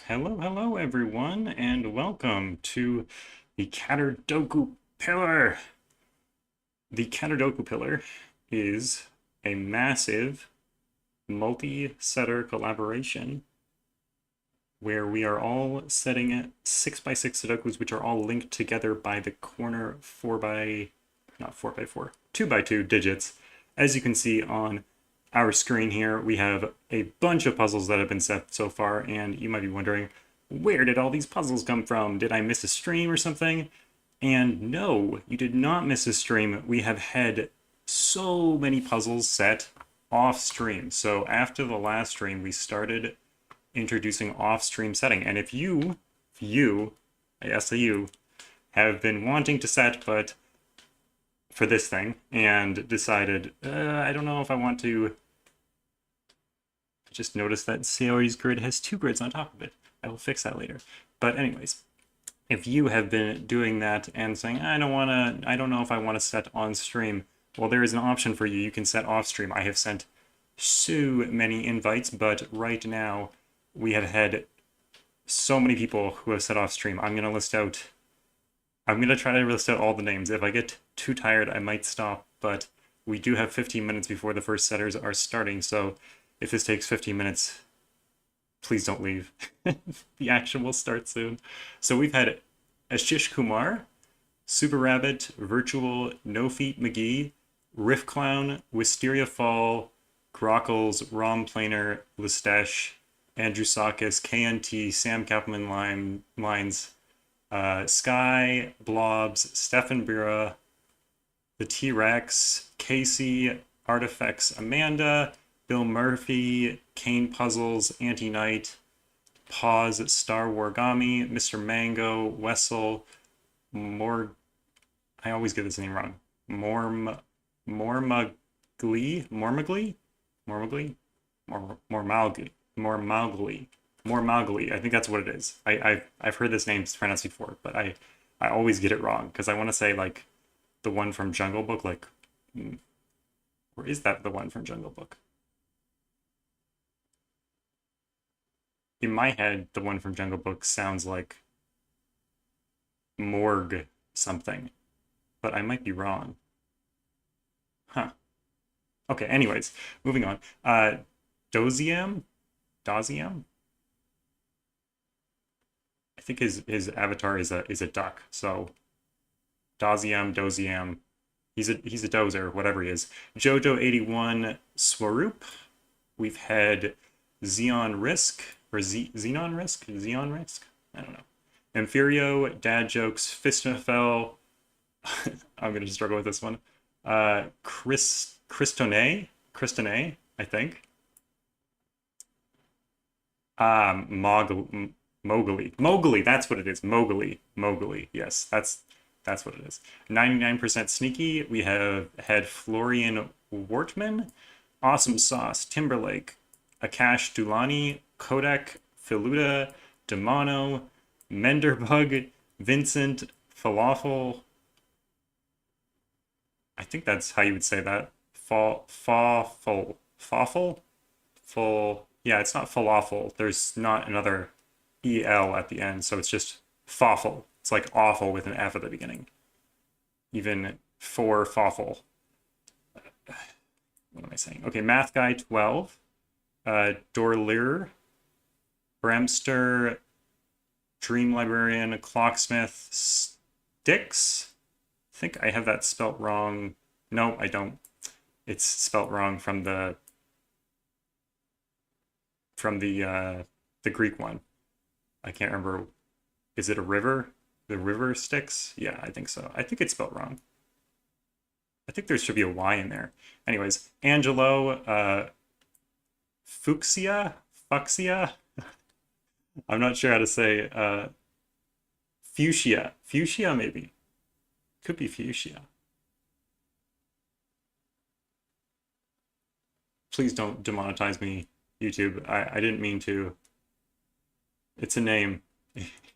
Hello everyone, and welcome to the Caterdokupillar. The Caterdokupillar is a massive multi-setter collaboration where we are all setting 6x6 Sudokus, which are all linked together by the corner 2x2 digits. As you can see on our screen here, we have a bunch of puzzles that have been set so far, and you might be wondering, where did all these puzzles come from? Did I miss a stream or something? And no, you did not miss a stream. We have had so many puzzles set off stream. So after the last stream, we started introducing off-stream setting. And if you, I say you, have been wanting to set, but for this thing, and decided, I don't know if I want to. I just noticed that Sayori's grid has two grids on top of it. I will fix that later. But anyways, if you have been doing that and saying, I don't know if I want to set on stream, well, there is an option for you. You can set off stream. I have sent so many invites, but right now we have had so many people who have set off stream. I'm going to try to list out all the names. If I get too tired, I might stop, but we do have 15 minutes before the first setters are starting, so if this takes 15 minutes, please don't leave. The action will start soon. So we've had Ashish Kumar, Super Rabbit, Virtual, No Feet McGee, Riff Clown, Wisteria Fall, Grockles, Rom Planer, Listesh, Andrew Sakis, KNT, Sam Kappelman Lines, Sky, Blobs, Stefan Bira, the T-Rex, Casey, Artifacts, Amanda, Bill Murphy, Kane Puzzles, Anti-Knight, Pause, Star Wargami, Mr. Mango, Wessel, I always get this name wrong. Mormagli? I think that's what it is. I've heard this name pronounced before, but I always get it wrong because I want to say like the one from Jungle Book, like, or is that the one from Jungle Book? In my head, the one from Jungle Book sounds like Morg something, but I might be wrong. Huh. Okay, anyways, moving on. Doziam? Doziam? I think his avatar is a duck, so Doziam. He's a dozer, whatever he is. Jojo81 Swaroop. We've had Xeon Risk, or Xenon Risk? Xeon Risk? I don't know. Amphirio, Dad Jokes, Fistnafel. I'm going to struggle with this one. Christone, I think. Mowgli, that's what it is. Mowgli. Yes, that's what it is. 99% Sneaky. We have had Florian Wortman, Awesome Sauce, Timberlake, Akash Dulani, Kodak, Filuda, Demano, Menderbug, Vincent, Falafel. I think that's how you would say that. Fawful. Full. Yeah, it's not falafel. There's not another EL at the end, so it's just fawful. It's like awful with an F at the beginning. Even for fawful. What am I saying? Okay, Math Guy 12. Dorlir. Bramster. Dream Librarian. Clocksmith. Sticks. I think I have that spelt wrong. No, I don't. It's spelt wrong from the Greek one. I can't remember. Is it a river? The river Styx? Yeah, I think so. I think it's spelled wrong. I think there should be a Y in there. Anyways, Angelo, Fuchsia? I'm not sure how to say, Fuchsia. Fuchsia, maybe. Could be Fuchsia. Please don't demonetize me, YouTube. I didn't mean to. It's a name.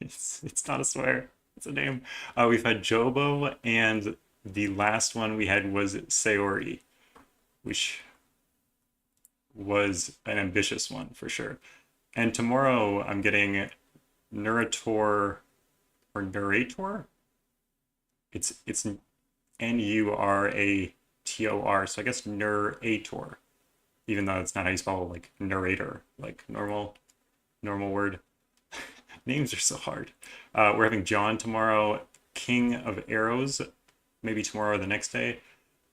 It's not a swear. It's a name. We've had Jobo, and the last one we had was Sayori, which was an ambitious one for sure. And tomorrow I'm getting Nurator or Nurator. It's Nurator, so I guess Nurator, even though it's not how you spell like narrator, like normal word. Names are so hard. We're having John tomorrow, King of Arrows, maybe tomorrow or the next day.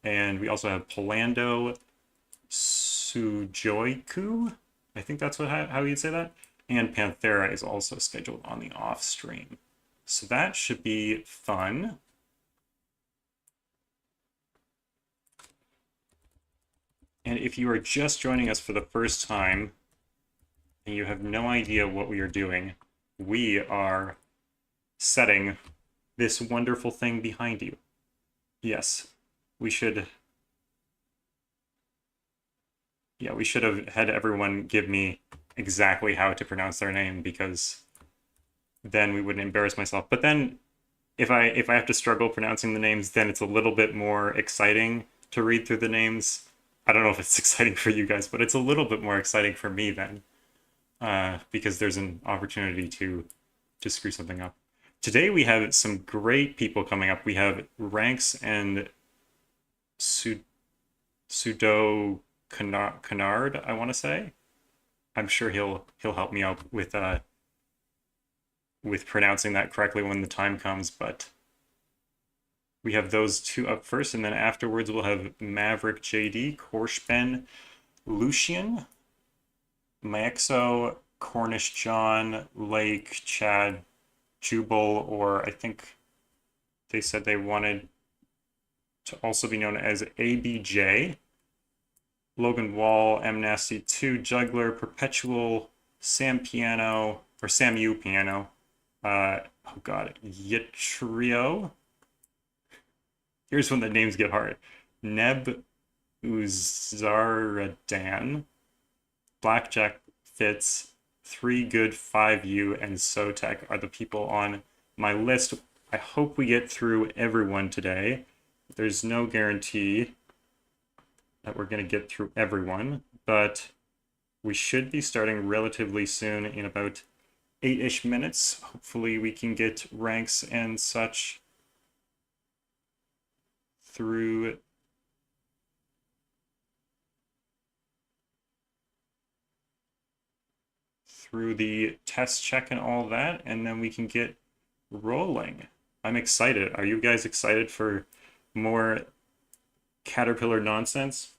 And we also have Polando Sujoiku. I think that's how you'd say that. And Panthera is also scheduled on the off stream. So that should be fun. And if you are just joining us for the first time and you have no idea what we are doing, we are setting this wonderful thing behind you. Yes, we should have had everyone give me exactly how to pronounce their name, because then we wouldn't embarrass myself. But then if I have to struggle pronouncing the names, then it's a little bit more exciting to read through the names. I don't know if it's exciting for you guys, but it's a little bit more exciting for me then, because there's an opportunity to screw something up. Today we have some great people coming up. We have Rangsk and SudoKanard, I want to say. I'm sure he'll help me out with pronouncing that correctly when the time comes, but we have those two up first, and then afterwards we'll have MavericksJD, Korshben, Lucian, Myxo, CornishJohn, Lake, Chad, Jubale, or I think they said they wanted to also be known as ABJ, LoganWall, MNasty2, Juggler, Perpetual, SamuPiano, or SamuPiano, oh god, yttrio. Here's when the names get hard. Nebuzaradan, blackjackfitz, 3 good 5U, and Sotek are the people on my list. I hope we get through everyone today. There's no guarantee that we're going to get through everyone, but we should be starting relatively soon, in about 8-ish minutes. Hopefully we can get ranks and such through the test check and all that, and then we can get rolling. I'm excited. Are you guys excited for more Caterpillar nonsense?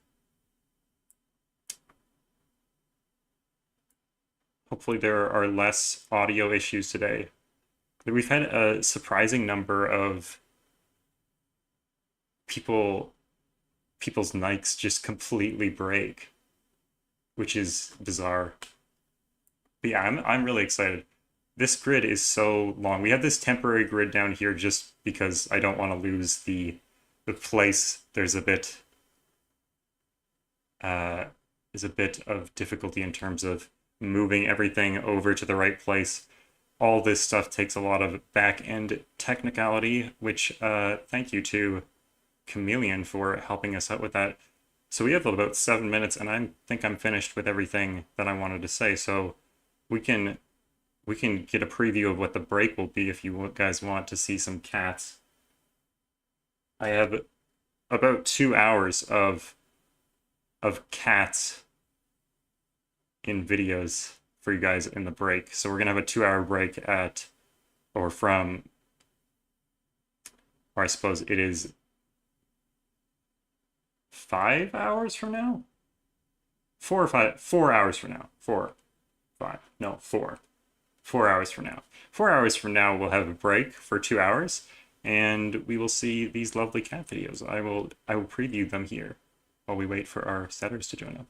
Hopefully there are less audio issues today. We've had a surprising number of people's mics just completely break, which is bizarre. But yeah, I'm really excited. This grid is so long. We have this temporary grid down here just because I don't want to lose the place. There's a bit of difficulty in terms of moving everything over to the right place. All this stuff takes a lot of back-end technicality, which thank you to Chameleon for helping us out with that. So we have about 7 minutes, and I think I'm finished with everything that I wanted to say. So we can get a preview of what the break will be if you guys want to see some cats. I have about 2 hours of cats in videos for you guys in the break. So we're gonna have a 2-hour break or I suppose it is 5 hours from now? 4 hours from now. 4 hours from now. 4 hours from now, we'll have a break for 2 hours, and we will see these lovely cat videos. I will preview them here while we wait for our setters to join up.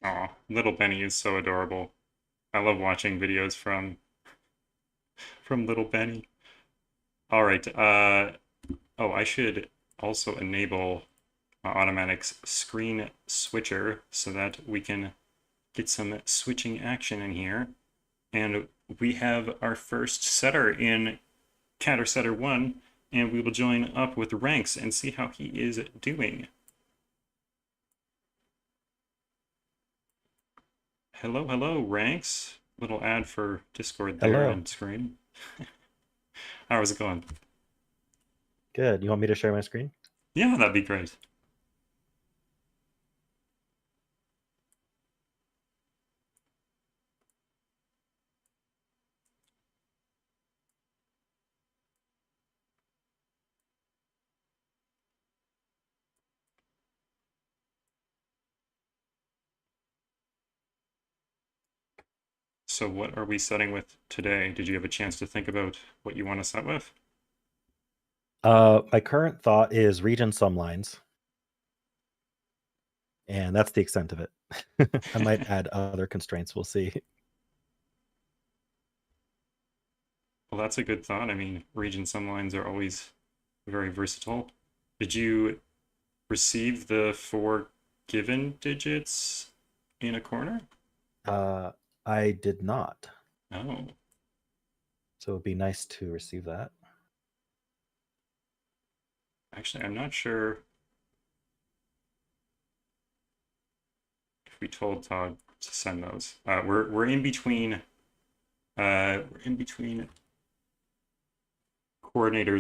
Aw, little Benny is so adorable. I love watching videos from little Benny. All right. Oh, I should also enable automatic screen switcher so that we can get some switching action in here. And we have our first setter in Catter Setter 1, and we will join up with Rangsk and see how he is doing. Hello, hello, Rangsk. Little ad for Discord there Hello. and screen. How's it going? Good. You want me to share my screen? Yeah, that'd be great. So what are we setting with today? Did you have a chance to think about what you want to set with? My current thought is region sum lines. And that's the extent of it. I might add other constraints. We'll see. Well, that's a good thought. I mean, region sum lines are always very versatile. Did you receive the 4 given digits in a corner? I did not. Oh. So it'd be nice to receive that. Actually, I'm not sure if we told Todd to send those. We're in between coordinators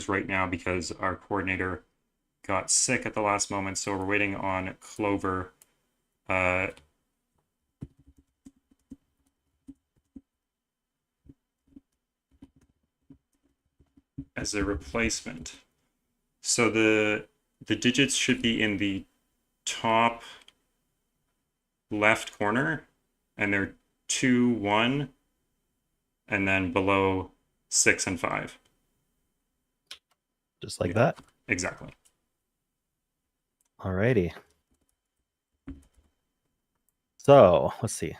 right now because our coordinator got sick at the last moment, so we're waiting on Clover as a replacement. So the digits should be in the top left corner, and they're 2, 1, and then below 6 and 5. Just like that? Exactly. Alrighty. So let's see. Of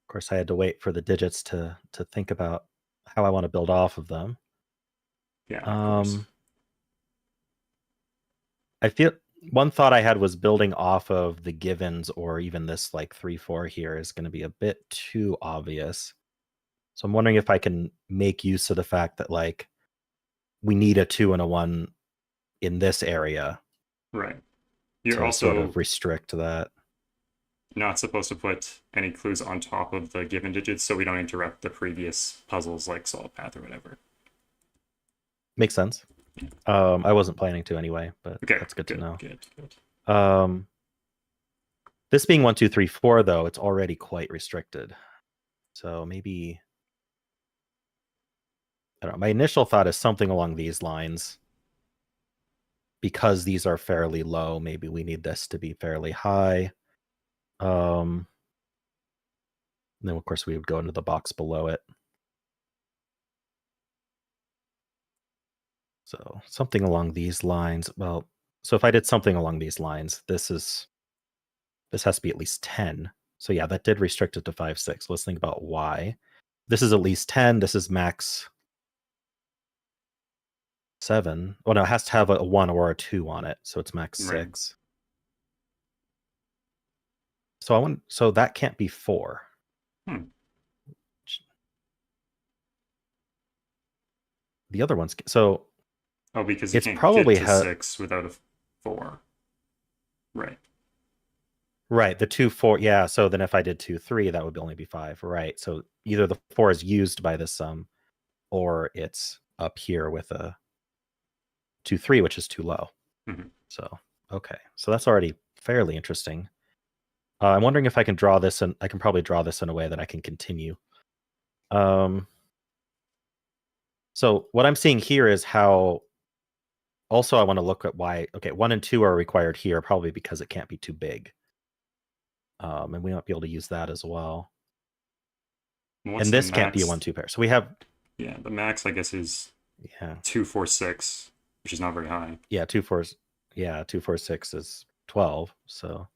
course, I had to wait for the digits to think about how I want to build off of them. Yeah, of course. I feel one thought I had was building off of the givens, or even this like 3-4 here is going to be a bit too obvious. So I'm wondering if I can make use of the fact that like we need a 2 and a 1 in this area. Right. You're to also sort of restrict that. not supposed to put any clues on top of the given digits so we don't interrupt the previous puzzles like solid path or whatever. Makes sense. I wasn't planning to anyway, but Okay, that's good to know. Good. This being 1, 2, 3, 4, though, it's already quite restricted. So maybe, I don't know. My initial thought is something along these lines. Because these are fairly low, maybe we need this to be fairly high. And then, of course, we would go into the box below it. So something along these lines. Well, so if I did something along these lines, this has to be at least 10. So yeah, that did restrict it to 5, 6. Let's think about why. This is at least 10. This is max 7. Well, no, it has to have a 1 or a 2 on it, so it's max 6. So that can't be 4. The other ones. So because you can't probably get to 6 without a 4. Right. Right, the 2, 4. Yeah, so then if I did 2, 3, that would only be 5. Right. So either the 4 is used by this sum, or it's up here with a 2, 3, which is too low. So okay, so that's already fairly interesting. I'm wondering if I can draw this, and I can probably draw this in a way that I can continue. So what I'm seeing here is how. Also, I want to look at why. Okay, 1 and 2 are required here, probably because it can't be too big. And we might be able to use that as well. And this can't be a 1, 2 pair. So we have. Yeah, the max I guess is 2, 4, 6, which is not very high. Yeah, 2, 4. Yeah, 2, 4, 6 is 12. So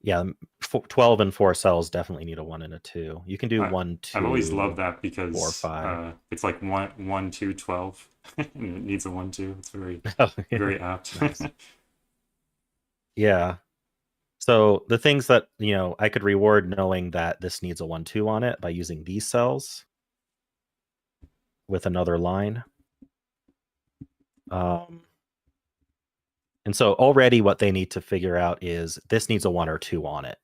Yeah, 12 and 4 cells definitely need a 1 and a 2. You can do 1, 2. I've always loved that because 4, 5. it's like 1, 2, 12. And it needs a 1, 2. It's very, Oh, yeah. very apt. Nice. Yeah. So the things that, I could reward knowing that this needs a 1, 2 on it by using these cells with another line. And so already what they need to figure out is this needs a 1 or 2 on it.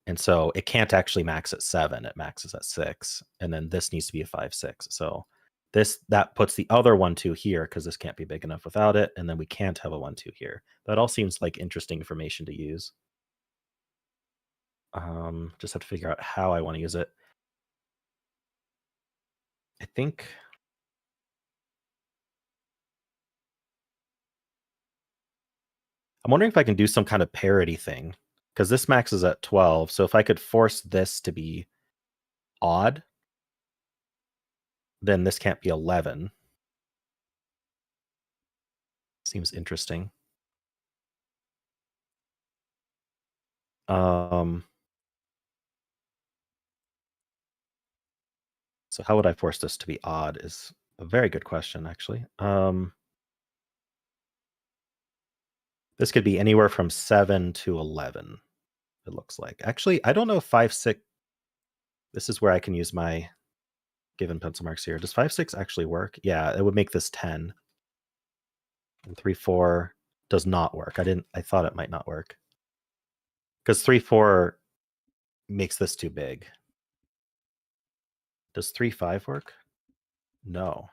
And so it can't actually max at 7. It maxes at 6. And then this needs to be a 5, 6. So that puts the other 1, 2 here because this can't be big enough without it. And then we can't have a 1, 2 here. That all seems like interesting information to use. Just have to figure out how I want to use it. I think I'm wondering if I can do some kind of parity thing because this maxes at 12. So if I could force this to be odd, then this can't be 11. Seems interesting. So how would I force this to be odd is a very good question, actually. This could be anywhere from 7 to 11, it looks like. Actually, I don't know if 5, 6... This is where I can use my given pencil marks here. Does 5, 6 actually work? Yeah, it would make this 10. And 3, 4 does not work. I thought it might not work. Because 3, 4 makes this too big. Does 3, 5 work? No.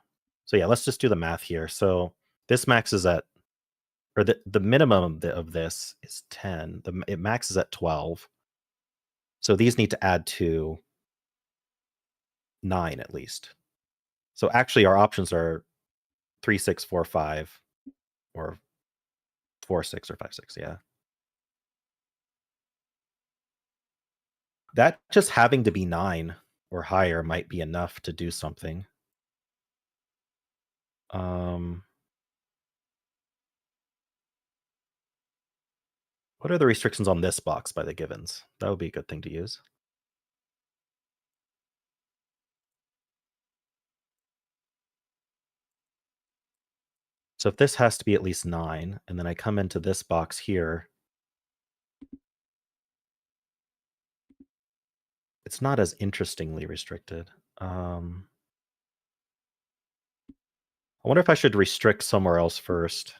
So yeah, let's just do the math here. So this maxes at, or the minimum of this is 10. It maxes at 12. So these need to add to 9 at least. So actually our options are 3, 6, 4, 5, or 4, 6, or 5, 6, yeah. That just having to be 9 or higher might be enough to do something. What are the restrictions on this box by the givens? That would be a good thing to use. So if this has to be at least 9, and then I come into this box here, it's not as interestingly restricted. I wonder if I should restrict somewhere else first.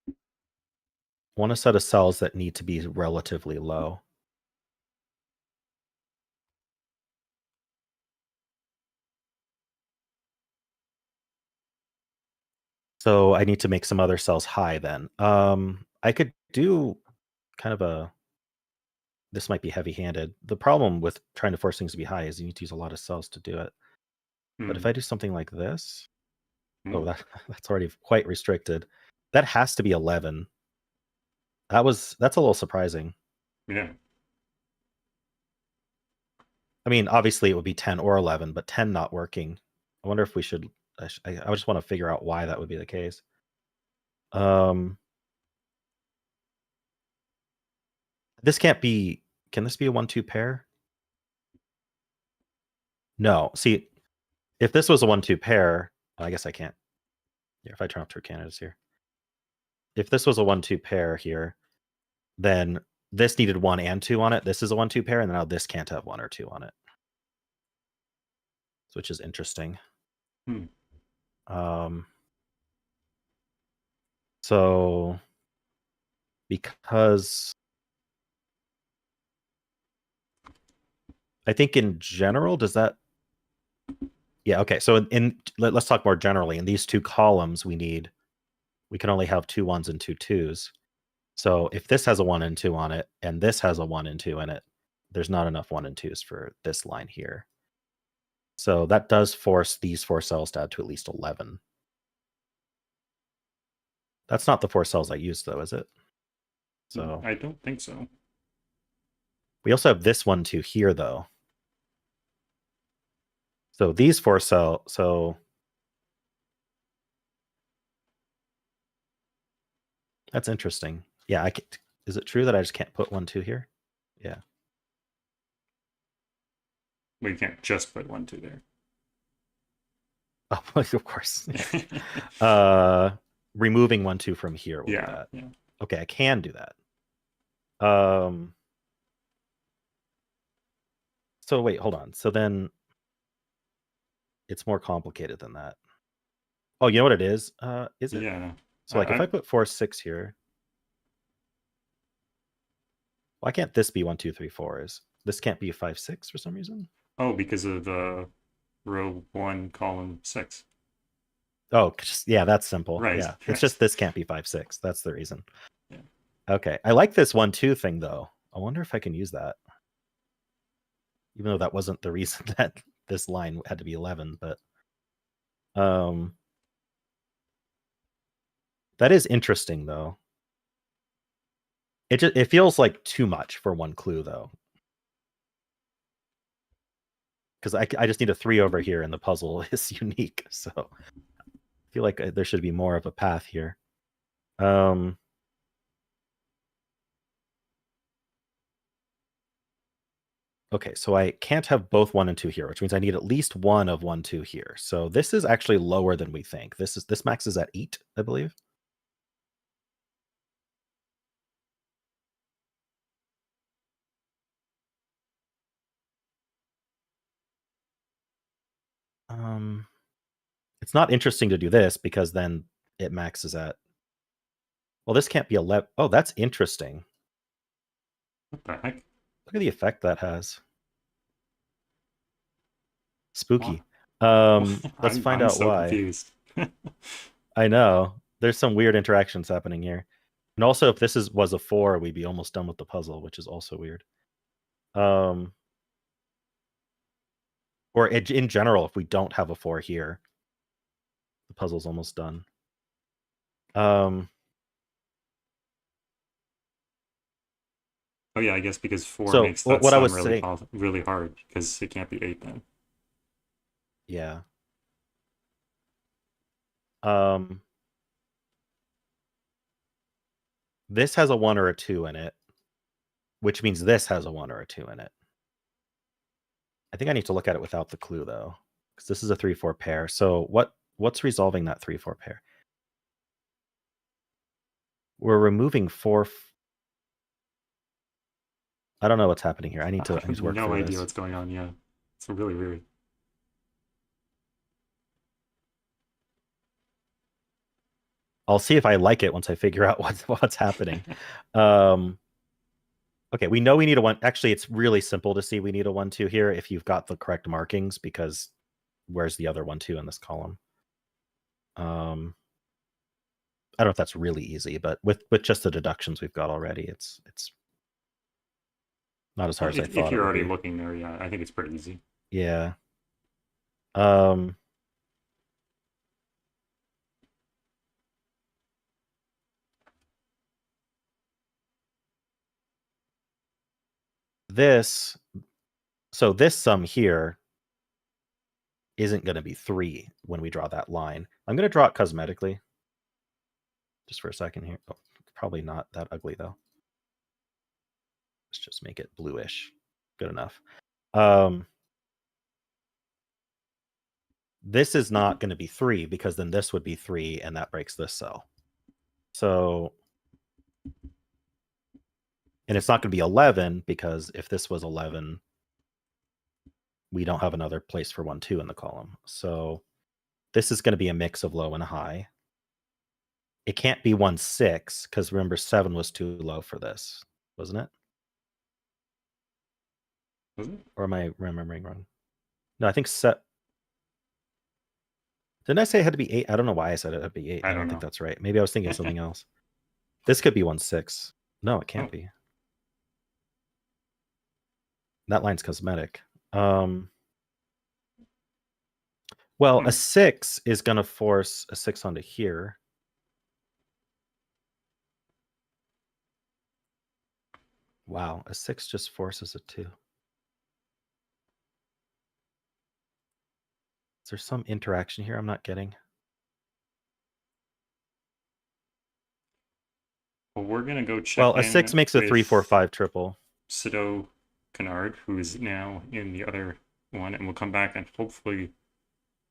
I want a set of cells that need to be relatively low. So I need to make some other cells high then. I could do kind of a... This might be heavy-handed. The problem with trying to force things to be high is you need to use a lot of cells to do it. But if I do something like this... Oh, that's already quite restricted. That has to be 11. That's a little surprising. Yeah. I mean, obviously it would be 10 or 11, but 10 not working. I wonder if we should... I just want to figure out why that would be the case. This can't be... Can this be a 1-2 pair? No. See, if this was a 1-2 pair, I guess I can't. Yeah, if I turn off Turkanadas here. If this was a 1-2 pair here, then this needed 1 and 2 on it. This is a 1-2 pair, and now this can't have 1 or 2 on it. Which is interesting. So because I think in general, does that... Yeah, okay. So let's talk more generally. In these two columns, we can only have 2 1s and 2 2s. So if this has a 1 and 2 on it, and this has a 1 and 2 in it, there's not enough 1 and 2s for this line here. So that does force these 4 cells to add to at least 11. That's not the 4 cells I used, though, is it? So I don't think so. We also have this 1, 2 here, though. So these 4 cells... So That's interesting. Yeah, is it true that I just can't put 1, 2 here? Yeah. Well, you can't just put 1, 2 there. Oh, of course. Removing 1, 2 from here will do that. Yeah. Okay, I can do that. So wait, hold on. So then it's more complicated than that. Oh, you know what it is? Is it? Yeah. So like if I put 4, 6 here, why can't this be 1, 2, 3, 4s? This can't be 5, 6 for some reason. Oh, because of the row 1, column 6. Oh, yeah, that's simple. Right. Yeah, it's just this can't be 5, 6. That's the reason. Yeah. Okay, I like this 1, 2 thing though. I wonder if I can use that, even though that wasn't the reason that this line had to be 11. But that is interesting though. It feels like too much for one clue though, because I just need a 3 over here and the puzzle is unique. So I feel like there should be more of a path here. Okay, so I can't have both 1 and 2 here, which means I need at least one of 1, 2 here. So this is actually lower than we think. This maxes at 8, I believe. It's not interesting to do this because then it maxes at. Well, this can't be 11. Oh, that's interesting. What the heck? Look at the effect that has. Spooky. Let's find out so why. Confused. I know. There's some weird interactions happening here. And also, if this was a 4, we'd be almost done with the puzzle, which is also weird. Or in general, if we don't have a 4 here, the puzzle's almost done. Oh yeah, I guess because 4 makes that what I sum was really, saying, really hard because it can't be 8 then. Yeah. This has a 1 or a 2 in it, which means this has a 1 or a 2 in it. I think I need to look at it without the clue though, because this is a 3-4 pair. So what's resolving that 3-4 pair? We're removing 4. I don't know what's happening here. I need to work through this. No idea what's going on. Yeah, it's really weird. I'll see if I like it once I figure out what's happening. Okay, we know we need a 1. Actually, it's really simple to see we need a 1, 2 here if you've got the correct markings, because where's the other 1, 2 in this column? I don't know if that's really easy, but with just the deductions we've got already, it's not as hard as I thought. If you're already looking there, yeah, I think it's pretty easy. Yeah. This sum here isn't going to be 3 when we draw that line. I'm going to draw it cosmetically just for a second here. Oh, probably not that ugly though. Let's just make it bluish. Good enough. This is not going to be 3 because then this would be 3 and that breaks this cell. So, and it's not going to be 11 because if this was 11, we don't have another place for 1, 2 in the column. So this is going to be a mix of low and high. It can't be 1, 6 because remember 7 was too low for this, wasn't it? Was it? Or am I remembering wrong? No, I think Didn't I say it had to be 8? I don't know why I said it had to be 8. I don't think that's right. Maybe I was thinking of something else. This could be 1, 6. No, it can't be. That line's cosmetic. Well, a 6 is going to force a 6 onto here. Wow, a 6 just forces a 2. Is there some interaction here I'm not getting? we're gonna go check Well, a in 6 makes a with 3, 4, 5 triple. SudoKanard, who is now in the other one, and we'll come back and hopefully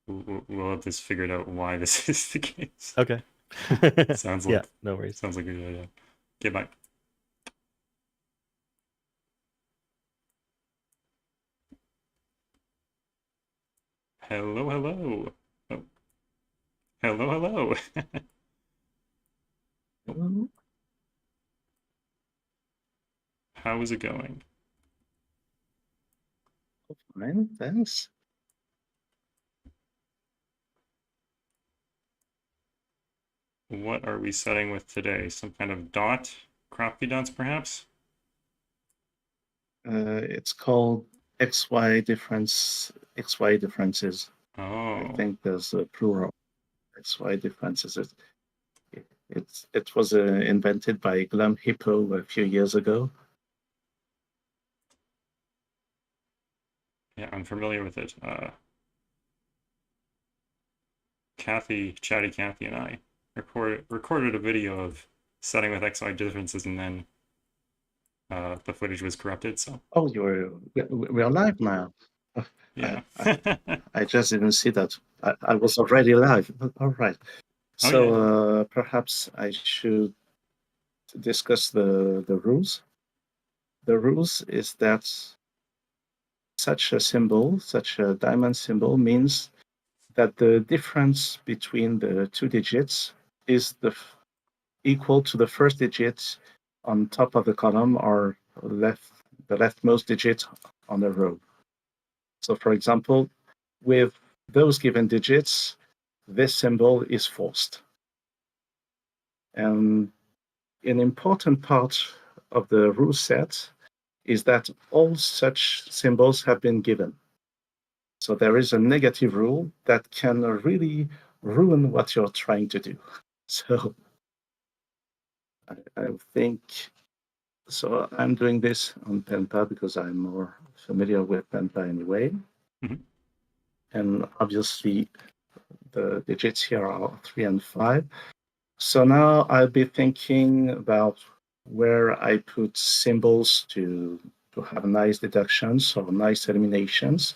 we'll have this figured out why this is the case. Okay. Sounds Yeah, like no worries. sounds like a good idea. Okay, bye. Hello, hello. Oh. Hello, hello. Hello. How is it going? Fine, thanks. What are we setting with today? Some kind of dot? Crafty dots, perhaps? It's called XY differences. I Oh, think there's a plural. XY differences. It was invented by Glum Hippo a few years ago. yeah, I'm familiar with it. Chatty Cathy and I recorded a video of setting with XY differences, and then the footage was corrupted, so Oh, we're live now. yeah. I just didn't see that. I was already live. All right. Oh, So perhaps I should discuss the rules. The rules is that such a symbol, such a diamond symbol, means that the difference between the two digits is equal to the first digit on top of the column or the leftmost digit on the row. So for example, with those given digits, this symbol is forced. And an important part of the rule set is that all such symbols have been given. So there is a negative rule that can really ruin what you're trying to do. So I think, so I'm doing this on Penta because I'm more familiar with Penta anyway. Mhm. And obviously the digits here are 3 and 5. So now I'll be thinking about where I put symbols to have nice deductions or nice eliminations,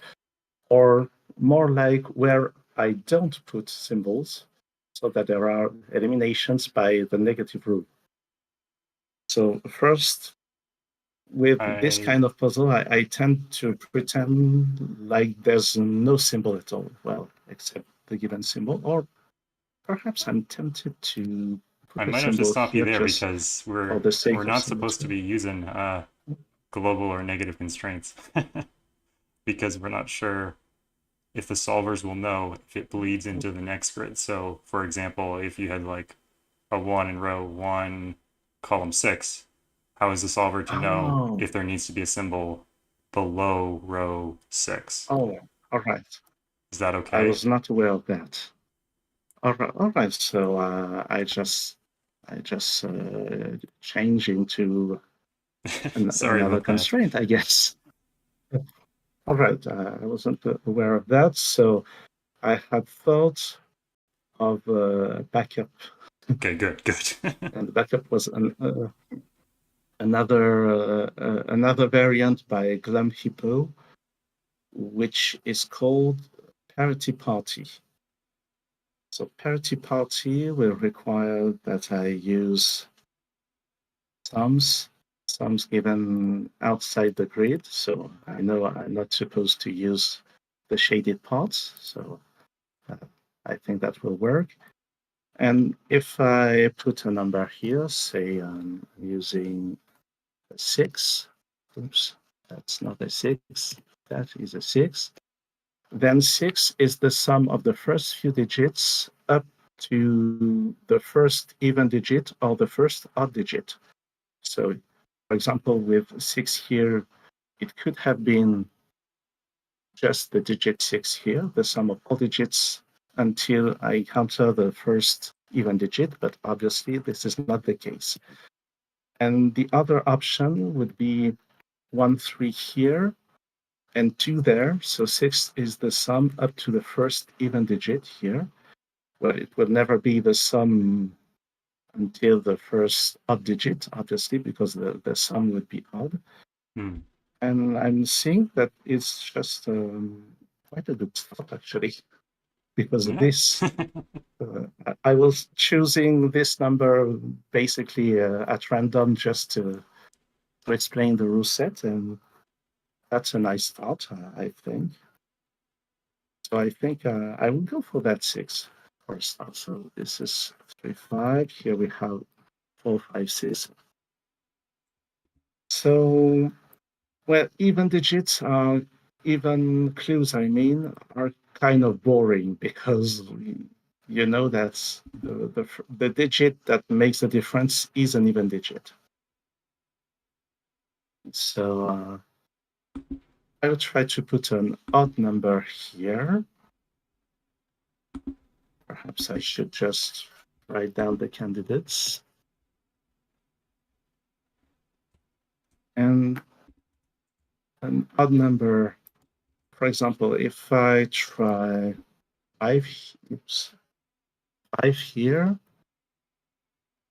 or more like where I don't put symbols so that there are eliminations by the negative rule. So first, with this kind of puzzle, I tend to pretend like there's no symbol at all, well, except the given symbol, or perhaps I'm tempted to put I a might have to symbol stop you here there just because for the sake we're of not supposed to be symmetry. using global or negative constraints because we're not sure if the solvers will know if it bleeds into the next grid. So, for example, if you had like a 1 in row 1, column 6, how is the solver to know Oh, if there needs to be a symbol below row 6? oh, all right. Is that I okay? was not aware of that. All right. So I just change into Sorry another about that. constraint, I guess. All right. I wasn't aware of that. So I had thought of backup, Okay, good. and the backup was another variant by Glum Hippo, which is called parity party. So parity party will require that I use sums given outside the grid. So I know I'm not supposed to use the shaded parts. So I think that will work. And if I put a number here, say I'm using a 6, oops, that's not a 6, that is a 6, then 6 is the sum of the first few digits up to the first even digit or the first odd digit. So, for example, with 6 here, it could have been just the digit 6 here, the sum of all digits until I encounter the first even digit, but obviously this is not the case. And the other option would be 1, 3 here, and 2 there. So 6 is the sum up to the first even digit here. Well, it will never be the sum until the first odd digit, obviously, because the sum would be odd. Hmm. And I'm seeing that it's just quite a good start, actually, because Yeah. this, I was choosing this number basically at random just to explain the rule set, and that's a nice start, I think. So I think I will go for that 6 for a start. So this is 3, 5. Here we have 4, 5, 6. So, well, even digits, even clues, I mean, are kind of boring because you know that the digit that makes the difference is an even digit. So I will try to put an odd number here. Perhaps I should just write down the candidates. And an odd number, for example, if I try 5, 5 here,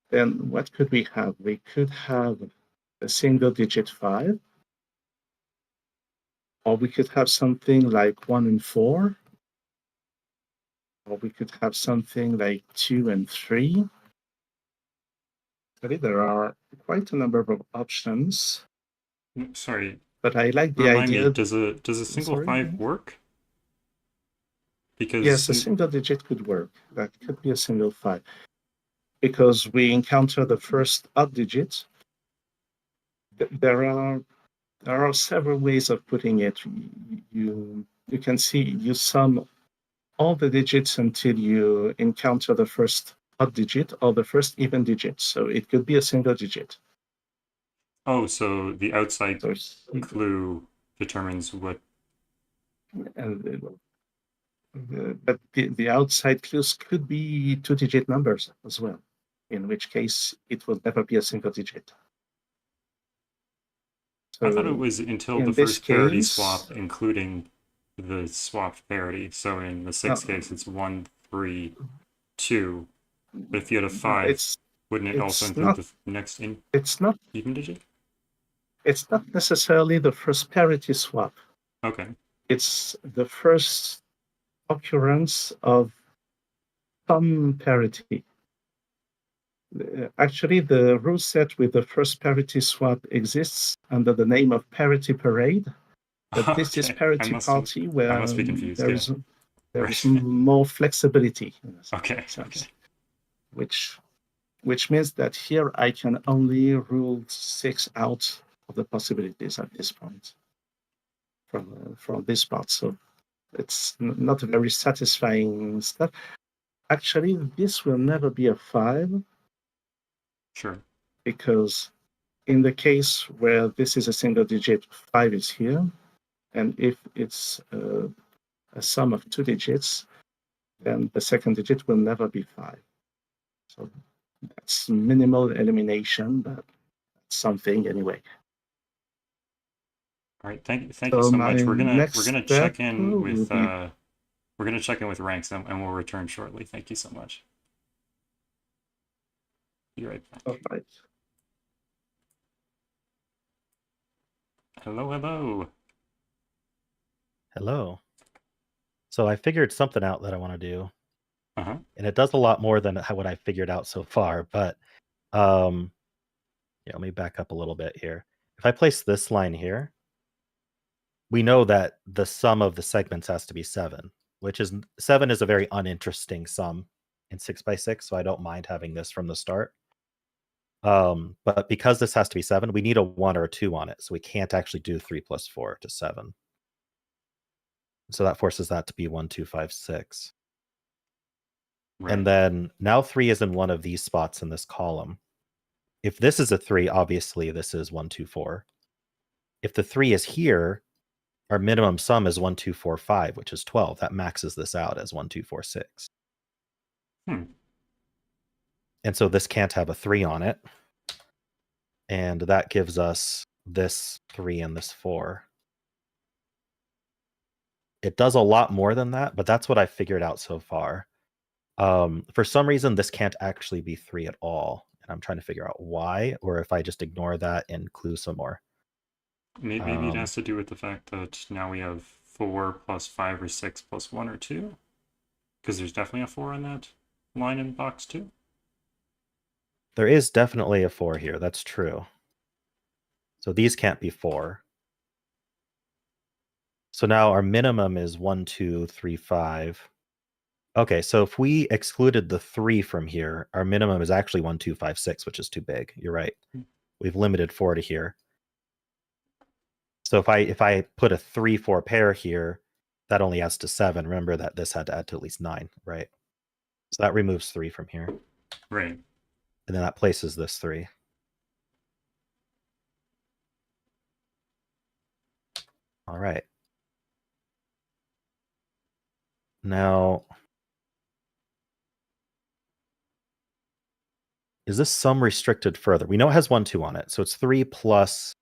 then what could we have? We could have a single digit 5, or we could have something like 1 and 4, or we could have something like 2 and 3. Really, there are quite a number of options, Sorry. but I like the Remind idea. me, does a single Sorry? 5 work? Because Yes, a single digit could work. That could be a single 5. Because we encounter the first odd digit, there are several ways of putting it. You can see you sum all the digits until you encounter the first odd digit or the first even digit. So it could be a single digit. oh, so the outside So clue determines what. but the outside clues could be 2-digit numbers as well, in which case it will never be a single digit. I thought it So was until in the this first parity case, swap, including the swapped parity. So in the 6 case, it's 1, 3, 2. But if you had a 5, wouldn't it also it's include not the next it's not even digit? it's not necessarily the first parity swap. Okay. It's the first occurrence of some parity. Actually, the rule set with the first parity swap exists under the name of parity parade, but this is Okay. parity party I where must be confused. there Yeah. is Right. more flexibility in a Okay. sense, which means that here I can only rule 6 out of the possibilities at this point from this part. So it's not very satisfying stuff. Actually, this will never be a 5 Sure. because in the case where this is a single digit, 5 is here. And if it's a sum of 2 digits, then the second digit will never be 5. So that's minimal elimination, but something anyway. All right. Thank you So so my much. We're next gonna step check in will with be we're gonna check in with Ranks and we'll return shortly. Thank you so much. Be right back. all right. Hello, hello. Hello. So I figured something out that I want to do, Uh-huh. and it does a lot more than what I figured out so far. But yeah, let me back up a little bit here. If I place this line here, we know that the sum of the segments has to be 7, which is 7 is a very uninteresting sum in 6x6, so I don't mind having this from the start. But because this has to be 7, we need a 1 or a 2 on it, so we can't actually do 3 plus 4 to 7. So that forces that to be 1, 2, 5, 6. Right. And then now 3 is in one of these spots in this column. If this is a 3, obviously this is 1, 2, 4. If the 3 is here, our minimum sum is 1, 2, 4, 5, which is 12. That maxes this out as 1, 2, 4, 6. Hmm. And so this can't have a 3 on it. And that gives us this 3 and this 4. It does a lot more than that, but that's what I figured out so far. For some reason, this can't actually be 3 at all. And I'm trying to figure out why, or if I just ignore that and clue some more. Maybe it has to do with the fact that now we have 4 plus 5 or 6 plus 1 or 2. Because there's definitely a 4 on that line in box 2. There is definitely a 4 here. That's true. So these can't be 4. So now our minimum is 1, 2, 3, 5. Okay, so if we excluded the 3 from here, our minimum is actually 1, 2, 5, 6, which is too big. You're right. We've limited 4 to here. So if I put a 3, 4 pair here, that only adds to 7. Remember that this had to add to at least 9, right? So that removes 3 from here. Right. And then that places this 3. All right. Now, is this sum restricted further? We know it has 1, 2 on it. So it's 3 plus...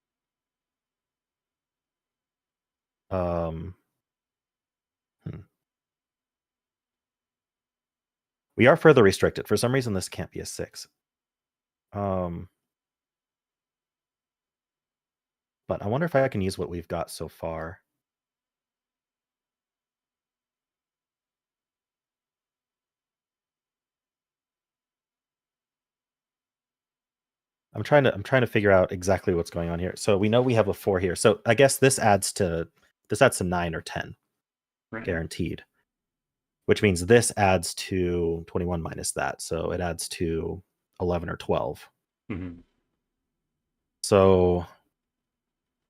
We are further restricted. For some reason, this can't be a 6. But I wonder if I can use what we've got so far. I'm trying to figure out exactly what's going on here. So we know we have a 4 here. So I guess this adds to 9 or 10, Right. guaranteed. Which means this adds to 21 minus that. So it adds to 11 or 12. Mm-hmm. So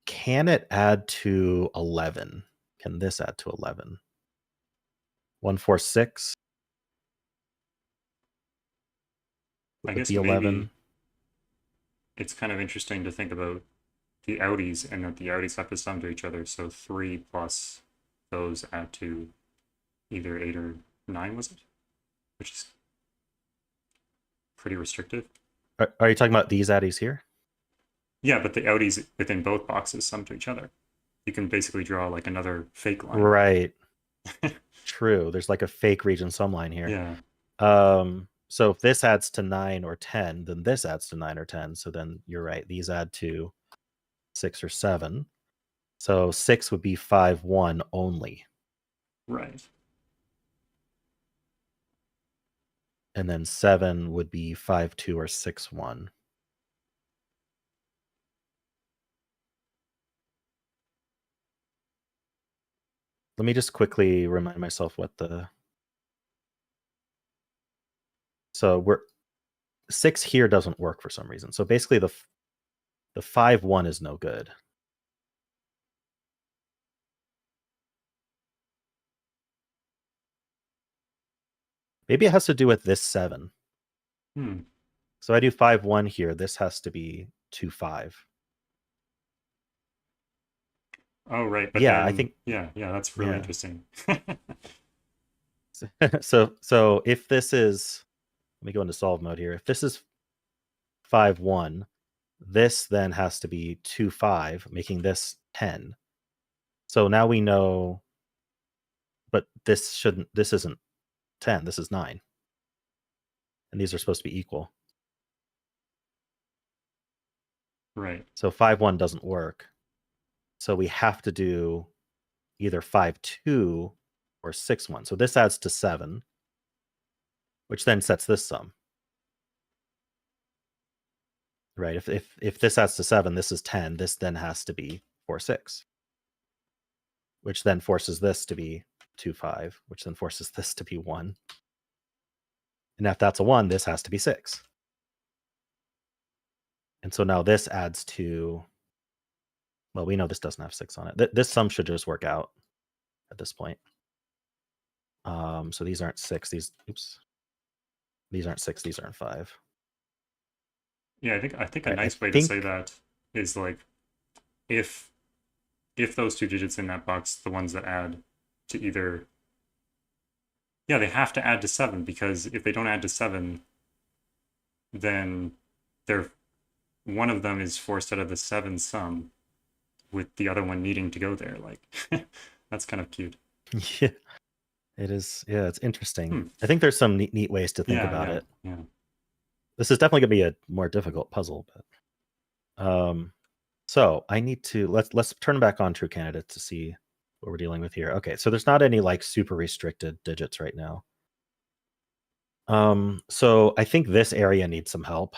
can it add to 11? Can this add to 11? 1, 4, 6. I guess the 11. maybe it's kind of interesting to think about the outies and that the outies have to sum to each other. So 3 plus those add to either 8 or 9, was it? Which is pretty restrictive. Are you talking about these addies here? Yeah, but the outies within both boxes sum to each other. You can basically draw like another fake line. Right. True. There's like a fake region sum line here. Yeah. So if this adds to 9 or 10, then this adds to 9 or 10. So then you're right. These add to 6 or 7. So 6 would be 5, 1 only. Right. And then 7 would be 5, 2 or 6, 1. Let me just quickly remind myself what the... So we're 6 here doesn't work for some reason. So basically the 5, 1 is no good. Maybe it has to do with this 7. So I do 5, 1 here. This has to be 2, 5. Oh, right. But yeah, then, I think... Yeah, that's really interesting. So if this is... Let me go into solve mode here. If this is 5, 1, this then has to be 2, 5, making this 10. So now we know... But this isn't 10. This is 9. And these are supposed to be equal. Right. So 5, 1 doesn't work. So we have to do either 5, 2 or 6, 1. So this adds to 7, which then sets this sum. Right. If this adds to 7, this is 10. This then has to be 4, 6, which then forces this to be 2, 5, which then forces this to be 1. And if that's a 1, this has to be 6. And so now this adds to... Well, we know this doesn't have 6 on it. This sum should just work out at this point. So these aren't 6. These aren't 6. These aren't 5. Yeah, I think a nice way to say that is like if those 2 digits in that box, the ones that add to either... Yeah, they have to add to 7, because if they don't add to 7, then one of them is forced out of the 7 sum, with the other one needing to go there. Like, that's kind of cute. Yeah. It is, yeah, it's interesting. I think there's some neat ways to think about it. Yeah. This is definitely going to be a more difficult puzzle, but so I need to let's turn back on True Candidates to see what we're dealing with here. Okay, so there's not any like super restricted digits right now. So I think this area needs some help.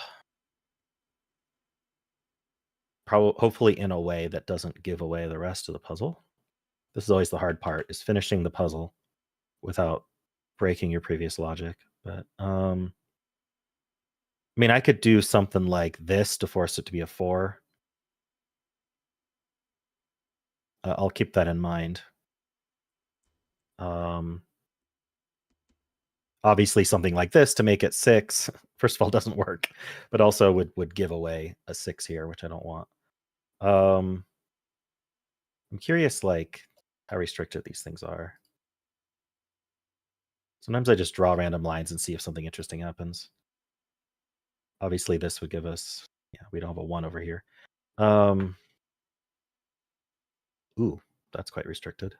Hopefully in a way that doesn't give away the rest of the puzzle. This is always the hard part, is finishing the puzzle without breaking your previous logic. But I mean, I could do something like this to force it to be a 4. I'll keep that in mind. Obviously, something like this to make it 6, first of all, doesn't work, but also would give away a 6 here, which I don't want. I'm curious, like, how restricted these things are. Sometimes I just draw random lines and see if something interesting happens. Obviously, this would give us, yeah, we don't have a 1 over here. Ooh, that's quite restricted.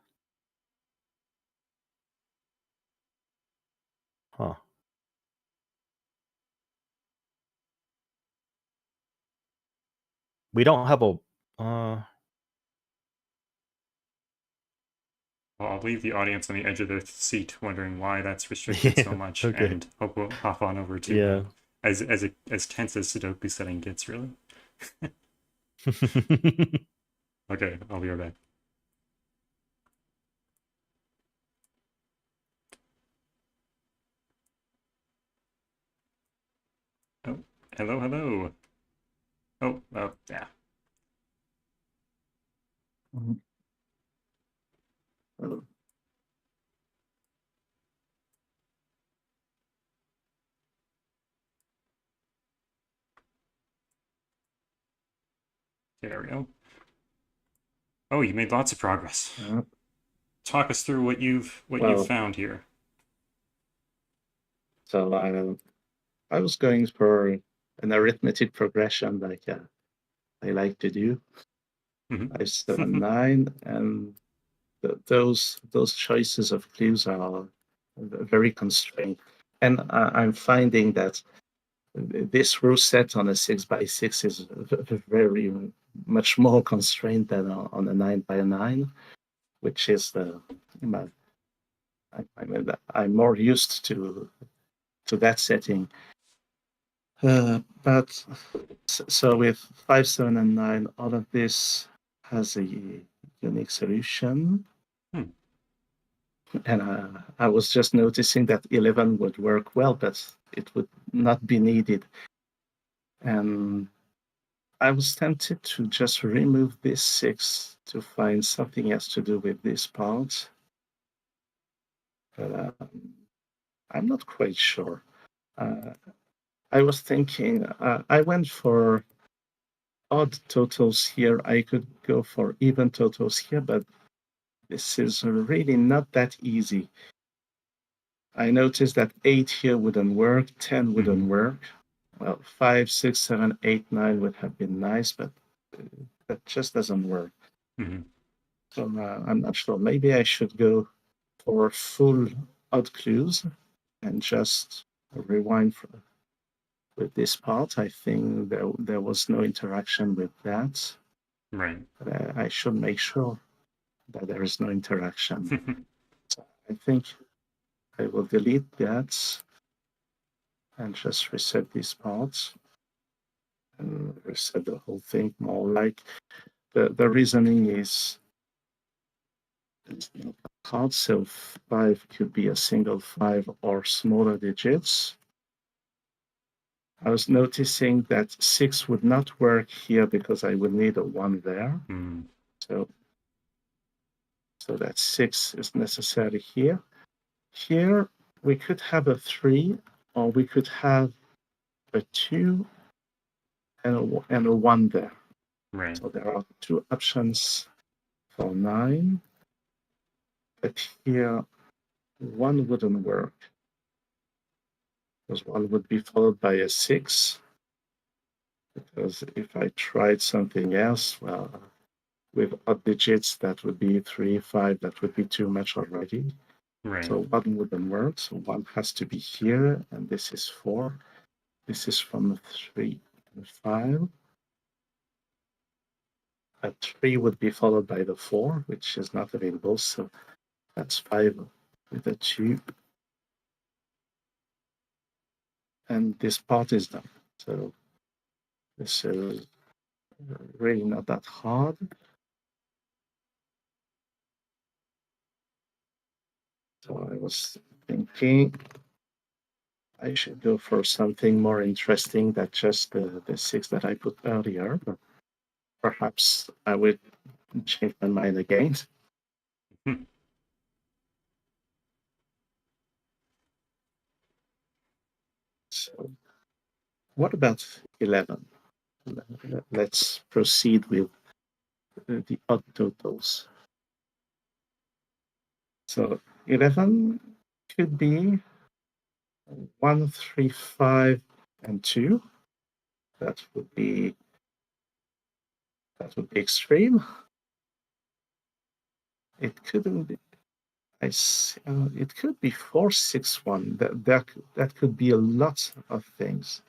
Huh. We don't have a... Well, I'll leave the audience on the edge of their seat wondering why that's restricted so much, okay. and hope we'll hop on over to Yeah. as tense as Sudoku setting gets, really. Okay, I'll be right back. Oh, hello. Oh, well, yeah. Oh, There we go. Oh, you made lots of progress. yeah. Talk us through what you've Well, found here. So I was going for an arithmetic progression like I like to do. Mhm. 5, 7, 9, and those choices of clues are very constrained. And I'm finding that this rule set on a 6x6 is very much more constrained than on a 9x9, which is I'm more used to that setting. But so with 5, 7, and 9, all of this has a unique solution. And I was just noticing that 11 would work well, but it would not be needed. And I was tempted to just remove this 6 to find something else to do with this part. But I'm not quite sure. I was thinking, I went for odd totals here. I could go for even totals here, but this is really not that easy. I noticed that 8 here wouldn't work, 10 wouldn't work. Well, 5, 6, 7, 8, 9 would have been nice, but that just doesn't work. So I'm not sure. Maybe I should go for full odd clues and just rewind with this part. I think there was no interaction with that. Right. But I should make sure that there is no interaction. So I think I will delete that and just reset these parts and reset the whole thing more like the reasoning is hard, so 5 could be a single 5 or smaller digits. I was noticing that 6 would not work here because I would need a 1 there. So that 6 is necessary here. Here we could have a 3, or we could have a 2 and a 1 there. Right. So there are 2 options for 9. But here 1 wouldn't work, because 1 would be followed by a 6. Because if I tried something else, well, with odd digits, that would be 3, 5, that would be too much already. Right. So 1 wouldn't work. So 1 has to be here, and this is 4. This is from 3 and 5. A 3 would be followed by the 4, which is not available. So that's 5 with a 2. And this part is done. So this is really not that hard. So I was thinking I should go for something more interesting than just the 6 that I put earlier. But perhaps I would change my mind again. Hmm. So what about 11? Let's proceed with the odd totals. So 11 could be 1, 3, 5, and 2. That would be extreme. It couldn't be. It could be 4, 6, 1. That could be a lot of things.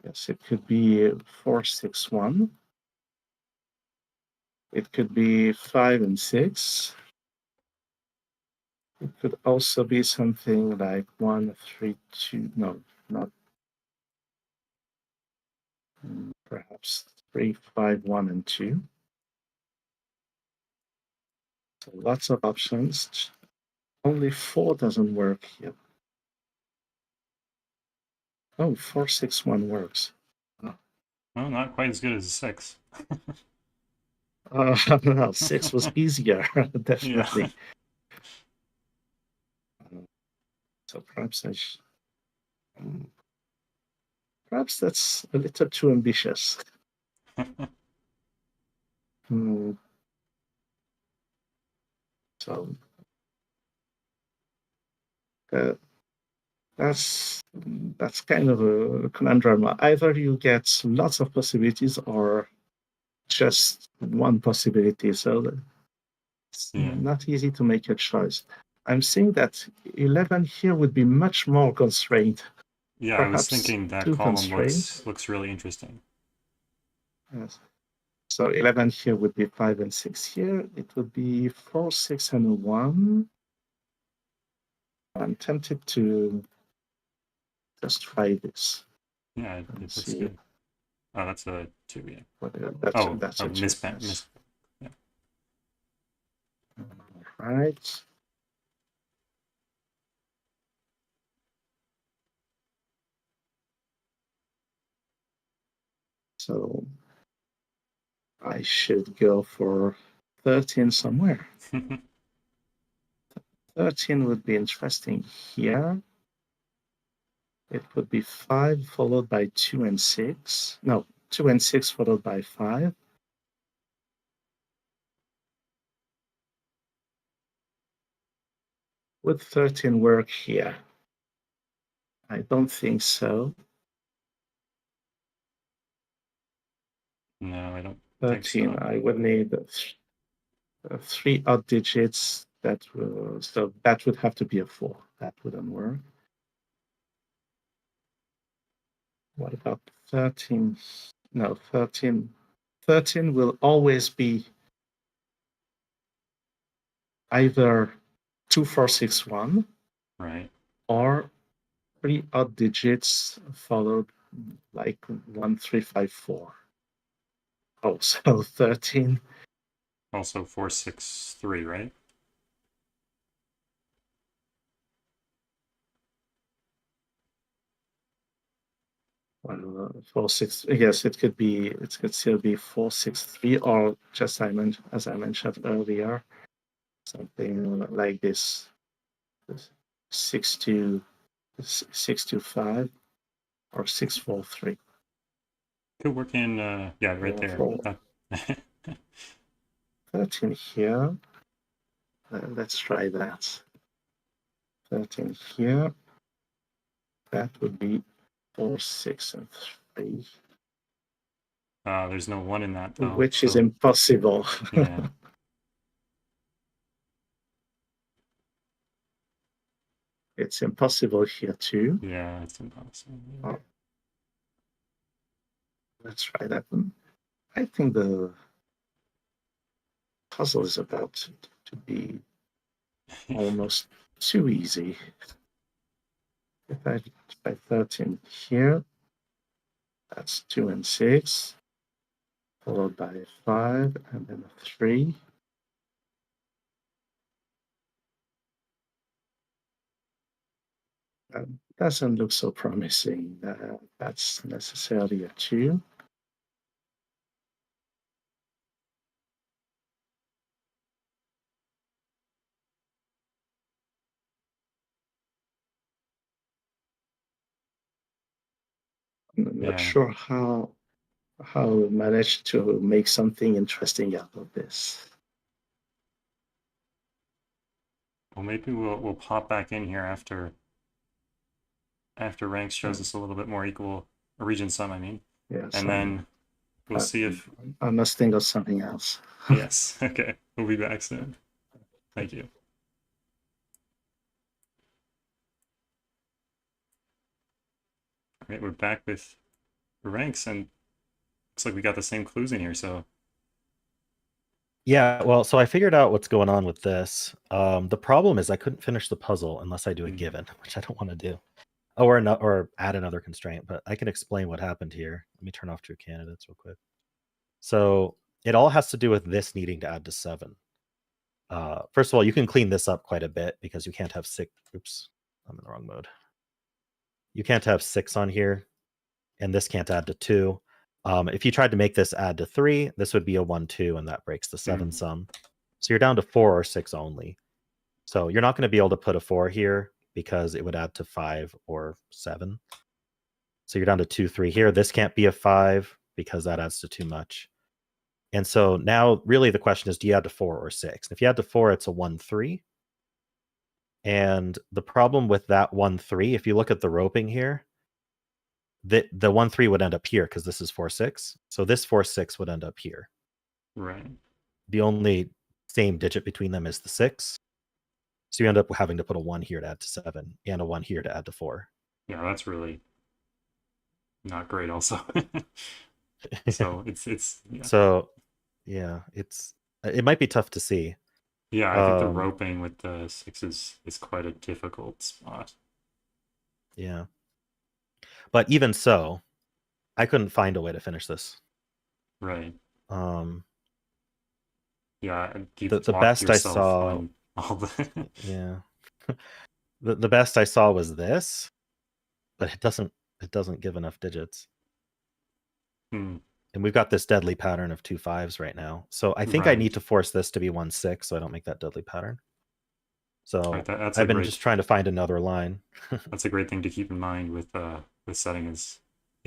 Yes, it could be 4, 6, 1. It could be 5 and 6. It could also be something like 1, 3, 2. No, not. Perhaps 3, 5, 1, and 2. So lots of options. Only 4 doesn't work here. Oh, 4, 6, 1 works. Well, not quite as good as a 6. No, 6 was easier, definitely. So perhaps perhaps that's a little too ambitious. So that's kind of a conundrum. Either you get lots of possibilities or just one possibility. So it's not easy to make a choice. I'm seeing that 11 here would be much more constrained. Yeah, I was thinking that column looks really interesting. Yes. So 11 here would be 5 and 6 here. It would be 4, 6, and 1. I'm tempted to just try this. Yeah, it looks good. Oh, that's a 2, yeah. That's a 2. Miss. Yeah. All right. So I should go for 13 somewhere. 13 would be interesting here. It would be 5 followed by 2 and 6. No, 2 and 6 followed by 5. Would 13 work here? I don't think so. No, I don't 13, think so. I would need 3 odd digits. So that would have to be a 4. That wouldn't work. What about 13? No, 13. 13 will always be either 2, 4, 6, 1. Right. Or 3 odd digits followed like 1, 3, 5, 4. Oh, so 13. Also 4, 6, 3, right? Well, 4, 6. Yes, it could be. It could still be 4, 6, 3, or just as I mentioned earlier, something like this. 6, 2, 6, 2, 5, or 6, 4, 3. Could work in. Yeah, right there. 13 here. Let's try that. 13 here. That would be 4, 6, and 3. There's no 1 in that, though. Which is impossible. Yeah. It's impossible here too. Yeah, it's impossible. Oh. Let's try that one. I think the puzzle is about to be almost too easy. If I try 13 here, that's 2 and 6, followed by a 5 and then a 3. That doesn't look so promising. That's necessarily a 2. I'm not sure how we managed to make something interesting out of this. Well, maybe we'll pop back in here after Rangsk shows us a little bit more equal region sum. I mean, Yeah, and then we'll see if. I must think of something else. Yes. Okay. We'll be back soon. Thank you. All right, we're back with Rangsk, and looks like we got the same clues in here. So Yeah, well, so I figured out what's going on with this. The problem is I couldn't finish the puzzle unless I do a given, which I don't want to do. Oh, or add another constraint, but I can explain what happened here. Let me turn off true candidates real quick. So it all has to do with this needing to add to 7. First of all, you can clean this up quite a bit because you can't have 6. Oops, I'm in the wrong mode. You can't have 6 on here, and this can't add to 2. If you tried to make this add to 3, this would be a 1, 2, and that breaks the 7 sum. So you're down to 4 or 6 only. So you're not going to be able to put a 4 here because it would add to 5 or 7. So you're down to 2, 3 here. This can't be a 5 because that adds to too much. And so now really the question is, do you add to 4 or 6? If you add to 4, it's a 1, 3. And the problem with that 1, 3, if you look at the roping here, the 1, 3 would end up here because this is 4, 6. So this 4, 6 would end up here. right. The only same digit between them is the 6. So you end up having to put a 1 here to add to 7 and a 1 here to add to 4. Yeah, that's really not great. Also, so it's yeah. So yeah, it might be tough to see. Yeah, I think the roping with the 6 is quite a difficult spot. Yeah. But even so, I couldn't find a way to finish this. Right. Yeah, you've the best I saw on all the yeah. The best I saw was this, but it doesn't give enough digits. And we've got this deadly pattern of 2 5s right now. So I think I need to force this to be 1 6 so I don't make that deadly pattern. So I've been just trying to find another line. That's a great thing to keep in mind with setting is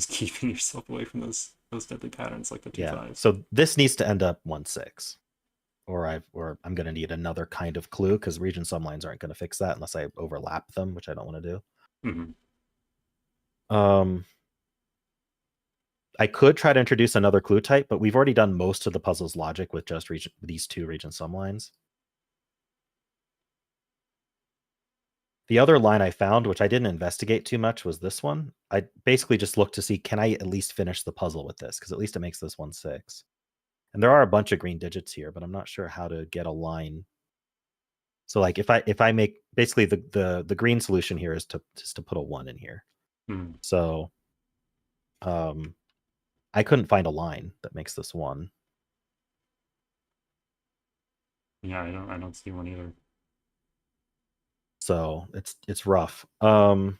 keeping yourself away from those deadly patterns like the 2 5s. So this needs to end up 1 6. Or I'm going to need another kind of clue because region sum lines aren't going to fix that unless I overlap them, which I don't want to do. I could try to introduce another clue type, but we've already done most of the puzzle's logic with just these 2 region sum lines. The other line I found, which I didn't investigate too much, was this one. I basically just looked to see, can I at least finish the puzzle with this? Because at least it makes this 1 6. And there are a bunch of green digits here, but I'm not sure how to get a line. So like if I make basically the green solution here is to put a 1 in here. So I couldn't find a line that makes this 1. Yeah, I don't see one either. So it's rough. So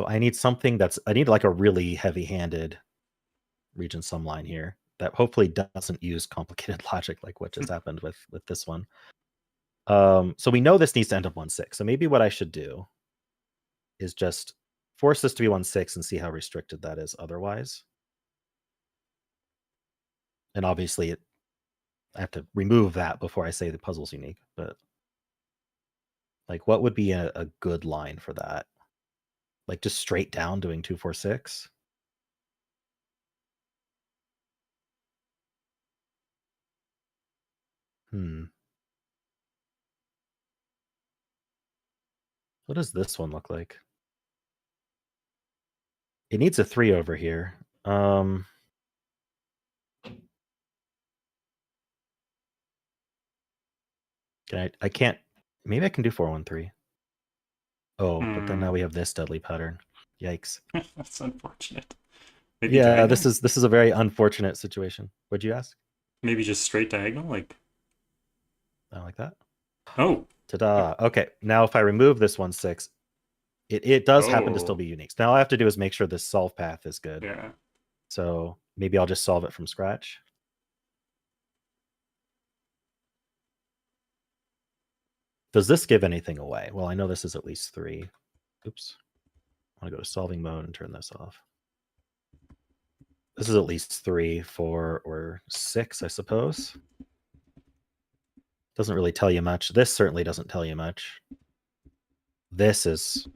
I need something I need like a really heavy-handed region sum line here that hopefully doesn't use complicated logic like what just happened with this one. So we know this needs to end up 1 6. So maybe what I should do is just force this to be 1 6 and see how restricted that is otherwise. And obviously I have to remove that before I say the puzzle's unique, but like what would be a good line for that? Like just straight down doing 2 4 6? What does this one look like? It needs a 3 over here. I can't. Maybe I can do 4-1-3. Oh, but then now we have this deadly pattern. Yikes. That's unfortunate. Maybe Yeah, diagonal? this is a very unfortunate situation. What'd you ask? Maybe just straight diagonal, like. I like that. Oh. Ta-da. Okay, now if I remove this 1-6, it does happen to still be unique. So now all I have to do is make sure this solve path is good. Yeah. So maybe I'll just solve it from scratch. Does this give anything away? Well, I know this is at least 3. Oops. I want to go to solving mode and turn this off. This is at least 3, 4, or 6, I suppose. Doesn't really tell you much. This certainly doesn't tell you much. This is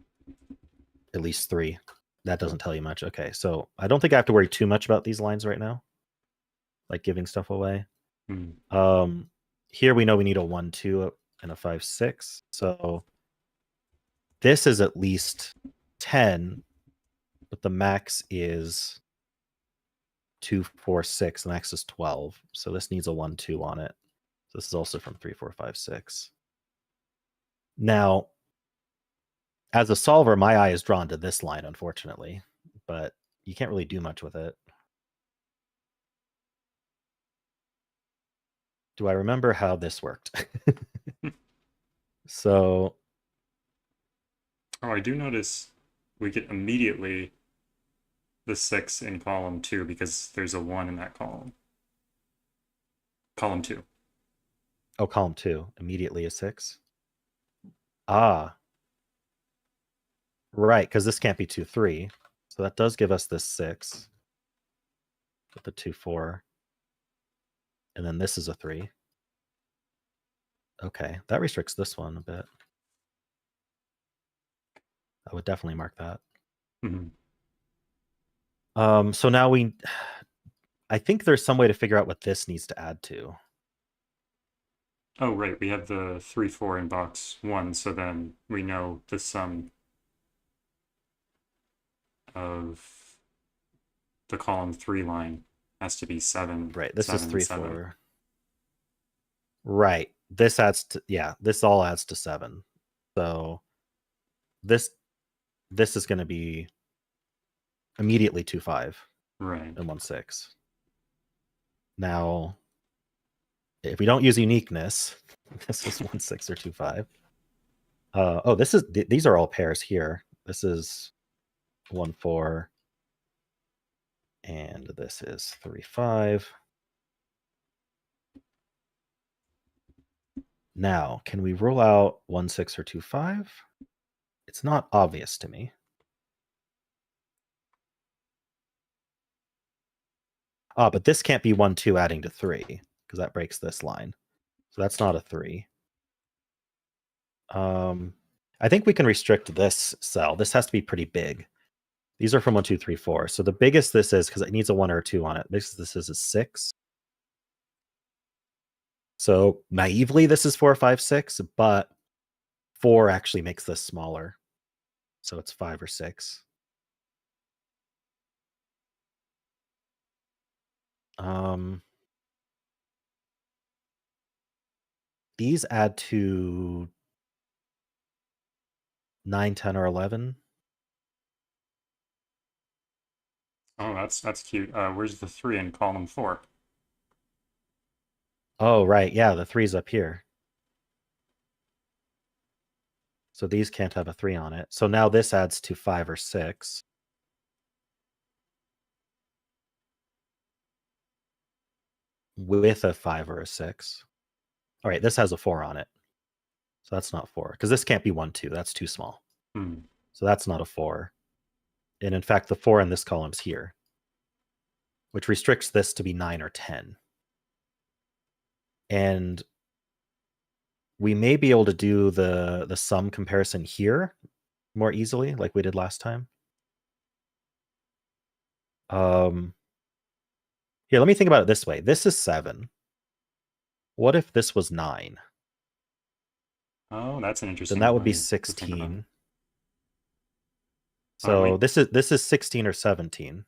at least 3. That doesn't tell you much. Okay, so I don't think I have to worry too much about these lines right now, like giving stuff away. Here we know we need a 1-2 and a 5-6. So this is at least 10, but the max is 2, 4, 6. The max is 12. So this needs a 1-2 on it. So this is also from 3, 4, 5, 6. Now, as a solver, my eye is drawn to this line, unfortunately, but you can't really do much with it. Do I remember how this worked? So. Oh, I do notice we get immediately the 6 in column 2 because there's a 1 in that column. Column 2. Oh, column 2. Immediately a 6. Ah. Right, because this can't be 2, 3. So that does give us this 6. With the 2, 4. And then this is a 3. Okay, that restricts this one a bit. I would definitely mark that. So now I think there's some way to figure out what this needs to add to. Oh, right. We have the 3, 4 in box 1, so then we know the sum of the column 3 line has to be 7. Right, this 7, is 3, 7. 4. Right, this adds to, yeah, this all adds to 7. So this is going to be immediately 2, 5. Right. And 1, 6. Now, if we don't use uniqueness, this is 1, 6 or 2, 5. Oh, these are all pairs here. This is 1, 4. And this is 3, 5. Now, can we rule out 1, 6 or 2, 5? It's not obvious to me. Ah, but this can't be 1, 2 adding to 3, because that breaks this line. So that's not a 3. I think we can restrict this cell. This has to be pretty big. These are from 1, 2, 3, 4. So the biggest this is, because it needs a 1 or a 2 on it, this is a 6. So naively, this is 4, 5, 6, but 4 actually makes this smaller. So it's 5 or 6. These add to 9, 10, or 11. Oh, that's cute. Where's the 3 in column 4? Oh, right. Yeah, the 3's up here. So these can't have a 3 on it. So now this adds to 5 or 6. With a 5 or a 6. All right, this has a 4 on it. So that's not 4. Because this can't be 1, 2. That's too small. So that's not a 4. And in fact, the 4 in this column's here, which restricts this to be 9 or 10. And we may be able to do the sum comparison here more easily, like we did last time. Here, let me think about it this way. This is 7. What if this was 9? Oh, that's an interesting Then that would be line to think about. 16. So this is 16 or 17.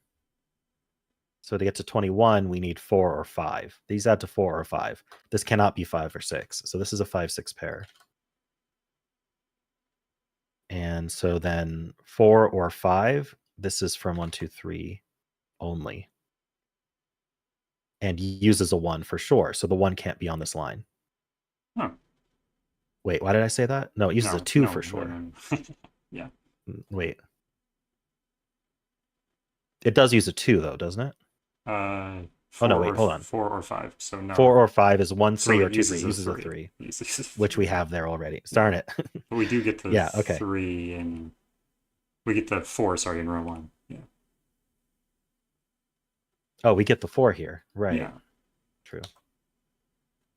So to get to 21, we need 4 or 5. These add to 4 or 5. This cannot be 5 or 6. So this is a 5-6 pair. And so then 4 or 5, this is from 1, 2, 3 only. And uses a 1 for sure. So the 1 can't be on this line. Huh. Wait, why did I say that? No, it uses a 2 for sure. No. Yeah. Wait. It does use a 2 though, doesn't it? Oh no, wait, hold on. 4 or 5. So no. 4 or 5 is 1, 3, So or 2, 3. It Uses a 3. Uses Which we have there already. Darn it. But we do get the Yeah, okay. 3 and we get the 4, sorry, in row 1. Yeah. Oh, we get the 4 here. Right. Yeah. True.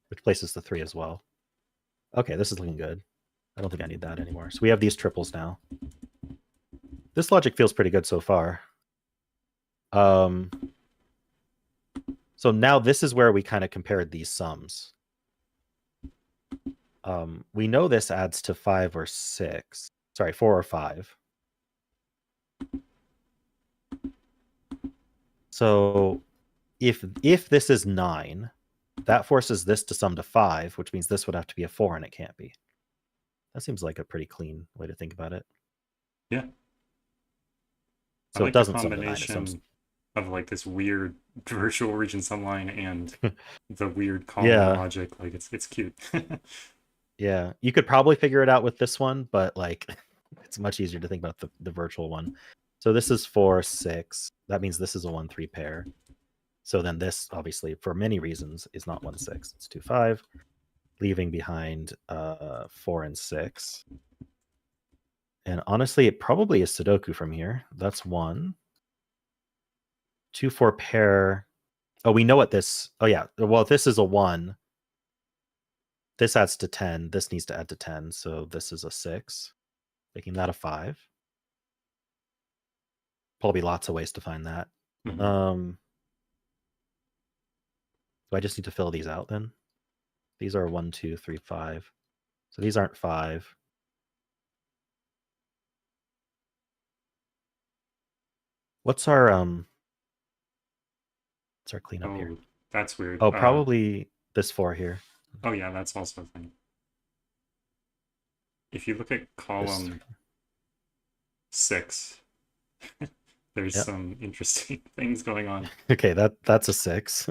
Which places the 3 as well. Okay, this is looking good. I don't think I need that anymore. So we have these triples now. This logic feels pretty good so far. So now this is where we kind of compared these sums. We know this adds to 5 or 6. Sorry, 4 or 5. So if this is 9, that forces this to sum to 5, which means this would have to be a 4, and it can't be. That seems like a pretty clean way to think about it. Yeah. So like it doesn't the sum to 9. combination of like this weird virtual region sum line and the weird column logic. Like it's cute. Yeah, you could probably figure it out with this one, but like it's much easier to think about the virtual one. So this is 4, 6. That means this is a 1, 3 pair. So then this, obviously, for many reasons, is not 1, 6. It's 2, 5, leaving behind 4 and 6. And honestly, it probably is Sudoku from here. That's 1. 2, 4 pair. Oh, we know what this. Oh yeah. Well, if this is a 1, this adds to 10. This needs to add to 10. So this is a 6, making that a 5. Probably lots of ways to find that. Mm-hmm. Do I just need to fill these out then? These are 1, 2, 3, 5. So these aren't 5. What's our cleanup here? That's weird. Oh, probably this 4 here. Oh yeah, that's also a thing. If you look at column 6, there's some interesting things going on. Okay, that's a 6.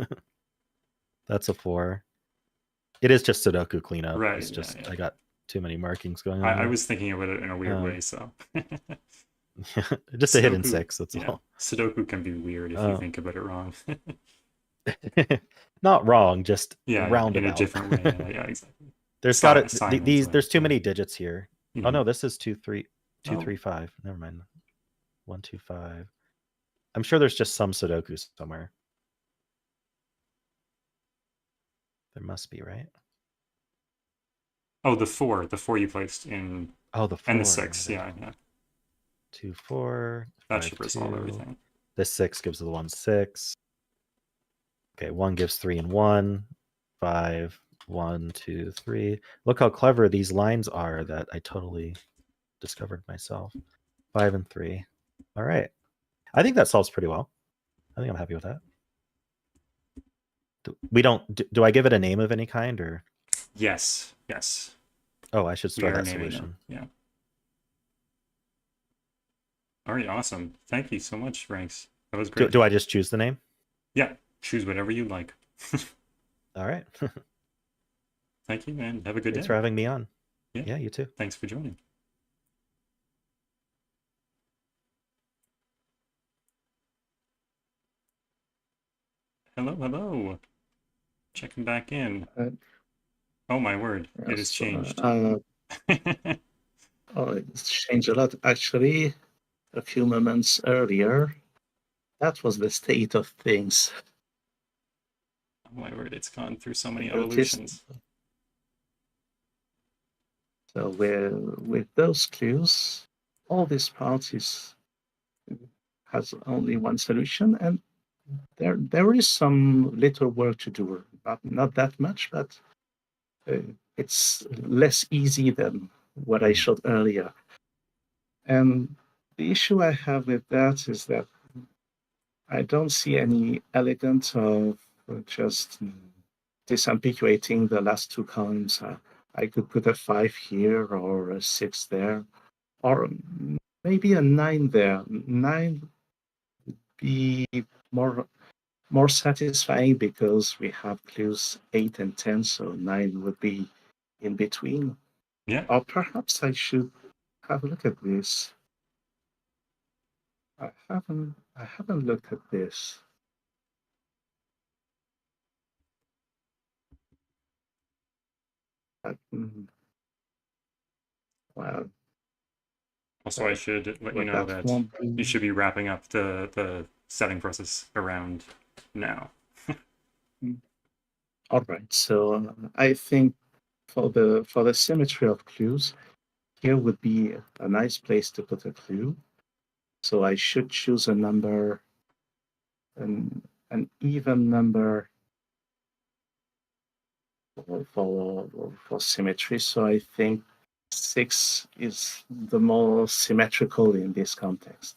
That's a 4. It is just Sudoku cleanup. Right. It's just yeah. I got too many markings going on. I was thinking of it in a weird way, so. Just a hidden 6. That's all. Sudoku can be weird if you think about it wrong. Not wrong, just roundabout. In a different way. Yeah, exactly. There's there's too many digits here. Mm-hmm. Oh no, this is 2, 3, 2, 3, 5. Never mind. 1, 2, 5. I'm sure there's just some Sudoku somewhere. There must be, right? Oh, the 4 you placed in. Oh, the 4 and the 6. Yeah. 2, 4. That should resolve everything. This 6 gives the 1, 6. Okay, 1 gives 3 and 1. 5, 1, 2, 3. Look how clever these lines are that I totally discovered myself. 5 and 3. All right. I think that solves pretty well. I think I'm happy with that. Do I give it a name of any kind or? Yes. Oh, I should store that solution. Yeah. All right, awesome. Thank you so much, Rangsk. That was great. Do I just choose the name? Yeah, choose whatever you like. All right. Thank you, man. Have a good day. Thanks for having me on. Yeah, you too. Thanks for joining. Hello. Checking back in. Oh my word, it has changed. It's changed a lot. Actually, a few moments earlier, that was the state of things. Oh my word, it's gone through so many evolutions. So with those clues, all these parts has only one solution, and there is some little work to do, but not that much, but it's less easy than what I showed earlier. And The issue I have with that is that I don't see any elegance of just disambiguating the last two columns. I could put a 5 here or a 6 there, or maybe a 9 there. 9 would be more satisfying because we have clues 8 and 10, so 9 would be in between. Yeah. Or perhaps I should have a look at this. I haven't looked at this. Well, Also, I should let you but know that that won't you be. should be wrapping up the setting process around now. All right. So I think for the symmetry of clues, here would be a nice place to put a clue. So I should choose a number, an even number for symmetry. So I think 6 is the more symmetrical in this context.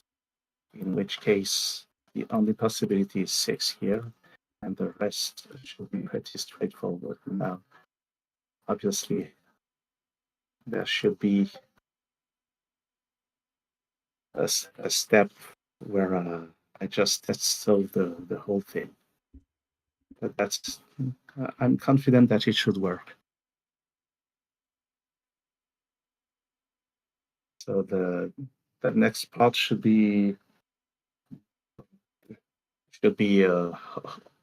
In which case, the only possibility is 6 here, and the rest should be pretty straightforward. Now, obviously, there should be a step where I just solve the whole thing. But that's I'm confident that it should work. So the next part should be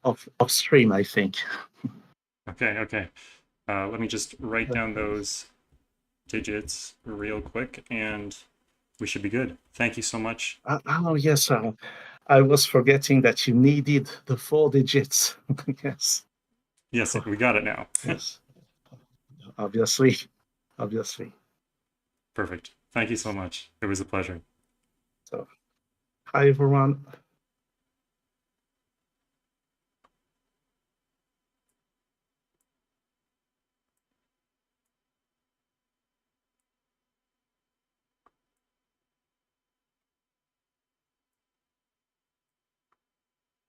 off stream, I think. Okay. Let me just write down those digits real quick, and we should be good. Thank you so much. Oh yes, I was forgetting that you needed the 4 digits. Yes. Yes, we got it now. Yes. Obviously. Perfect. Thank you so much. It was a pleasure. So, hi everyone.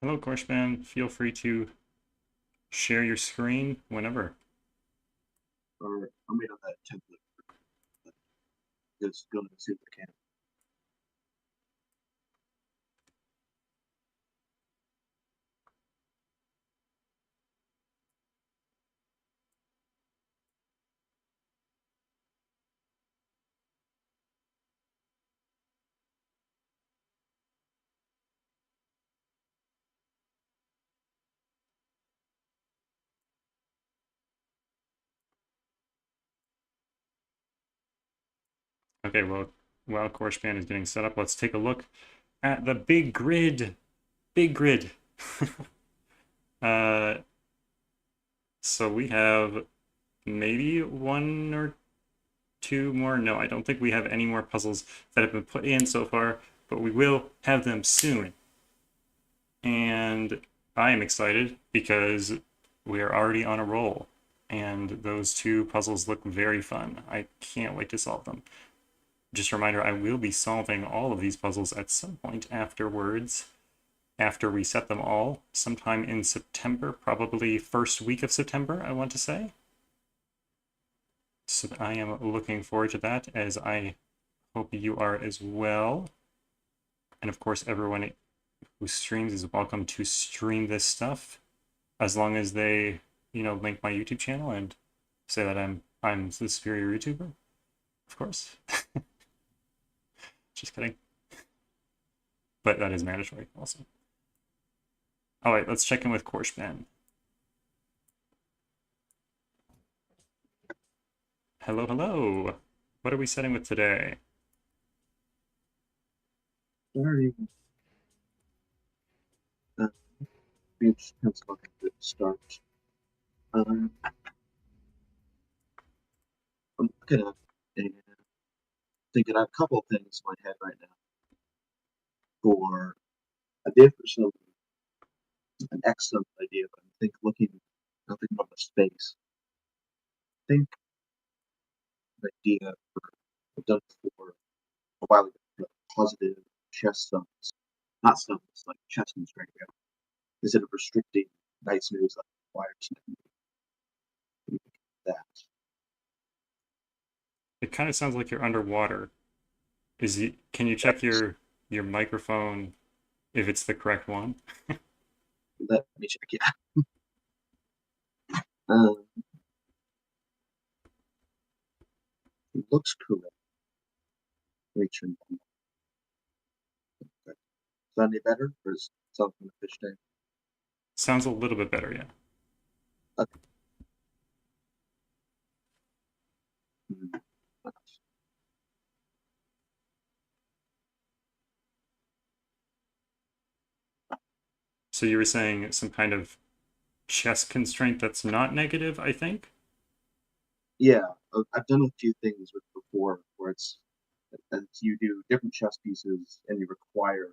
Hello, Korshben. Feel free to share your screen whenever. Or I made on that template. Just go and see if I can. Okay, well, while Korshben is getting set up, let's take a look at the big grid. Big grid. So we have maybe 1 or 2 more. No, I don't think we have any more puzzles that have been put in so far, but we will have them soon. And I am excited because we are already on a roll, and those 2 puzzles look very fun. I can't wait to solve them. Just a reminder, I will be solving all of these puzzles at some point afterwards, after we set them all, sometime in September, probably first week of September, I want to say. So I am looking forward to that, as I hope you are as well. And of course, everyone who streams is welcome to stream this stuff, as long as they, link my YouTube channel and say that I'm the superior YouTuber, of course. Just kidding. But that is mandatory also. All right, let's check in with Korshben. Hello. What are we setting with today? Starting. It's pencil to start. I'm looking at and thinking I have a couple of things in my head right now. For idea for some an excellent idea, but I think looking nothing but the space. I think the idea I've done for a while ago, positive chess sums, not sums, like chess constraint, instead of restricting knights moves like wires that. It kind of sounds like you're underwater. Can you check your microphone if it's the correct one? Let me check. Yeah. It looks correct. Wait, is that any better, or is something a fish tank? Sounds a little bit better, yeah. Okay. So you were saying some kind of chess constraint that's not negative, I think? Yeah, I've done a few things with before where it's as you do different chess pieces and you require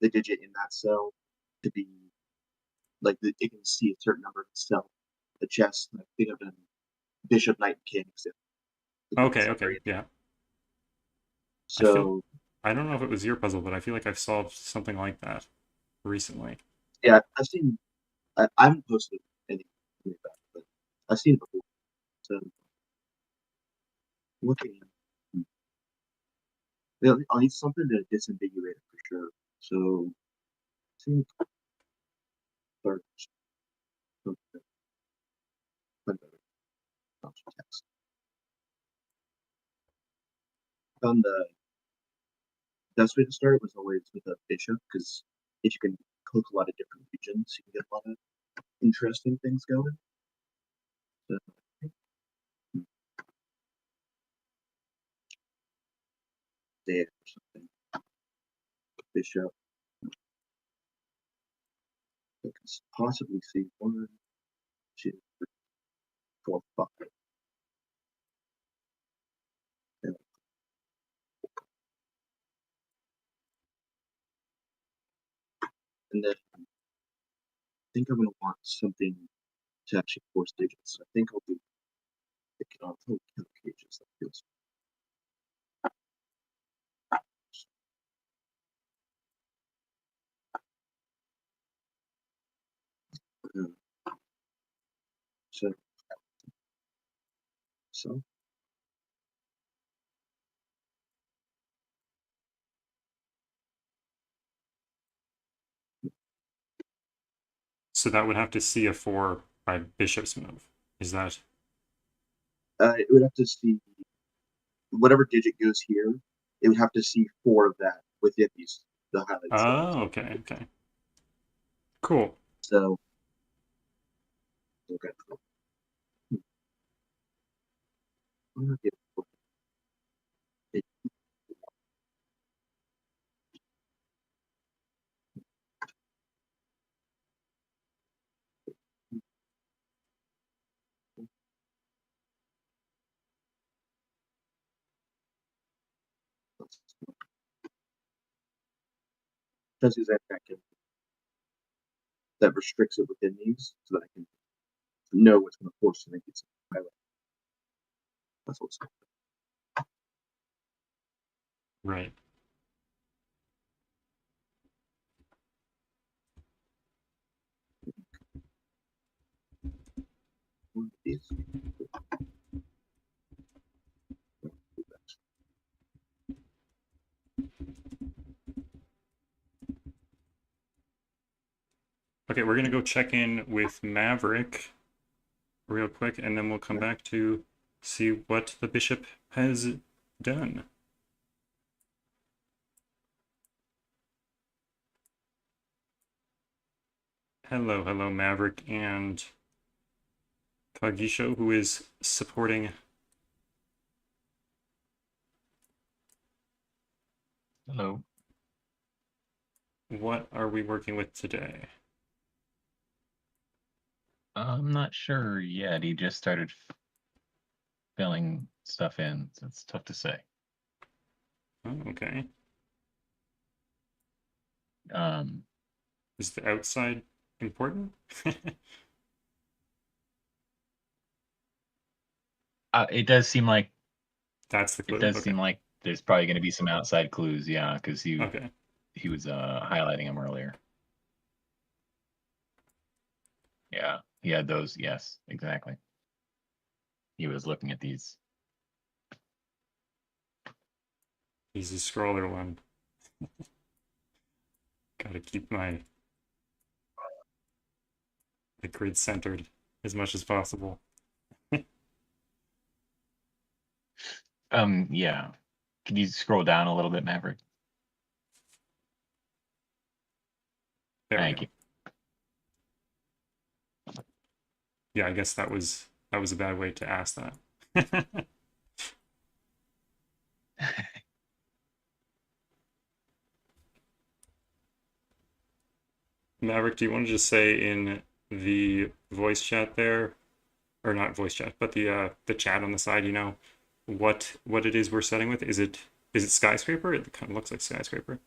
the digit in that cell to be like it can see a certain number of cell. The chess, I think I've done bishop, knight, king. Okay, yeah. So I don't know if it was your puzzle, but I feel like I've solved something like that recently. yeah, I've seen. I haven't posted anything like that, but I've seen it before. So looking, I'll need something to disambiguate it for sure. So I think first, text. Found the best way to start was always with a bishop, because if you can cook a lot of different regions, you can get a lot of interesting things going. So, there or something. Bishop. I can possibly see 1, 2, 3, 4, 5. And then I think I'm going to want something to actually force digits. I think I'll do the count cages. That feels. So So that would have to see a 4 by bishop's move. Is that? it would have to see whatever digit goes here. It would have to see 4 of that within the highlights. Oh, okay. Cool. So okay. Just use that bracket that restricts it within these, so that I can know what's going to force to make it highlight. That's what's Right. one of these. Okay, we're gonna go check in with Maverick real quick, and then we'll come back to see what the bishop has done. Hello, Maverick and Kagisho, who is supporting. Hello. What are we working with today? I'm not sure yet. He just started filling stuff in, so it's tough to say. Oh, okay. Um, Is the outside important? it does seem like That's the clue. it does Okay. seem like There's probably going to be some outside clues, yeah, because Okay. he was highlighting them earlier. Yeah, he had those. Yes, exactly. He was looking at these. He's a scroller one. Gotta keep the grid centered as much as possible. Yeah. Could you scroll down a little bit, Maverick? There Thank we you. go. Yeah, I guess that was a bad way to ask that. Maverick, do you want to just say in the voice chat there, or not voice chat, but the chat on the side, what it is we're setting with? Is it skyscraper? It kind of looks like skyscraper.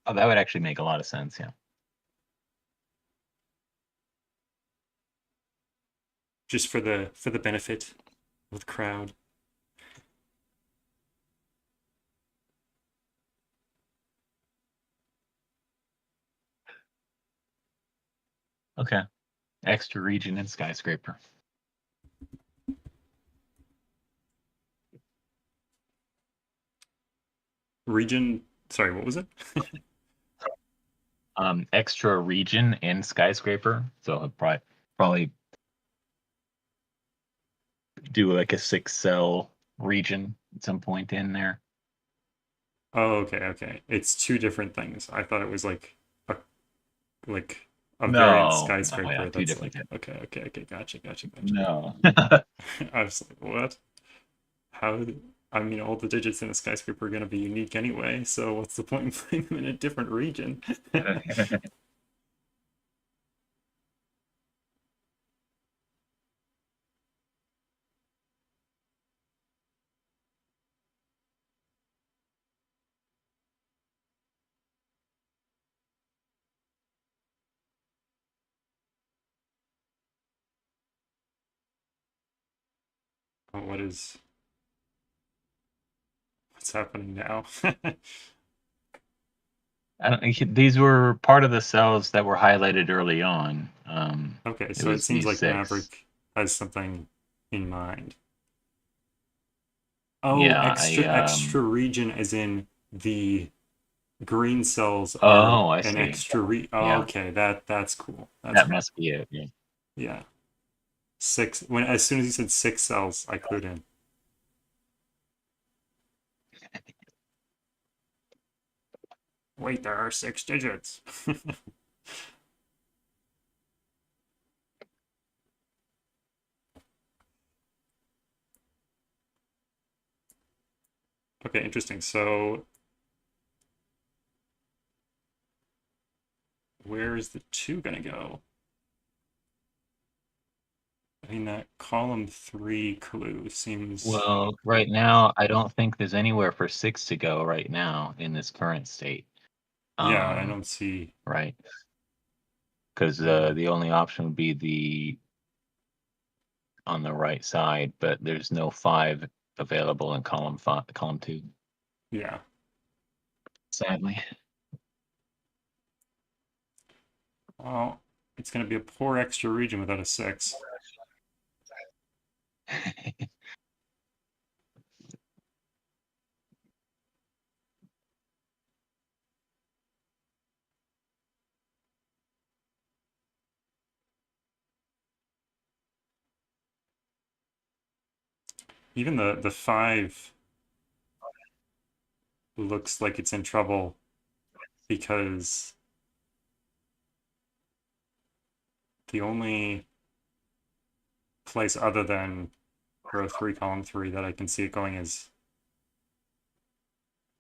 Oh, that would actually make a lot of sense, yeah. Just for the benefit of the crowd. Okay. Extra region and skyscraper. Region, sorry, what was it? Extra region and skyscraper. So I'll probably do like a 6-cell region at some point in there. Oh, okay. It's two different things. I thought it was like a variant No, skyscraper. yeah, two That's different like things. okay. Gotcha. No. I was like, what? How? I mean, all the digits in a skyscraper are going to be unique anyway, so what's the point in putting them in a different region? Oh, what's happening now? I don't think these were part of the cells that were highlighted early on. Okay, so it was seems these like 6. Maverick has something in mind. Oh, Yeah, extra region as in the green cells are I an see. Oh, Yeah, okay, that's cool. That's that cool. must be it. Yeah. Yeah. As soon as you said 6 cells, I clued in. Wait, there are 6 digits. Okay, interesting. So where is the 2 gonna go? I mean, that column 3 clue seems... Well, right now, I don't think there's anywhere for 6 to go right now in this current state. Yeah, I don't see... Right. Because the only option would be on the right side, but there's no 5 available in column 2. Yeah. Sadly. Well, it's gonna be a poor extra region without a 6. Even the 5 looks like it's in trouble because the only place other than row 3, column 3 that I can see it going is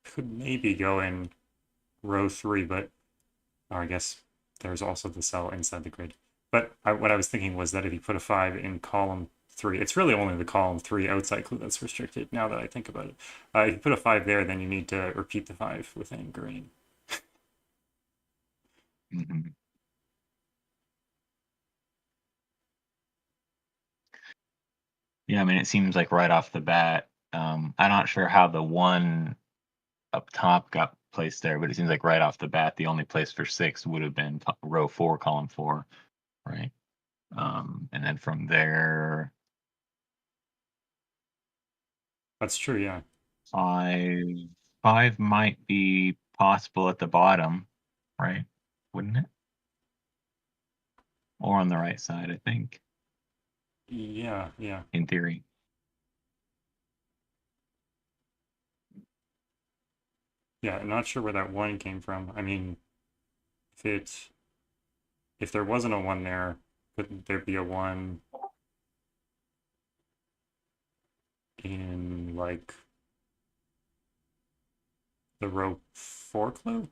could maybe go in row 3, but or I guess there's also the cell inside the grid. But what I was thinking was that if you put a 5 in column 3, it's really only the column 3 outside clue that's restricted now that I think about it. If you put a 5 there, then you need to repeat the 5 within green. Mm-hmm. Yeah, I mean, it seems like right off the bat, I'm not sure how the one up top got placed there, but it seems like right off the bat, the only place for 6 would have been row 4, column 4, right? And then from there, That's true, yeah. 5 might be possible at the bottom, right? Wouldn't it? Or on the right side, I think, Yeah, yeah. in theory. Yeah, I'm not sure where that 1 came from. I mean, if there wasn't a 1 there, couldn't there be a 1 in, like, the row 4 clue?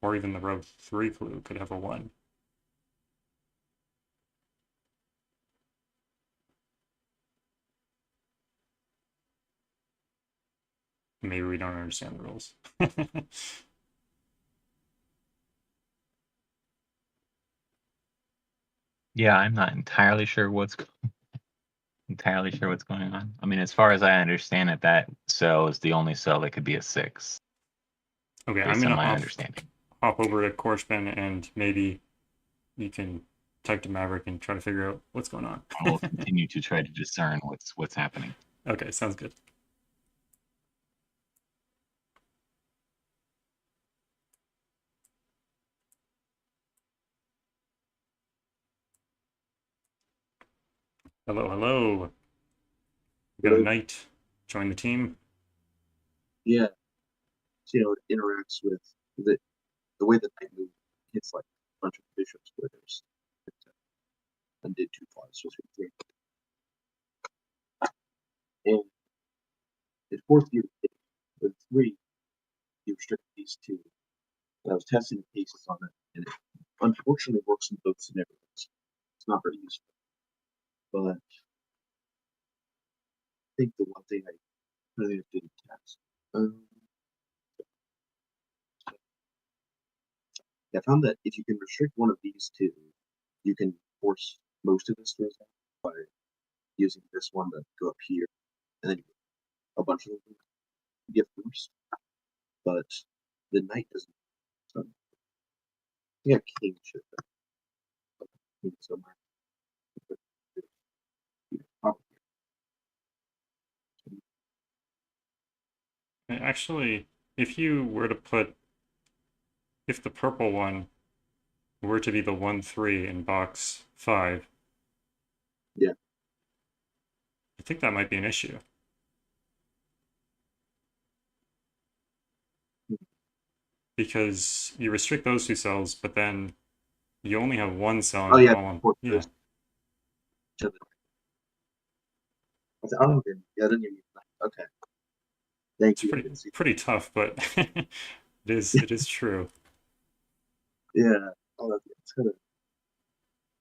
Or even the row 3 clue could have a 1. Maybe we don't understand the rules. Yeah, I'm not entirely sure what's going on. I mean, as far as I understand it, that cell is the only cell that could be a 6, Okay, I'm based on gonna my understanding. hop over to Korshben and maybe you can talk to Maverick and try to figure out what's going on. I will continue to try to discern what's happening. Okay, sounds good. Hello, hello. We got a Hello. knight. Join the team. Yeah. So, it interacts with the way the knight moves. Hits like a bunch of bishops where there's undid 2 flies, so 3. And it forced you to take with 3. You restrict these 2. And I was testing the cases on it, and it unfortunately works in both scenarios. It's not very useful, but I think the one thing I really didn't test. I found that if you can restrict one of these 2, you can force most of the strings out by using this one to go up here, and then a bunch of them get forced. But the knight doesn't. So yeah, king should have king somewhere. Actually, if you were to if the purple one were to be the 1-3 in box 5, Yeah. I think that might be an issue. Because you restrict those 2 cells, but then you only have 1 cell Oh in yeah, column. Yeah, I don't even. Yeah, I didn't even. Okay. Thank it's you. I didn't see. pretty tough, but it is true. Yeah. Oh, that's kind of.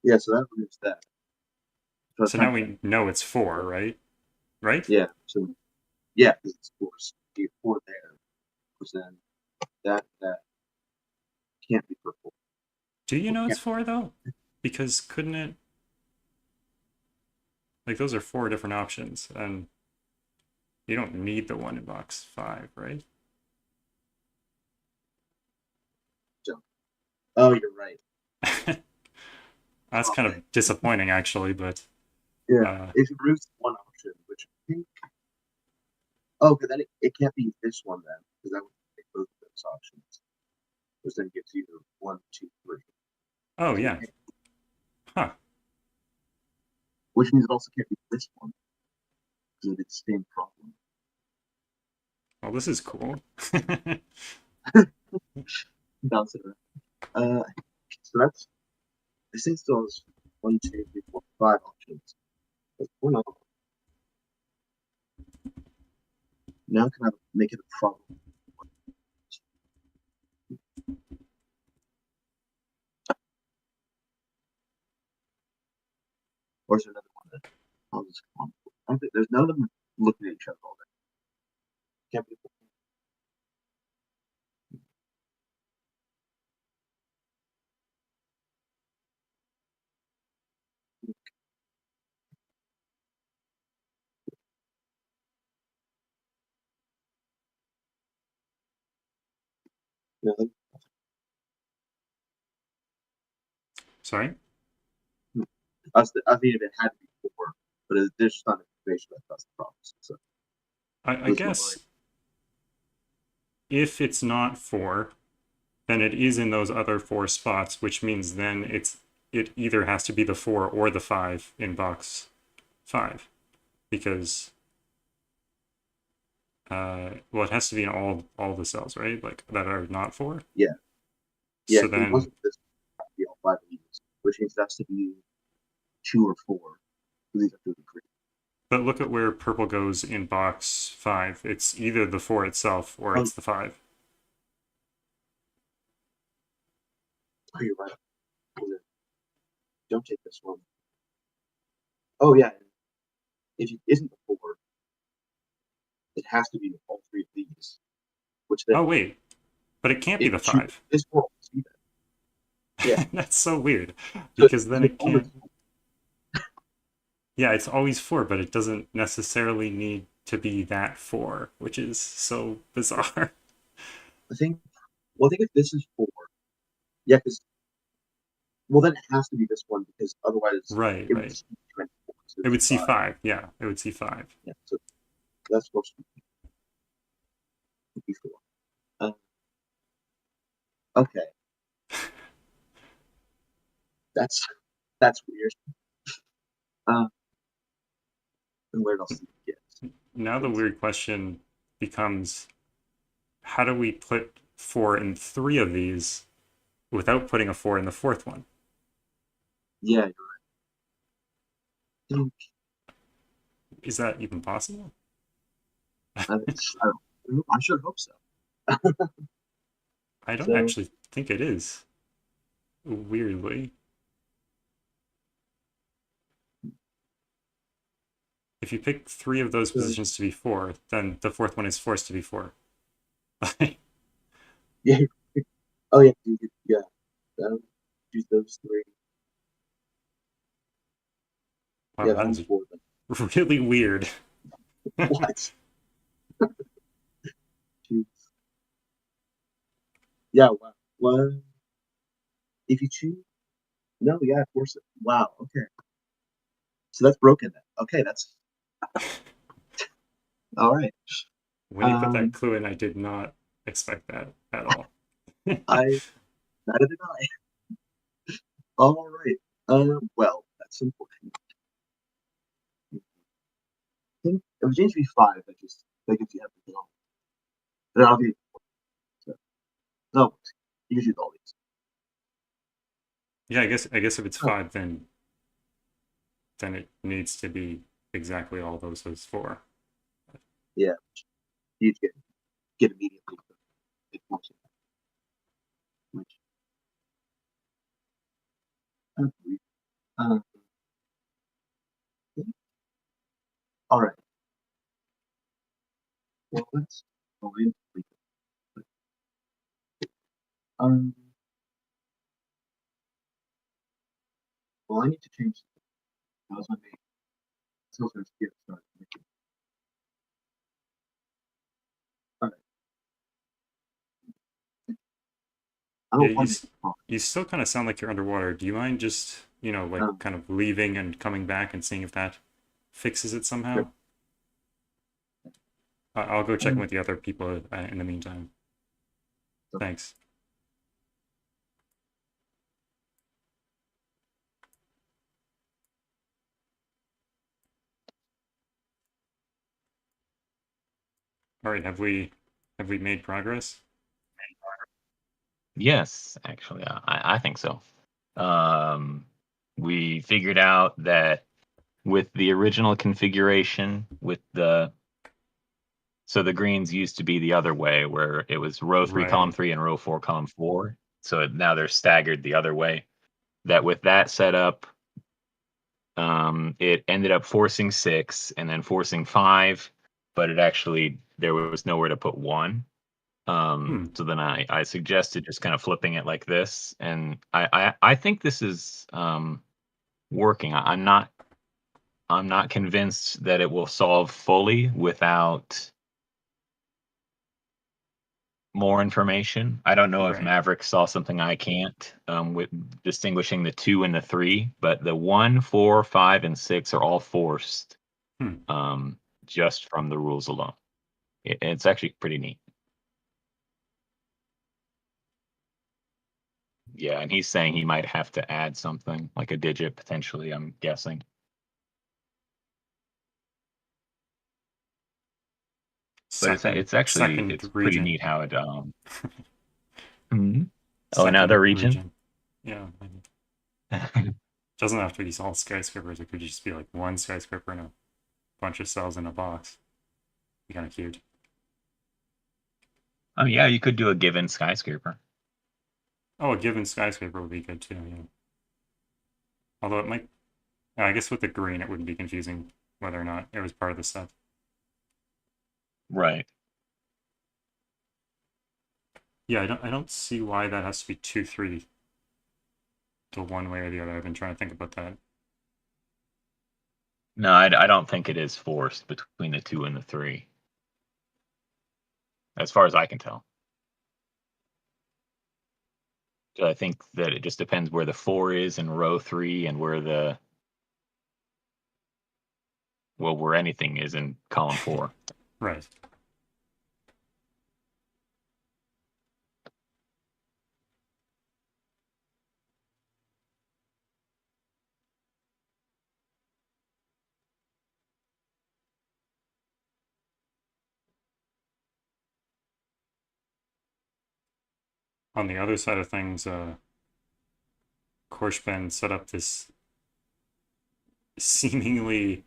Yeah. So that removes that. So now we know it's 4, right? Right? Yeah. So yeah, because it's 4. So you 4 there. Because then that can't be purple. Do you know it's 4 though? Because couldn't it? Like those are 4 different options, and you don't need the one in box 5, right? So, oh, you're right. That's kind of disappointing, actually, but Yeah. It removes one option, which I think. Oh, but then it can't be this one then, because that would make both of those options. Which then gives you 1, 2, 3. oh yeah, huh? Which means it also can't be this one, because it's the same problem. Well, this is cool. Bounce it around. So that's. This thing still has 1, 2, 3, 4, 5 options. But we're not. Now can I make it a problem? Or is there another one that I'll just come on? I don't think there's none of them looking at each other all day. Can't be. No, Sorry? I think it had to be 4, but there's just not information that's the problem. So I guess if it's not 4, then it is in those other 4 spots, which means then it either has to be the 4 or the 5 in box 5, because well, it has to be in all the cells, right? Like that are not 4. Yeah. So it then, wasn't this be all 5 of these, which means that's to be 2 or 4. These are 2 or 3. but look at where purple goes in box 5. It's either the 4 itself or it's the 5. Oh, you're right. Don't take this one. Oh yeah. If it isn't the 4, it has to be all 3 of these. Which then Oh wait, but it can't be the 5. This won't see that. Yeah. That's so weird, because then it can't. Yeah, it's always 4, but it doesn't necessarily need to be that 4, which is so bizarre. I think if this is 4, yeah, because then it has to be this one, because otherwise Right. It would see 5. Yeah, it would see 5. Yeah, so that's supposed to be 4. Okay. That's weird. And where else do you get? Now the weird question becomes, how do we put 4 in 3 of these without putting a 4 in the 4th one? Yeah, you're right. Is that even possible? I sure hope so. I don't actually think it is. Weirdly. If you pick 3 of those positions to be 4, then the 4th one is forced to be 4. Yeah. Oh yeah. Yeah. Use those 3. Wow, Yeah, that one's is 4. really weird. What? Yeah. Wow. What? If you choose. No. Yeah. Of course. Wow. Okay. So that's broken then. Okay. That's. All right. When you put that clue in, I did not expect that at all. Neither did I. All right. Well, that's important. I think if it changes to be 5, that gives you everything else. Then I'll be. No, you can use all these. Yeah, I guess if it's 5, then it needs to be exactly all those as 4. Yeah, you get immediately. Which, all right. Well, let's go in. Well, I need to change. That was my main. So let's get started. All right. You still kind of sound like you're underwater. Do you mind just, like kind of leaving and coming back and seeing if that fixes it somehow? Sure. I'll go check in with the other people in the meantime. Thanks. All right, have we made progress? Yes, actually, I think so. We figured out that with the original configuration, so the greens used to be the other way, where it was row 3, column 3, and row 4, column 4. So now they're staggered the other way. That with that setup, it ended up forcing 6 and then forcing 5, but there was nowhere to put 1. So then I suggested just kind of flipping it like this, and I think this is working. I'm not convinced that it will solve fully without more information. I don't know if Right. Maverick saw something I can't, with distinguishing the 2 and the 3, but the 1, 4, 5, and 6 are all forced, just from the rules alone. It's actually pretty neat. Yeah, and he's saying he might have to add something, like a digit potentially, I'm guessing. But it's actually second it's pretty region. neat how it Mhm. Oh, another region? Yeah. Doesn't have to be all skyscrapers. It could just be like one skyscraper and a bunch of cells in a box. Be kind of cute. Oh yeah, you could do a given skyscraper. Oh, a given skyscraper would be good too, yeah. Although it might, I guess with the green it wouldn't be confusing whether or not it was part of the set. Right. Yeah, I don't see why that has to be 2, 3 to one way or the other. I've been trying to think about that. No, I don't think it is forced between the 2 and the 3. As far as I can tell. So I think that it just depends where the 4 is in row 3 and where where anything is in column 4. Right. On the other side of things, Korshben set up this seemingly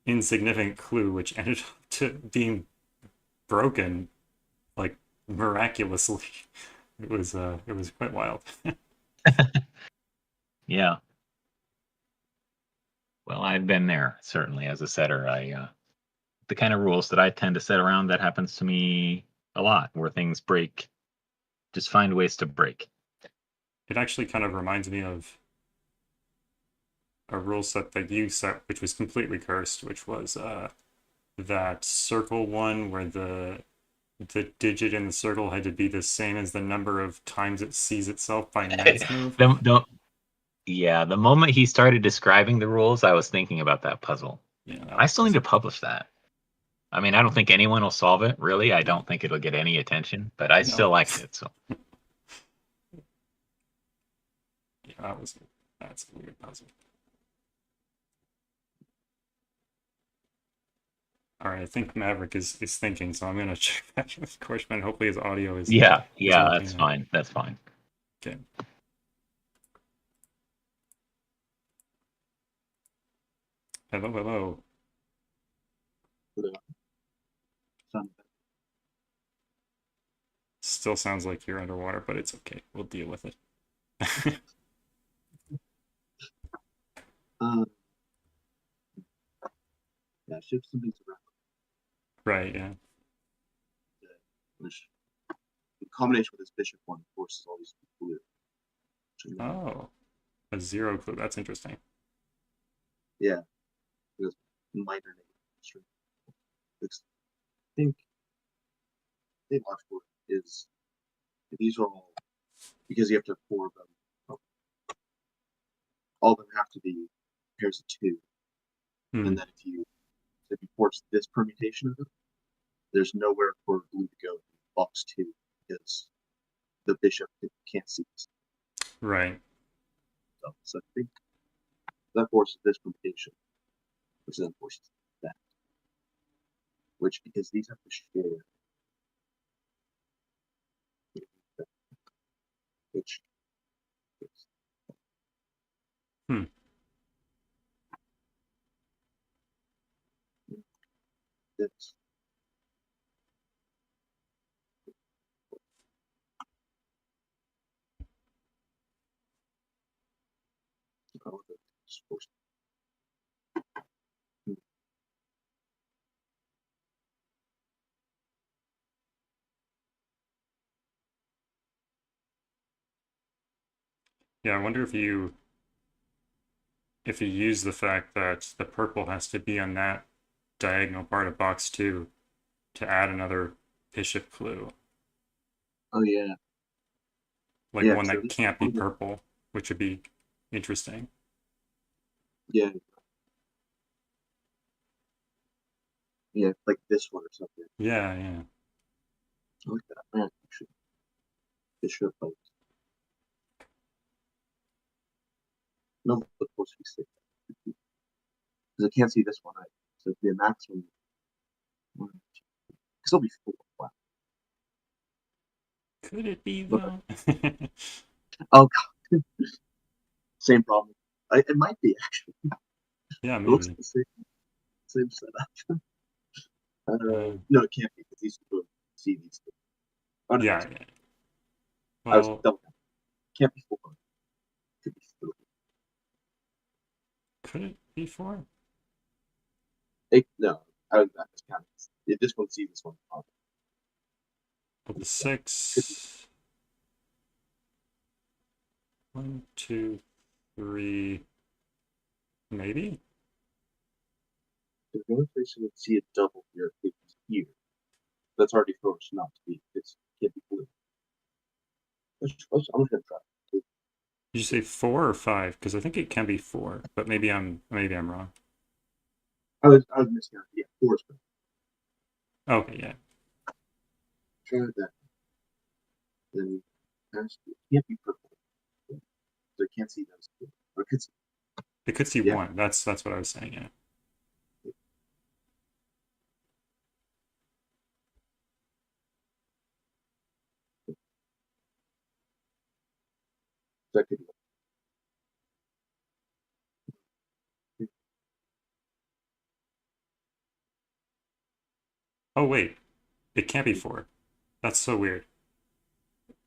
insignificant clue, which ended up being broken, like miraculously. It was quite wild. Yeah. Well, I've been there, certainly, as a setter. The kind of rules that I tend to set around, that happens to me a lot, where things break. Just find ways to break. It actually kind of reminds me of a rule set that you set, which was completely cursed, which was that circle one where the digit in the circle had to be the same as the number of times it sees itself by next move. The moment he started describing the rules, I was thinking about that puzzle. Yeah, I still need to publish that. I mean, I don't think anyone will solve it, really. I don't think it'll get any attention, but I still liked it. So yeah, that's a weird puzzle. All right, I think Maverick is thinking, so I'm gonna check back with Korshben. Hopefully his audio is yeah, is that's fine. That's fine. Okay. Hello. Still sounds like you're underwater, but it's okay. We'll deal with it. Yeah, shift some things around. Right, yeah. Which, in combination with this bishop one, forces all these blue. Oh, a 0 clue. That's interesting. Yeah, because minor negative. I think logical is these are all, because you have to have 4 of them. All of them have to be pairs of 2, and then if you force this permutation of them, there's nowhere for blue to go in box 2 because the bishop can't see this. Right. So I think that forces this permutation, which then forces that. Which, because these have to share, which this. Yeah, I wonder if you use the fact that the purple has to be on that diagonal part of box 2 to add another bishop clue. Oh yeah. Like Yeah, one so that this can't be one- purple, which would be interesting. Yeah. Yeah, like this one or something. Yeah, yeah. Look at that. Man, Bishop, like no, but supposed to be 6. Because I can't see this one. So it'd be a maximum. Because it'll be 4. Wow. Could it be Look. though? Oh god. Same problem. It might be actually. Yeah, It looks maybe. like the same setup. Uh, No, it can't be because these people see these things. Oh, no, yeah, it's- yeah. I was Well, double. Can't be 4. Could be 3. could it be 4? No, I was counting. This one sees this one. But the 6. 1, 2, 3. Maybe? The only place you would see a double here is here. That's already forced not to be. It can't be blue. I'm just gonna try. Did you say 4 or 5? Because I think it can be 4, but maybe I'm wrong. I was missing out. Yeah, Korshben. Okay, yeah. Try that. Then it can't be purple. So I can't see those two. Or it could see. It could see Yeah. 1. That's what I was saying, yeah. That could be. Oh, wait. It can't be 4. That's so weird.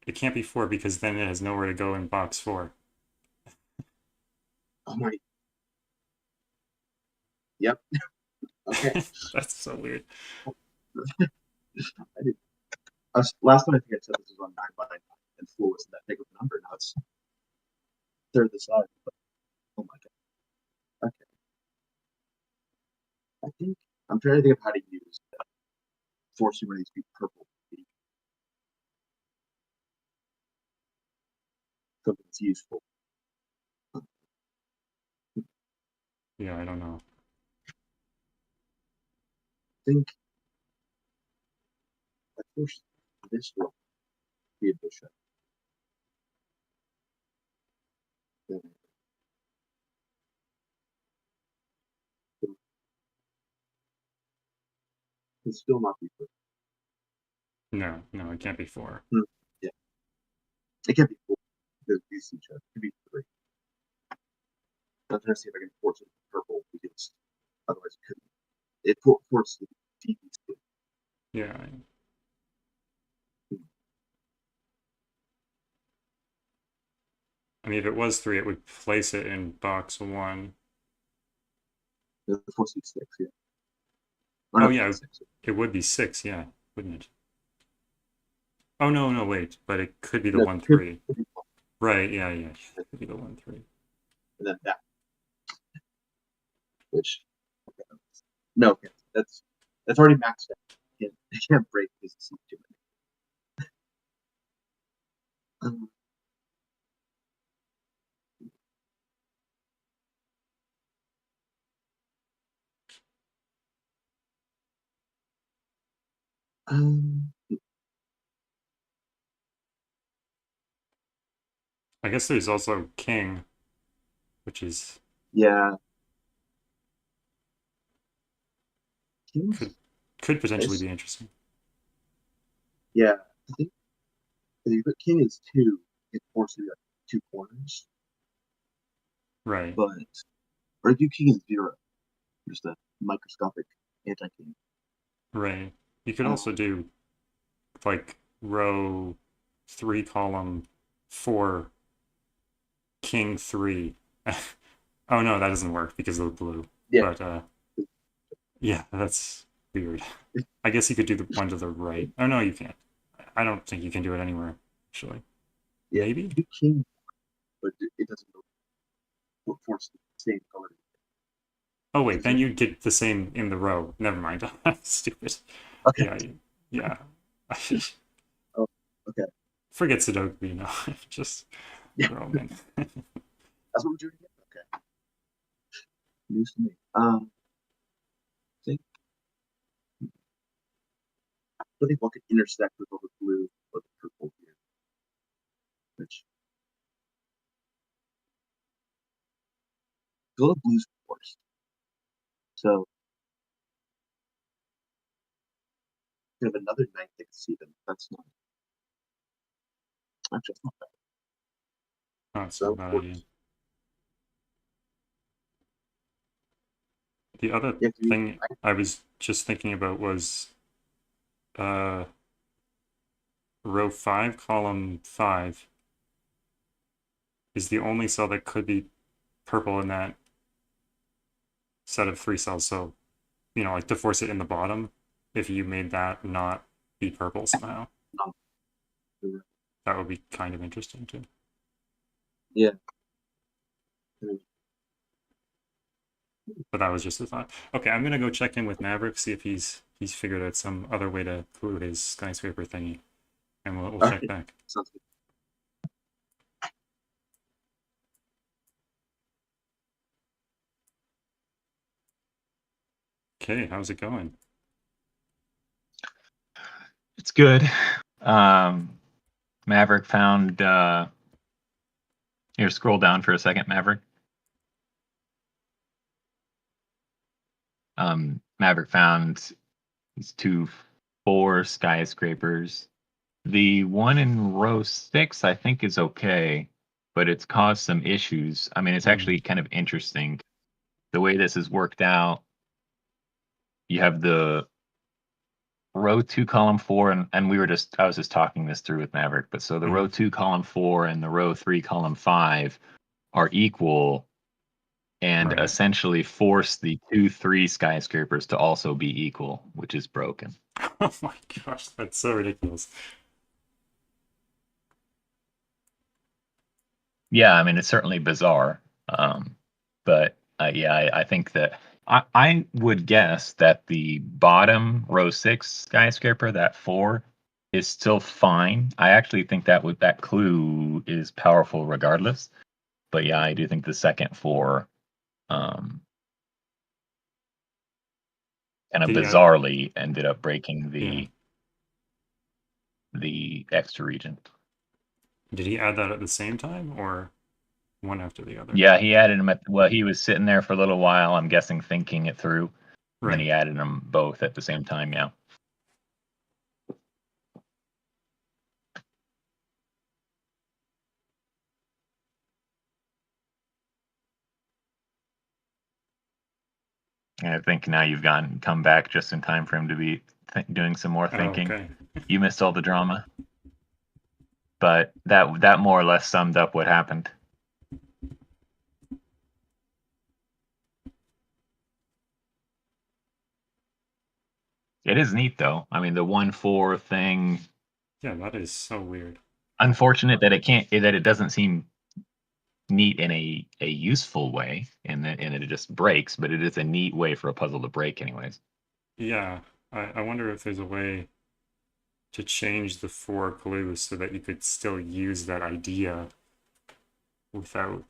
It can't be 4 because then it has nowhere to go in box 4. Oh my. Yep. Okay. That's so weird. Last time I think I said this was on 9 by 9, and 4 wasn't that big of a number. Now it's third the size. But, oh my god. Okay. I think I'm trying to think of how to use forcing one of these to be purple. Something that's useful. Yeah, I don't know. I think I force this one to be a bishop. Then it can still not be purple. No, it can't be 4. Yeah. It can't be 4 because these each other. It could be 3. I'm trying to see if I can force it to be purple because otherwise it couldn't. It forces it to be deep. Yeah. I mean, if it was 3, it would place it in box 1. The force is 6, yeah. Oh, yeah, 6. it would be 6, yeah, wouldn't it? Oh, no, wait. But it could be the 1, 3. Right, yeah. It could be the 1, 3. And then that. Which, no, that's already maxed out. It can't break because it's too many. Um, I guess there's also king, which is yeah. Kings? could potentially Yes. be interesting. Yeah, I think if you put king as 2, it forces you like 2 corners. Right. But or if you king as 0, just a microscopic anti-king. Right. You could also do like row 3, column 4, king 3. Oh no, that doesn't work because of the blue. Yeah. But yeah, that's weird. I guess you could do the one to the right. Oh no, you can't. I don't think you can do it anywhere, actually. Yeah, Maybe? you do king, but it doesn't force the same color. Oh wait, then you'd get the same in the row. Never mind. I'm stupid. Okay. Yeah. Oh, okay. Forget Sudoku, you know. Just Yeah. throw them in. That's what we're doing here? Okay. News to me. I think what could intersect with all the blue or the purple here. Which a lot of blues forced. So kind of another night they could see them. That's not actually that's not bad. Oh, it's So not a bad idea. The other yeah, thing I was just thinking about was row 5, column 5 is the only cell that could be purple in that set of 3 cells. So, you know, like to force it in the bottom, if you made that not be purple somehow. That would be kind of interesting too. Yeah. But that was just a thought. Okay, I'm gonna go check in with Maverick, see if he's figured out some other way to glue his skyscraper thingy, and we'll check Okay. back. Sounds good. Okay, how's it going? It's good. Maverick found. Here, scroll down for a second, Maverick. Maverick found these 2 4 skyscrapers. The one in row 6, I think, is okay, but it's caused some issues. I mean, it's actually kind of interesting. The way this is worked out, you have the row 2, column 4, and I was just talking this through with Maverick, but so the row 2, column 4 and the row 3, column 5 are equal and Right. essentially force the 2 3 skyscrapers to also be equal, which is broken. Oh my gosh, that's so ridiculous. Yeah, I mean, it's certainly bizarre. But yeah, I think that I would guess that the bottom row 6 skyscraper, that 4, is still fine. I actually think that clue is powerful regardless. But yeah, I do think the second 4 kind of bizarrely ended up breaking the extra regent. Did he add that at the same time or one after the other? Yeah, he added them he was sitting there for a little while, I'm guessing, thinking it through. And then he added them both at the same time, yeah. And I think now you've come back just in time for him to be doing some more thinking. Oh, okay. You missed all the drama. But that more or less summed up what happened. It is neat, though. I mean, the 1-4 thing. Yeah, that is so weird. Unfortunate that it doesn't seem neat in a useful way, and that it just breaks. But it is a neat way for a puzzle to break, anyways. Yeah, I wonder if there's a way to change the 4 clues so that you could still use that idea without.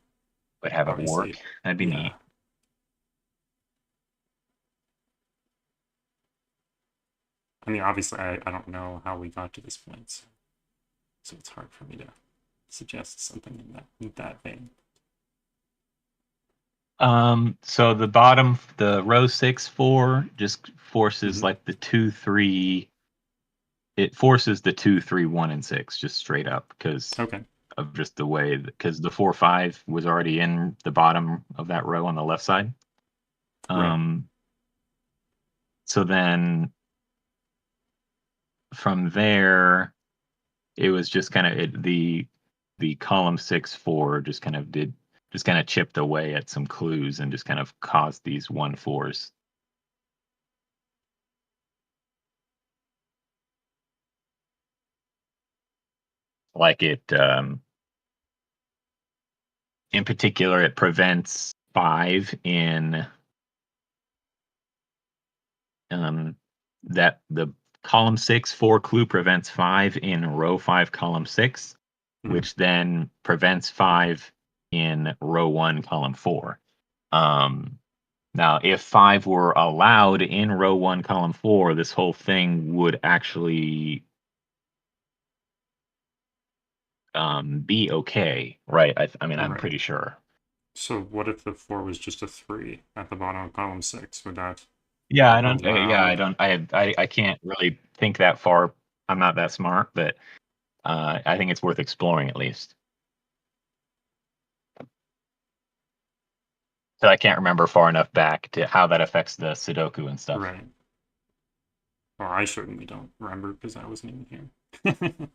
But have it work. That'd be neat. I mean, obviously, I don't know how we got to this point, so it's hard for me to suggest something in that vein. So the bottom, the row 6 4 just forces like the 2 3. It forces the 2 3 1 and 6 just straight up because of just the way, because the 4 5 was already in the bottom of that row on the left side. So then from there, it was just kind of the column 6 4 just kind of chipped away at some clues and just kind of caused these 1-4s. Like it, in particular, it prevents 5 in that the column 6 4 clue prevents 5 in row 5 column 6, which then prevents 5 in row 1 column 4. Now, if 5 were allowed in row 1 column 4, this whole thing would actually be okay, right? I mean, I'm Right. pretty sure. So what if the 4 was just a 3 at the bottom of column 6? Would that... Yeah, I don't. Allow- Yeah, I don't. I can't really think that far. I'm not that smart, but I think it's worth exploring at least. So I can't remember far enough back to how that affects the Sudoku and stuff. Right. Well, I certainly don't remember because I wasn't even here.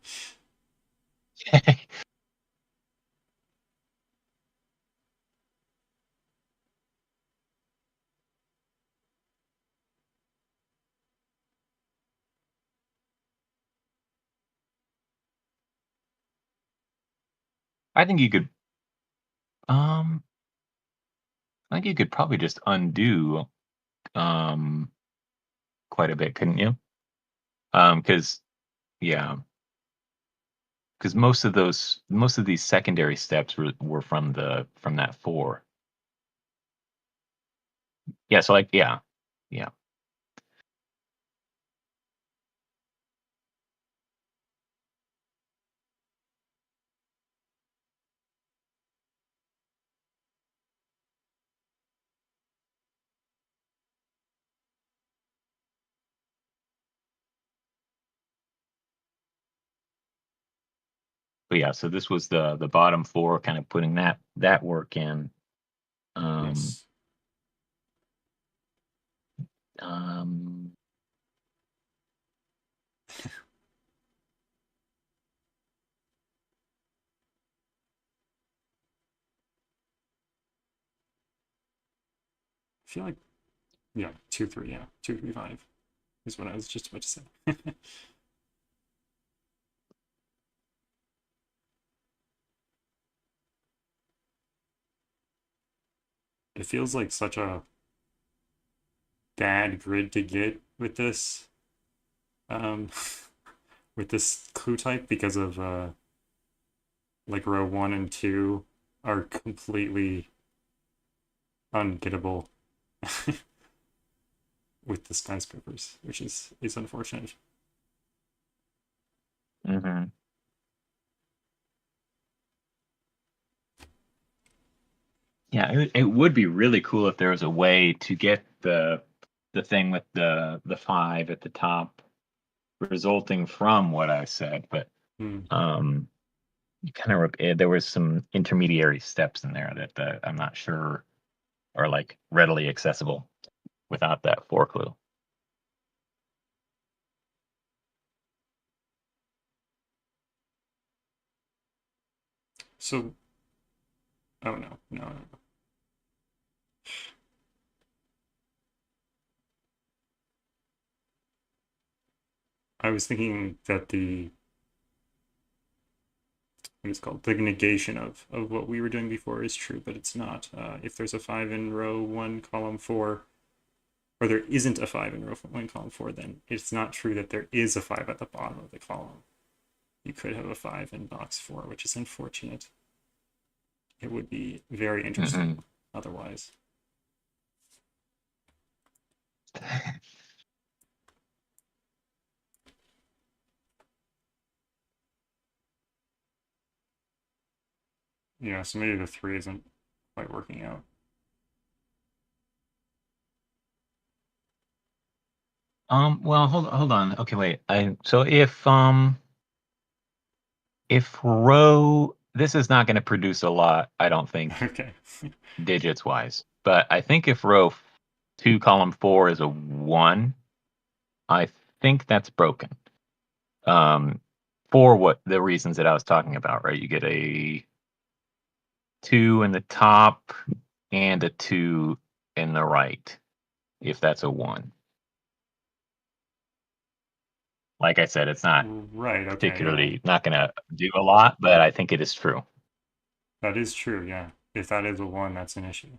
I think you could. I think you could probably just undo quite a bit, couldn't you? Because yeah, because most of these secondary steps were from that 4. Yeah, so like yeah. But yeah, so this was the bottom 4, kind of putting that work in. Yes. Um, I feel like, yeah, 2, 3, yeah, 2, 3, 5 is what I was just about to say. It feels like such a bad grid to get with this, um, with this clue type because of like row 1 and 2 are completely ungettable with the skyscrapers, which is unfortunate. mhm. Yeah, it would be really cool if there was a way to get the thing with the 5 at the top resulting from what I said, but Hmm. you kind of there was some intermediary steps in there that I'm not sure are like readily accessible without that 4 clue. So, oh no. I was thinking that what is called the negation of what we were doing before is true, but it's not. If there's a 5 in row 1 column 4, or there isn't a 5 in row 1 column 4, then it's not true that there is a 5 at the bottom of the column. You could have a 5 in box 4, which is unfortunate. It would be very interesting otherwise. Yeah, so maybe the 3 isn't quite working out. Well, hold on. Okay, wait. So if row, this is not going to produce a lot, I don't think, Okay. digits wise. But I think if row 2 column 4 is a 1, I think that's broken. For what the reasons that I was talking about, right? You get a 2 in the top and a 2 in the right, if that's a 1. Like I said, it's not Right, okay, particularly yeah. not going to do a lot, but I think it is true. That is true, yeah. If that is a 1, that's an issue.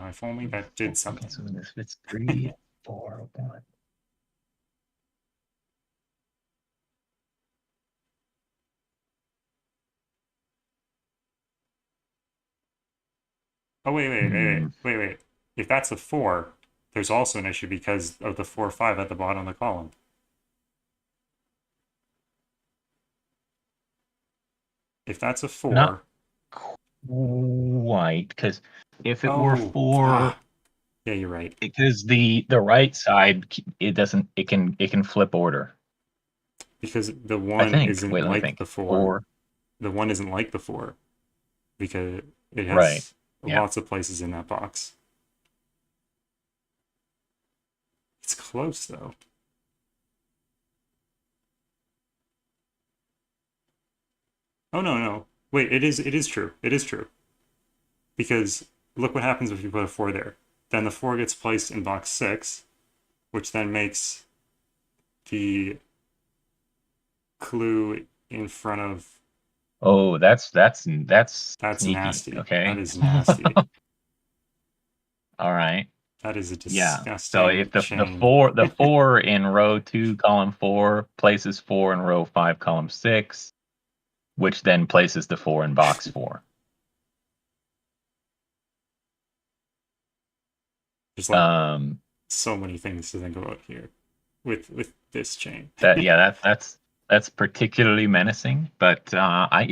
if only that did something. So this fits 3, 4, 1. Oh, wait. If that's a 4, there's also an issue because of the 4, 5 at the bottom of the column. If that's a 4... Not quite, because if it were 4... yeah, you're right. Because the right side, it can flip order. Because the I 1 think. isn't Wait, let me like think. the 4. 4. The 1 isn't like the 4. Because it has Right. Yeah. lots of places in that box. It's close, though. Oh, no. Wait, it is true. It is true. Because look what happens if you put a 4 there. Then the 4 gets placed in box 6, which then makes the clue in front of... Oh, that's sneaky. nasty. Okay. That is nasty. All right. That is a Yeah. disgusting So if the chain. 4 in row 2, column 4 places 4 in row 5, column 6, which then places the 4 in box 4. There's like so many things to think about here with this chain. That's particularly menacing. But I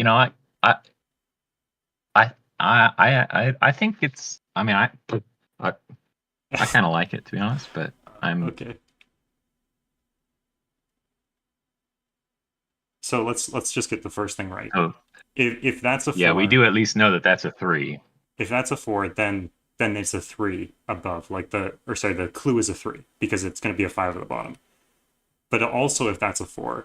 think it's. I mean, I kind of like it, to be honest. But I'm okay. So let's just get the first thing right. Oh, if that's a 4, yeah, we do at least know that that's a 3. If that's a 4, then it's a 3 above. Like the clue is a 3 because it's going to be a 5 at the bottom. But also, if that's a 4,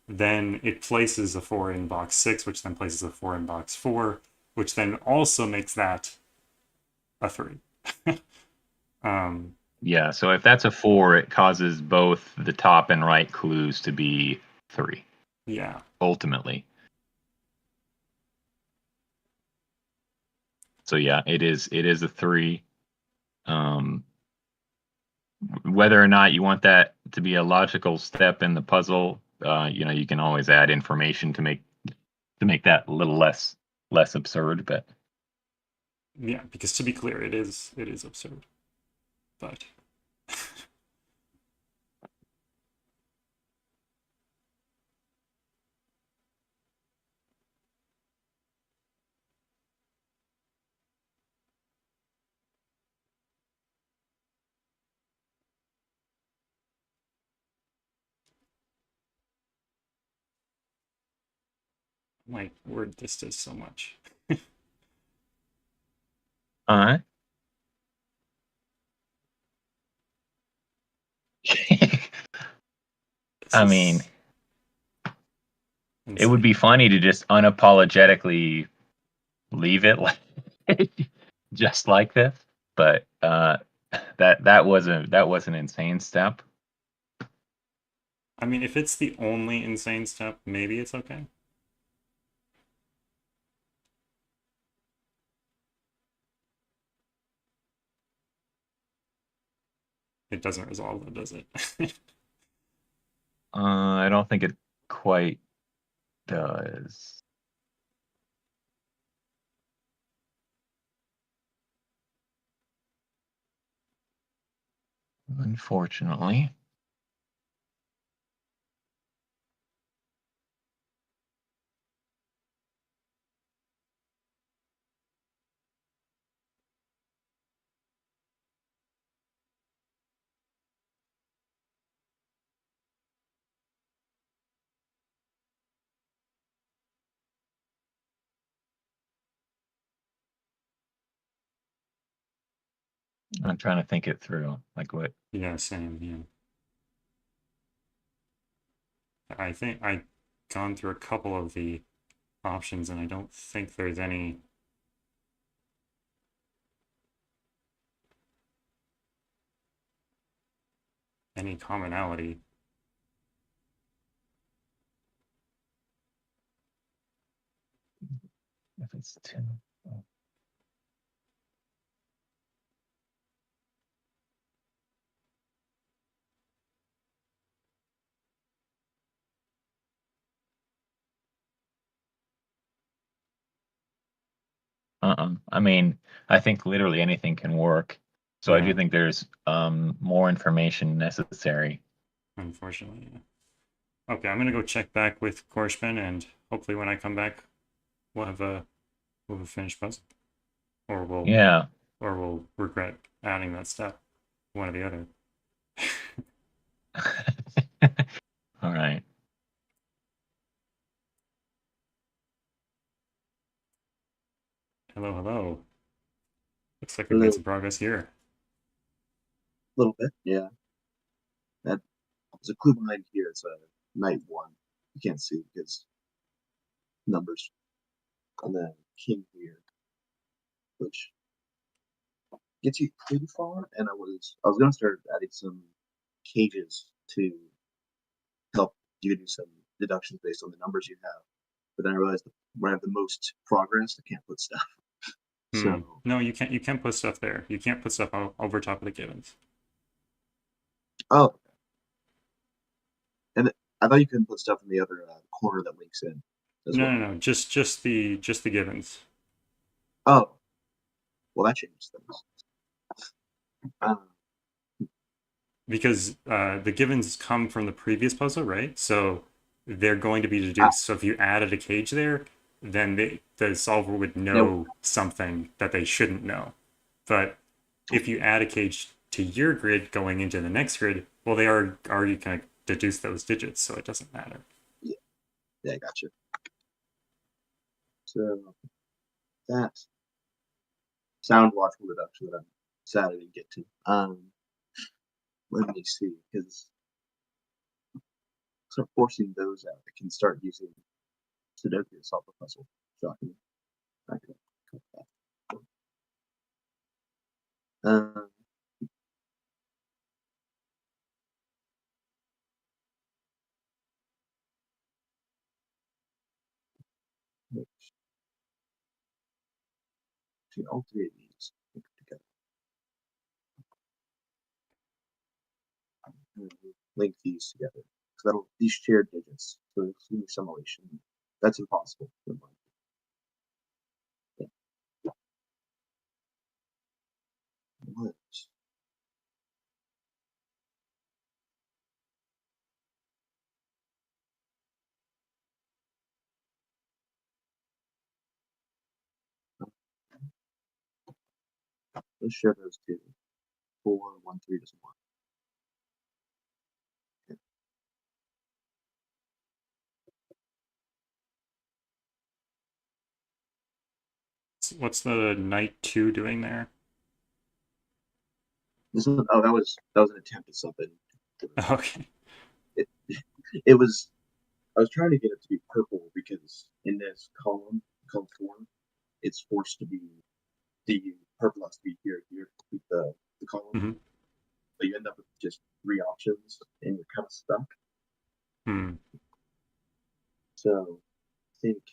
then it places a 4 in box 6, which then places a 4 in box 4, which then also makes that a 3. Yeah, so if that's a 4, it causes both the top and right clues to be 3. Yeah. Ultimately. So yeah, it is a 3. Whether or not you want that to be a logical step in the puzzle, you can always add information to make that a little less absurd, but yeah, because to be clear, it is absurd. But my word, this does so much. I mean, it would be funny to just unapologetically leave it like just like this, but that was an insane step. I mean, if it's the only insane step, maybe it's okay. It doesn't resolve it, does it? I don't think it quite does. Unfortunately. I'm trying to think it through. Like what? Yeah, same, yeah. I think I've gone through a couple of the options and I don't think there's any commonality. If it's 2. I mean, I think literally anything can work. So I do Yeah. think there's more information necessary. Unfortunately, yeah. Okay, I'm gonna go check back with Korshben, and hopefully when I come back, we'll have a finished puzzle, or Yeah. we'll regret adding that step, one or the other. All right. Hello, hello. Looks like A we've made little, some progress here. little bit, yeah. That there's a clue behind here. It's a knight 1. You can't see because numbers. And then king here, which gets you pretty far. And I was gonna start adding some cages to help you do some deductions based on the numbers you have. But then I realized that when I have the most progress, I can't put stuff. So No, you can't. You can't put stuff there. You can't put stuff over top of the givens. oh, and I thought you couldn't put stuff in the other corner that links in as No, well. no, no. Just the givens. Oh, well that changes things. Because the givens come from the previous puzzle, right? So they're going to be deduced. So if you added a cage there, then the solver would know something that they shouldn't know. But if you add a cage to your grid going into the next grid, well, they are already kind of deduce those digits, so it doesn't matter. Yeah, I got you. So that sound watchful deduction that I'm sad I didn't get to. Let me see, because sort of forcing those out, I can start using Sudoku to solve the puzzle. Shocking. I can cut that. Between all 3 of these together. Link these together. So that'll these shared digits. So including summation. That's impossible. Yeah. What? Let's share those two. 4, 1, 3 doesn't work. Okay. What's the knight 2 doing there? This one, oh, that was an attempt at something. Okay. It was. I was trying to get it to be purple because in this column 4, it's forced to be the purple has to be here with the column. Mm-hmm. But you end up with just 3 options and you're kind of stuck. So I think,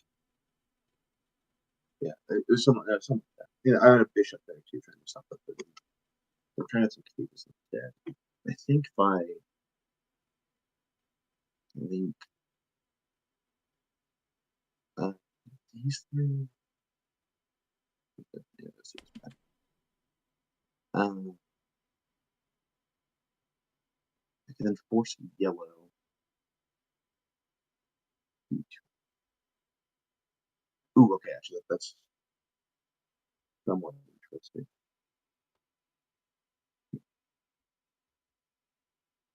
yeah, it was some. Yeah, I had a bishop there too, trying to do something. But I'm trying to keep this instead. I think if I link these 3. Yeah, this is bad. I can then force yellow. Ooh, okay, actually, that's somewhat interesting.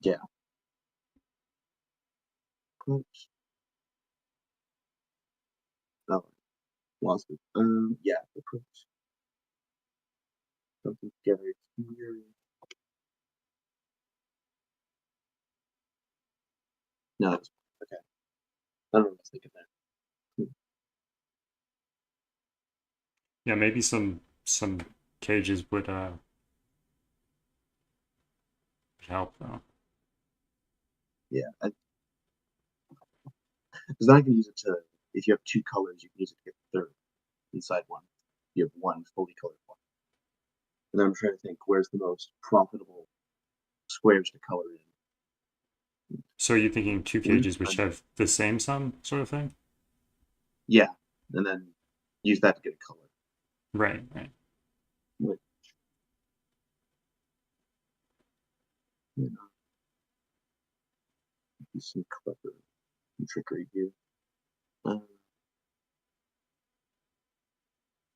Yeah. Oops. Oh, lost it. Yeah, the put something together here. No, it's okay. I don't know what I was thinking there. Yeah, maybe some cages would help though. Yeah, because then I can use it to, if you have 2 colors, you can use it to get the 3rd inside one. You have 1 fully colored one. And then I'm trying to think where's the most profitable squares to color in. So are you thinking 2 cages which have the same sum sort of thing? Yeah, and then use that to get a color. Right, right. which, you know, is some clever trickery here. I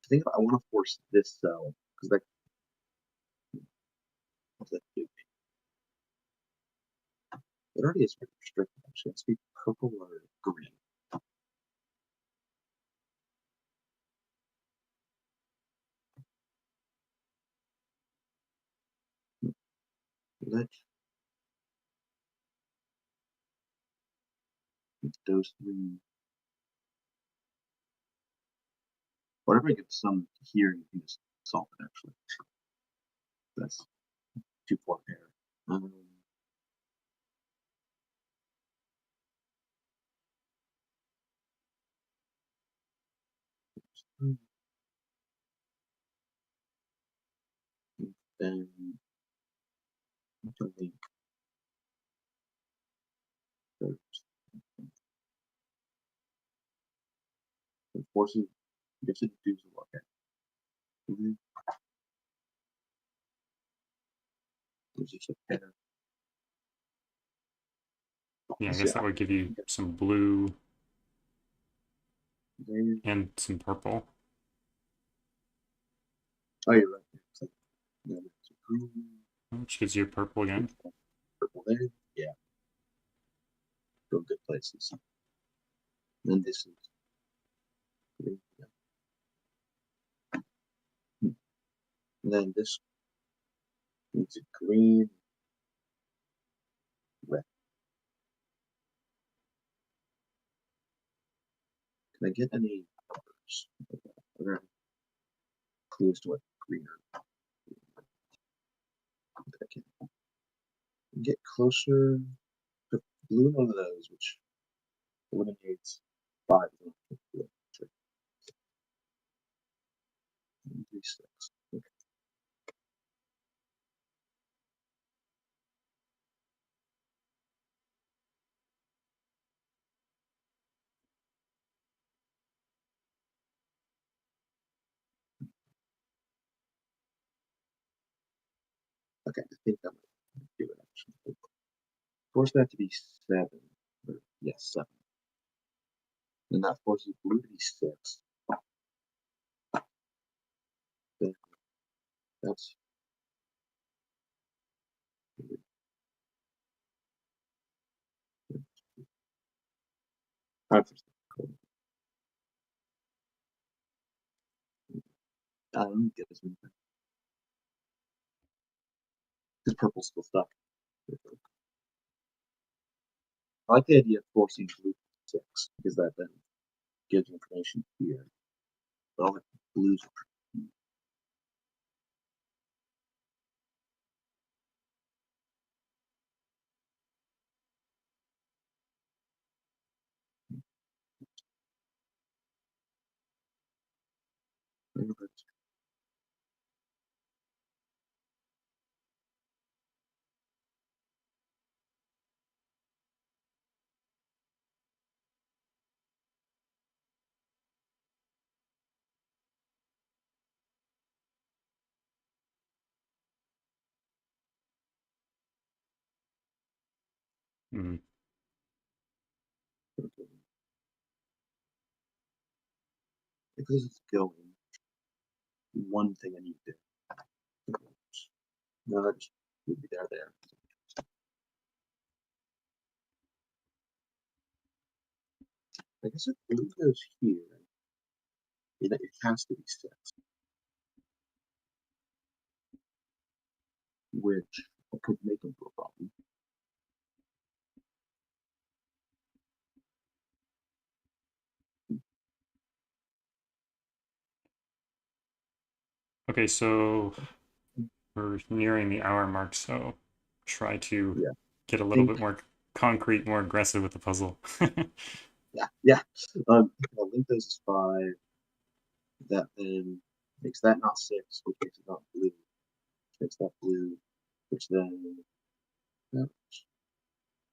think I want to force this cell because that. What's that do? It already is pretty restricted. Actually, it's be purple or green. Let those three. Whatever I get some here, you can just solve it. Actually, that's 2-4 pair. Then to link those and forces gets it to do some work. There's just a pair. Yeah, I guess that would give you some blue and some purple. Oh, you're right. It's like, yeah, it's green, Which gives you purple again. purple there. Yeah. Go good places. And this is green. Yeah. And then this needs a green, red. Can I get any numbers? Are there clues to what green or I can get closer to blue one of those, which eliminates 5. 6. Okay. Okay, I think I'm gonna do it actually. Force that to be 7. Or, yes, 7. And that forces blue to be 6. Then that's let me get this one. Because purple's still stuck. I like the idea of forcing blue to 6 because that then gives information here. But all the blues are Mm. because it's going. One thing I need to do. No, that just would be there. I guess if blue goes here, it has to be 6. Which could make into a problem. Okay, so we're nearing the hour mark, so try to get a little bit more concrete, more aggressive with the puzzle. Yeah. I'll link those as 5. That then makes that not 6, which makes it not blue. Which makes that blue, which then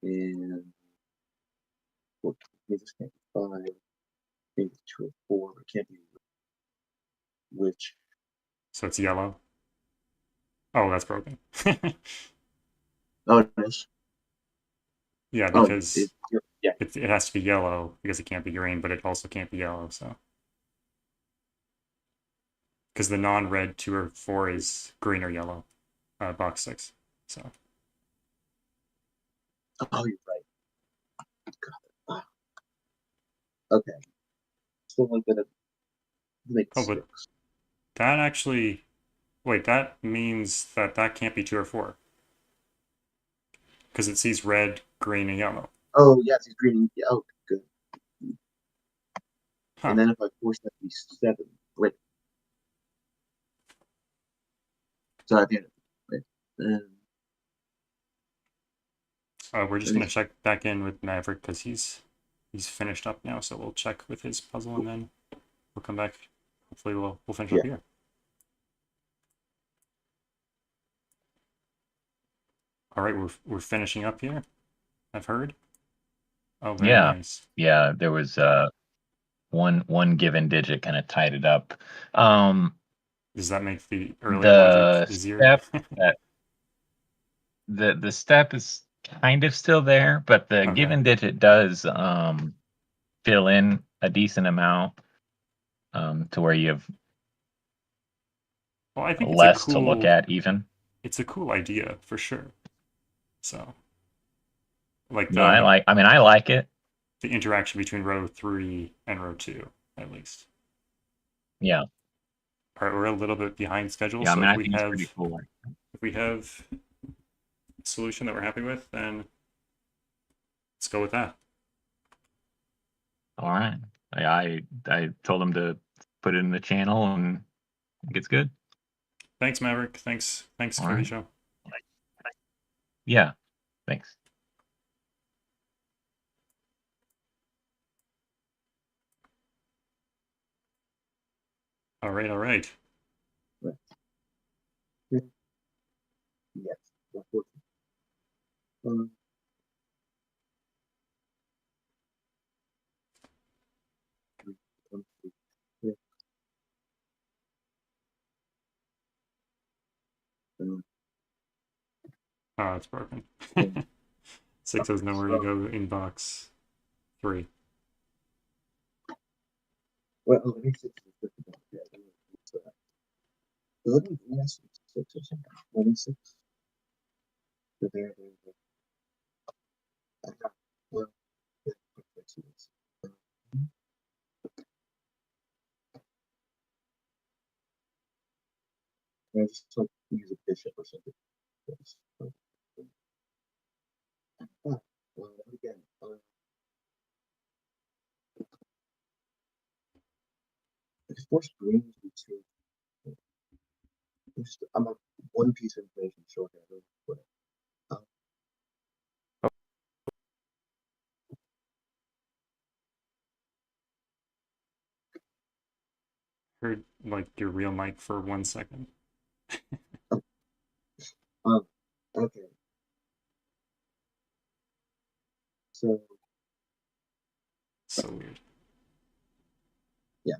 and what this can't be 5, maybe 2 or 4, it can't be which So it's yellow. Oh, that's broken. oh it is. Yeah, Oh, because yeah. it has to be yellow because it can't be green, but it also can't be yellow. So because the non-red 2 or 4 is green or yellow, box 6. So Oh, you're right. God. Okay. So I'm gonna make Oh, but 6. that actually, wait, that means that that can't be 2 or 4 because it sees red, green, and yellow. Oh yes, he's green. Yeah, oh, good. Huh. And then if I force that to be 7, wait. So at the end, wait. We're just gonna check back in with Maverick because he's finished up now. So we'll check with his puzzle and then we'll come back. Hopefully we'll finish up here. All right, we're finishing up here. I've heard. Oh, very nice. Yeah, there was one given digit kind of tied it up. Does that make the earlier The logic easier? step that the step is kind of still there, but the Okay. given digit does fill in a decent amount to where you have Well, I think less it's a cool, to look at even. It's a cool idea for sure. So, like No, I like it. the interaction between row 3 and row 2, at least. Yeah. All right, we're a little bit behind schedule. Yeah, So I think it's pretty cool. If we have a solution that we're happy with, then let's go with that. All right. I told him to put it in the channel and I think it's good. Thanks, Maverick. Thanks All for the right. show. Yeah. Thanks. All right. Yes. Um, Oh, it's broken. 6 has nowhere to go in box 3. well, let me fix this. Yeah, let me yes, 6 or something. 26. So there. I got well, yeah, quick fixes. I just like use a bishop or something. Yes. Again. It's forced green to be 2. I'm a one piece of information short here. Heard like your real mic for 1 second. Okay. So Weird. yeah.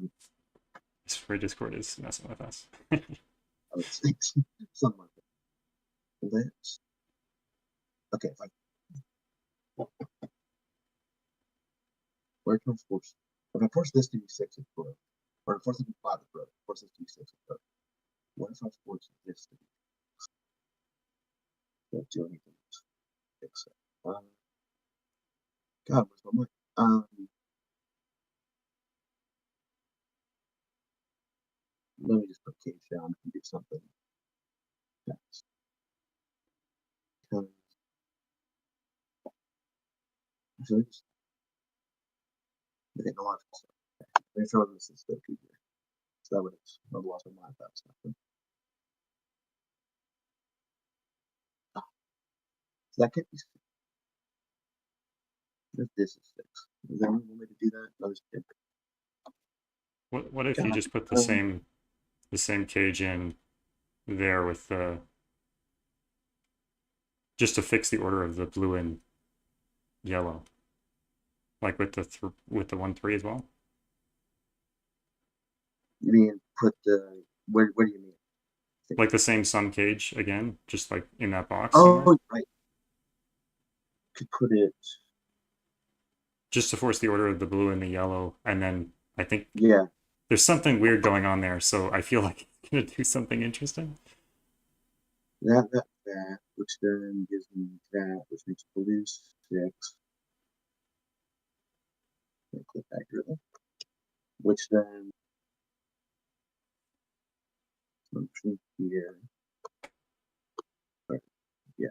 This free Discord is messing with us. It's something like that. Okay, fine. Where can I force? If I force this to be 6, it's broke. Or force it to be 5, it's broke. Force this to be 6, it's broke. What if I force this to be? Don't do anything. Fix it. God, where's my mic? Let me just put case down and do something. Next. So just make a logical stuff. Make sure this is still good here. So that way it's not lost my mind that stuff. So that can't be 6. This is 6. Is there any way to do that? No, just pick. What if you just put the same cage in there with the just to fix the order of the blue and yellow, like with the 1-3 as well? You mean put the where do you mean? Like the same sum cage again, just like in that box somewhere? Oh, right. Could put it. Just to force the order of the blue and the yellow, and then I think Yeah. there's something weird going on there, so I feel like it's gonna do something interesting. That, which then gives me that, which makes blue 6. Click accurately. Which then here. Right. Yeah.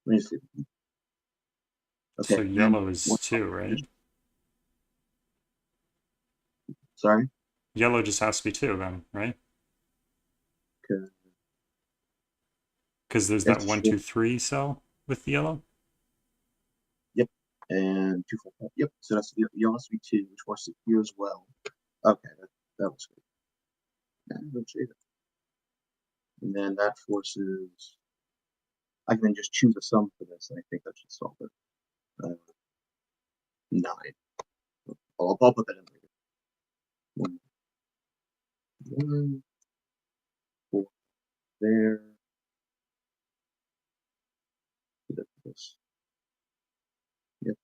Let me see. Okay. So yellow is 2, right? Sorry? Yellow just has to be 2 then, right? Because there's that 1, 2, 3 cell with the yellow. Yep. And 2, 4, 5. Yep. So that's yellow has to be 2, which forces it here as well. Okay, that was good. And then that forces. I can then just choose a sum for this, and I think that should solve it. 9. I'll put that in later. 1, 4 there. This. Yep.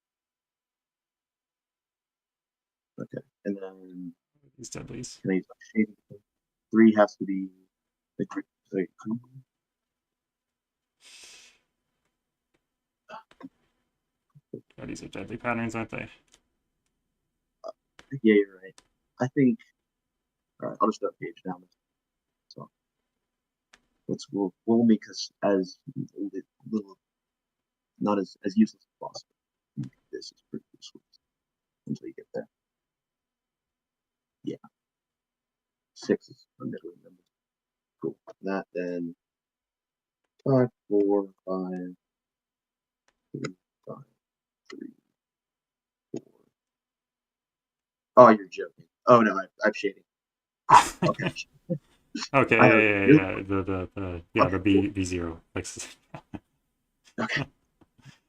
Okay, and then These deadlies. can I use my shading? 3 has to be the quick. Oh, these are deadly patterns, aren't they? Yeah, you're right. I think. All right, I'll just page down. So we'll make this as little, not as useless as possible. This is pretty useful until you get there. Yeah. 6 is a middle number. Cool. That then 5, 4, 5, 3, 5, 3, 4. Oh, you're joking. Oh no, I'm shading. Okay. Okay, yeah. The B0. Okay.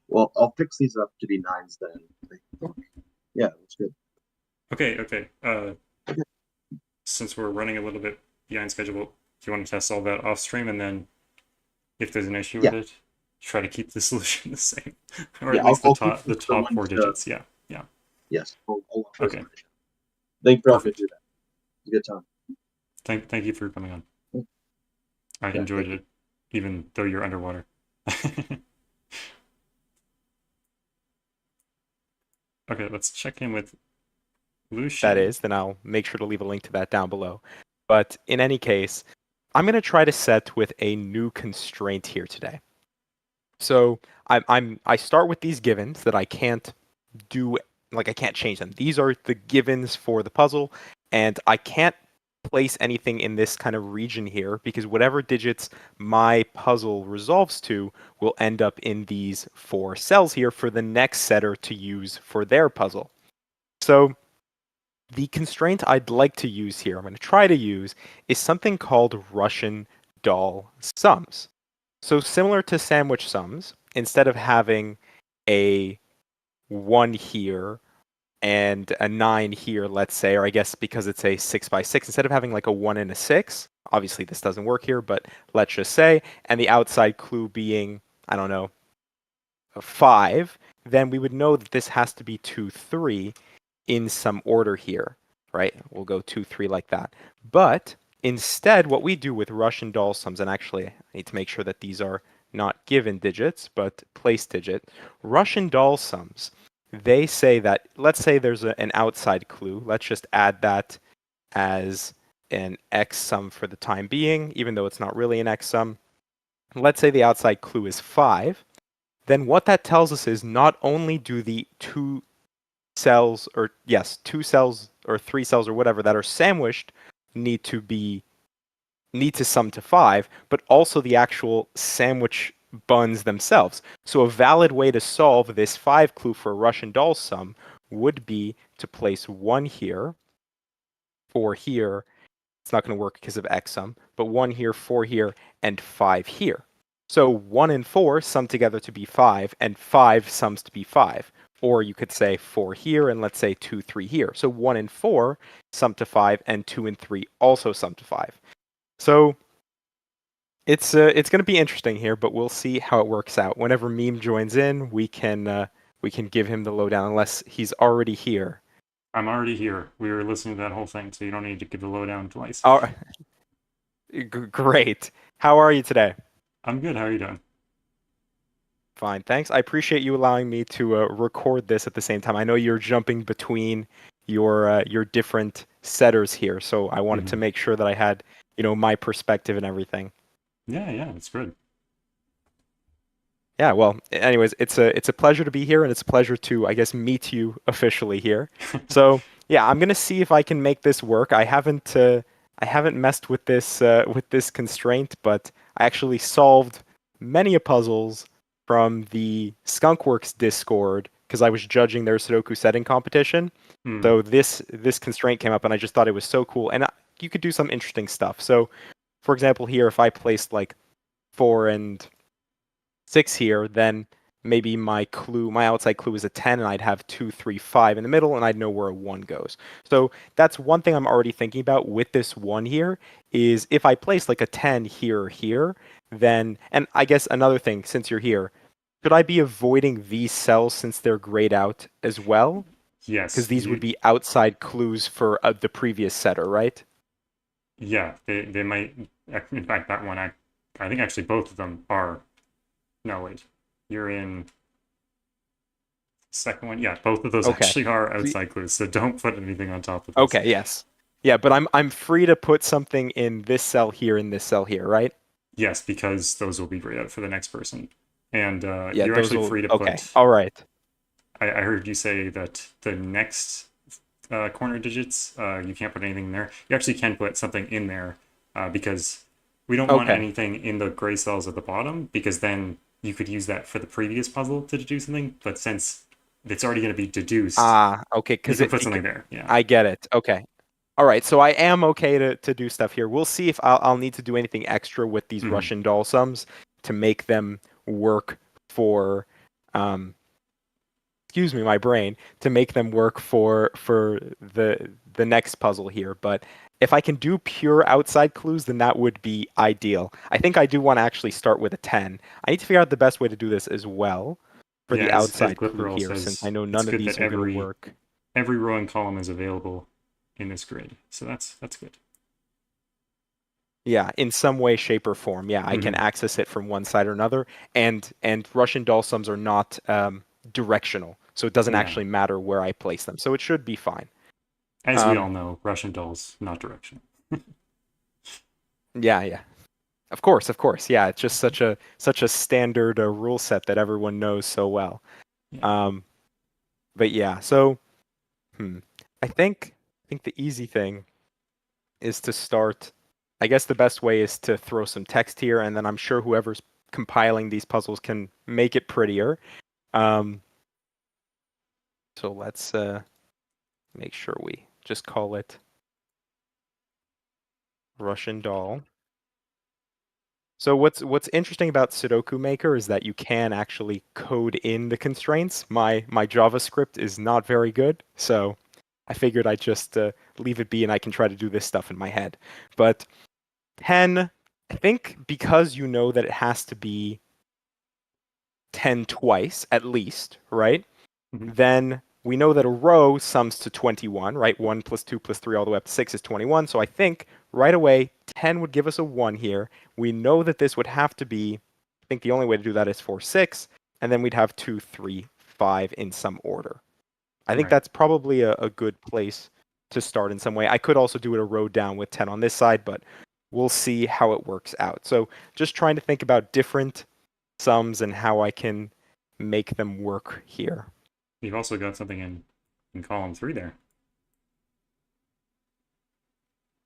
Well, I'll fix these up to be 9s then. Yeah, that's good. Okay. Since we're running a little bit behind schedule, do you want to test all that off stream, and then if there's an issue with it, try to keep the solution the same, or at least the top 4 digits. Yeah. Yes. Okay. Thank you for helping do that. It's a good time. Thank you for coming on. I Yeah, enjoyed it, even though you're underwater. Okay, let's check in with Lucian. That is, then I'll make sure to leave a link to that down below. But in any case, I'm going to try to set with a new constraint here today. So I start with these givens that I can't do, like I can't change them. These are the givens for the puzzle, and I can't place anything in this kind of region here because whatever digits my puzzle resolves to will end up in these 4 cells here for the next setter to use for their puzzle. So the constraint I'd like to use here, I'm going to try to use, is something called Russian doll sums. So similar to sandwich sums, instead of having a 1 here and a 9 here, let's say, or I guess because it's a 6 by 6, instead of having like a 1 and a 6, obviously this doesn't work here, but let's just say, and the outside clue being, I don't know, a 5, then we would know that this has to be 2, 3 in some order here, right? We'll go 2, 3 like that. But instead, what we do with Russian doll sums, and actually I need to make sure that these are not given digits, but place digit. Russian doll sums, they say that, let's say there's an outside clue. Let's just add that as an X sum for the time being, even though it's not really an X sum. Let's say the outside clue is 5. Then what that tells us is not only do the 2 cells or 3 cells or whatever that are sandwiched need to sum to 5, but also the actual sandwich buns themselves. So a valid way to solve this 5 clue for a Russian doll sum would be to place 1 here, 4 here. It's not going to work because of X sum, but 1 here, 4 here, and 5 here. So 1 and 4 sum together to be 5, and 5 sums to be 5. Or you could say 4 here and let's say 2, 3 here. So 1 and 4 sum to 5, and 2 and 3 also sum to 5. So it's going to be interesting here, but we'll see how it works out. Whenever Meme joins in, we can give him the lowdown, unless he's already here. I'm already here. We were listening to that whole thing, so you don't need to give the lowdown twice. Oh, great. How are you today? I'm good. How are you doing? Fine, thanks. I appreciate you allowing me to record this at the same time. I know you're jumping between your different setters here, so I wanted to make sure that I had, my perspective and everything. Yeah, it's good. Yeah, well, anyways, it's a pleasure to be here, and it's a pleasure to, I guess, meet you officially here. So yeah, I'm gonna see if I can make this work. I haven't messed with this constraint, but I actually solved many puzzles from the Skunkworks Discord because I was judging their Sudoku setting competition. So this constraint came up, and I just thought it was so cool, and you could do some interesting stuff. So, for example, here, if I placed like 4 and 6 here, then maybe my outside clue is a 10, and I'd have 2, 3, 5 in the middle, and I'd know where a 1 goes. So that's one thing I'm already thinking about with this 1 here, is if I place like a 10 here or here, then, and I guess another thing, since you're here, should I be avoiding these cells since they're grayed out as well? Yes. Because these would be outside clues for the previous setter, right? Yeah, they might. In fact, that one, I think actually both of them are. No, wait. You're in second one. Yeah, both of those actually are outside clues, so don't put anything on top of this. Okay, yes. Yeah, but I'm free to put something in this cell here and this cell here, right? Yes, because those will be grayed out for the next person. And Yeah, you're actually free to okay. put... All right. I heard you say that the next corner digits, you can't put anything in there. You actually can put something in there because we don't want anything in the gray cells at the bottom, because then you could use that for the previous puzzle to deduce something. But since it's already going to be deduced, okay, because you can put something there. Yeah, I get it. Okay. All right, so I am okay to do stuff here. We'll see if I'll need to do anything extra with these Russian doll sums to make them work for, excuse me, my brain, to make them work for the next puzzle here. But if I can do pure outside clues, then that would be ideal. I think I do want to actually start with a 10. I need to figure out the best way to do this as well for the outside clue here, since I know none of these are going to work. Every row and column is available in this grid, so that's good. Yeah, in some way, shape, or form. Yeah, I can access it from one side or another, and Russian doll sums are not directional, so it doesn't actually matter where I place them. So it should be fine. As we all know, Russian dolls not directional. Yeah. Of course. Yeah, it's just such a standard rule set that everyone knows so well. Yeah. But yeah, so I think the easy thing is to start. I guess the best way is to throw some text here, and then I'm sure whoever's compiling these puzzles can make it prettier. So let's make sure we just call it Russian doll. So what's interesting about Sudoku Maker is that you can actually code in the constraints. My JavaScript is not very good, so I figured I'd just leave it be, and I can try to do this stuff in my head. But 10, I think because you know that it has to be 10 twice at least, right? Then we know that a row sums to 21, right? 1 plus 2 plus 3 all the way up to 6 is 21. So I think right away 10 would give us a 1 here. We know that this would have to be, I think the only way to do that is 4, 6, and then we'd have 2, 3, 5 in some order. I think that's probably a good place to start in some way. I could also do it a row down with 10 on this side, but we'll see how it works out. So just trying to think about different sums and how I can make them work here. You've also got something in column 3 there.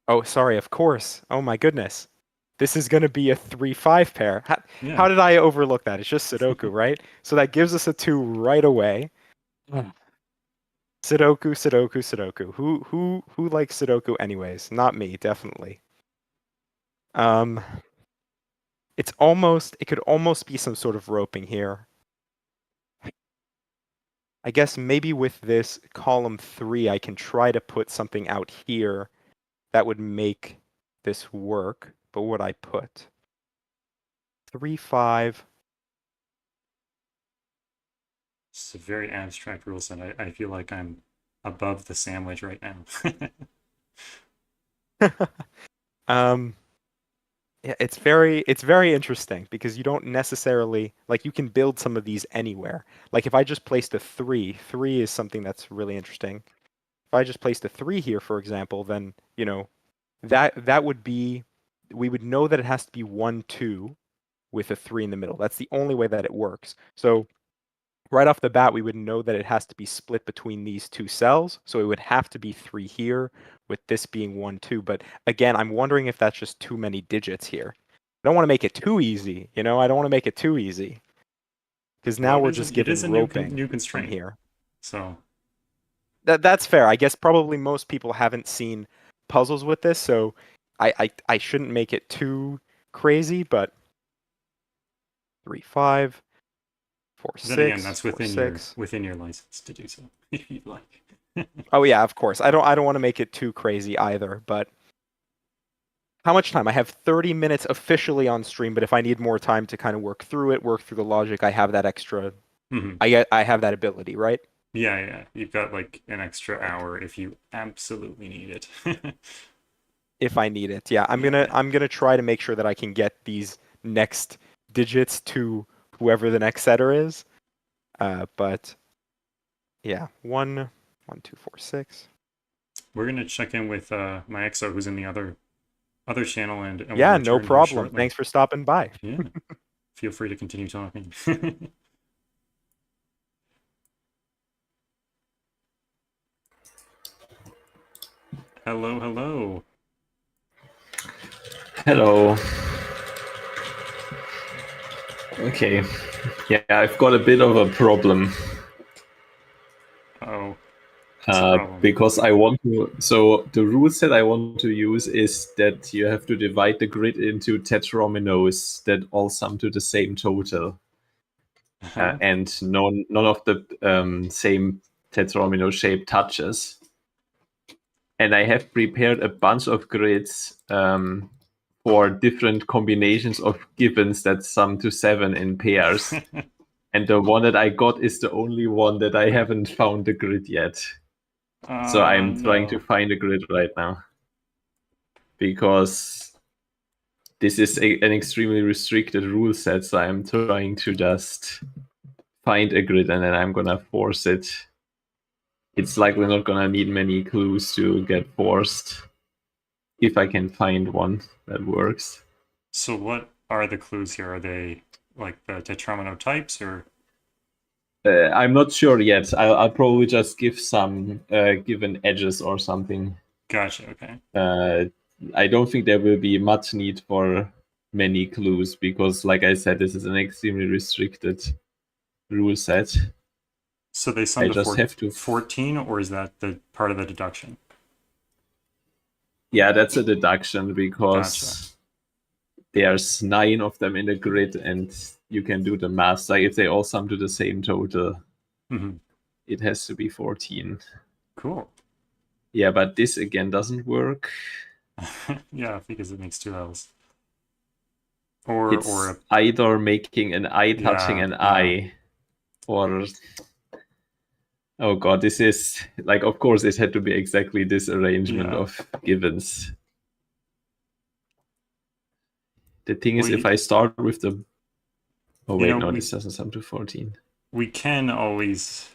Oh, sorry, of course. Oh my goodness. This is going to be a 3-5 pair. How did I overlook that? It's just Sudoku, right? So that gives us a 2 right away. Sudoku. Who likes Sudoku anyways? Not me, definitely. It could almost be some sort of roping here. I guess maybe with this column 3, I can try to put something out here that would make this work. But what I put? 3, 5. It's a very abstract rule set. I feel like I'm above the sandwich right now. Yeah, it's very interesting because you don't necessarily like you can build some of these anywhere. Like if I just placed a 3 is something that's really interesting. If I just placed a 3 here, for example, then that would be, we would know that it has to be 1, 2 with a 3 in the middle. That's the only way that it works. So right off the bat, we would know that it has to be split between these two cells. So it would have to be 3 here, with this being 1, 2. But again, I'm wondering if that's just too many digits here. I don't want to make it too easy. I don't want to make it too easy. Because now we're just given roping new from constraint here. So That's fair. I guess probably most people haven't seen puzzles with this, so I shouldn't make it too crazy, but 3, 5, 4, 6. then again, that's 4, 6. within your license to do so, if you'd like. Oh yeah, of course. I don't want to make it too crazy either, but how much time? I have 30 minutes officially on stream, but if I need more time to kind of work through the logic, I have that extra. Mhm. I have that ability, right? Yeah. You've got like an extra hour if you absolutely need it. If I need it. Yeah, I'm gonna try to make sure that I can get these next digits to whoever the next setter is. But yeah, 1, 2, 4, 6. We're gonna check in with my EXO, who's in the other channel, and Yeah, we'll no return here problem. shortly. Thanks for stopping by. Yeah, feel free to continue talking. Hello. Hello. Okay. Yeah, I've got a bit of a problem. Oh. What's the problem? Because I want to. So the rule set I want to use is that you have to divide the grid into tetrominoes that all sum to the same total, and none of the same tetromino shape touches. And I have prepared a bunch of grids for different combinations of givens that sum to 7 in pairs. And the one that I got is the only one that I haven't found the grid yet. So I'm trying to find a grid right now. Because this is an extremely restricted rule set, so I'm trying to just find a grid and then I'm gonna force it. It's likely not gonna need many clues to get forced. If I can find one that works. So what are the clues here? Are they like the tetromino types, or? I'm not sure yet. I'll probably just give some given edges or something. Gotcha, okay. I don't think there will be much need for many clues because, like I said, this is an extremely restricted rule set. So they sum to 14, or is that the part of the deduction? Yeah, that's a deduction because there's 9 of them in the grid and you can do the math. Like if they all sum to the same total, it has to be 14. Cool. Yeah, but this again doesn't work. Yeah, because it makes 2 L's. Or either making an eye touching an eye, or oh god, this is like, of course it had to be exactly this arrangement of givens. The thing is, if I start with the this doesn't sum to 14. We can always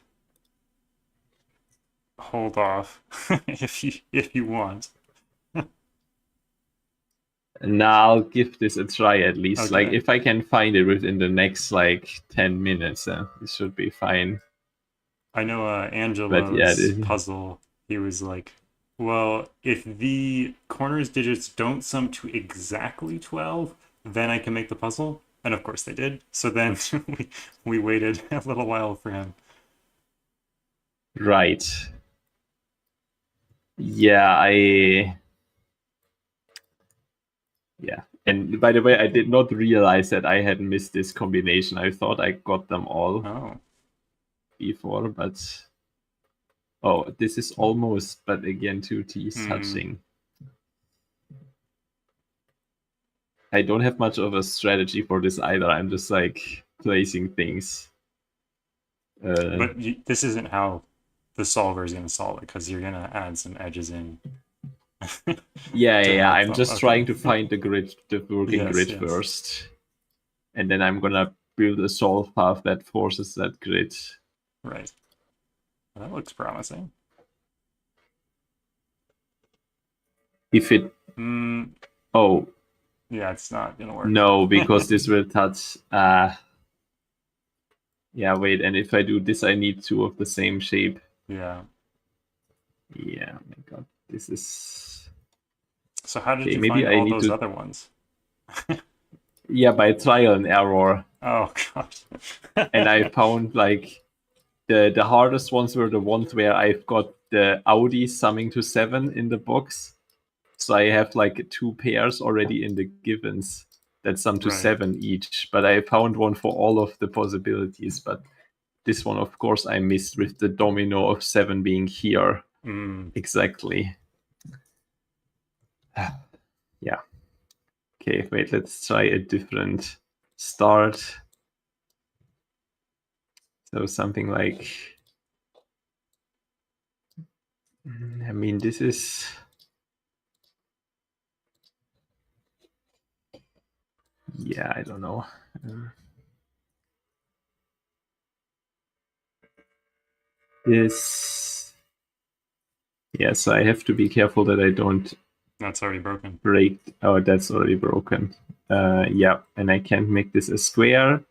hold off if you want. Now I'll give this a try at least. Okay. Like if I can find it within the next 10 minutes, it should be fine. I know Angelo's puzzle, he was like, well, if the corners digits don't sum to exactly 12, then I can make the puzzle. And of course they did. So then we waited a little while for him. Right. Yeah, and by the way, I did not realize that I had missed this combination. I thought I got them all. Oh. before, but oh, this is almost, but again, 2 T's touching. I don't have much of a strategy for this either. I'm just like placing things. But this isn't how the solver is going to solve it, because you're going to add some edges in. Yeah. I'm help just them. trying Okay. to find the working grid first. And then I'm gonna build a solve path that forces that grid. Right. Well, that looks promising. If it... Oh, Yeah, it's not going to work. no, because this will touch... Yeah, wait, and if I do this, I need 2 of the same shape. Yeah. Yeah, oh my god, this is... So how did Okay, you maybe find I all need those to- other ones? Yeah, by trial and error. Oh, gosh. And I found, like, the hardest ones were the ones where I've got the Audi summing to 7 in the box. So I have, like, 2 pairs already in the givens that sum to Right. 7 each. But I found one for all of the possibilities. But this one, of course, I missed with the domino of 7 being here. Exactly. Yeah. Okay, wait, let's try a different start. So something like... I mean, this is... Yeah, I don't know. This... Yeah, so I have to be careful that I don't That's already broken. break... Oh, that's already broken. Yeah, and I can't make this a square.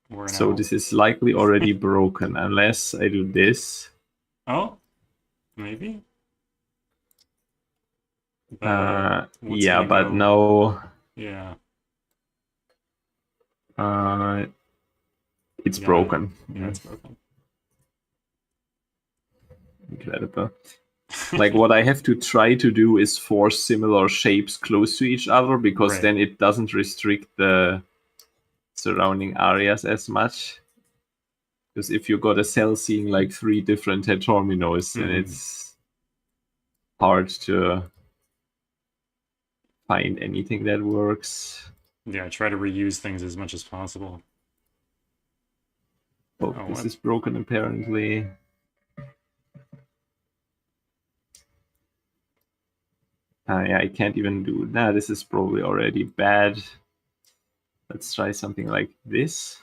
Or an So L. this is likely already broken, unless I do this. Oh, maybe? What's Yeah, gonna but go- no... Yeah. It's Yeah. broken. Yeah, it's broken. Incredible. Like, what I have to try to do is force similar shapes close to each other, because Right. then it doesn't restrict the surrounding areas as much. Because if you got a cell seeing like 3 different heterominos, then it's hard to find anything that works. Yeah, try to reuse things as much as possible. Oh, Oh, this what? is broken apparently. Yeah, I can't even do... Nah, this is probably already bad. Let's try something like this.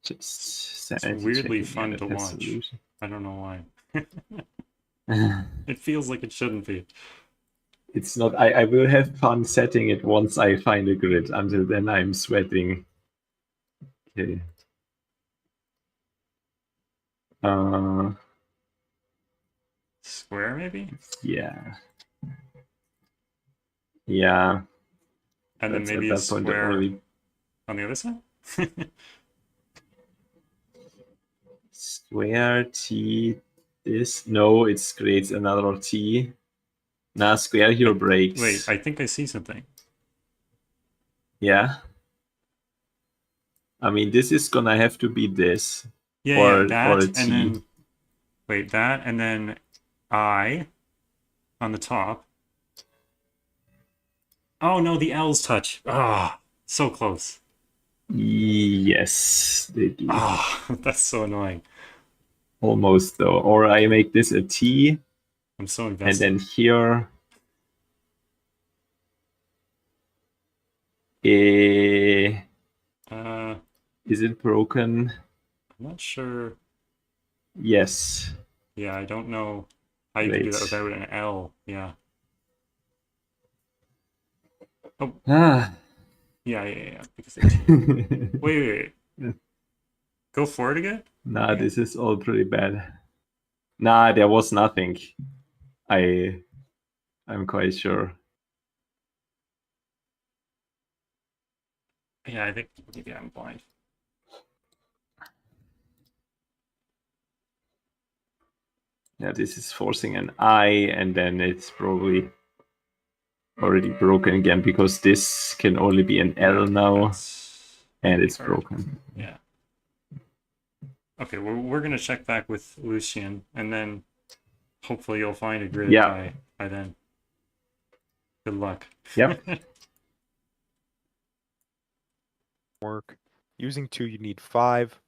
Just It's weirdly checking, fun that to has watch. solution. I don't know why. It feels like it shouldn't be. It's not... I will have fun setting it once I find a grid. Until then, I'm sweating. Okay. Square, maybe? Yeah. Yeah. And then That's maybe at a that point square already... on the other side? Square T. This... No, it creates another T. Nah, square here breaks. Wait, I think I see something. Yeah. I mean, this is gonna have to be this. Yeah, Or- that, or a and T. then... Wait, that, and then I on the top. Oh, no, the L's touch. Ah, so close. Yes, they do. Ah, that's so annoying. Almost though. Or I make this a T, I'm so and invested. then here. Is it broken? I'm not sure. Yes. Yeah, I don't know how you can do that Wait. without an L. Yeah. Ah. Yeah. Because wait. Go for it again? Nah, this is all pretty bad. Nah, there was nothing. I'm quite sure. Yeah, I think maybe I'm blind. Yeah, this is forcing an I, and then it's probably already broken again, because this can only be an L now. And it's card. broken. Yeah. Okay, we're gonna check back with Lucian, and then hopefully you'll find a grid Yeah. by then. Good luck. Yep. Work. Using 2, you need 5.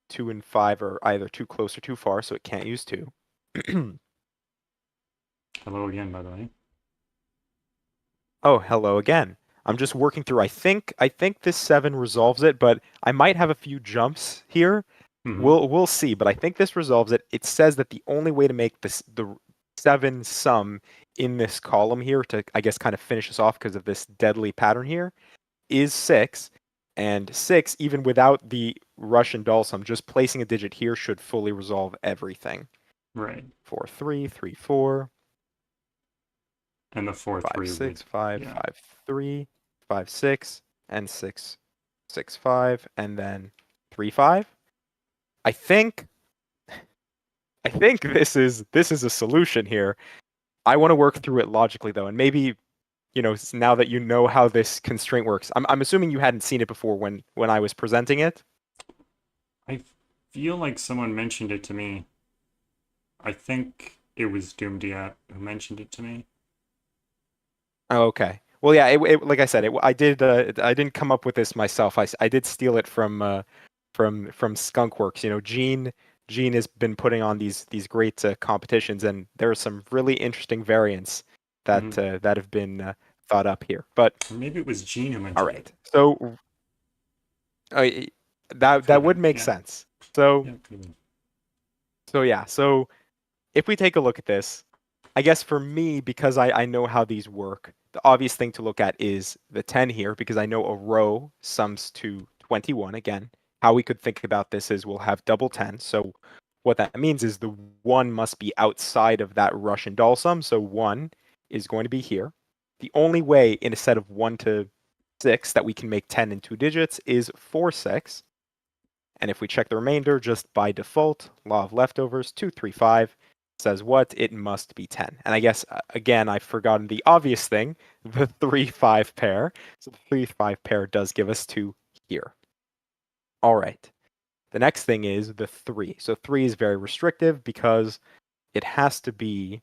2 and 5 are either too close or too far, so it can't use 2. Hello again, by the way. Oh, hello again. I'm just working through. I think this 7 resolves it, but I might have a few jumps here. Mhm. We'll see, but I think this resolves it. It says that the only way to make the 7 sum in this column here to, I guess, kind of finish us off because of this deadly pattern here is 6. And 6, even without the Russian doll sum, just placing a digit here should fully resolve everything. Right. 4, 3, 3, 4. And the 4, 5, 3 6, would, 5, yeah. 5, 3, 5, 6, and 6, 6, 5, and then 3, 5. I think this is a solution here. I want to work through it logically though, and maybe now that you know how this constraint works, I'm assuming you hadn't seen it before when I was presenting it. I feel like someone mentioned it to me. I think it was Doomdiat who mentioned it to me. Oh, okay. Well, yeah. Like I said, I didn't come up with this myself. I did steal it from Skunkworks. Gene has been putting on these great competitions, and there are some really interesting variants that that have been thought up here. But Or maybe it was Gene who mentioned all right, it. so that would make sense. So Yeah, could be. so if we take a look at this, I guess for me, because I know how these work, the obvious thing to look at is the 10 here, because I know a row sums to 21. Again, how we could think about this is we'll have double 10. So what that means is the 1 must be outside of that Russian doll sum. So 1 is going to be here. The only way in a set of 1 to 6 that we can make 10 in 2 digits is 4, 6. And if we check the remainder, just by default, law of leftovers, 2, 3, 5, says what? It must be 10. And I guess, again, I've forgotten the obvious thing, the 3, 5 pair. So the 3, 5 pair does give us 2 here. All right. The next thing is the 3. So 3 is very restrictive because it has to be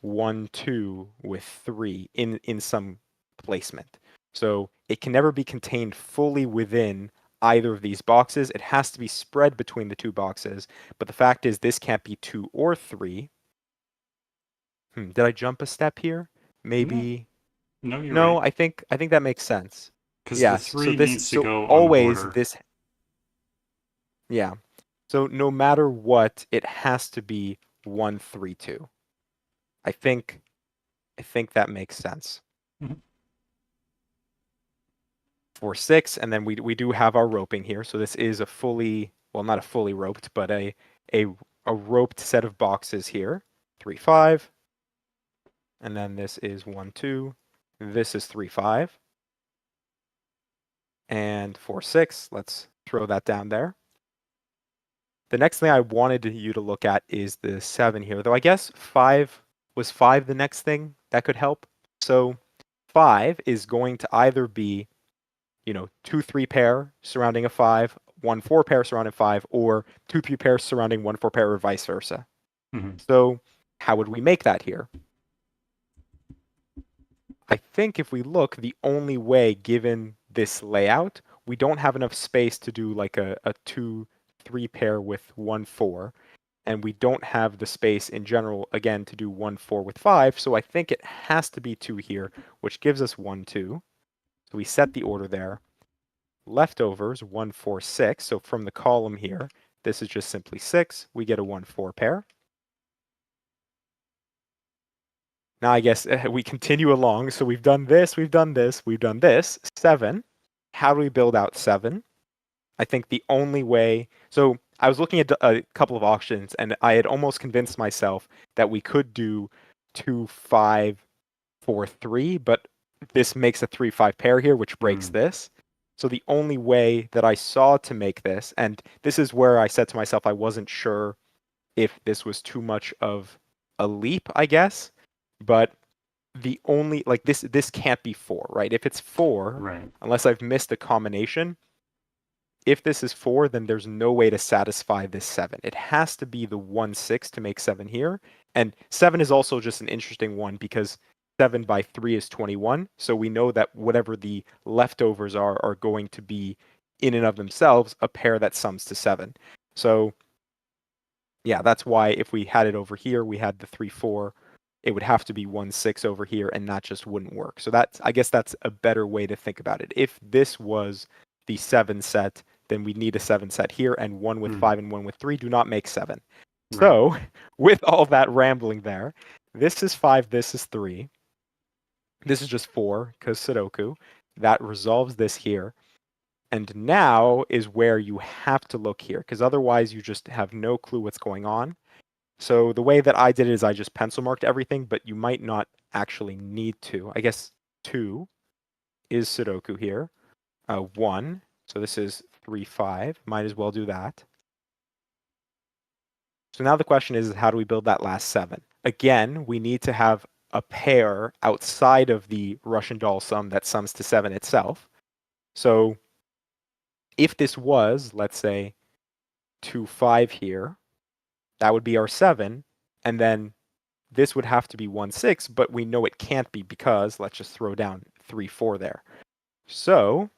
1, 2 with 3 in some placement. So it can never be contained fully within either of these boxes. It has to be spread between the 2 boxes. But the fact is this can't be 2 or 3. Did I jump a step here? Maybe. No, you're No, right. I think that makes sense. Because Yes. the 3 so this needs to so go on always border. this. Yeah. So no matter what, it has to be 1, 3, 2. I think that makes sense. Mhm. 4, 6, and then we do have our roping here. So this is a fully, well, not a fully roped, but a roped set of boxes here. 3, 5, and then this is 1, 2. This is 3, 5, and 4, 6. Let's throw that down there. The next thing I wanted you to look at is the 7 here, though I guess 5 was 5 the next thing that could help. So 5 is going to either be 2, 3 pair surrounding a 5, 1, 4 pair surrounding 5, or 2, 3 pairs surrounding 1, 4 pair, or vice versa. So how would we make that here? I think if we look, the only way, given this layout, we don't have enough space to do like a 2, 3 pair with 1, 4. And we don't have the space in general, again, to do 1, 4 with 5. So I think it has to be 2 here, which gives us 1, 2. So we set the order there. Leftovers, 1, 4, 6. So from the column here, this is just simply 6. We get a 1, 4 pair. Now I guess we continue along. So we've done this, we've done this, we've done this. 7. How do we build out 7? I think the only way... So I was looking at a couple of auctions, and I had almost convinced myself that we could do 2, 5, 4, 3, but this makes a 3, 5 pair here, which breaks this. So the only way that I saw to make this, and this is where I said to myself I wasn't sure if this was too much of a leap, I guess, but the only, like, this can't be 4, right? If it's 4, Right. unless I've missed a combination, if this is 4, then there's no way to satisfy this 7. It has to be the 1/6 to make 7 here. And 7 is also just an interesting one because 7 by 3 is 21. So we know that whatever the leftovers are going to be in and of themselves a pair that sums to 7. So yeah, that's why if we had it over here, we had the 3/4, it would have to be 1/6 over here, and that just wouldn't work. So that's, I guess that's a better way to think about it. If this was the 7 set, then we need a 7 set here, and 1 with 5 and 1 with 3 do not make 7. Right. So, with all that rambling there, this is 5, this is 3. This is just 4, because Sudoku. That resolves this here. And now is where you have to look here, because otherwise you just have no clue what's going on. So the way that I did it is I just pencil marked everything, but you might not actually need to. I guess 2 is Sudoku here. 1, so this is 3, 5. Might as well do that. So now the question is, how do we build that last 7? Again, we need to have a pair outside of the Russian doll sum that sums to 7 itself. So if this was, let's say, 2, 5 here, that would be our 7, and then this would have to be 1/6, but we know it can't be because, let's just throw down 3, 4 there. So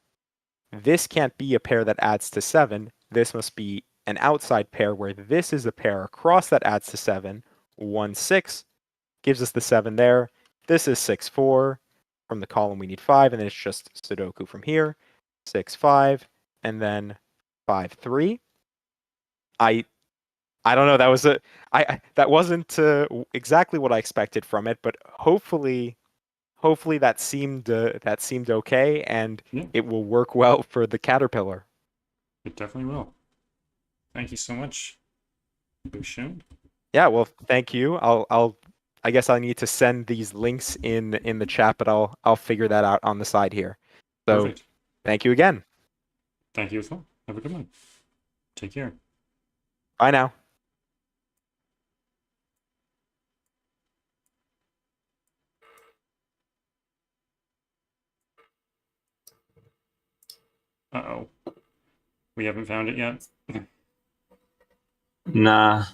this can't be a pair that adds to 7. This must be an outside pair where this is a pair across that adds to 7. 1/6 gives us the 7 there. This is 6, 4. From the column we need 5, and then it's just Sudoku from here. 6, 5, and then 5, 3. I don't know. That was that wasn't exactly what I expected from it, but hopefully that seemed okay, and Yeah. it will work well for the caterpillar. It definitely will. Thank you so much, Lucian. Yeah, well, thank you. I guess I need to send these links in the chat, but I'll figure that out on the side here. So Perfect. thank you again. Thank you as well. Have a good one. Take care. Bye now. Uh-oh. We haven't found it yet. Nah.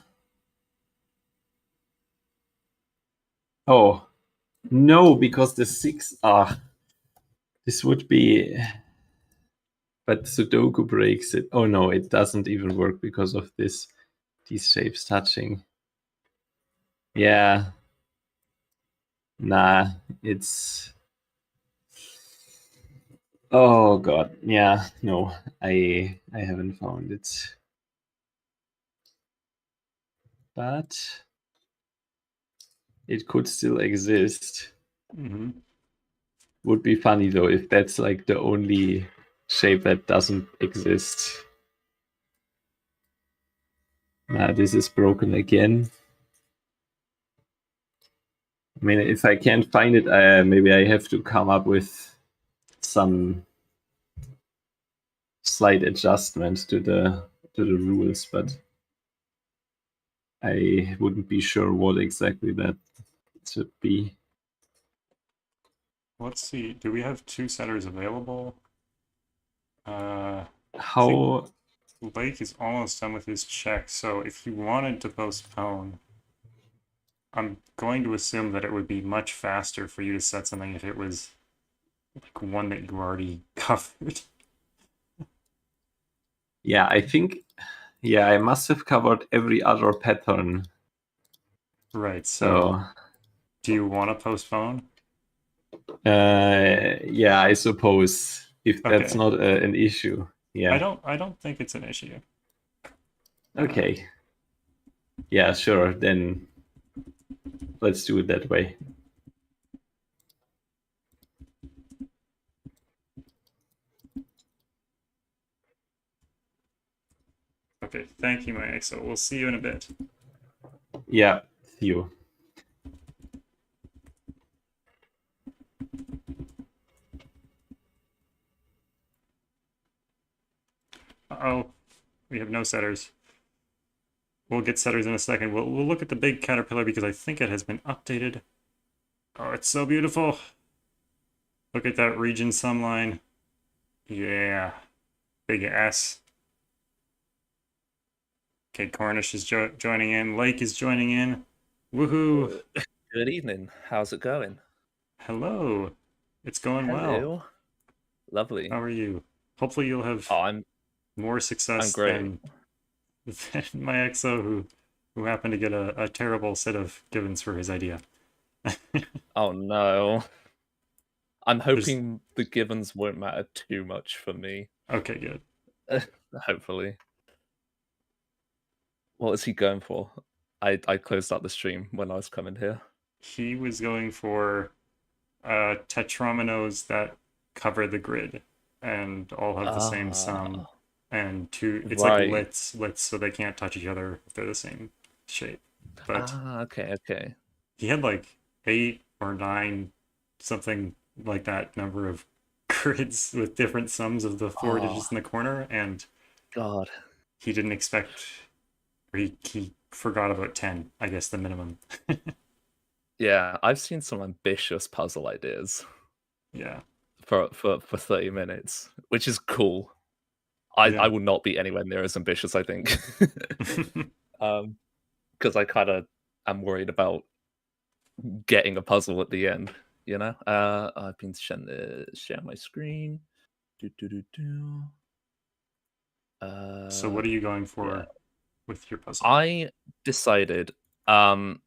Oh. No, because the 6 are... This would be... But Sudoku breaks it. Oh no, it doesn't even work because of this. These shapes touching. Yeah. Nah, it's... Oh god, yeah, no, I haven't found it. But it could still exist. Mm-hmm. Would be funny though if that's like the only shape that doesn't exist. This is broken again. I mean, if I can't find it, maybe I have to come up with some slight adjustment to the rules, but I wouldn't be sure what exactly that should be. Let's see. Do we have 2 setters available? How? Blake is almost done with his check, so if you wanted to postpone, I'm going to assume that it would be much faster for you to set something if it was like one that you already covered. Yeah, I think, yeah, I must have covered every other pattern. Right, so do you want to postpone? Yeah, I suppose, if that's Okay. not an issue. Yeah. I don't think it's an issue. Okay. Yeah, sure. Then let's do it that way. Okay, thank you, Mike. So we'll see you in a bit. Yeah, see you. Uh-oh, we have no setters. We'll get setters in a second. We'll look at the big caterpillar because I think it has been updated. Oh, it's so beautiful. Look at that region sum line. Yeah. Big S. Okay, Cornish is joining in. Lake is joining in. Woohoo! Good evening. How's it going? Hello. It's going well. Hello. Lovely. How are you? Hopefully you'll have Oh, I'm more success great. than my XO who happened to get a terrible set of givens for his idea. Oh no. I'm hoping the givens won't matter too much for me. Okay, good. Hopefully. What was he going for? I closed out the stream when I was coming here. He was going for tetrominoes that cover the grid and all have the same sum. And it's like lits, so they can't touch each other if they're the same shape. But okay. he had like 8 or 9, something like that number of grids with different sums of the 4 digits in the corner, and God, he didn't expect, or he forgot about 10, I guess the minimum. Yeah, I've seen some ambitious puzzle ideas. Yeah. For 30 minutes, which is cool. I will not be anywhere near as ambitious, I think. Because I kind of am worried about getting a puzzle at the end, you know? I've been share my screen. So what are you going for with your puzzle? I decided I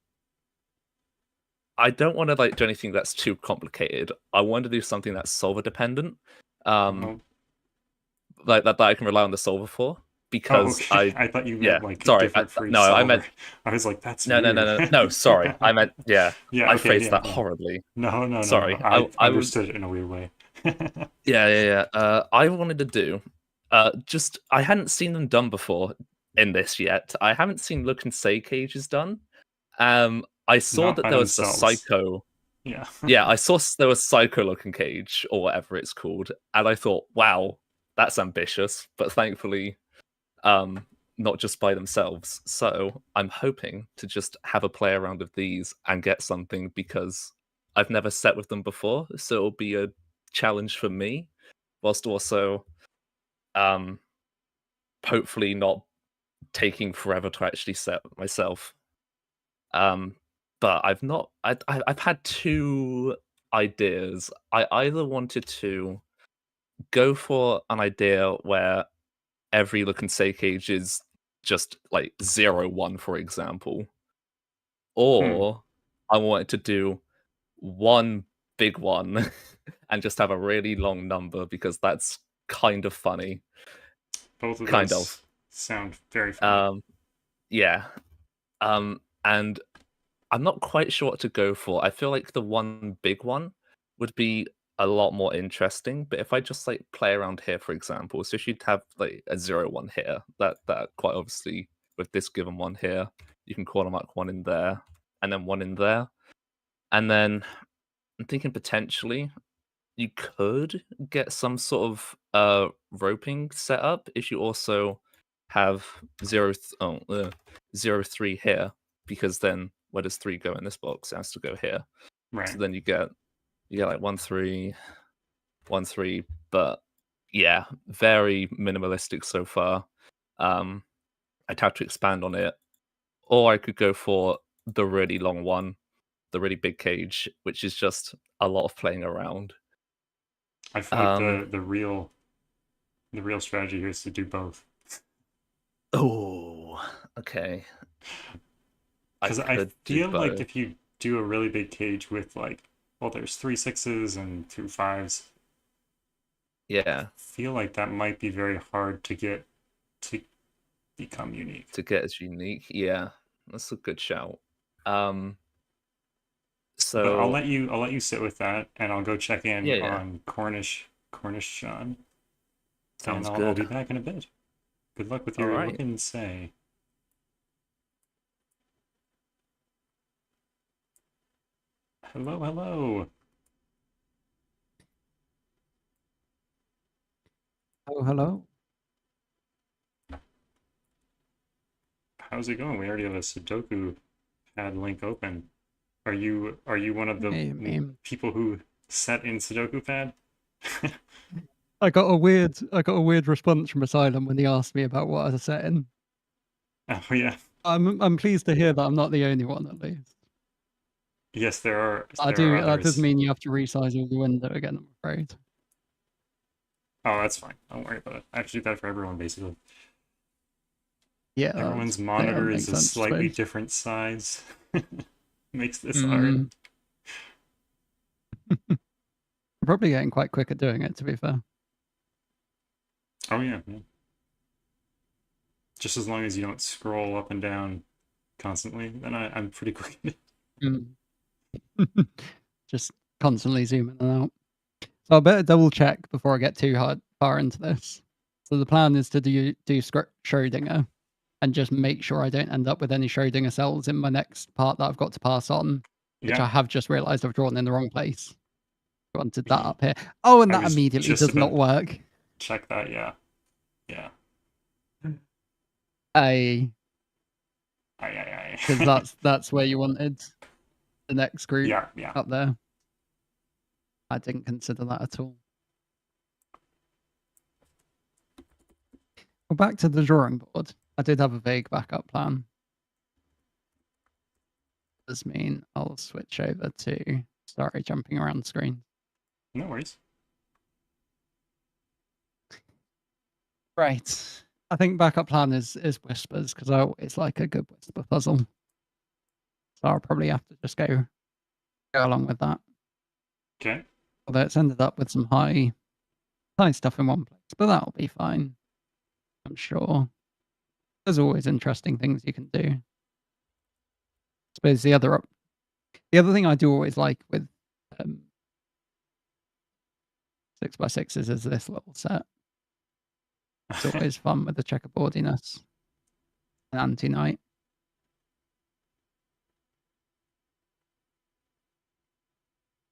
don't want to like do anything that's too complicated. I want to do something that's solver dependent. Like that I can rely on the solver for, because I thought you meant like sorry, different for each no, solver. I meant I was like, that's no, weird. no, sorry, I meant I phrased that yeah. horribly. No, sorry, I understood it in a weird way. Yeah. I wanted to do just I hadn't seen them done before in this yet. I haven't seen Look and Say cages done. I saw Not that by there was themselves. a psycho. Yeah. I saw there was psycho looking cage or whatever it's called, and I thought, wow, that's ambitious. But thankfully, not just by themselves. So I'm hoping to just have a play around with these and get something, because I've never set with them before. So it'll be a challenge for me, whilst also hopefully not taking forever to actually set myself. But I've had 2 ideas. I either wanted to go for an idea where every Look and Say cage is just like 0-1, for example, or I wanted to do one big one and just have a really long number, because that's kind of funny. Both of those sound very funny. And I'm not quite sure what to go for. I feel like the one big one would be a lot more interesting, but if I just like play around here, for example, so if you'd have like a 0-1 here, that quite obviously with this given one here, you can call mark 1 in there and then 1 in there. And then I'm thinking potentially you could get some sort of roping set up if you also have 0-3 here, because then where does 3 go in this box? It has to go here. Right. So then you get like 1-3, 1-3, but yeah, very minimalistic so far. I'd have to expand on it, or I could go for the really long one, the really big cage, which is just a lot of playing around. I feel like the real strategy here is to do both. Oh, okay. Because I feel like if you do a really big cage with like, well, there's 3 6s and 2 5s. Yeah. I feel like that might be very hard to get to become unique. To get as unique, yeah, that's a good shout. So but I'll let you sit with that, and I'll go check in on cornishjohn. Sounds good. I'll be back in a bit. Good luck with your Look and Say. Hello. Oh, hello. How's it going? We already have a Sudoku pad link open. Are you one of the Hey, meme. people who set in Sudoku Pad? I got a weird response from Asylum when he asked me about what I was setting. Oh yeah. I'm pleased to hear that I'm not the only one, at least. Yes, there are. That does mean you have to resize all the window again, I'm afraid. Oh, that's fine. Don't worry about it. I have to do that for everyone, basically. Yeah. Everyone's that monitor makes is a sense, I slightly suppose. different size. Makes this hard. I'm probably getting quite quick at doing it, to be fair. Oh yeah, yeah. Just as long as you don't scroll up and down constantly, then I'm pretty quick. Just constantly zooming in and out. So I better double check before I get too far into this. So the plan is to do Schrodinger and just make sure I don't end up with any Schrodinger cells in my next part that I've got to pass on, which I have just realized I've drawn in the wrong place. I wanted that up here. Oh, and I that was immediately just does not about work. Check that, yeah. Yeah. Aye. Aye. Because that's where you wanted the next group Yeah. up there. I didn't consider that at all. Well, back to the drawing board. I did have a vague backup plan. Does mean I'll switch over to... Sorry, jumping around the screen. No worries. Right. I think backup plan is whispers, because I always like a good whisper puzzle. So I'll probably have to just go along with that. Okay. Although it's ended up with some high stuff in one place, but that'll be fine. I'm sure. There's always interesting things you can do. I suppose the other thing I do always like with 6x6s is this little set. It's always fun with the checkerboardiness and anti-night.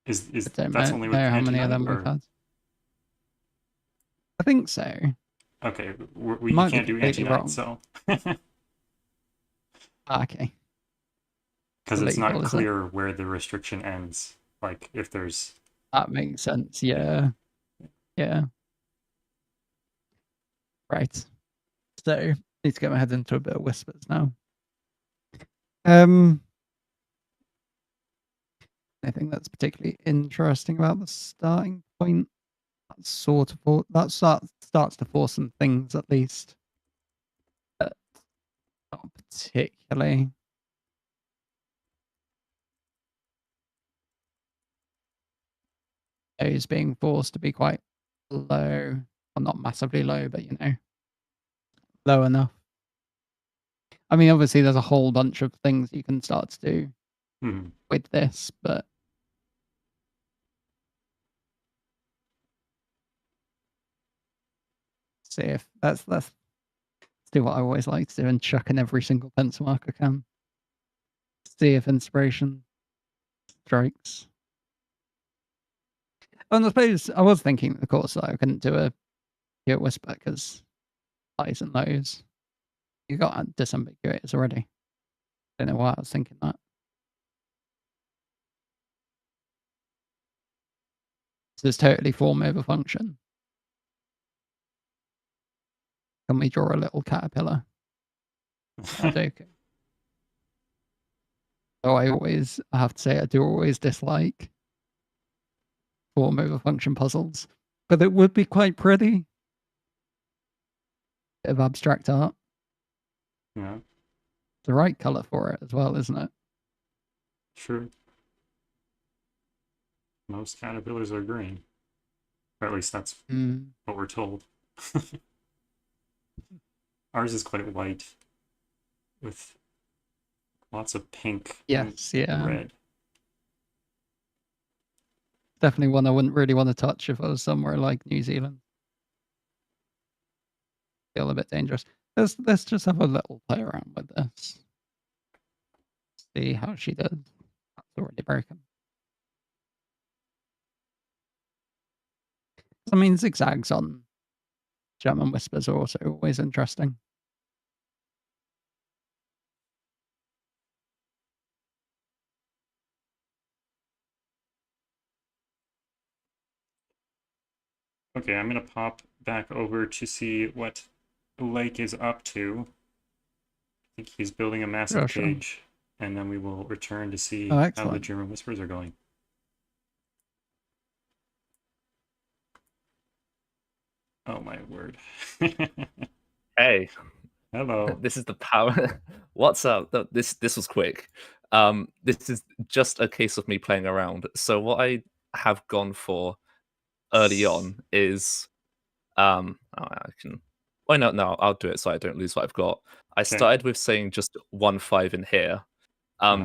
Is I don't that's know only with how many of them or... we've had. I think so. Okay, you Might can't be do completely anti-night, wrong. so... Okay. Because it's Illegal, not is it? clear where the restriction ends. Like, if there's... That makes sense, yeah. Right. So, need to get my head into a bit of whispers now. Anything that's particularly interesting about the starting point? That starts to force some things, at least. But not particularly. Those being forced to be quite low. Well, not massively low, but low enough. I mean, obviously, there's a whole bunch of things you can start to do with this, but see if let's do what I always like to do and chuck in every single pencil mark I can. See if inspiration strikes. And I suppose I was thinking, of course, that I couldn't do a pure whisper because highs and lows. You got disambiguators already. Don't know why I was thinking that. So it's totally form over function. Can we draw a little caterpillar? Sudoku. So I have to say, I do always dislike form over function puzzles, but it would be quite pretty. Bit of abstract art. Yeah. The right color for it as well, isn't it? True. Most caterpillars are green. Or at least that's what we're told. Ours is quite white with lots of pink and red. Definitely one I wouldn't really want to touch if I was somewhere like New Zealand. Feel a bit dangerous. Let's just have a little play around with this. See how she does. That's already broken. I mean, zigzags on German whispers are also always interesting. Okay, I'm gonna pop back over to see what Lake is up to. I think he's building a massive Sure. cage, and then we will return to see Oh, how the excellent. German whispers are going. Oh my word. Hey, Hello. this is the power. What's up? This was quick. This is just a case of me playing around. So what I have gone for early on is I can. Why not? No, I'll do it so I don't lose what I've got. I Okay. started with saying just 1-5 in here,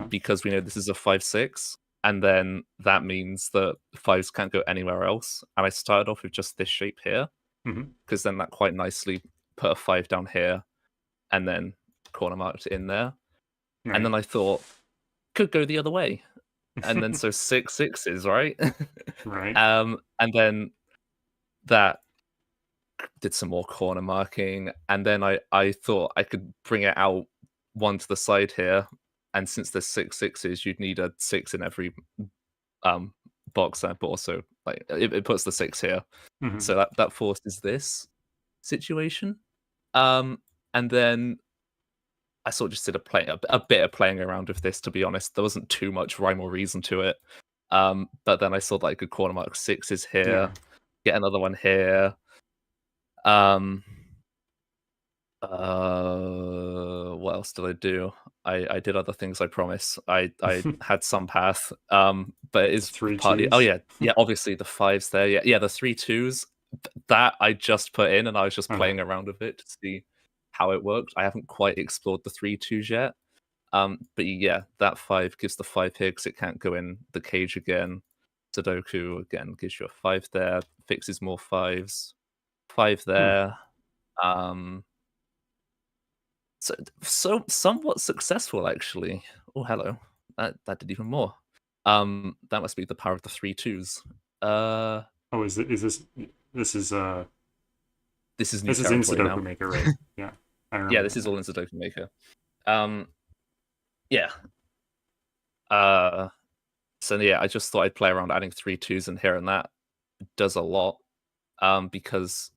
because we know this is a 5-6, and then that means that fives can't go anywhere else. And I started off with just this shape here, because then that quite nicely put a 5 down here, and then corner marked in there. Right. And then I thought could go the other way, and then so 6 6s, right? Right. And then that did some more corner marking, and then I thought I could bring it out one to the side here, and since there's 6 6s, you'd need a 6 in every box, but also like it puts the 6 here, so that forces this situation. And then I sort of just did a bit of playing around with this, to be honest. There wasn't too much rhyme or reason to it, but then I saw that I could corner mark 6s here, get another one here. What else did I do? I did other things, I promise. I had some path, but it is partly. Oh yeah, obviously the 5s there. Yeah, the 3 2s that I just put in, and I was just playing around with it to see how it worked. I haven't quite explored the 3 2s yet. But yeah, that 5 gives the 5 here because it can't go in the cage again. Sudoku again gives you a 5 there, fixes more 5s. 5 there. So somewhat successful actually. Oh, hello. That did even more. That must be the power of the 3 2s. Oh, is this This is new this is in territory now. Sudoku Maker, right? Yeah. I remember. Yeah, this is all in Sudoku Maker. Yeah. So yeah, I just thought I'd play around adding 3 2s in here, and that does a lot. Because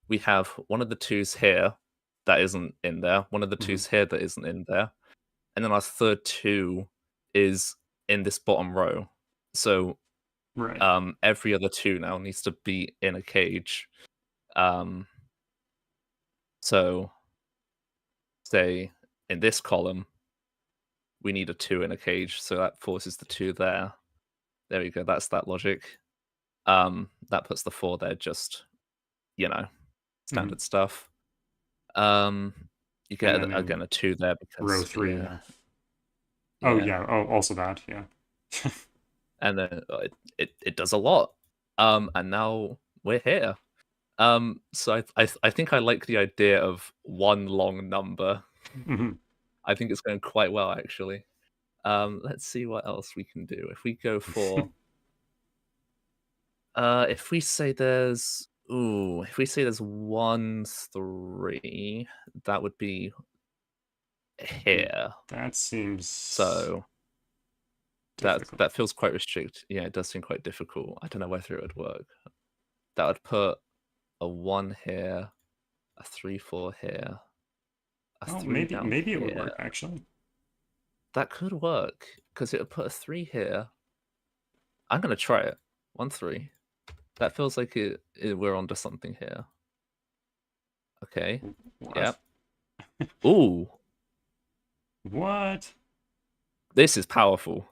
we have one of the 2s here that isn't in there, one of the 2s here that isn't in there, and then our third 2 is in this bottom row. So every other 2 now needs to be in a cage. So say in this column we need a 2 in a cage, so that forces the 2 there. There we go, that's that logic. That puts the 4 there, just, standard stuff. You get again a 2 there because row 3. Yeah. Oh yeah. Oh, also that. Yeah. And then it does a lot. And now we're here. So I think I like the idea of one long number. I think it's going quite well actually. Let's see what else we can do. If we go for if we say there's 1 3, that would be here. That seems so that feels quite restricted. Yeah, it does seem quite difficult. I don't know whether it would work. That would put a 1 here, a 3 4 here, a 3 down maybe here. it would work actually. That could work because it would put a 3 here. I'm gonna try it. 1 3. That feels like we're onto something here. Okay. What? Yep. Ooh. What? This is powerful.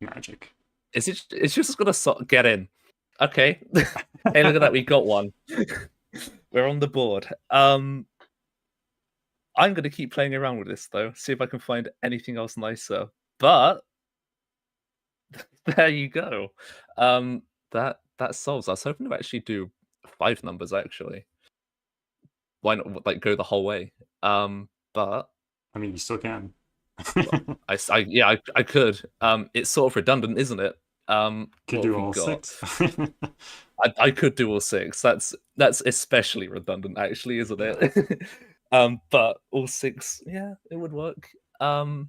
Magic. It's just gonna get in. Okay. Hey, look at that. We got one. We're on the board. I'm gonna keep playing around with this though. See if I can find anything else nicer. But there you go. That solves. I was hoping to actually do 5 numbers actually. Why not like go the whole way? But I mean, you still can. I could. It's sort of redundant, isn't it? Could do all 6. I could do all 6. That's especially redundant, actually, isn't it? But all 6, yeah, it would work. How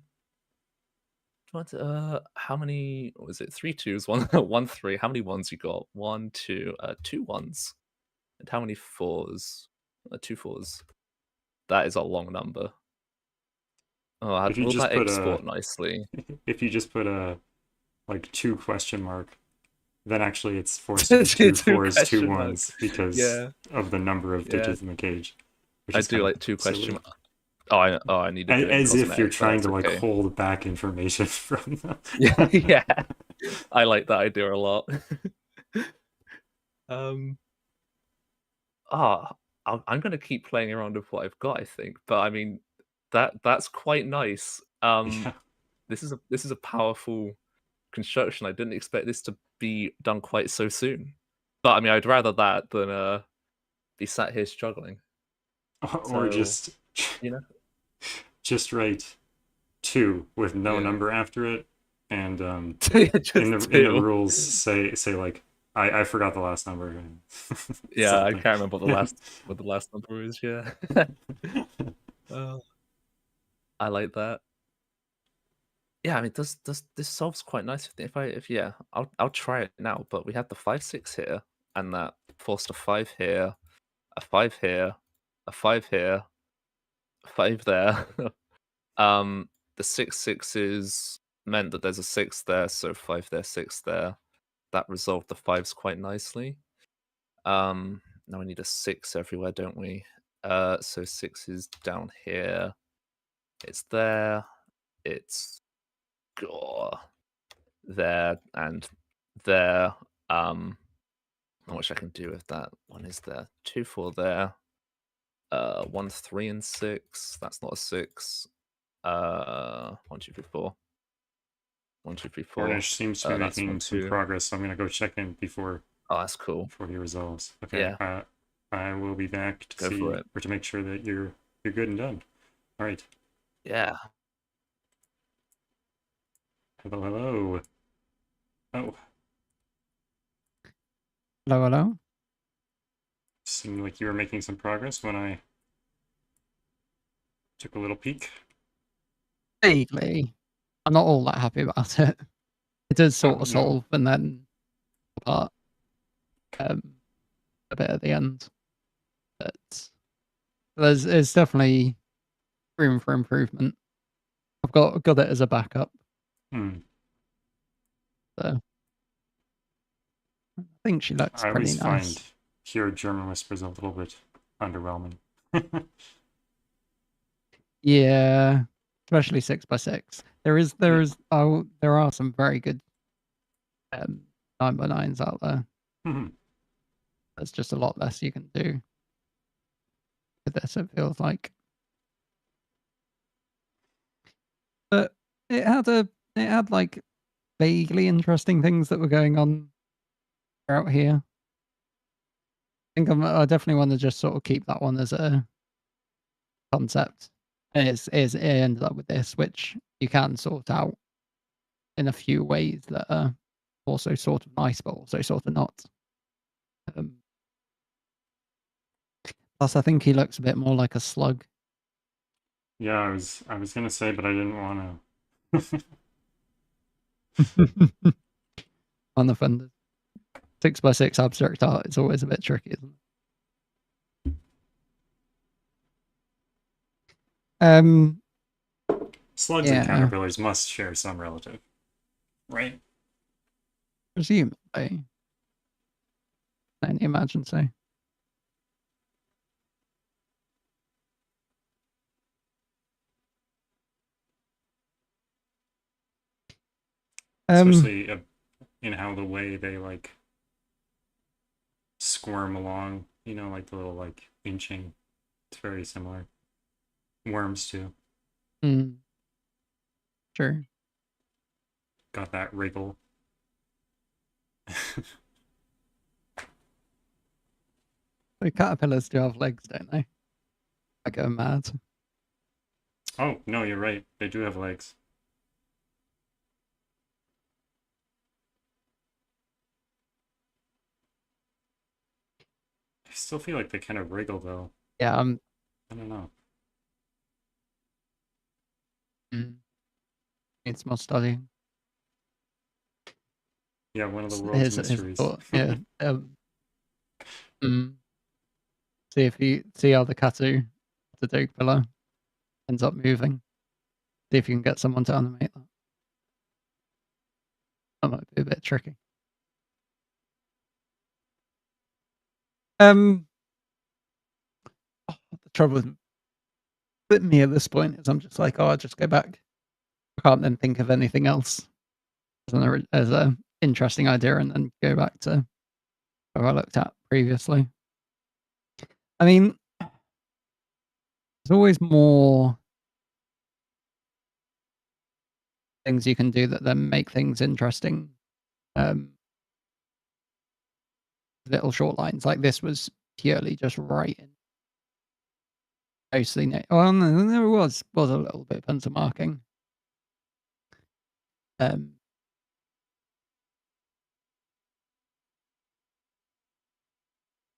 many? What was it? 3 2s, 1 1 3. How many 1s you got? 1 2, 2 1s. And how many 4s? 2 4s. That is a long number. Oh, If you will just that put export nicely? If you just put a like 2 question mark, then actually it's forced to be 2 4s, 2 question mark. 1s because Yeah. of the number of Yeah. digits in the cage. Which I is do kind like of 2 question silly. mark. I need to do it in As if you're cosmetics, trying to that's like okay. hold back information from them. Yeah. I like that idea a lot. I'm gonna keep playing around with what I've got, I think. But I mean, that's quite nice. Yeah. This is a powerful construction. I didn't expect this to be done quite so soon. But I mean, I'd rather that than be sat here struggling. Or So, just you know, just write 2 with no Yeah. number after it, and just in the 2. rules say like I forgot the last number. Yeah, I Something. can't remember what the last number is. Yeah. I like that. Yeah, I mean, this solves quite nicely. I'll try it now. But we have the 5 6 here, and that forced a 5 here, a 5 here, a 5 here, a 5 there. The 6 6s meant that there's a 6 there, so 5 there, 6 there. That resolved the 5s quite nicely. Now we need a 6 everywhere, don't we? So 6 is down here. It's there. It's there and there. Not much I can do with that. 1 is there. 2 4 there. 1 3 and 6. That's not a 6. 1 2 3 4. 1 2 3 4. Cornish seems to be That's making 1 some 2. progress, so I'm gonna go check in before That's cool. he resolves. Okay. Yeah. I will be back to Go see for it. or to make sure that you're good and done. All right. Yeah. Hello, hello. Oh, Hello. seemed like you were making some progress when I took a little peek. Vaguely. I'm not all that happy about it. It does sort Oh, of no. solve and then apart a bit at the end. But there's definitely room for improvement. I've got it as a backup. Hmm. So I think she looks I pretty always nice. find Pure German Whispers a little bit underwhelming. Yeah, especially 6x6. There are some very good 9x9s out there. Mhm. There's just a lot less you can do with this, it feels like. But it had like vaguely interesting things that were going on out here. I think I definitely want to just sort of keep that one as a concept. And it ended up with this, which you can sort out in a few ways that are also sort of nice, but also sort of not. Plus, I think he looks a bit more like a slug. Yeah, I was gonna say, but I didn't want to. Unoffended. 6x6 abstract art is always a bit tricky, isn't it? Slugs Yeah. and caterpillars must share some relative, right? Presumably. I only imagine so. Especially in how the way they like squirm along, you know, like the little like inching. It's very similar. Worms too. Sure. Got that wriggle. The caterpillars do have legs, don't they? I go mad. Oh, no, you're right. They do have legs. I still feel like they kind of wriggle though. Yeah, I don't know. It's more studying. Yeah, one of the world's mysteries. Thought, yeah. See if you see how the Caterdokupillar ends up moving. See if you can get someone to animate that. That might be a bit tricky. The trouble with me at this point is I'm just like, oh, I'll just go back. I can't then think of anything else as a interesting idea and then go back to what I looked at previously. I mean, there's always more things you can do that then make things interesting. Little short lines like this was purely just writing. Mostly, well, no, there was a little bit of pencil marking.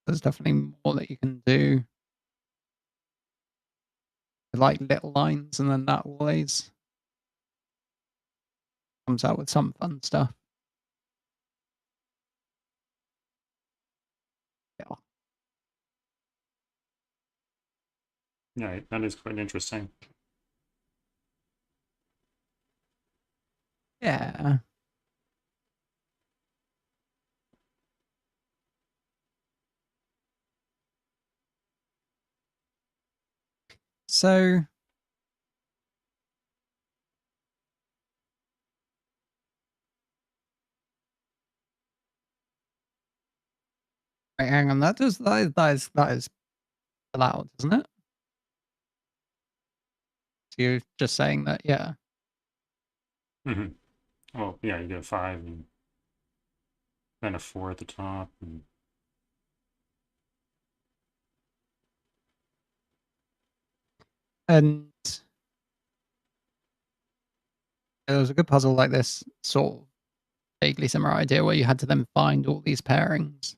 There's definitely more that you can do. Like little lines, and then that always comes out with some fun stuff. Yeah. Yeah, that is quite interesting. Yeah. So wait, hang on, that is allowed, isn't it? So you're just saying that, yeah. Mm-hmm. Well, yeah, you get a 5 and then a 4 at the top. And there was a good puzzle like this, sort of vaguely similar idea, where you had to then find all these pairings.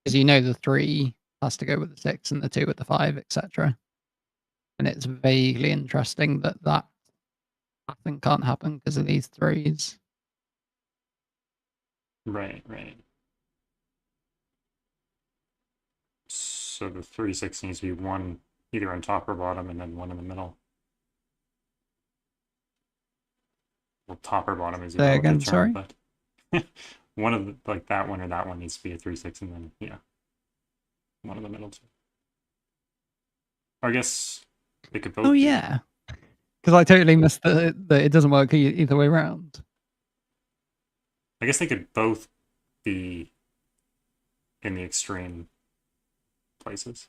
Because you know the 3 has to go with the 6 and the 2 with the 5, etc. And it's vaguely interesting that pattern can't happen because of these 3s. Right. So the 3, 6 needs to be one either on top or bottom, and then one in the middle. Well, top or bottom is a Say relative again, term, sorry? but one of the, like that one or that one needs to be a 3, 6, and then yeah, one in the middle too. Or I guess they could both. Oh yeah, because I totally missed that it doesn't work either way around. I guess they could both be in the extreme places.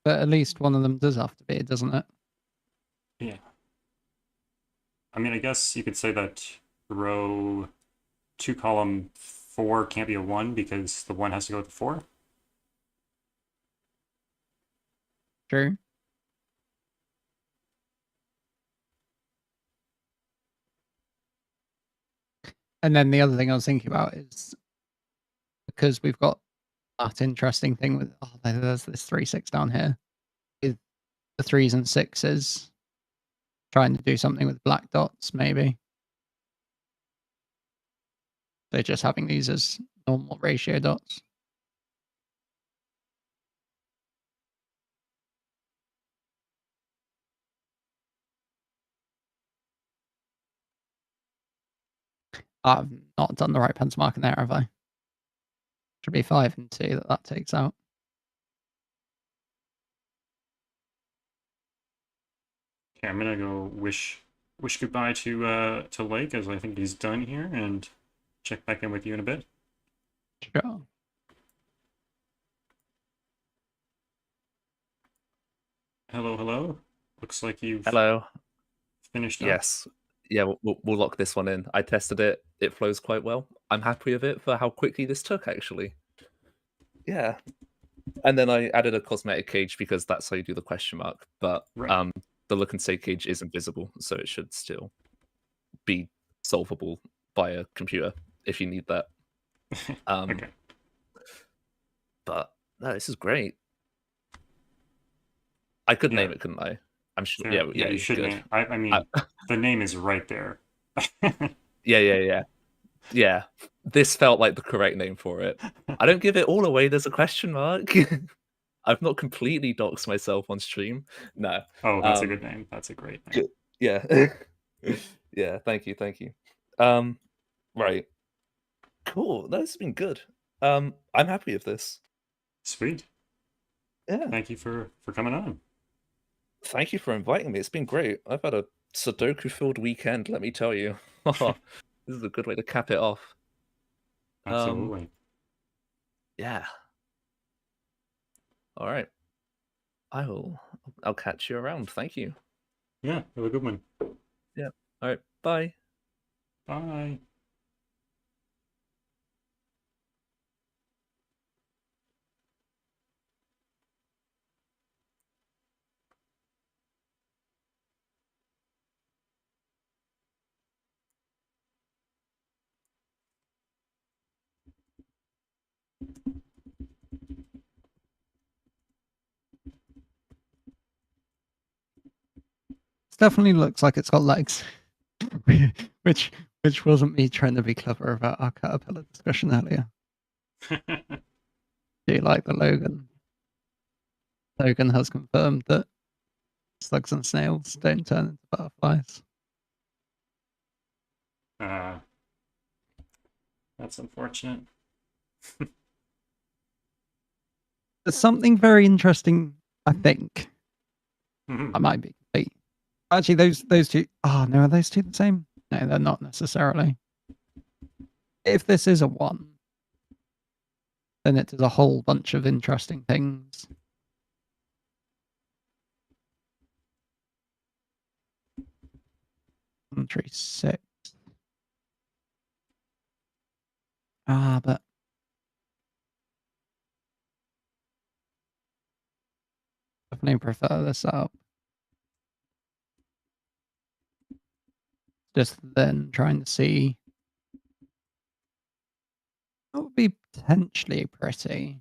But at least one of them does have to be, doesn't it? Yeah. I mean, I guess you could say that row 2, column 4 can't be a 1 because the 1 has to go with the 4. True. And then the other thing I was thinking about is because we've got that interesting thing with there's this 3, 6 down here with the 3s and 6s trying to do something with black dots, maybe. They're just having these as normal ratio dots. I've not done the right pencil mark in there, have I? Should be 5 and 2 that takes out. Okay, I'm gonna go wish goodbye to Lake, as I think he's done here, and check back in with you in a bit. Sure. Hello. Looks like you've finished up. Yes. Yeah, we'll lock this one in. I tested it. It flows quite well. I'm happy with it for how quickly this took, actually. Yeah. And then I added a cosmetic cage because that's how you do the question mark. But Right. The look and say cage isn't visible, so it should still be solvable by a computer if you need that. Okay. But no, this is great. I could name it, couldn't I? I'm sure. Yeah, Yeah, you should good. name. I mean, the name is right there. Yeah. this felt like the correct name for it. I don't give it all away. There's a question mark. I've not completely doxed myself on stream. No. Oh, that's a good name. That's a great name. Yeah. Yeah. Thank you. Right. Cool. That's been good. I'm happy with this. Sweet. Yeah. Thank you for coming on. Thank you for inviting me. It's been great. I've had a Sudoku-filled weekend, let me tell you. This is a good way to cap it off. Absolutely. Yeah. All right. I'll catch you around. Thank you. Yeah, have a good one. Yeah. All right. Bye. Bye. It definitely looks like it's got legs, which wasn't me trying to be clever about our caterpillar discussion earlier. Do you like the Logan? Logan has confirmed that slugs and snails don't turn into butterflies. That's unfortunate. There's something very interesting, I think. I might be complete. Actually, those two. Oh no, are those two the same? No, they're not necessarily. If this is a 1, then it does a whole bunch of interesting things. Country 6. But definitely prefer this up. Just then trying to see what would be potentially pretty.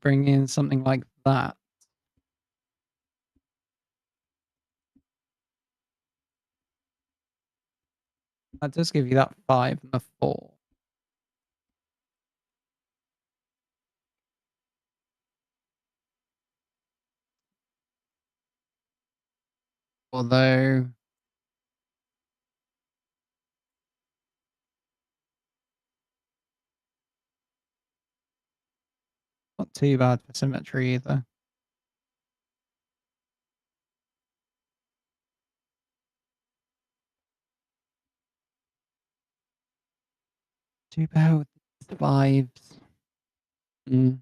Bring in something like that. That does give you that 5 and a 4. Although not too bad for symmetry either. Too bad with the 5s. Mm.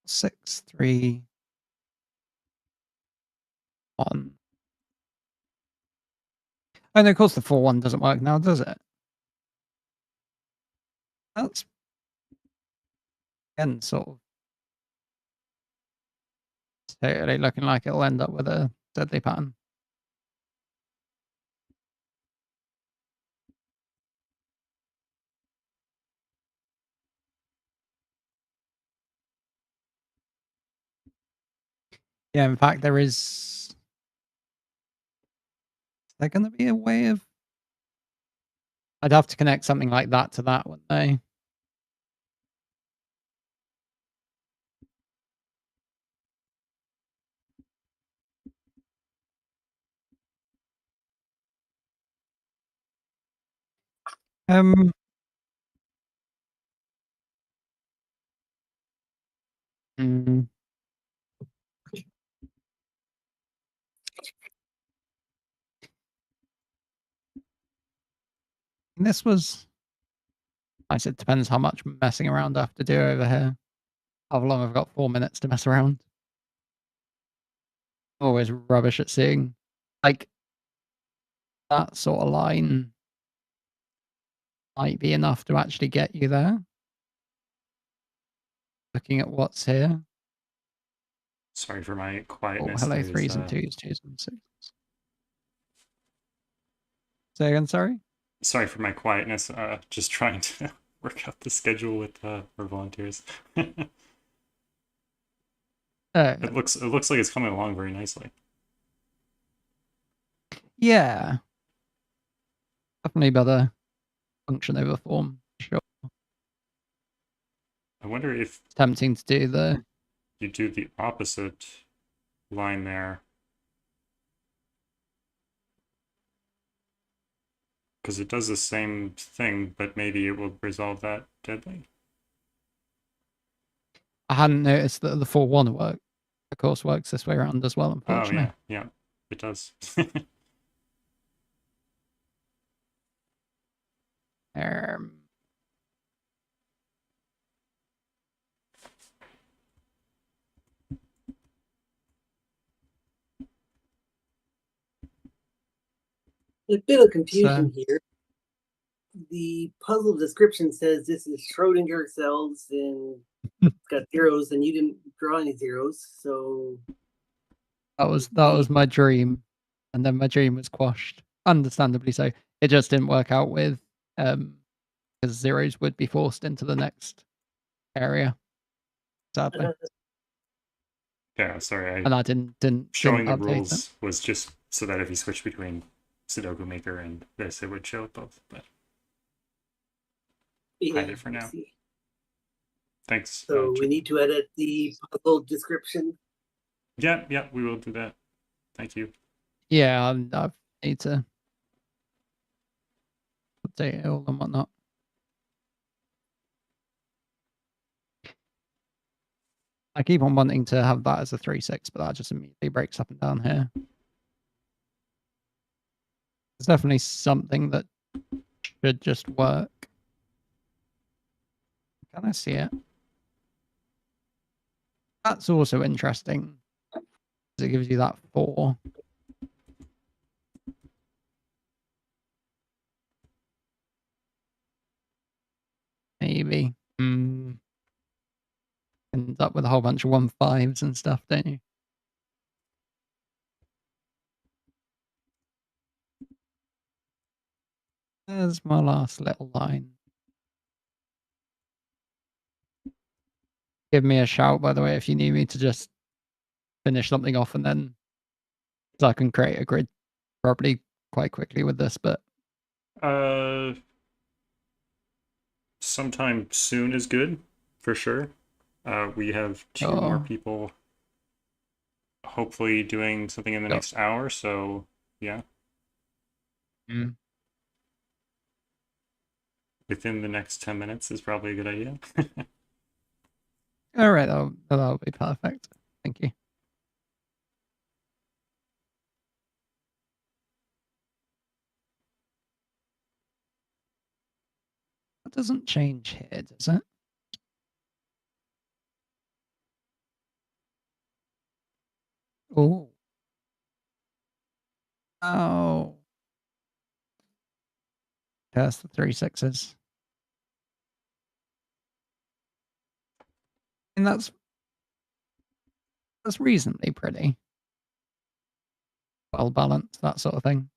6, 3, 1. And of course the 4-1 doesn't work now, does it? That's again sort of totally looking like it'll end up with a deadly pattern. Yeah, in fact, is there going to be a way of... I'd have to connect something like that to that, wouldn't they? Mm. This was... I said depends how much messing around I have to do over here. How long I've got 4 minutes to mess around. Always rubbish at seeing. Like, that sort of line might be enough to actually get you there. Looking at what's here. Sorry for my Oh, quietness. hello, There's, 3s and 2s, 2s and 6s. Say again, sorry? Sorry for my quietness. Just trying to work out the schedule with our volunteers. Uh, It looks like it's coming along very nicely. yeah. Definitely better function over form. Sure. I wonder if It's tempting to do the you do the opposite line there. Because it does the same thing, but maybe it will resolve that deadly. I hadn't noticed that the 4-1 work. Of course, works this way around as well, Oh, unfortunately. yeah, it does. A bit of confusion here. The puzzle description says this is Schrodinger cells and it's got zeros, and you didn't draw any zeros, so that was my dream, and then my dream was quashed. Understandably so. It just didn't work out with because zeros would be forced into the next area. Sadly. Yeah, sorry. And I didn't showing the update rules it. was just so that if you switch between Sudoku Maker and this, it would show both. But hide it for now. Thanks. So we need to edit the puzzle description. Yeah, we will do that. Thank you. Yeah, I need to update it all and whatnot. I keep on wanting to have that as a 3-6, but that just immediately breaks up and down here. It's definitely something that should just work. Can I see it? That's also interesting. It gives you that 4. Maybe. Ends up with a whole bunch of 1-5s and stuff, don't you? There's my last little line. Give me a shout, by the way, if you need me to just finish something off, and then so I can create a grid probably quite quickly with this, but sometime soon is good for sure. We have 2 more people hopefully doing something in the next hour, so yeah. Within the next 10 minutes is probably a good idea. All right, that'll be perfect. Thank you. That doesn't change here, does it? Oh. Oh. That's the 3-6s. And that's reasonably pretty. Well balanced, that sort of thing.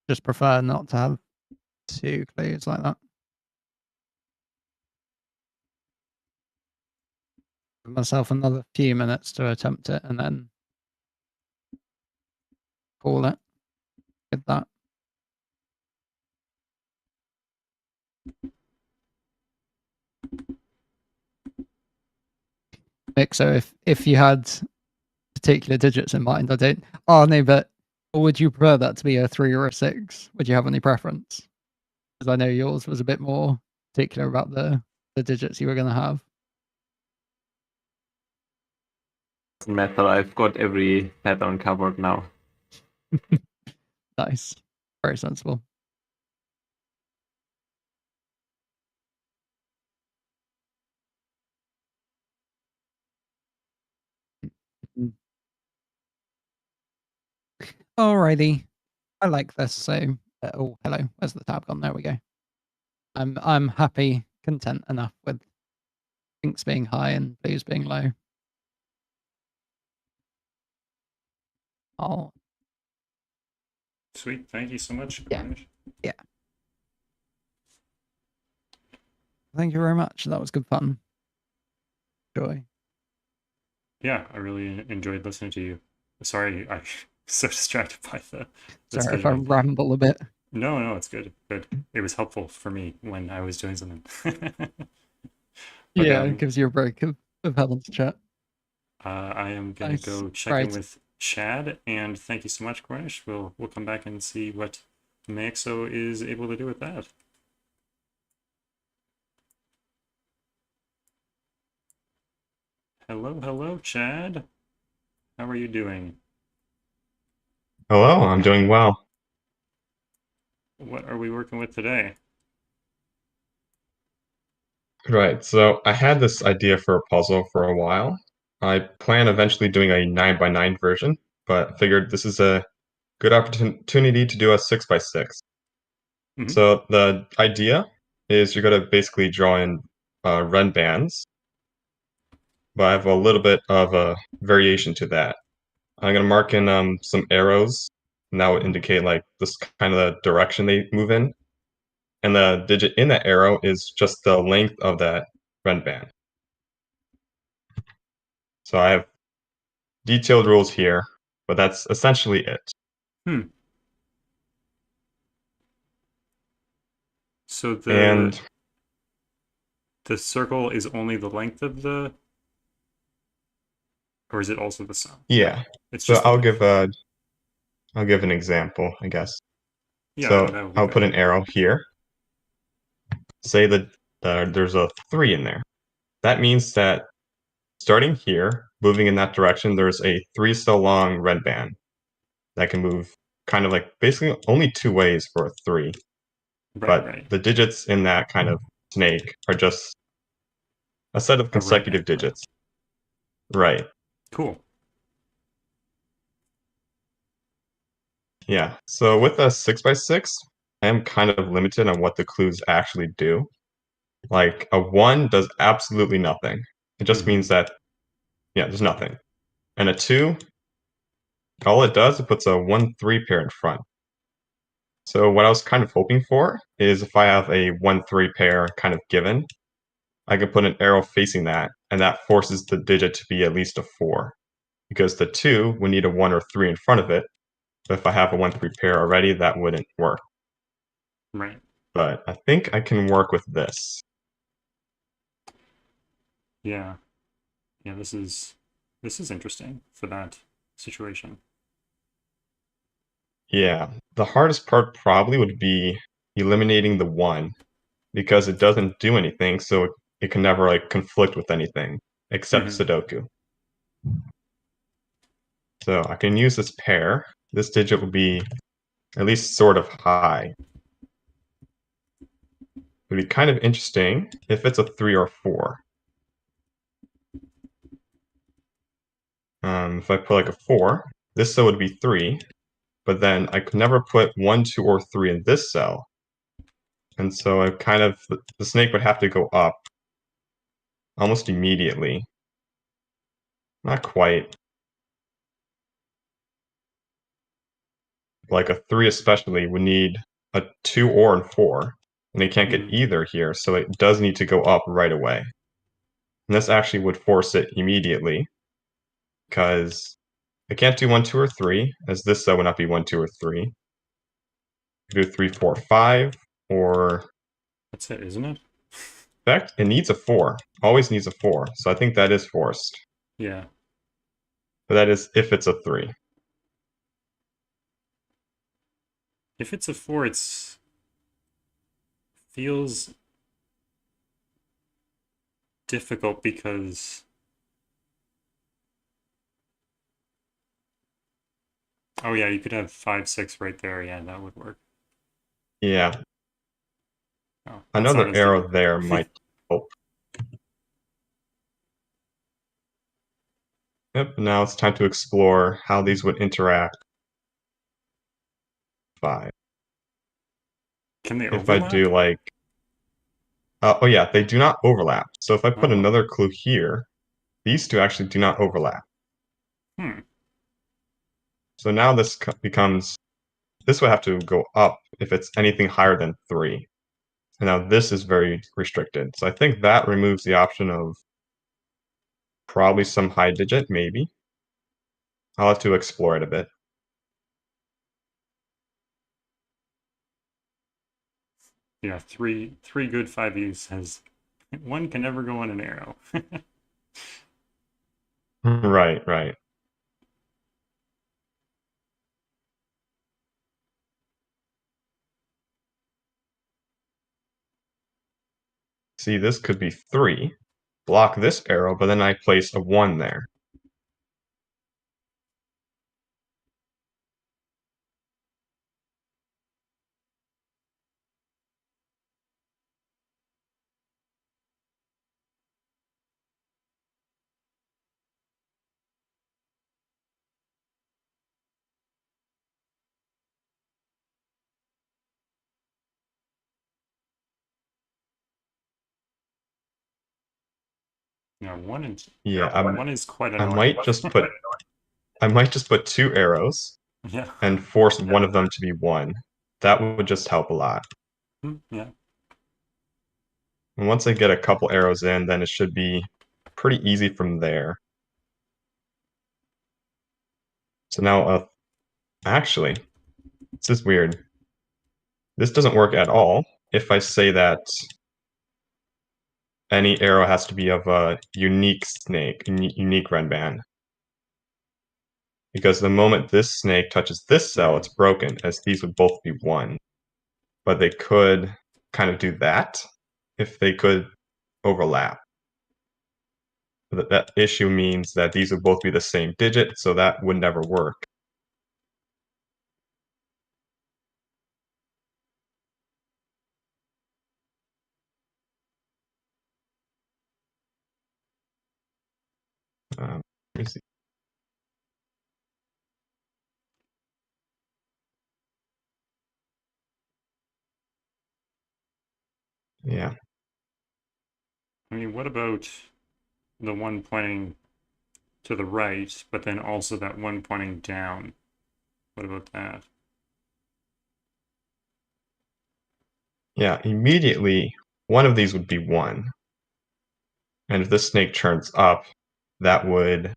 Just prefer not to have 2 clues like that. Give myself another few minutes to attempt it and then call it with that. So if you had particular digits in mind, I don't. Oh no, but would you prefer that to be a 3 or a 6? Would you have any preference? Because I know yours was a bit more particular about the digits you were going to have. Doesn't matter. I've got every pattern covered now. Nice, very sensible. Alrighty, I like this. So, oh, hello. Where's the tab gone? There we go. I'm happy, content enough with pinks being high and blues being low. Sweet. Thank you so much. Yeah. Cornish. Thank you very much. That was good fun. Joy. Yeah, I really enjoyed listening to you. Sorry, I'm so distracted by the Sorry if I scheduling. ramble a bit. No, it's good. Good. It was helpful for me when I was doing something. But, Yeah, it gives you a break of having to chat. I am gonna Nice. go check Right. in with Chad, and thank you so much, Cornish. We'll come back and see what Myxo is able to do with that. Hello, Chad. How are you doing? Hello, I'm doing well. What are we working with today? Right, so I had this idea for a puzzle for a while. I plan eventually doing a 9x9 version, but figured this is a good opportunity to do a 6x6. Mhm. So the idea is you're going to basically draw in red bands, but I have a little bit of a variation to that. I'm going to mark in some arrows, and that would indicate like this kind of the direction they move in. And the digit in that arrow is just the length of that red band. So I have detailed rules here, but that's essentially it. So And the circle is only the length of the, or is it also the sum? yeah, It's so just the length. I'll give an example, I guess. Yeah, So that would be I'll put great. an arrow here. Say that there's a 3 in there. That means that starting here, moving in that direction, there's a 3 so long red band that can move kind of like basically only 2 ways for a 3. But Right. the digits in that kind of snake are just a set of A red consecutive band, right. digits. Right. Cool. Yeah. So with a 6x6, I am kind of limited on what the clues actually do. Like a 1 does absolutely nothing. It just means that, yeah, there's nothing. And a 2, all it does, it puts a 1-3 pair in front. So what I was kind of hoping for is if I have a 1-3 pair kind of given, I could put an arrow facing that, and that forces the digit to be at least a 4. Because the 2 would need a 1 or 3 in front of it. But if I have a 1-3 pair already, that wouldn't work. Right. But I think I can work with this. Yeah. Yeah, this is interesting for that situation. Yeah, the hardest part probably would be eliminating the 1, because it doesn't do anything, so it can never like conflict with anything except Sudoku. So I can use this pair. This digit will be at least sort of high. It would be kind of interesting if it's a 3 or 4. If I put like a 4, this cell would be 3, but then I could never put 1, 2, or 3 in this cell. And so I kind of, the snake would have to go up almost immediately. Not quite. Like a 3 especially would need a 2 or a 4, and they can't get either here, so it does need to go up right away. And this actually would force it immediately, because I can't do 1, 2, or 3, as this cell would not be 1, 2, or 3. Do 3, 4, 5, or... That's it, isn't it? In fact, it needs a 4. Always needs a 4, so I think that is forced. Yeah. But that is if it's a 3. If it's a 4, it's feels difficult because oh yeah, you could have 5, 6 right there. Yeah, that would work. Yeah. Oh, Another arrow there might help. Yep, now it's time to explore how these would interact. 5. Can they if overlap? I do like... oh yeah, they do not overlap. So if I put another clue here, these two actually do not overlap. So now this becomes this would have to go up if it's anything higher than 3. And now this is very restricted. So I think that removes the option of probably some high digit, maybe. I'll have to explore it a bit. Yeah, three good 5Es has one can never go on an arrow. Right, right. See, this could be 3. Block this arrow, but then I place a 1 there. Yeah, one is Yeah, one is quite I annoying. might just put 2 arrows Yeah. and force one of them to be 1. That would just help a lot. Yeah. And once I get a couple arrows in, then it should be pretty easy from there. So now, actually, this is weird. This doesn't work at all if I say that any arrow has to be of a unique snake, unique renban. Because the moment this snake touches this cell, it's broken, as these would both be 1. But they could kind of do that if they could overlap. That issue means that these would both be the same digit, so that would never work. Let me see. Yeah. I mean, what about the one pointing to the right, but then also that one pointing down? What about that? Yeah, immediately one of these would be 1. And if this snake turns up, that would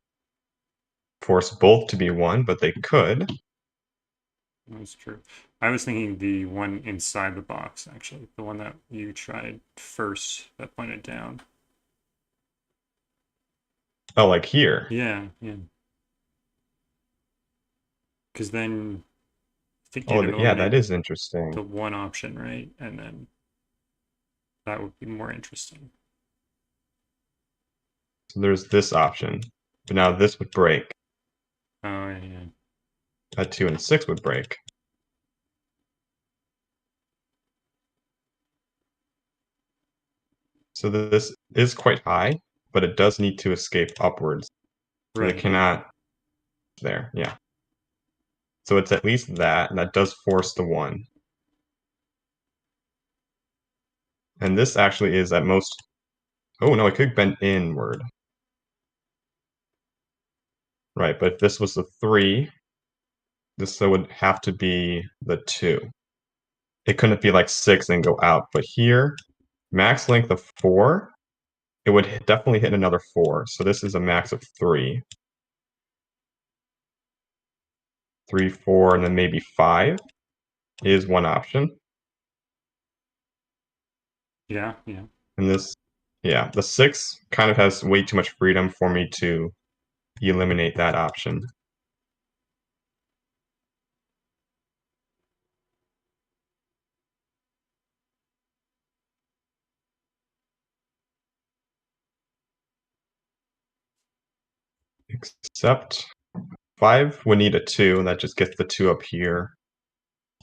force both to be 1, but they could. That's true. I was thinking the one inside the box, actually. The one that you tried first that pointed down. Oh, like here? Yeah, yeah. Because then I think Oh, you'd yeah, that eliminate is interesting. the one option, right? And then that would be more interesting. So there's this option. But now this would break. Oh, yeah. That 2 and 6 would break. So this is quite high, but it does need to escape upwards. So Right. they cannot... There, yeah. So it's at least that, and that does force the 1. And this actually is at most... Oh, no, it could bend inward. Right, but if this was the 3, this would have to be the 2. It couldn't be like 6 and go out, but here, max length of 4, it would definitely hit another 4. So this is a max of 3. 3, 4, and then maybe 5 is one option. Yeah, yeah. And this, yeah, the 6 kind of has way too much freedom for me to eliminate that option. Except 5 would need a 2, and that just gets the 2 up here.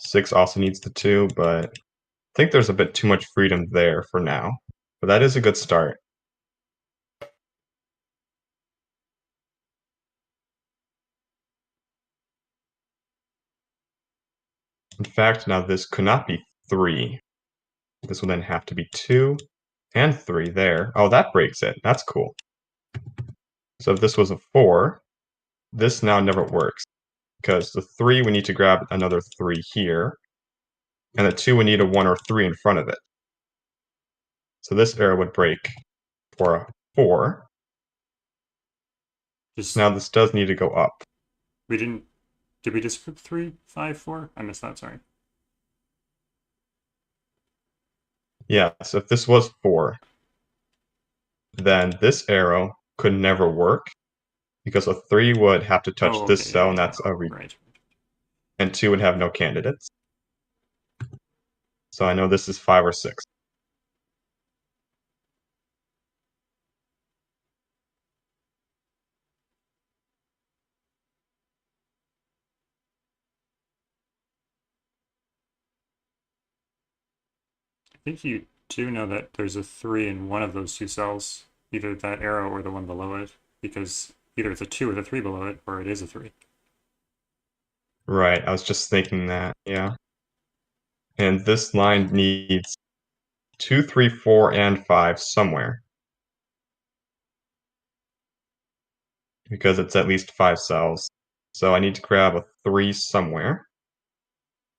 6 also needs the 2, but I think there's a bit too much freedom there for now. But that is a good start. In fact, now this could not be 3. This will then have to be 2 and 3 there. Oh, that breaks it. That's cool. So if this was a 4, this now never works. because the 3 we need to grab another 3 here, and the 2 we need a 1 or 3 in front of it. So this arrow would break for a 4. Now this does need to go up. We didn't. Did we just put 3, 5, 4? I missed that. Sorry. Yeah. So if this was 4, then this arrow could never work because a 3 would have to touch this cell, and that's a right. And 2 would have no candidates. So I know this is 5 or 6. I think you do know that there's a 3 in one of those 2 cells, either that arrow or the one below it, because either it's a 2 with a 3 below it, or it is a 3. Right, I was just thinking that, yeah. And this line needs 2, 3, 4, and 5 somewhere. Because it's at least 5 cells. So I need to grab a 3 somewhere.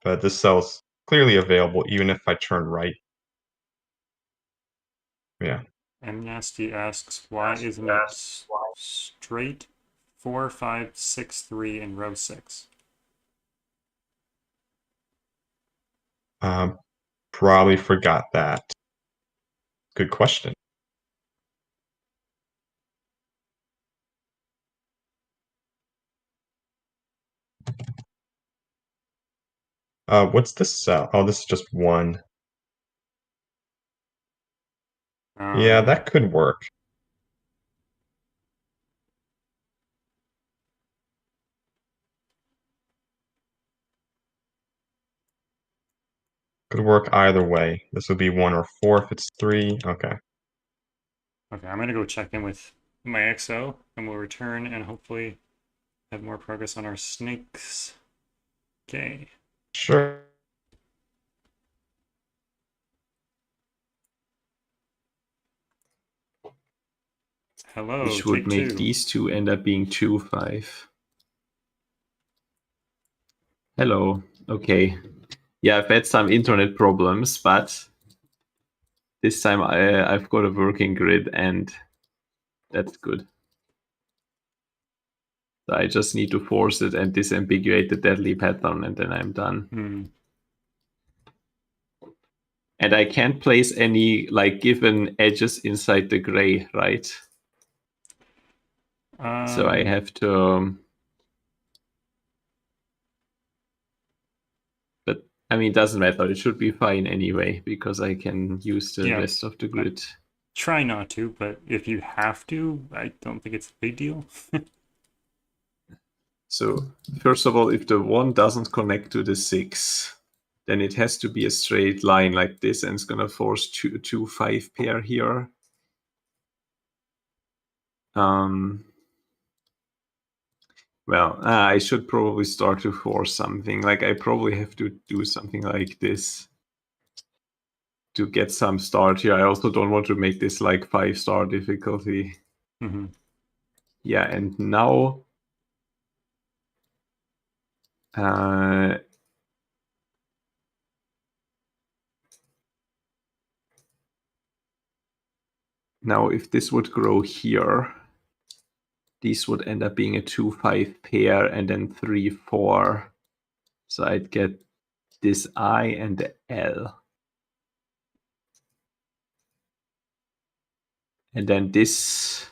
But this cell's clearly available even if I turn right. Yeah. And Nasty asks, why isn't it straight 4, 5, 6, 3 in row 6? Probably forgot that. Good question. What's this cell? Oh, this is just 1. Yeah, that could work. Could work either way. This would be 1 or 4 if it's 3. Okay. Okay, I'm going to go check in with my XO, and we'll return and hopefully have more progress on our snakes. Okay. Sure. Hello, Which would take make 2. these 2 end up being 2, 5. Hello. Okay. Yeah, I've had some internet problems, but this time I've got a working grid, and that's good. So I just need to force it and disambiguate the deadly pattern, and then I'm done. And I can't place any given edges inside the gray, right? So I have to. But I mean, it doesn't matter. It should be fine anyway because I can use the rest of the grid. Try not to, but if you have to, I don't think it's a big deal. So first of all, if the 1 doesn't connect to the 6, then it has to be a straight line like this, and it's going to force 2, 5 pair here. Well, I should probably start to force something. I probably have to do something like this to get some start here. I also don't want to make this 5-star difficulty. Yeah, and now now if this would grow here, these would end up being a 2, 5 pair, and then 3, 4. So I'd get this I and the L. And then this.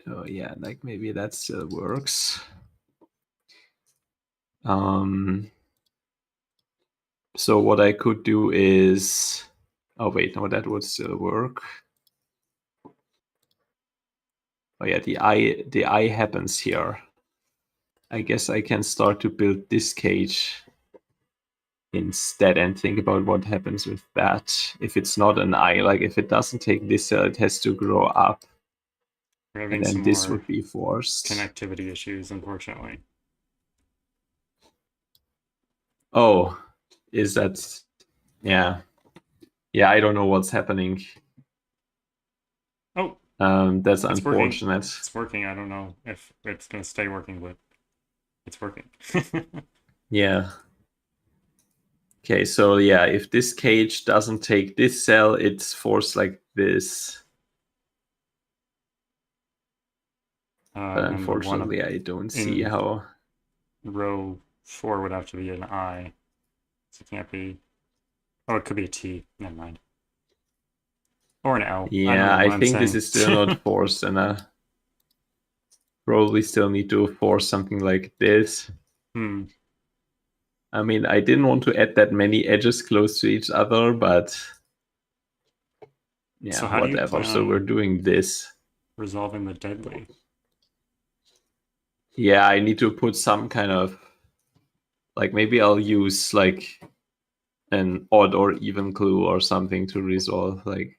Oh yeah, maybe that still works. So what I could do is, oh wait, no, that would still work. Oh yeah, the I happens here. I guess I can start to build this cage instead and think about what happens with that. If it's not an I, if it doesn't take this cell, it has to grow up. We're having and then some this more would be forced. connectivity issues, unfortunately. Oh, is that? Yeah. Yeah, I don't know what's happening. Oh. That's It's unfortunate. It's working. I don't know if it's going to stay working, but It's working. Yeah. Okay, so yeah, if this cage doesn't take this cell, it's forced like this. But And the one unfortunately, I don't see in how. row 4 would have to be an I. So it can't be. Oh, it could be a T. Never mind. Or an L. Yeah, I what I'm think this saying. is still not forced, and I probably still need to force something like this. I mean, I didn't want to add that many edges close to each other, but yeah, So how do you whatever. plan So we're on doing this. resolving the deadly? Yeah, I need to put some kind of, like, maybe I'll use like an odd or even clue or something to resolve, like,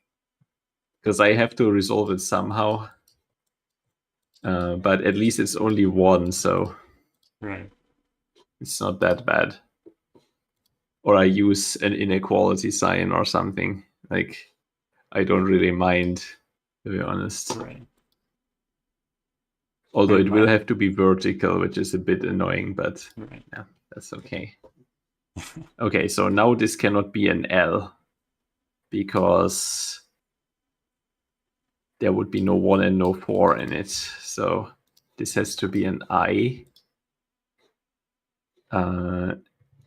because I have to resolve it somehow. But at least it's only one, so Right. it's not that bad. Or I use an inequality sign or something. Like, I don't really mind, to be honest. Right. Although Right, it will have to be vertical, which is a bit annoying, but Right. yeah, that's okay. Okay, so now this cannot be an L because there would be no 1 and no 4 in it. So this has to be an I,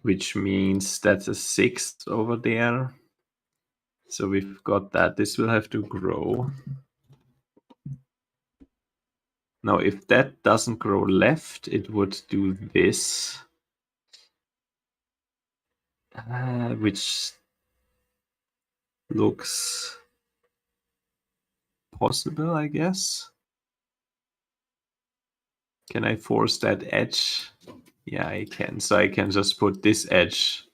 which means that's a 6 over there. So we've got that. This will have to grow. Now, if that doesn't grow left, it would do this, which looks possible, I guess. Can I force that edge? Yeah, I can. So I can just put this edge.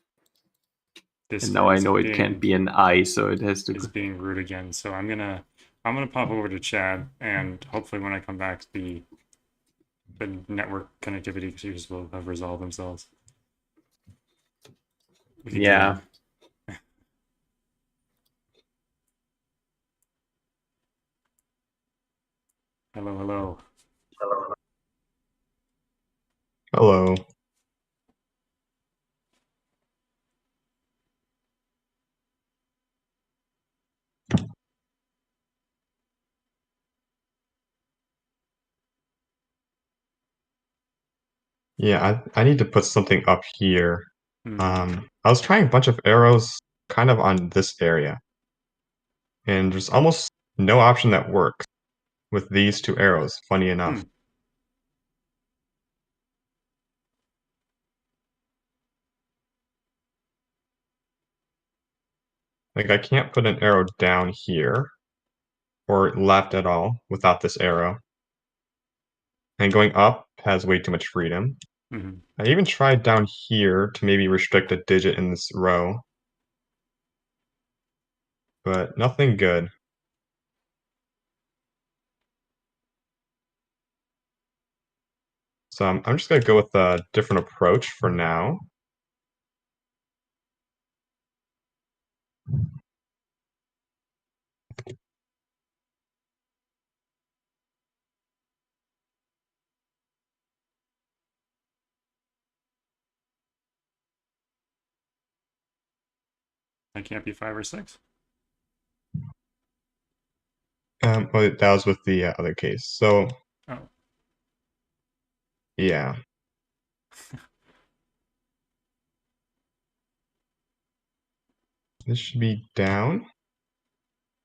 And now I know it can't be an I, so it has to. It's being rude again. So I'm gonna pop over to Chad, and hopefully when I come back, the network connectivity issues will have resolved themselves. Yeah. Hello, hello. Hello. Yeah, I need to put something up here. I was trying a bunch of arrows kind of on this area. And there's almost no option that works with these two arrows, funny enough. Like, I can't put an arrow down here or left at all without this arrow. And going up has way too much freedom. I even tried down here to maybe restrict a digit in this row, but nothing good. So I'm just going to go with a different approach for now. That can't be 5 or 6. Well, that was with the other case. So, yeah. This should be down.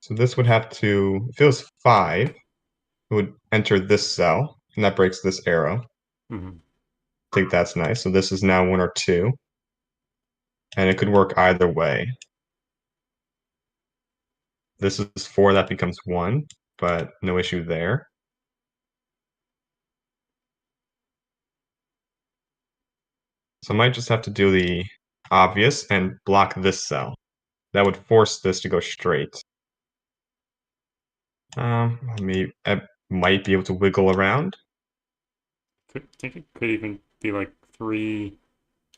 So this would have to, if it was 5, it would enter this cell, and that breaks this arrow. I think that's nice. So this is now 1 or 2. And it could work either way. This is 4, that becomes 1, but no issue there. So I might just have to do the obvious and block this cell. That would force this to go straight. I might be able to wiggle around. Could even be like 3,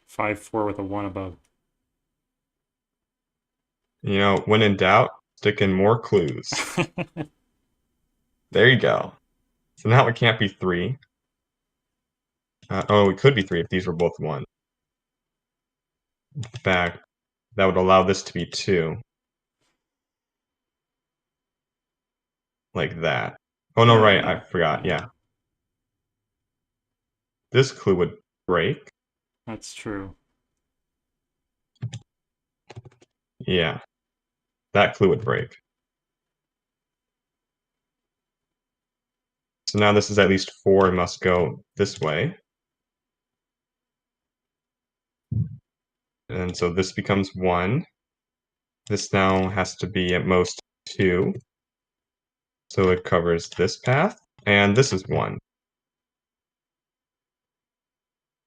5, 4 with a 1 above. You know, when in doubt, stick in more clues. There you go. So now it can't be 3. Oh, it could be 3 if these were both 1. In fact, that would allow this to be 2. Like that. Oh, no, right, I forgot, yeah. This clue would break. That's true. Yeah. That clue would break. So now this is at least 4 and must go this way. And so this becomes 1. This now has to be at most 2. So it covers this path. And this is 1.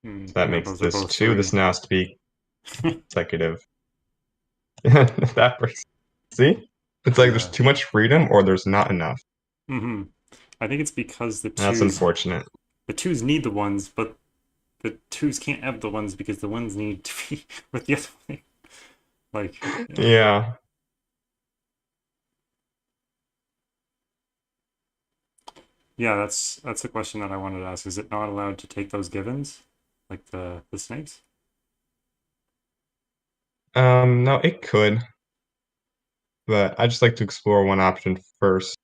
So that makes those are this both 2. This 3. now has to be consecutive. That breaks. See? It's like there's too much freedom or there's not enough. Mm-hmm. I think it's because the That's 2s unfortunate. the 2s need the 1s, but the 2s can't have the 1s because the 1s need to be with the other one. Like, Yeah. Yeah, that's a question that I wanted to ask. Is it not allowed to take those givens? Like the snakes? No, it could. But I just like to explore one option first.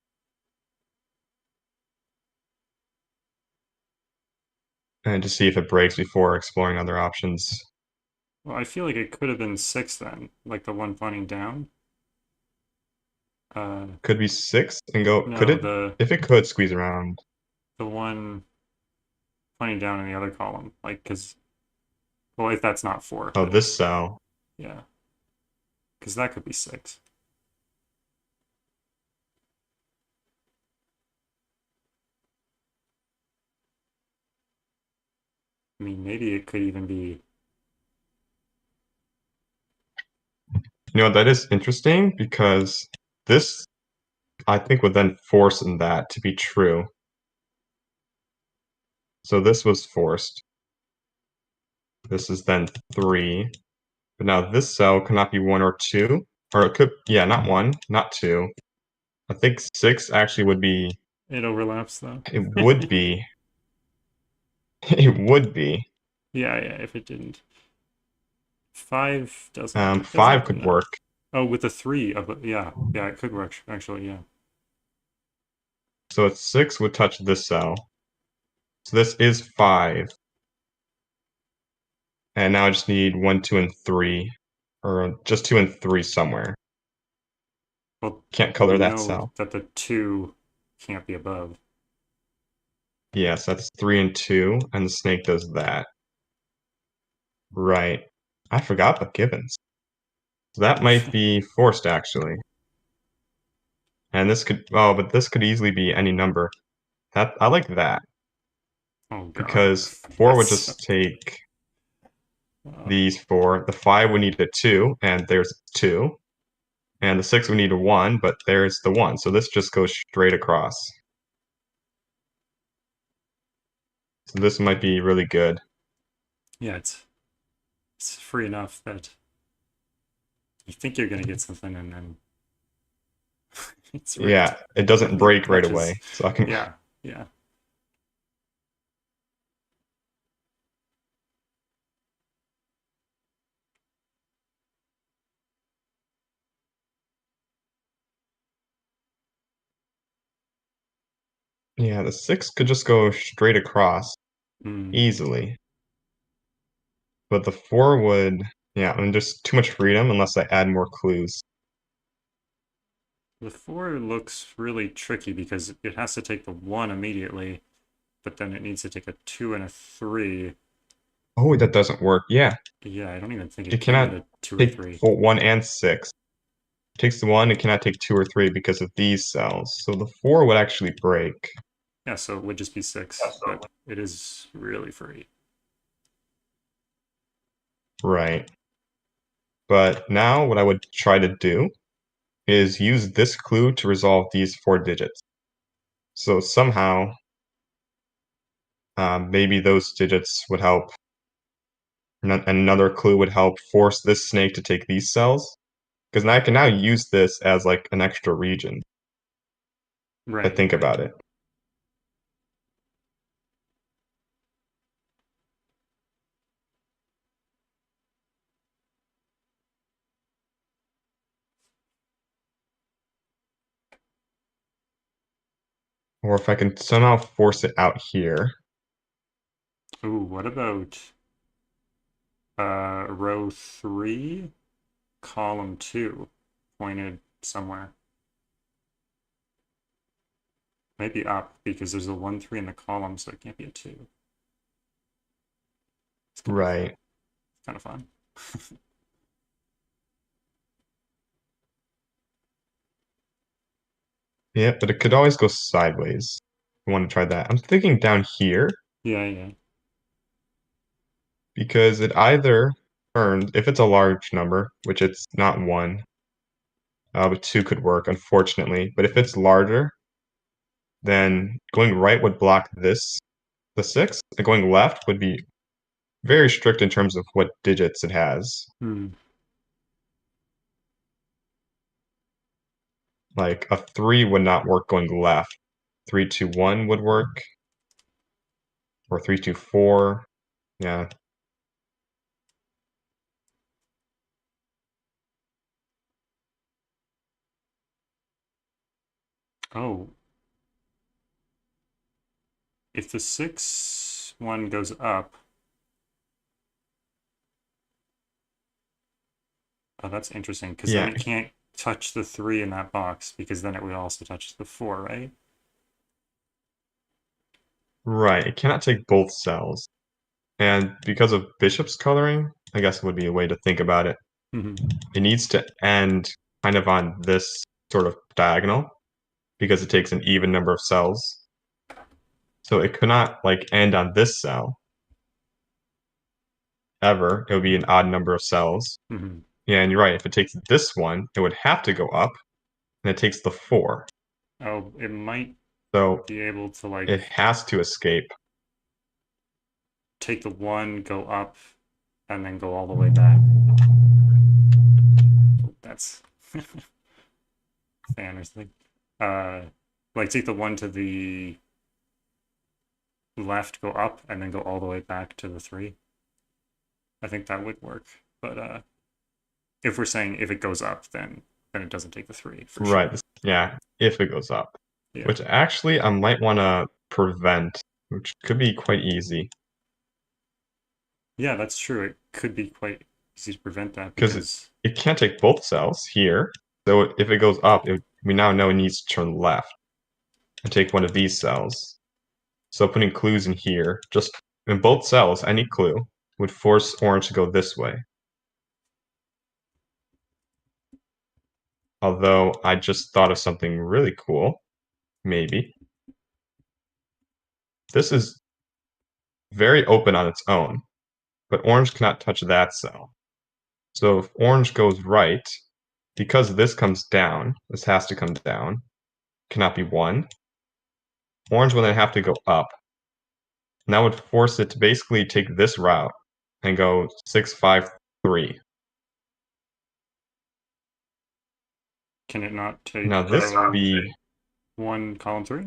And to see if it breaks before exploring other options. Well, I feel like it could have been 6 then, like the one pointing down. Could be 6 and go. No, Could it? If it could squeeze around. The one pointing down in the other column, like because, well, if that's not 4. Oh, this cell. Yeah, because that could be 6. I mean, maybe it could even be. You know, that is interesting because this, I think, would then force in that to be true. So this was forced. This is then 3. But now this cell cannot be 1 or 2. Or it could, yeah, not 1, not 2. I think 6 actually would be. It overlaps though. It would be. It would be. Yeah, if it didn't. 5 doesn't. 5 could work. Oh, with the 3 of yeah, it could work actually, yeah. So it's 6 would touch this cell. So this is 5. And now I just need 1, 2, and 3. Or just 2 and 3 somewhere. Well, can't color that cell. That the 2 can't be above. Yes, that's 3 and 2, and the snake does that. Right. I forgot about givens. So that might be forced, actually. And this could, oh, but this could easily be any number. That I like that. Oh, God. Because 4 would just take these 4. The 5 would need a 2, and there's 2. And the 6 would need a 1, but there's the 1. So this just goes straight across. So this might be really good. Yeah, it's free enough that you think you're going to get something, and then it's rigged. Yeah, it doesn't break right away. So I can. Yeah. Yeah, the 6 could just go straight across easily. But the 4 would, yeah, I mean, there's too much freedom unless I add more clues. The 4 looks really tricky because it has to take the 1 immediately, but then it needs to take a 2 and a 3. Oh, that doesn't work. Yeah. Yeah, I don't even think it cannot a 2 take or 3. 1 and 6. It takes the 1, it cannot take 2 or 3 because of these cells. So the 4 would actually break. Yeah, so it would just be 6, but it is really free. Right. But now what I would try to do is use this clue to resolve these 4 digits. So somehow, maybe those digits would help. Another clue would help force this snake to take these cells. Because I can now use this as like an extra region. Right. I think about it. Or if I can somehow force it out here. Ooh, what about row 3, column 2, pointed somewhere? Maybe up, because there's a 1, 3 in the column, so it can't be a 2. It's Right. kind of fun. Yeah, but it could always go sideways. I want to try that. I'm thinking down here. Yeah. Because it either turns, if it's a large number, which it's not 1, but 2 could work, unfortunately. But if it's larger, then going right would block this, the 6, and going left would be very strict in terms of what digits it has. Like a 3 would not work going left. 3, 2, 1 would work. Or 3, 2, 4. Yeah. Oh. If the 6 one goes up. Oh, that's interesting, because then it can't touch the 3 in that box, because then it would also touch the 4, right? Right, it cannot take both cells. And because of bishop's coloring, I guess would be a way to think about it. It needs to end kind of on this sort of diagonal, because it takes an even number of cells. So it could not like end on this cell. Ever. It would be an odd number of cells. Yeah, and you're right. If it takes this one, it would have to go up, and it takes the 4. Oh, it might So be able to, like, it has to escape. take the 1, go up, and then go all the way back. That's fan or something. Like take the 1 to the left, go up, and then go all the way back to the 3. I think that would work. But if we're saying if it goes up, then it doesn't take the 3 for sure. Right. Yeah, if it goes up. Yeah. Which actually I might want to prevent, which could be quite easy. Yeah, that's true. It could be quite easy to prevent that because it can't take both cells here. So if it goes up, we now know it needs to turn left and take one of these cells. So putting clues in here, just in both cells, any clue would force orange to go this way. Although I just thought of something really cool, maybe. This is very open on its own, but orange cannot touch that cell. So if orange goes right, because this comes down, this has to come down, cannot be 1. Orange will then have to go up. And that would force it to basically take this route and go 6, 5, 3. Can it not take Now this would be 1, column 3?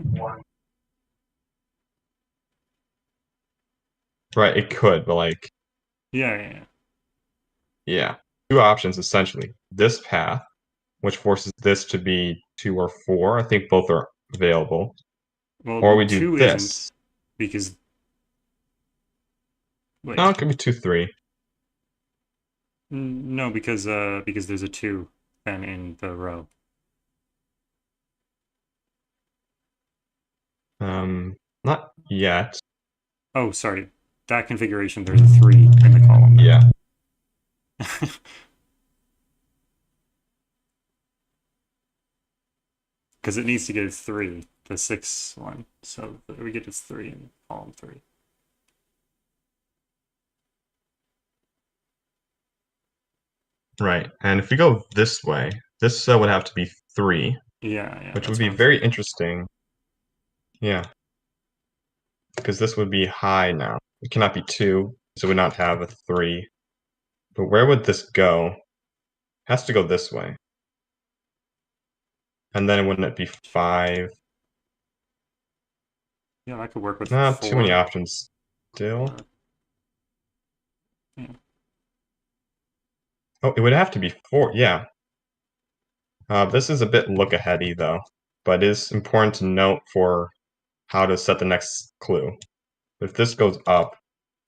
Right, it could, but like Yeah. 2 options essentially. This path, which forces this to be 2 or 4. I think both are available. Well, or we do 2 this. isn't, because wait. No, it could be 2, 3. No, because there's a 2 then in the row. Not yet. Oh, sorry. That configuration, there's a 3 in the column. Yeah. Because it needs to get its 3, the 6 one. So we get its 3 in column 3. Right. And if we go this way, this would have to be 3. Yeah. Which would be very interesting. Yeah. Because this would be high now. It cannot be 2, so it would not have a 3. But where would this go? It has to go this way. And then wouldn't it be 5? Yeah, that could work with Not 4. too many options still. Yeah. Oh, it would have to be 4, yeah. This is a bit look-aheady, though. But it is important to note for how to set the next clue. If this goes up,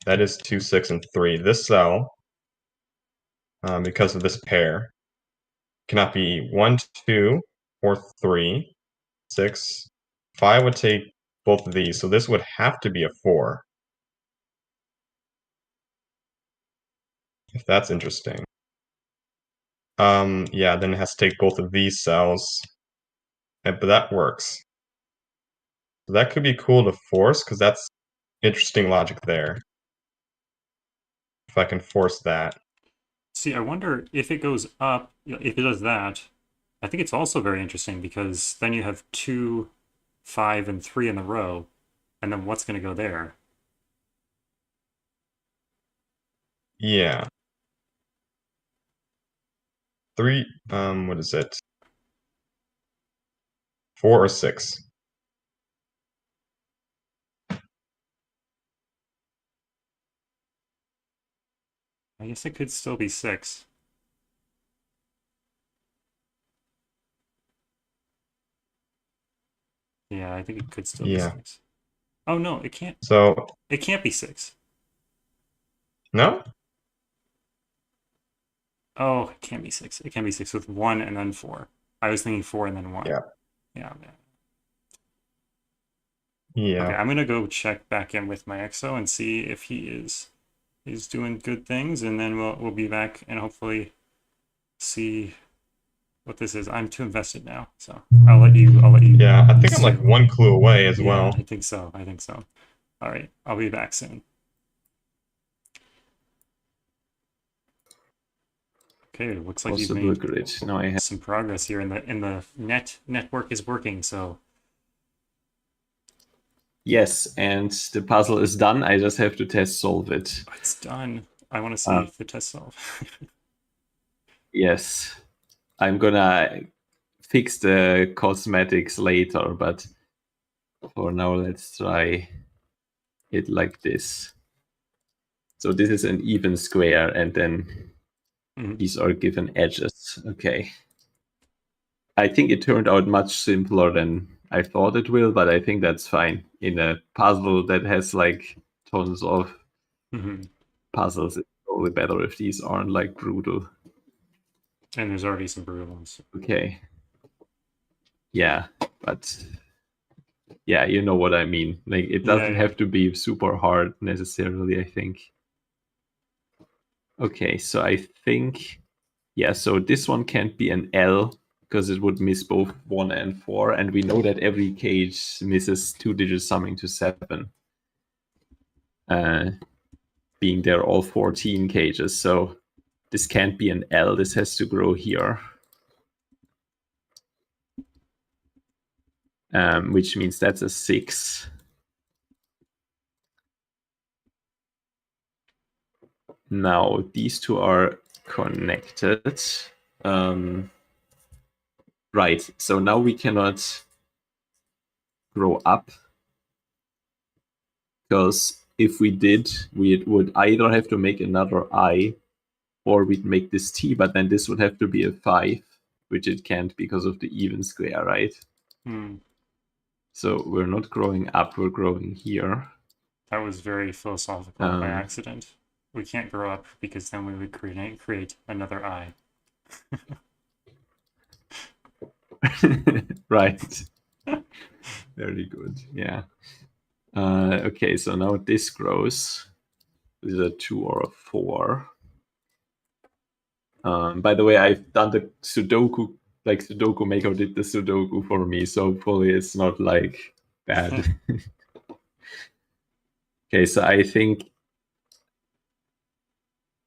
that is 2, 6, and 3. This cell, because of this pair, cannot be 1, 2, or 3, 6. 5 would take both of these, so this would have to be a 4. If that's interesting. Yeah, then it has to take both of these cells. But that works. So that could be cool to force, because that's interesting logic there. If I can force that. See, I wonder if it goes up, if it does that, I think it's also very interesting because then you have 2, 5, and 3 in the row, and then what's going to go there? Yeah. 3, what is it? 4 or 6? I guess it could still be 6. Yeah, I think it could still be 6. Oh no, it can't. So it can't be 6. No? Oh, it can't be 6. It can be 6 with 1 and then 4. I was thinking 4 and then 1. Yeah. Yeah. Yeah. Okay, I'm gonna go check back in with my EXO and see if he's doing good things, and then we'll be back and hopefully see what this is. I'm too invested now, so I'll let you. Yeah, I think I'm like 1 clue away as well. I think so. All right, I'll be back soon. Okay, it looks like you've made some progress here, and the network is working. So yes, and the puzzle is done. I just have to test solve it. It's done. I want to see if the test solve. Yes, I'm gonna fix the cosmetics later, but for now, let's try it like this. So this is an even square, and then these are given edges. Okay. I think it turned out much simpler than I thought it will, but I think that's fine. In a puzzle that has like tons of puzzles, it's probably better if these aren't like brutal. And there's already some brutal ones. Okay. Yeah, but yeah, you know what I mean. Like it doesn't have to be super hard necessarily, I think. Okay, so I think, yeah, so this one can't be an L because it would miss both 1 and 4, and we know that every cage misses 2-digit summing to 7. Being there all 14 cages, so this can't be an L, this has to grow here. Which means that's a 6. Now, these two are connected. Right, so now we cannot grow up. Because if we did, we would either have to make another I, or we'd make this T, but then this would have to be a 5, which it can't because of the even square, right? So we're not growing up, we're growing here. That was very philosophical by accident. We can't grow up because then we would create another I. Right. Very good. Yeah. Okay, so now this grows. This is a 2 or a 4. By the way, I've done the Sudoku, like Sudoku Maker did the Sudoku for me, so hopefully it's not like bad. Okay, so I think,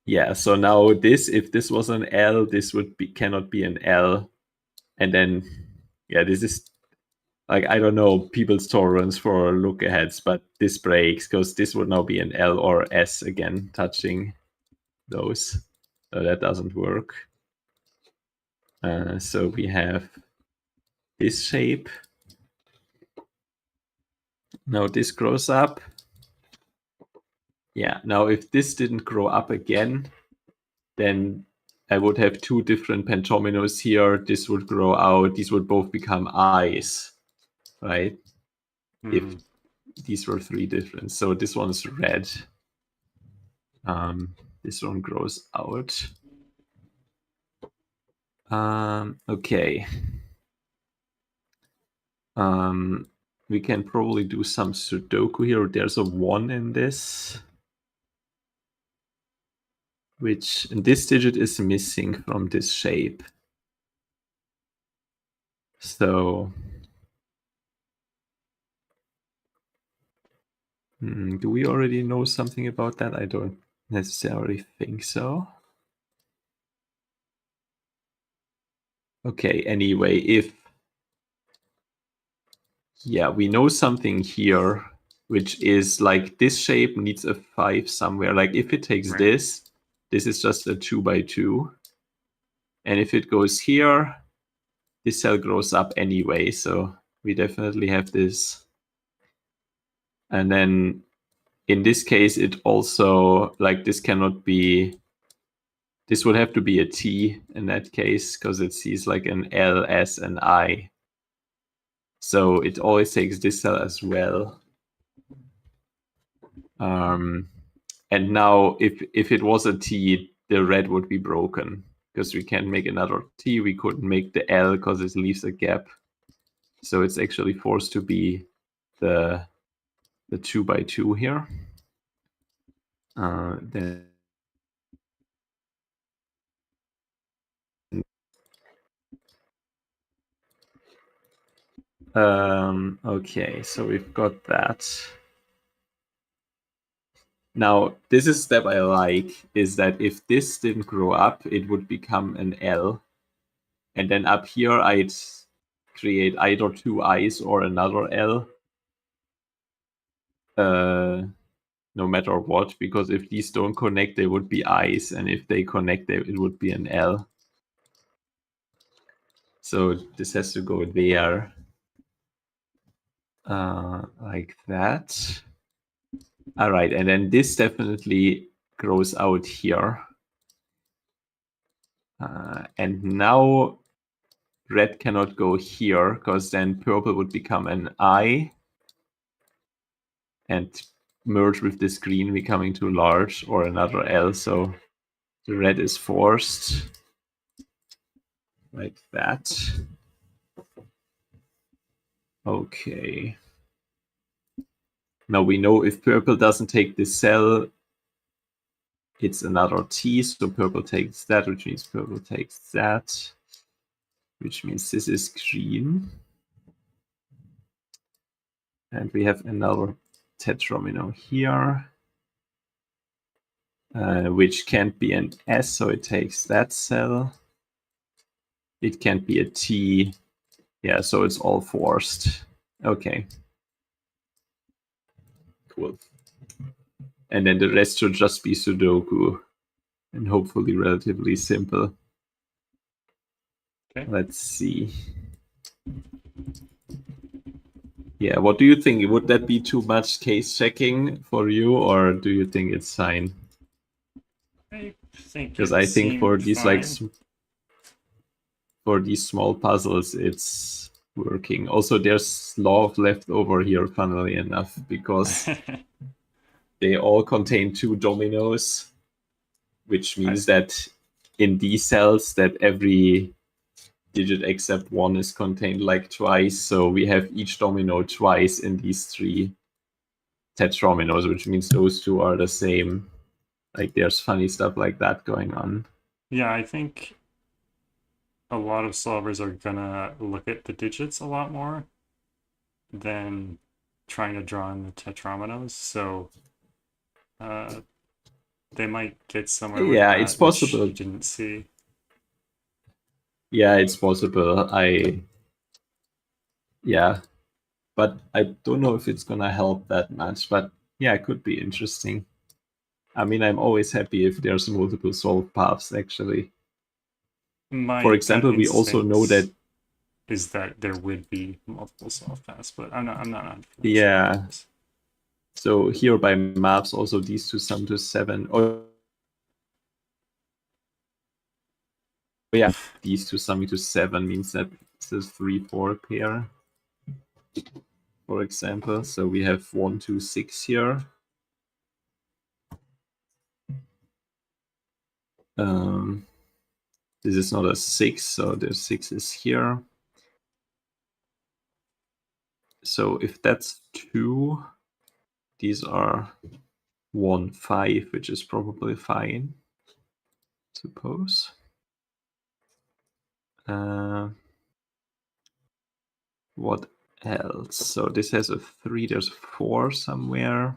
yeah, so now this, if this was an L, this would be, cannot be an L. And then, yeah, this is, like, I don't know people's tolerance for look aheads, but this breaks because this would now be an L or S again, touching those. So that doesn't work. So we have this shape. Now this grows up. Yeah, now if this didn't grow up again, then I would have 2 different pentominoes here. This would grow out. These would both become I's, right? if these were 3 different. So this one's red. This one grows out. Okay. We can probably do some Sudoku here. There's a 1 in this, and this digit is missing from this shape. So, do we already know something about that? I don't necessarily think so. Okay, anyway, we know something here, which is like this shape needs a 5 somewhere. Like if it takes this is just a 2 by 2. And if it goes here, this cell grows up anyway. So we definitely have this. And then in this case, it also, like this cannot be, this would have to be a T in that case, because it sees like an L, S, and I. So it always takes this cell as well. And now if it was a T, the red would be broken, because we can't make another T. We couldn't make the L because it leaves a gap. So it's actually forced to be the 2 by 2 here. Then okay, so we've got that. Now, this is a step I like, is that if this didn't grow up, it would become an L. And then up here, I'd create either 2 I's or another L. No matter what, because if these don't connect, they would be I's. And if they connect, it would be an L. So this has to go there. Like that. All right, and then this definitely grows out here. And now red cannot go here, because then purple would become an I and merge with this green becoming too large, or another L. So the red is forced like that. Okay. Now we know if purple doesn't take this cell, it's another T, so purple takes that, which means purple takes that, which means this is green. And we have another tetromino here, which can't be an S, so it takes that cell. It can't be a T. Yeah, so it's all forced. Okay. Cool. And then the rest should just be Sudoku, and hopefully relatively simple. Okay. Let's see. Yeah, what do you think? Would that be too much case checking for you, or do you think it's fine? I think Because I think for these fine. for these small puzzles, it's working. Also, there's law of leftover here, funnily enough, because they all contain 2 dominoes, which means that in these cells that every digit except 1 is contained like twice. So we have each domino twice in these 3 tetrominos, which means those 2 are the same. Like there's funny stuff like that going on. Yeah, I think a lot of solvers are gonna look at the digits a lot more than trying to draw in the tetrominos. So they might get somewhere with Yeah, that, it's possible. which you didn't see. Yeah, it's possible. Yeah, but I don't know if it's gonna help that much. But yeah, it could be interesting. I mean, I'm always happy if there's multiple solve paths, actually. For example, we also know that is that there would be multiple solve paths, but I'm not 100% yeah. So here by maps, also these 2 sum to 7. Oh yeah, these 2 summing to 7 means that it's a 3-4 pair. for example. So we have 1, 2, 6 here. This is not a 6, so the 6 is here. So if that's 2, these are 1, 5, which is probably fine, suppose. What else? So this has a 3, there's a 4 somewhere.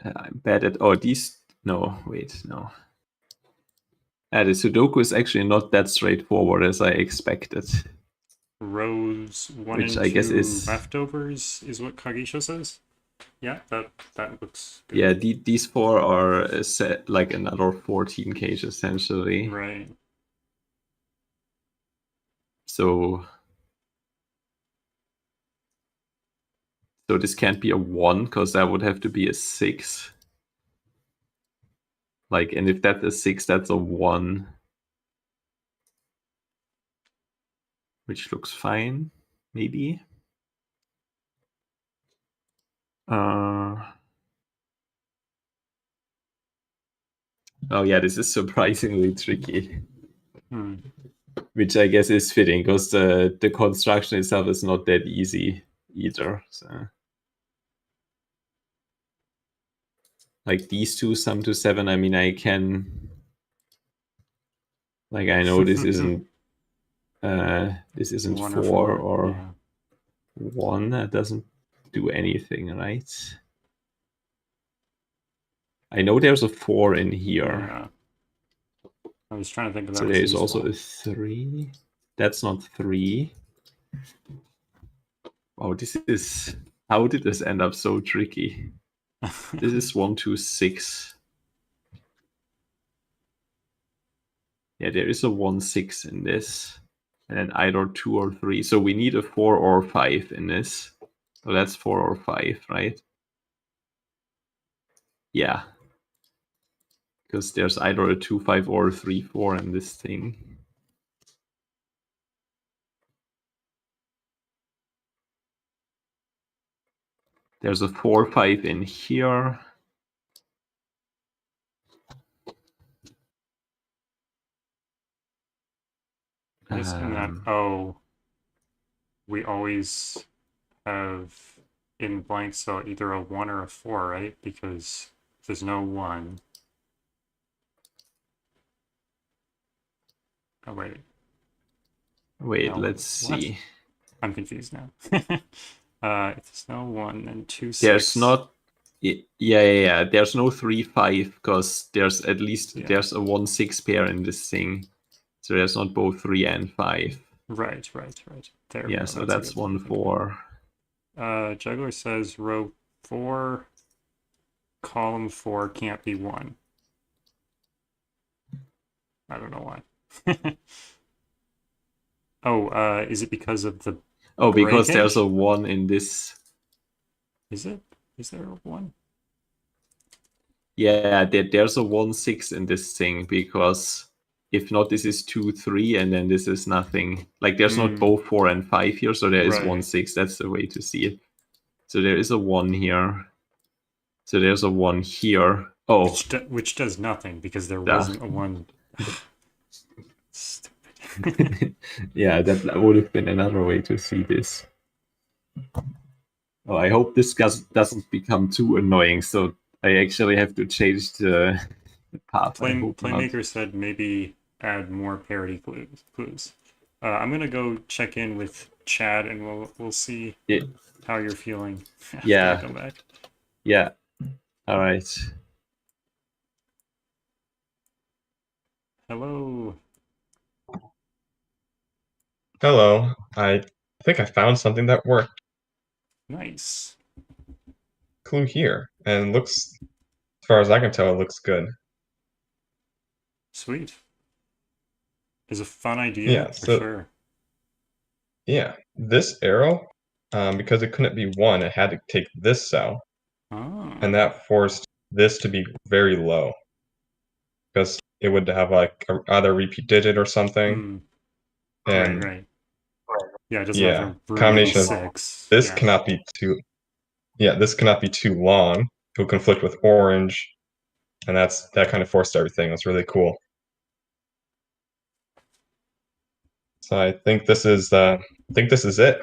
I'm bad at, oh, these, no, wait, no. The Sudoku is actually not that straightforward as I expected. Rows 1 Which and I 2 guess is leftovers is what Kagisho says. Yeah, that looks good. Yeah, these 4 are set like another 14k essentially. Right. So this can't be a 1 because that would have to be a 6. Like, and if that's a 6, that's a 1. Which looks fine, maybe. Oh yeah, this is surprisingly tricky. Which I guess is fitting because the construction itself is not that easy either. So. Like these two sum to 7, I mean, I can, like, I know this isn't 4 or 1. That doesn't do anything, right? I know there's a 4 in here. Yeah. I was trying to think of that. So there's also a 3. That's not 3. Oh, this is, how did this end up so tricky? This is 1, 2, 6. Yeah, there is a 1, 6 in this. And then either 2 or 3. So we need a 4 or 5 in this. So that's 4 or 5, right? Yeah. Because there's either a 2, 5 or a 3, 4 in this thing. There's a 4, 5 in here. Yes, and that, oh, we always have in blank cell either a 1 or a 4, right? Because if there's no 1. Oh, wait. Wait, no, let's see. What? I'm confused now. If there's no 1, then 2, 6. There's not. Yeah. There's no 3, 5 because there's at least there's a 1, 6 pair in this thing. So there's not both 3 and 5. Right. There yeah, so that's 1, 4. Juggler says row 4, column 4 can't be 1. I don't know why. Oh, is it because of the... Oh, because there's a 1 in this. Is it? Is there a 1? Yeah, there's a 1, 6 in this thing because if not, this is 2, 3, and then this is nothing. Like there's not both 4 and 5 here, so there is 1, 6. That's the way to see it. So there is a 1 here. So there's a 1 here. Oh, which does nothing because there wasn't a 1. Stupid. Yeah, that would have been another way to see this. Oh, I hope this doesn't become too annoying, so I actually have to change the path. Playmaker said maybe add more parity clues. I'm gonna go check in with Chad, and we'll see how you're feeling. Yeah. I come back. Yeah. All right. Hello. Hello. I think I found something that worked. Nice. Clue here, and looks, as far as I can tell, it looks good. Sweet. It's a fun idea for sure. Yeah, this arrow, because it couldn't be 1, it had to take this cell, and that forced this to be very low. Because it would have like a other repeat digit or something. And Right. Yeah, it doesn't have a root combination of 6. this Yeah. cannot be too. Yeah, this cannot be too long. It will conflict with orange, and that kind of forced everything. It was really cool. So I think this is it.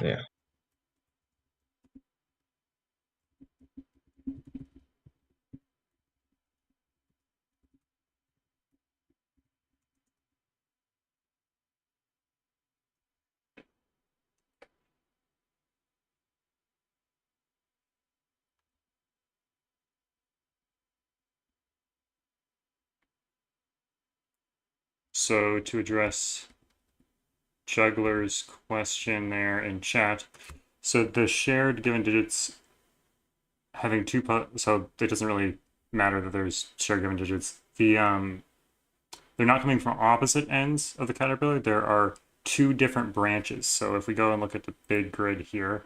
Yeah. So to address Juggler's question there in chat, so the shared given digits having two, so it doesn't really matter that there's shared given digits. They're not coming from opposite ends of the caterpillar. There are two different branches. So if we go and look at the big grid here,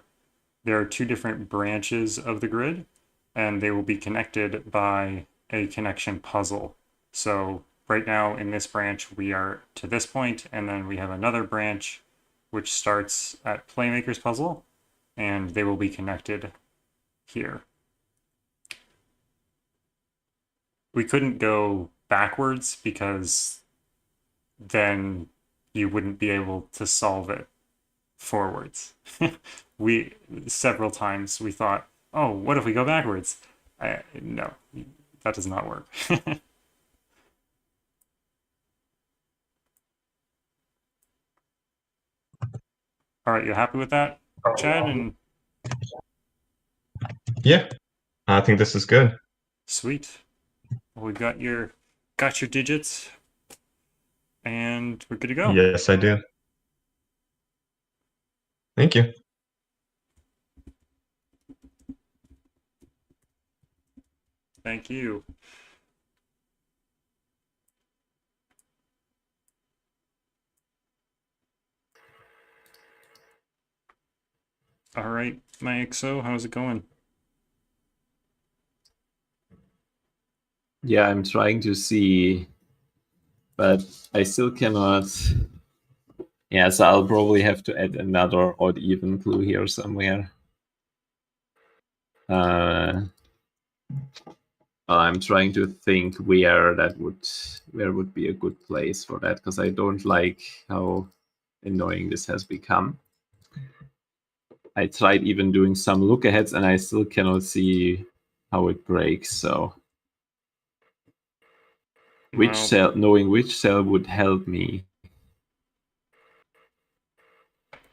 there are two different branches of the grid, and they will be connected by a connection puzzle. So right now in this branch, we are to this point, and then we have another branch which starts at Playmaker's puzzle, and they will be connected here. We couldn't go backwards because then you wouldn't be able to solve it forwards. Several times we thought, oh, what if we go backwards? No, that does not work. All right, you happy with that, Chad? And yeah, I think this is good. Sweet. Well, we've got your digits, and we're good to go. Yes, I do. Thank you. Thank you. All right, Myxo, how's it going? Yeah, I'm trying to see, but I still cannot. Yeah, so I'll probably have to add another odd even clue here somewhere. I'm trying to think where would be a good place for that, because I don't like how annoying this has become. I tried even doing some look aheads and I still cannot see how it breaks. So knowing which cell would help me.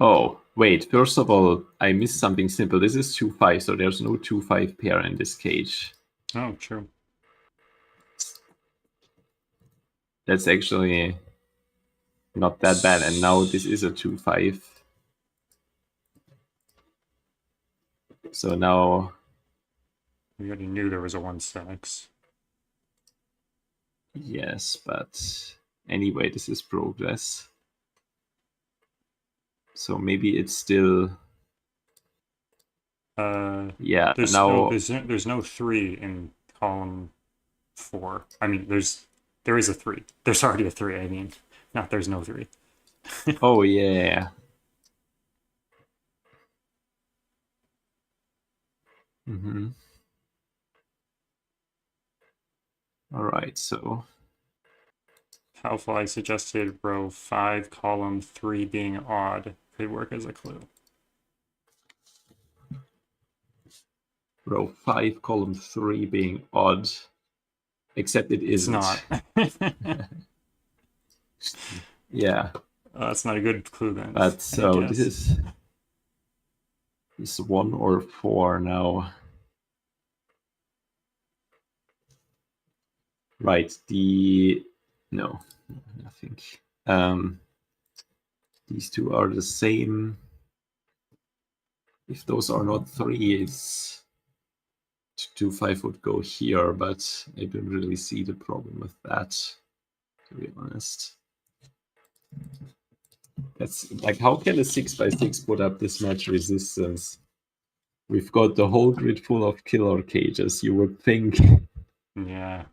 Oh, wait, first of all, I missed something simple. This is 2-5, so there's no 2-5 pair in this cage. Oh, true. That's actually not that bad. And now this is a 2-5. So now... We already knew there was a 1-6. Yes, but anyway, this is progress. So maybe it's still... yeah, there's now... there's no 3 in column 4. I mean, there is a 3. There's already a 3, I mean. Not there's no 3. Oh, yeah. Mm-hmm. All right, so... Howfly suggested row 5, column 3 being odd could work as a clue. Row 5, column 3 being odd. Except it isn't. It's not. Yeah. That's not a good clue then. But so this is 1 or 4 now. Right, no, nothing. These two are the same. If those are not 3, it's 2-5 would go here, but I don't really see the problem with that, to be honest. That's like, how can a 6x6 put up this much resistance? We've got the whole grid full of killer cages. You would think Yeah.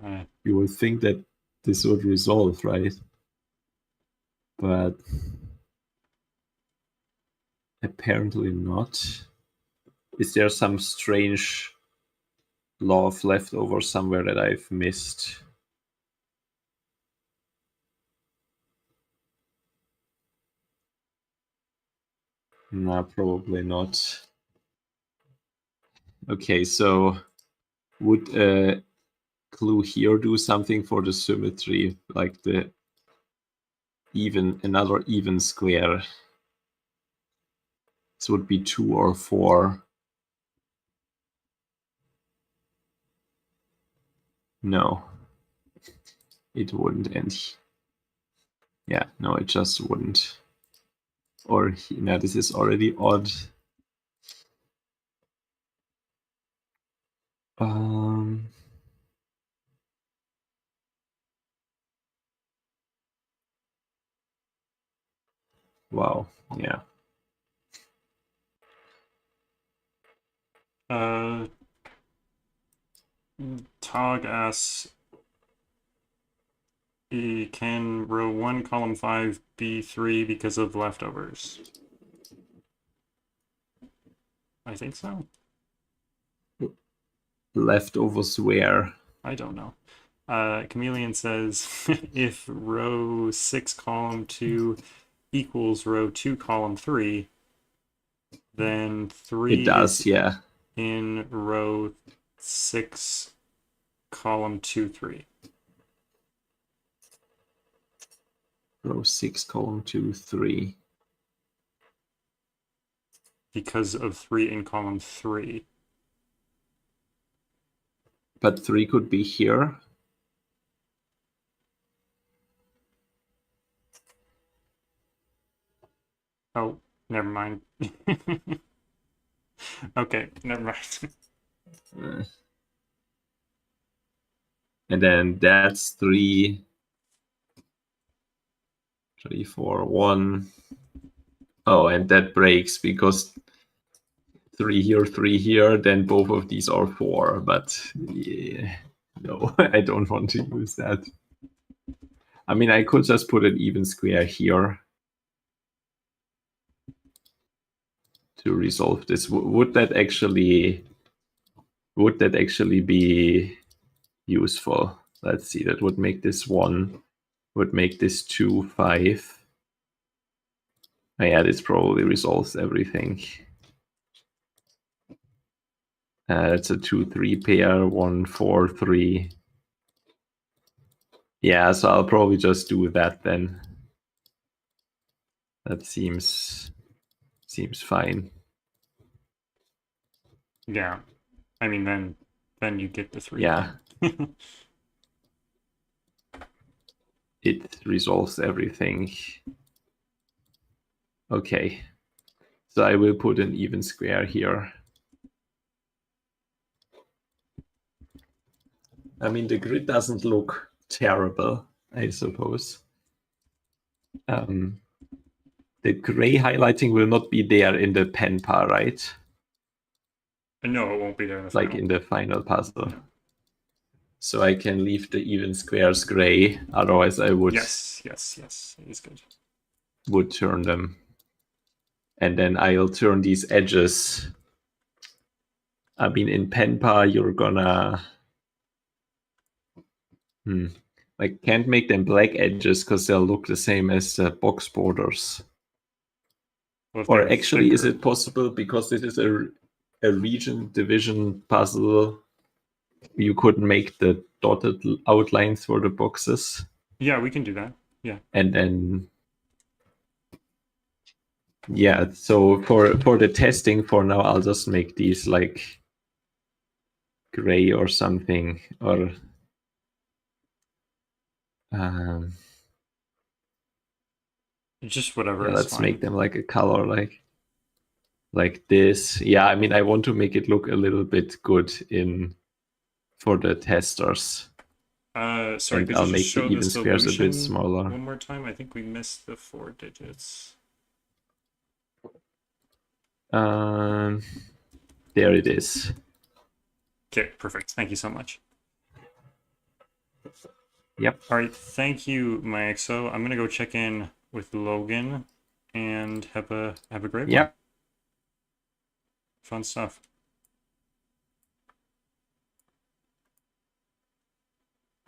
you would think that this would resolve, right? But apparently not. Is there some strange law of leftover somewhere that I've missed? No, probably not. Okay, so would a clue here do something for the symmetry, like the another even square? This would be 2 or 4. No, it wouldn't. And yeah, no, it just wouldn't. Or now this is already odd. Wow, yeah. Tog asks, can row 1, column 5 be 3 because of leftovers? I think so. Leftovers where? I don't know. Chameleon says, if row 6, column 2 equals row 2, column 3, then 3 it does, is yeah. in row 6, column 2, 3. Row 6, column 2, 3. Because of 3 in column 3. But 3 could be here. Oh, never mind. Okay, never mind. And then that's 3, 3, 4, 1. Oh, and that breaks because 3 here, then both of these are 4. But yeah, no, I don't want to use that. I mean, I could just put an even square here to resolve this. Would that actually be useful? Let's see. That would make this 1. Would make this 2, 5. Oh, yeah, this probably resolves everything. It's a 2, 3 pair, 1, 4, 3. Yeah, so I'll probably just do that then. That seems fine. Yeah, I mean then you get the 3. Yeah. It resolves everything. Okay, so I will put an even square here. I mean, the grid doesn't look terrible, I suppose. The gray highlighting will not be there in the pen par, right? No, it won't be there in the like final. in the final puzzle. So I can leave the even squares gray. Otherwise, I would Yes, it is good. Would turn them, and then I'll turn these edges. I mean, in pen par, you're gonna like can't make them black edges because they'll look the same as the box borders. Well, or actually, is it possible because this is a region division puzzle? You could make the dotted outlines for the boxes. Yeah, we can do that. Yeah. And then, yeah. So for the testing, for now, I'll just make these like gray or something, or just whatever. Yeah, is let's fine. make them like a color, like this. Yeah, I mean, I want to make it look a little bit good for the testers. Sorry, And could I'll you make just the show even the squares a bit solution smaller. one more time? I think we missed the 4 digits. There it is. Okay, perfect. Thank you so much. Yep. All right, thank you, Myxo. I'm gonna go check in with Logan and have a great one. Yep. Fun stuff.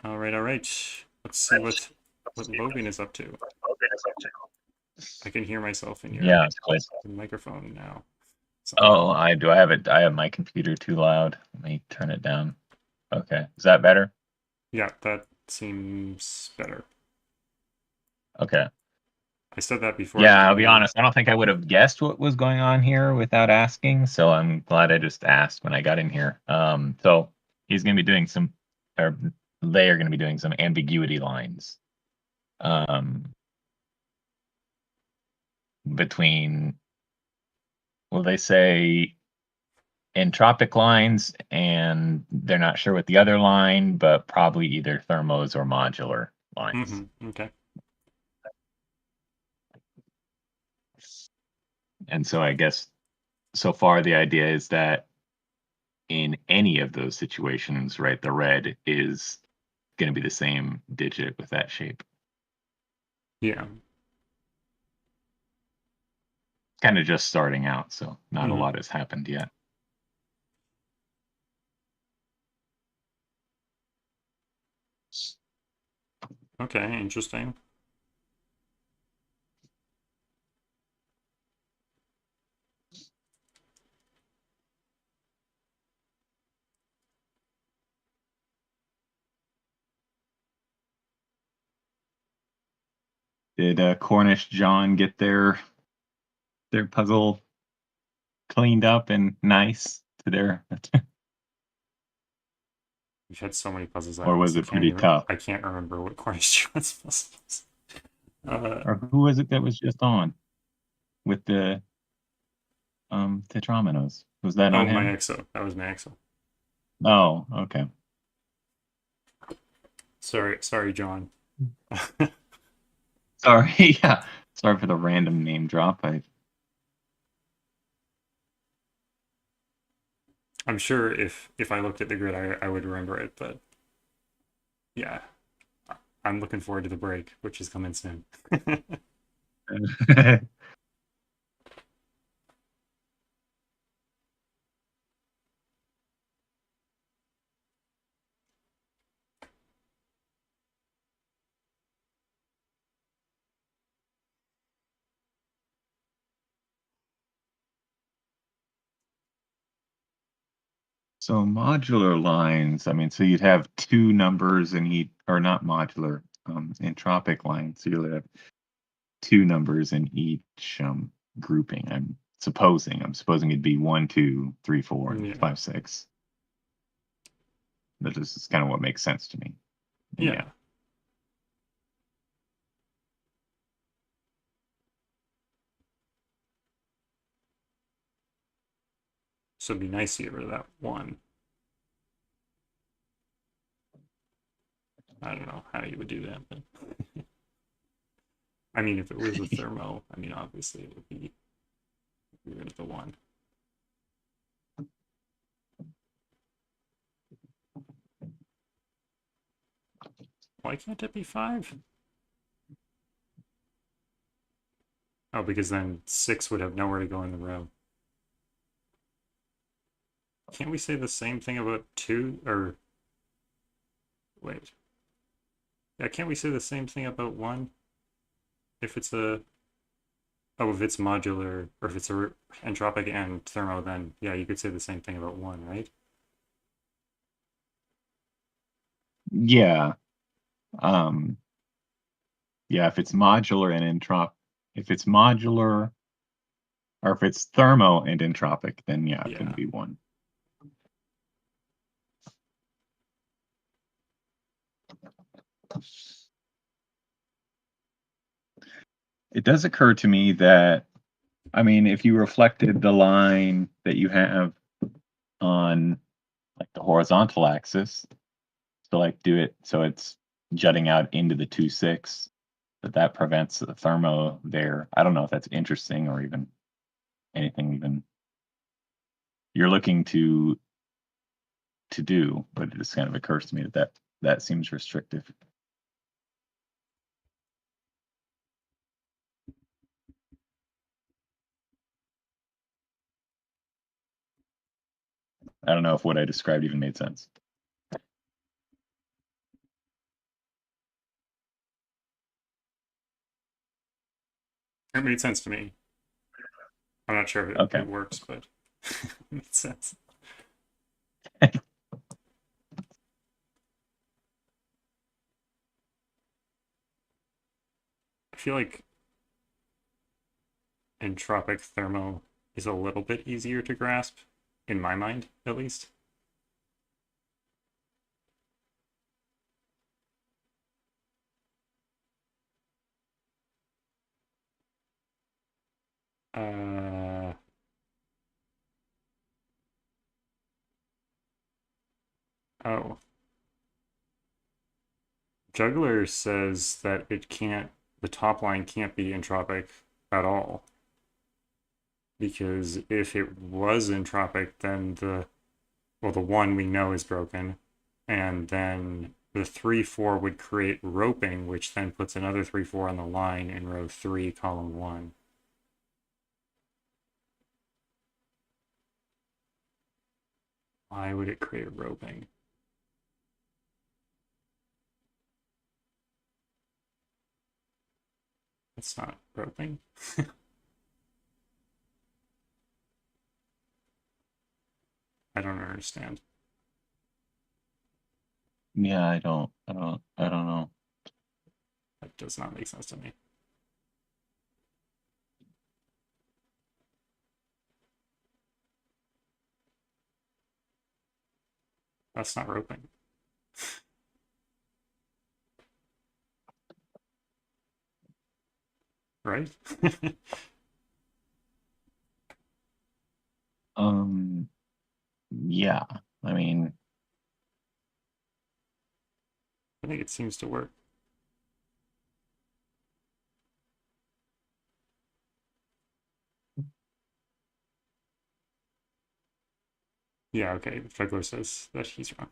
All right, all right. Let's see what Logan is up to. I can hear myself in your Yeah, it's close. microphone now. So, Oh, I have it. I have my computer too loud. Let me turn it down. Okay, is that better? yeah, that seems better. Okay. I said that before. Yeah, I'll be honest. I don't think I would have guessed what was going on here without asking. So I'm glad I just asked when I got in here. So he's going to be doing some, or they are going to be doing some ambiguity lines. Between, well, they say entropic lines, and they're not sure what the other line, but probably either thermos or modular lines. Okay. And so I guess so far the idea is that in any of those situations, right, the red is going to be the same digit with that shape. Yeah. Kind of just starting out, so not a lot has happened yet. Okay, interesting. Did Cornish John get their puzzle cleaned up and nice to their? We've had so many puzzles. Or was it pretty tough? I can't remember what Kornishjohn's puzzle was. Or who was it that was just on with the tetrominoes? Was that on him? Myxo. That was Myxo. Oh, okay. Sorry, John. Sorry, yeah. Sorry for the random name drop. I'm sure if I looked at the grid, I would remember it, but yeah, I'm looking forward to the break, which is coming soon. So modular lines, I mean, so you'd have two numbers in each, or not modular, entropic lines. So you'll have two numbers in each grouping. I'm supposing it'd be 1, 2, 3, 4, and 5, 6. That is kind of what makes sense to me. Yeah. So it'd be nice to get rid of that 1. I don't know how you would do that, but I mean, if it was a thermo, I mean, obviously it would be rid of the 1. Why can't it be 5? Oh, because then 6 would have nowhere to go in the row. Can't we say the same thing about 2? Or wait. Yeah, can't we say the same thing about 1? If it's if it's modular, or if it's a entropic and thermo, then yeah, you could say the same thing about 1, right? Yeah. Yeah, if it's modular and if it's modular, or if it's thermo and entropic, then yeah, it can be 1. It does occur to me that, I mean, if you reflected the line that you have on like the horizontal axis, to like do it so it's jutting out into the 2/6, but that prevents the thermo there. I don't know if that's interesting or even anything even you're looking to do, but it just kind of occurs to me that seems restrictive. I don't know if what I described even made sense. It made sense to me. I'm not sure if it works, but it made sense. I feel like entropic thermo is a little bit easier to grasp, in my mind, at least. Oh. Juggler says that it can't, the top line can't be entropic at all. Because if it was entropic, then the 1 we know is broken. And then the 3/4 would create roping, which then puts another 3/4 on the line in row 3, column 1. Why would it create roping? It's not roping. I don't understand. Yeah, I don't know. That does not make sense to me. That's not roping. Right? Yeah. I mean, I think it seems to work. Yeah, okay. The juggler says that he's wrong.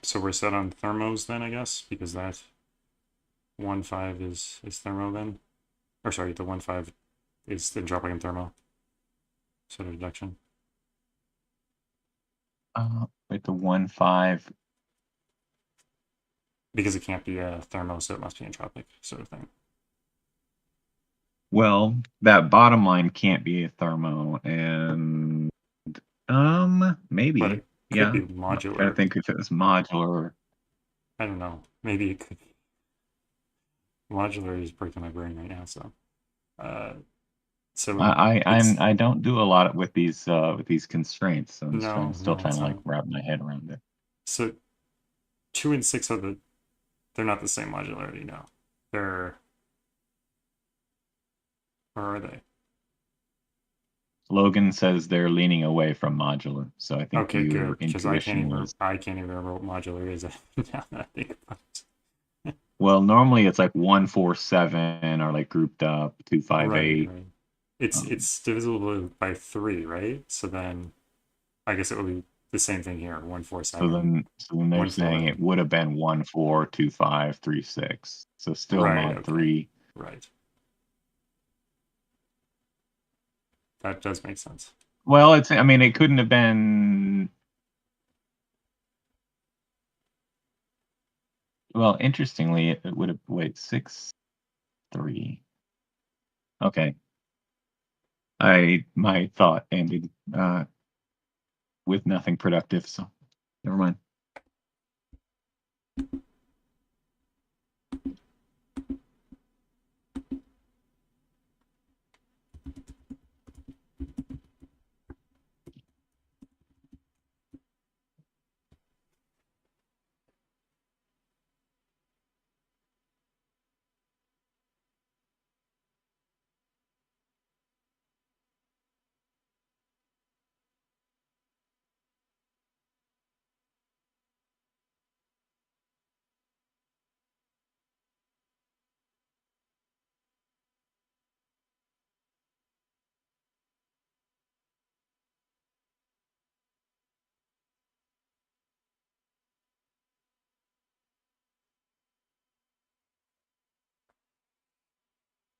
So we're set on thermos then, I guess, because that 1/5 is thermo then. Or sorry, the 1/5 is the entropic and thermo. So deduction. wait, the 1/5. Because it can't be a thermo, so it must be entropic, sort of thing. Well, that bottom line can't be a thermo, and maybe. But it could yeah. be modular. I think if it was modular. I don't know. Maybe it could be. Modular is breaking my brain right now, so I don't do a lot with these constraints, so I'm still trying to like wrap my head around it. So 2 and 6 are they're not the same modularity, no. Or are they? Logan says they're leaning away from modular, so I think okay, your good, because intuition was. I can't even remember what modular is. Now that I think about it. Well, normally it's like 1, 4, 7 are like grouped up, 2, 5, 8. Right. It's divisible by 3, right? So then I guess it would be the same thing here, 1, 4, 7. So then they're saying it would have been 1, 4, 2, 5, 3, 6. So still mod 3. Right. That does make sense. Well, it couldn't have been. Well, interestingly, it would have 6, 3. Okay. My thought ended with nothing productive, so never mind.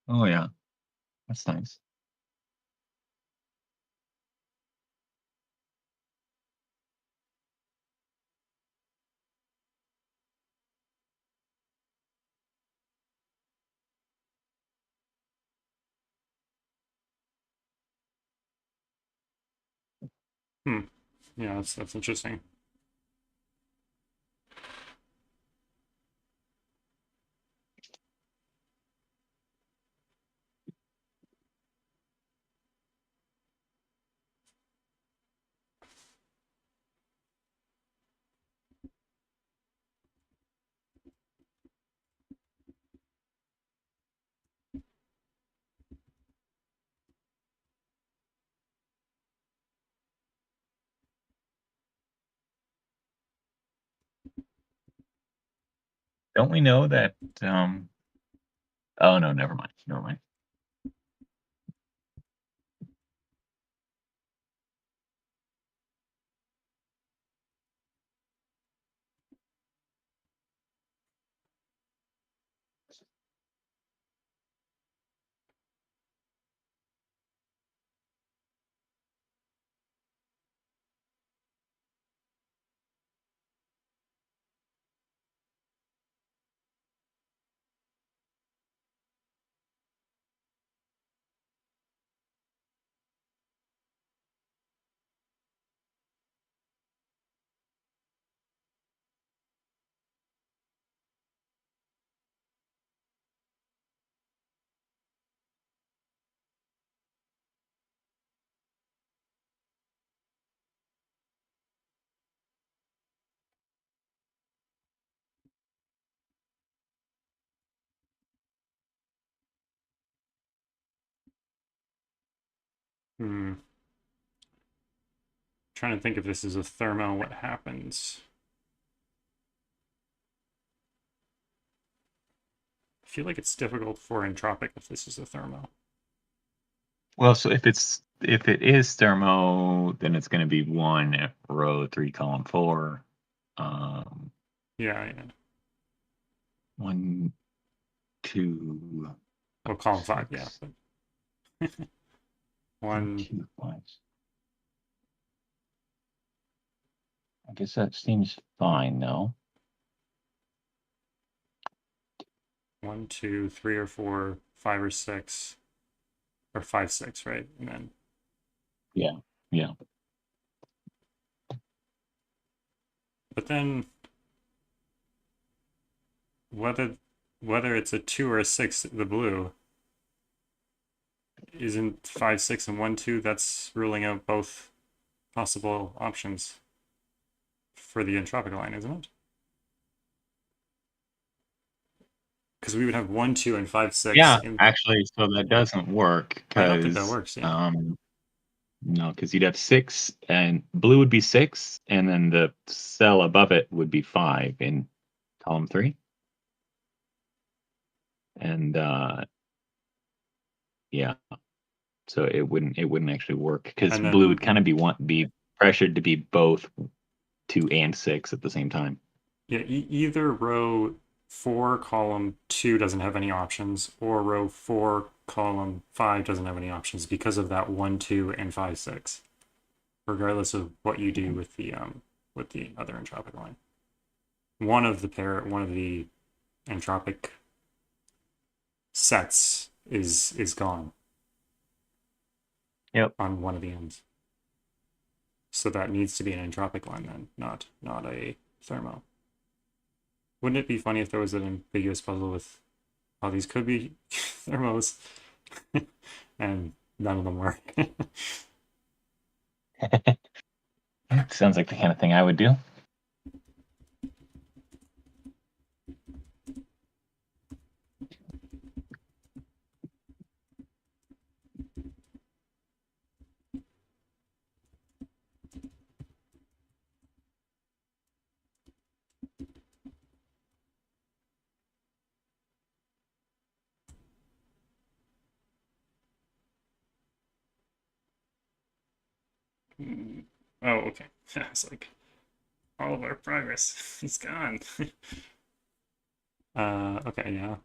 Oh yeah, that's nice. Yeah, that's interesting. Don't we know that? Oh no, never mind. Never mind. Trying to think if this is a thermo, what happens? I feel like it's difficult for entropic if this is a thermo. Well, so if it is thermo, then it's going to be 1 row 3 column 4. Yeah. 1, 2. Well, column 5, yeah. But 1, 2, 5. I guess that seems fine, though. 1, 2, 3 or 4, 5 or 6, or 5, 6, right? And then Yeah. But then whether it's a 2 or a 6, the blue isn't 5, 6, and 1, 2. That's ruling out both possible options for the entropic line, isn't it? Because we would have 1, 2, and 5, 6. Yeah, actually, so that doesn't work. I don't think that works. Yeah. No, because you'd have 6, and blue would be 6, and then the cell above it would be 5 in column 3. And yeah, so it wouldn't actually work because And then- blue would kind of be pressured to be both 2 and 6 at the same time. Yeah, either row 4, column 2 doesn't have any options, or row 4, column 5 doesn't have any options because of that 1, 2, and 5, 6. Regardless of what you do with the other entropic line, one of the entropic sets is gone. Yep. On one of the ends. So that needs to be an entropic line then, not a thermo. Wouldn't it be funny if there was an ambiguous puzzle with how these could be thermos and none of them were? Sounds like the kind of thing I would do. Oh, okay. It's like all of our progress is gone. Okay, yeah.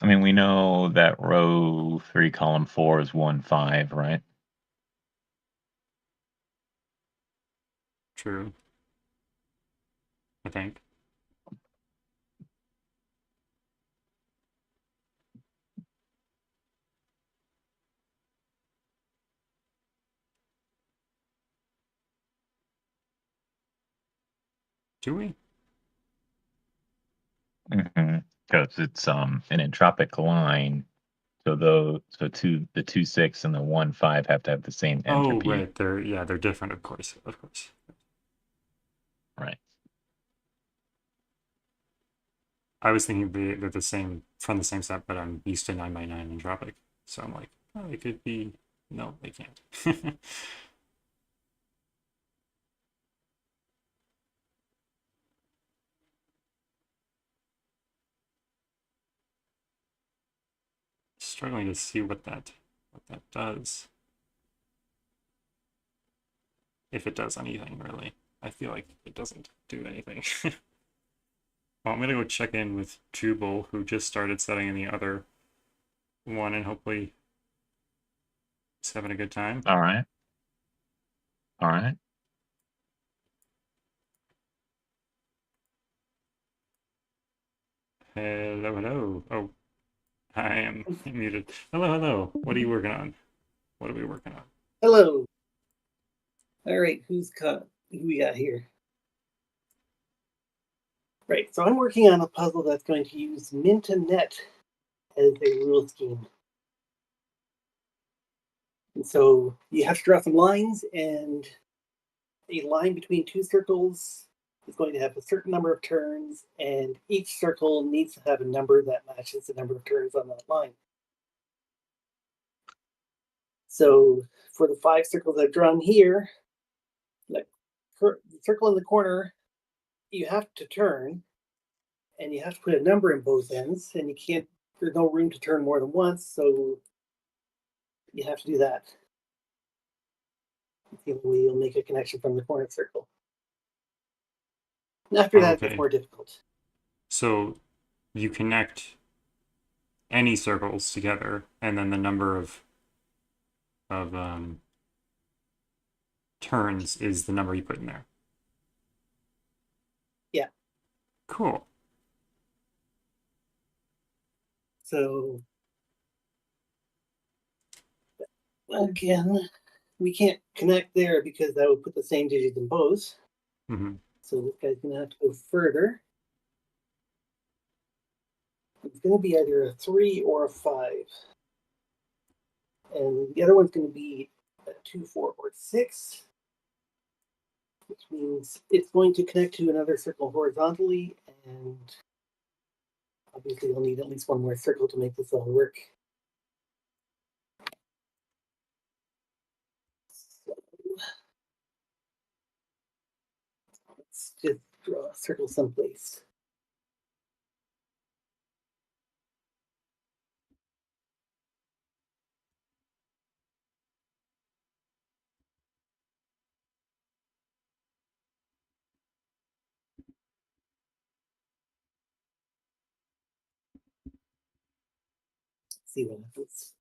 I mean, we know that row 3, column 4 is 1, 5, right? True. I think. Do we? Because it's an entropic line. So the 2, 6 and the 1, 5 have to have the same Oh, entropy. right. They're different, of course. Of course. Right. I was thinking they're the same from the same set, but I'm used to 9x9 entropic. So I'm like, oh, they could be. No, they can't. Struggling to see what that does. If it does anything, really. I feel like it doesn't do anything. Well, I'm gonna go check in with Jubale, who just started setting in the other one, and hopefully he's having a good time. All right. All right. Hello, hello. Oh, I am muted. Hello, hello. What are you working on? What are we working on? Hello. All right, who we got here? Right, so I'm working on a puzzle that's going to use mint and net as a rule scheme. And so you have to draw some lines, and a line between two circles is going to have a certain number of turns, and each circle needs to have a number that matches the number of turns on that line. So for the 5 circles I've drawn here, the circle in the corner, you have to turn, and you have to put a number in both ends, and you can't, there's no room to turn more than once, so you have to do that. The only way you'll make a connection from the corner circle. And after that, it gets more difficult. So you connect any circles together, and then the number of turns is the number you put in there. Yeah. Cool. So again, we can't connect there because that would put the same digits in both. Mm-hmm. So this guy's going to have to go further. It's going to be either a 3 or a 5. And the other one's going to be a 2, 4, or 6. Which means it's going to connect to another circle horizontally, and obviously you'll need at least one more circle to make this all work. So let's just draw a circle someplace. See what happens.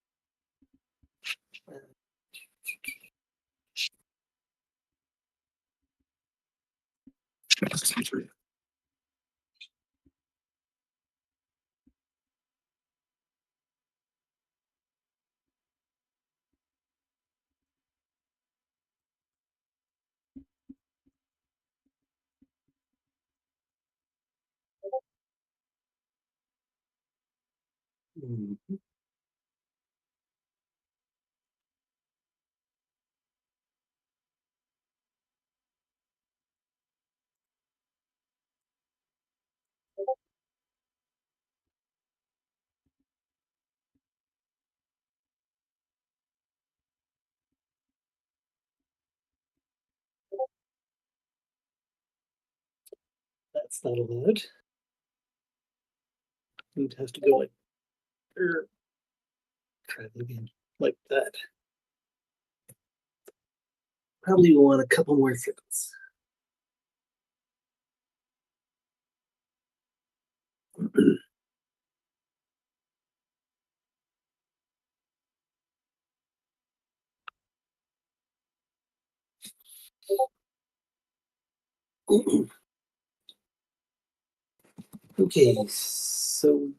Mm-hmm. That's not allowed. You'd have to go like, try it again, like that. Probably want a couple more circles. Okay, so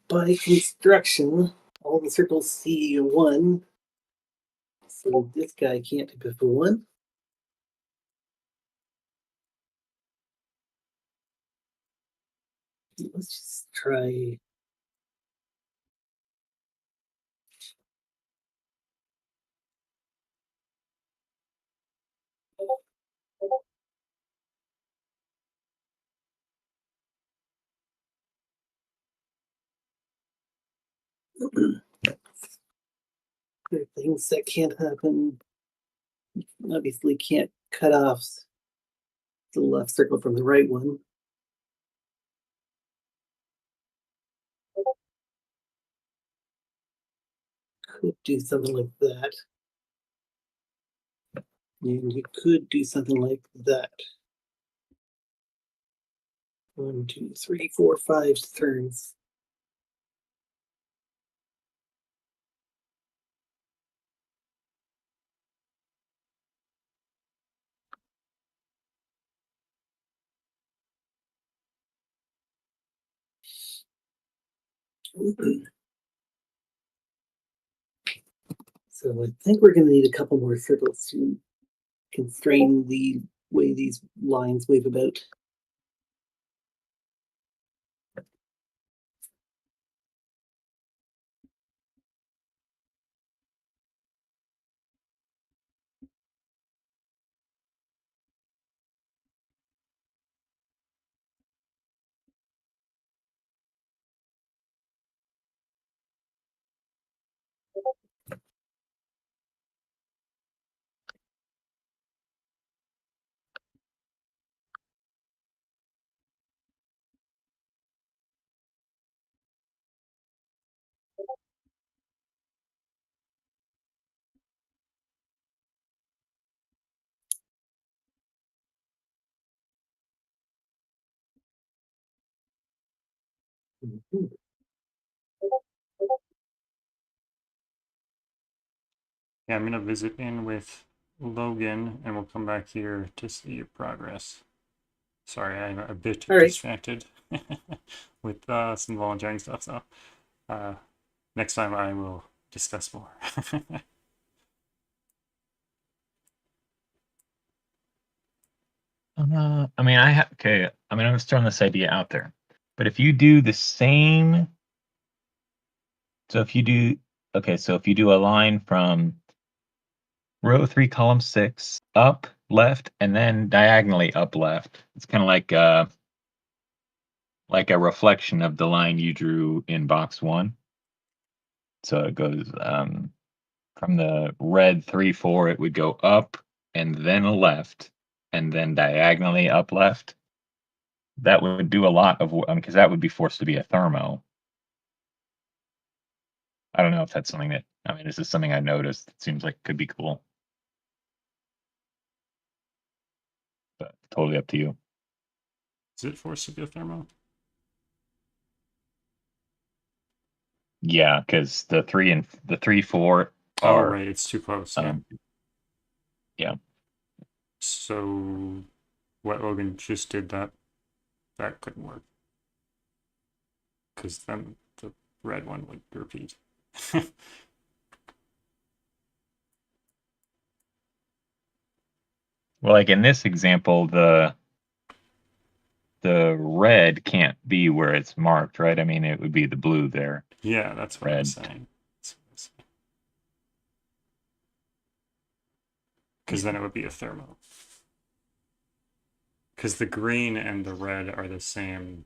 by construction, all the circles see a 1. So this guy can't be before 1. Let's just try. There are things that can't happen. Obviously, can't cut off the left circle from the right one. Could do something like that. And you could do something like that. 1, 2, 3, 4, 5 turns. So I think we're going to need a couple more circles to constrain the way these lines wave about. Mhm. Yeah, I'm going to visit in with Logan, and we'll come back here to see your progress. Sorry, I'm a bit All right. distracted with some volunteering stuff, so next time I will discuss more. I mean, I'm just throwing this idea out there. But if you do the same, so if you do a line from row 3, column 6, up left, and then diagonally up left, it's kind of like a reflection of the line you drew in box 1. So it goes from the red 3, 4, it would go up and then left, and then diagonally up left. That would do a lot of because that would be forced to be a thermo. I don't know if that's something that, I mean, this is something I noticed. It seems like could be cool. But totally up to you. Is it forced to be a thermo? Yeah, because the 3, 4 Oh, are right, it's too close. Yeah. Yeah. So what Logan just did, that couldn't work. Because then the red one would repeat. Well, like in this example, the red can't be where it's marked, right? I mean, it would be the blue there. Yeah, that's what I'm saying. Because then it would be a thermo. Because the green and the red are the same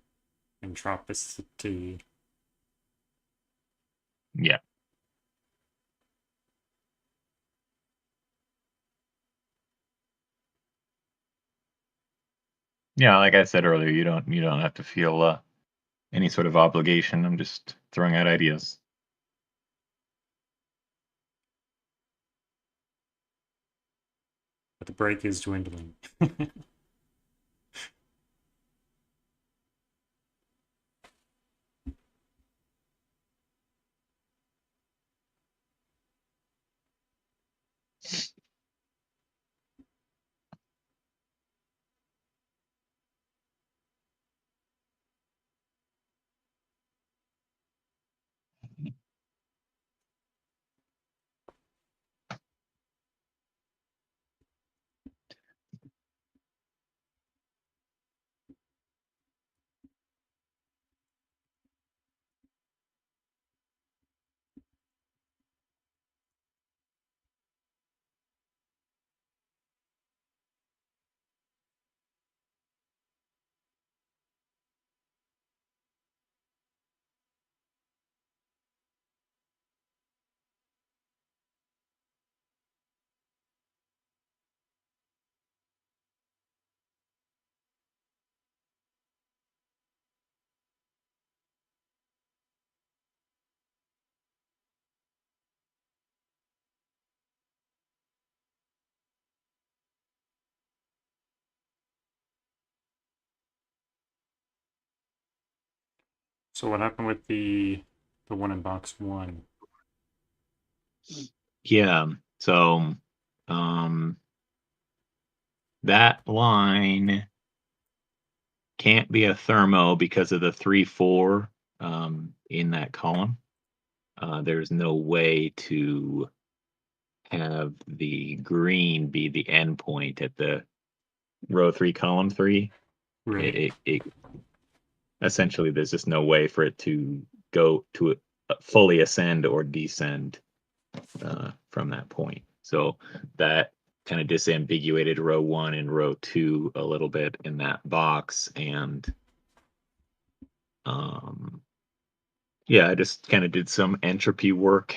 entropicity. Yeah. Yeah, like I said earlier, you don't have to feel any sort of obligation. I'm just throwing out ideas. But the break is dwindling. So what happened with the one in box 1? Yeah. So that line can't be a thermo because of the 3-4 in that column. There's no way to have the green be the endpoint at the row 3, column 3. Right. It essentially, there's just no way for it to go to fully ascend or descend from that point. So that kind of disambiguated row 1 and row 2 a little bit in that box, and yeah, I just kind of did some entropy work.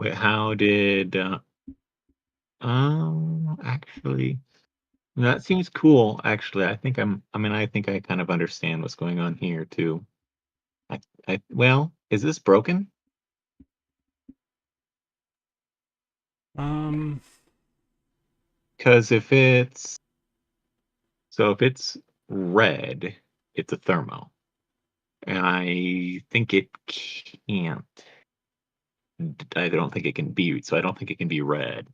Wait, how did actually, that seems cool. Actually, I think I think I kind of understand what's going on here too. Well, is this broken? Because if it's red, it's a thermo, and I think it can't. I don't think it can be. So I don't think it can be red.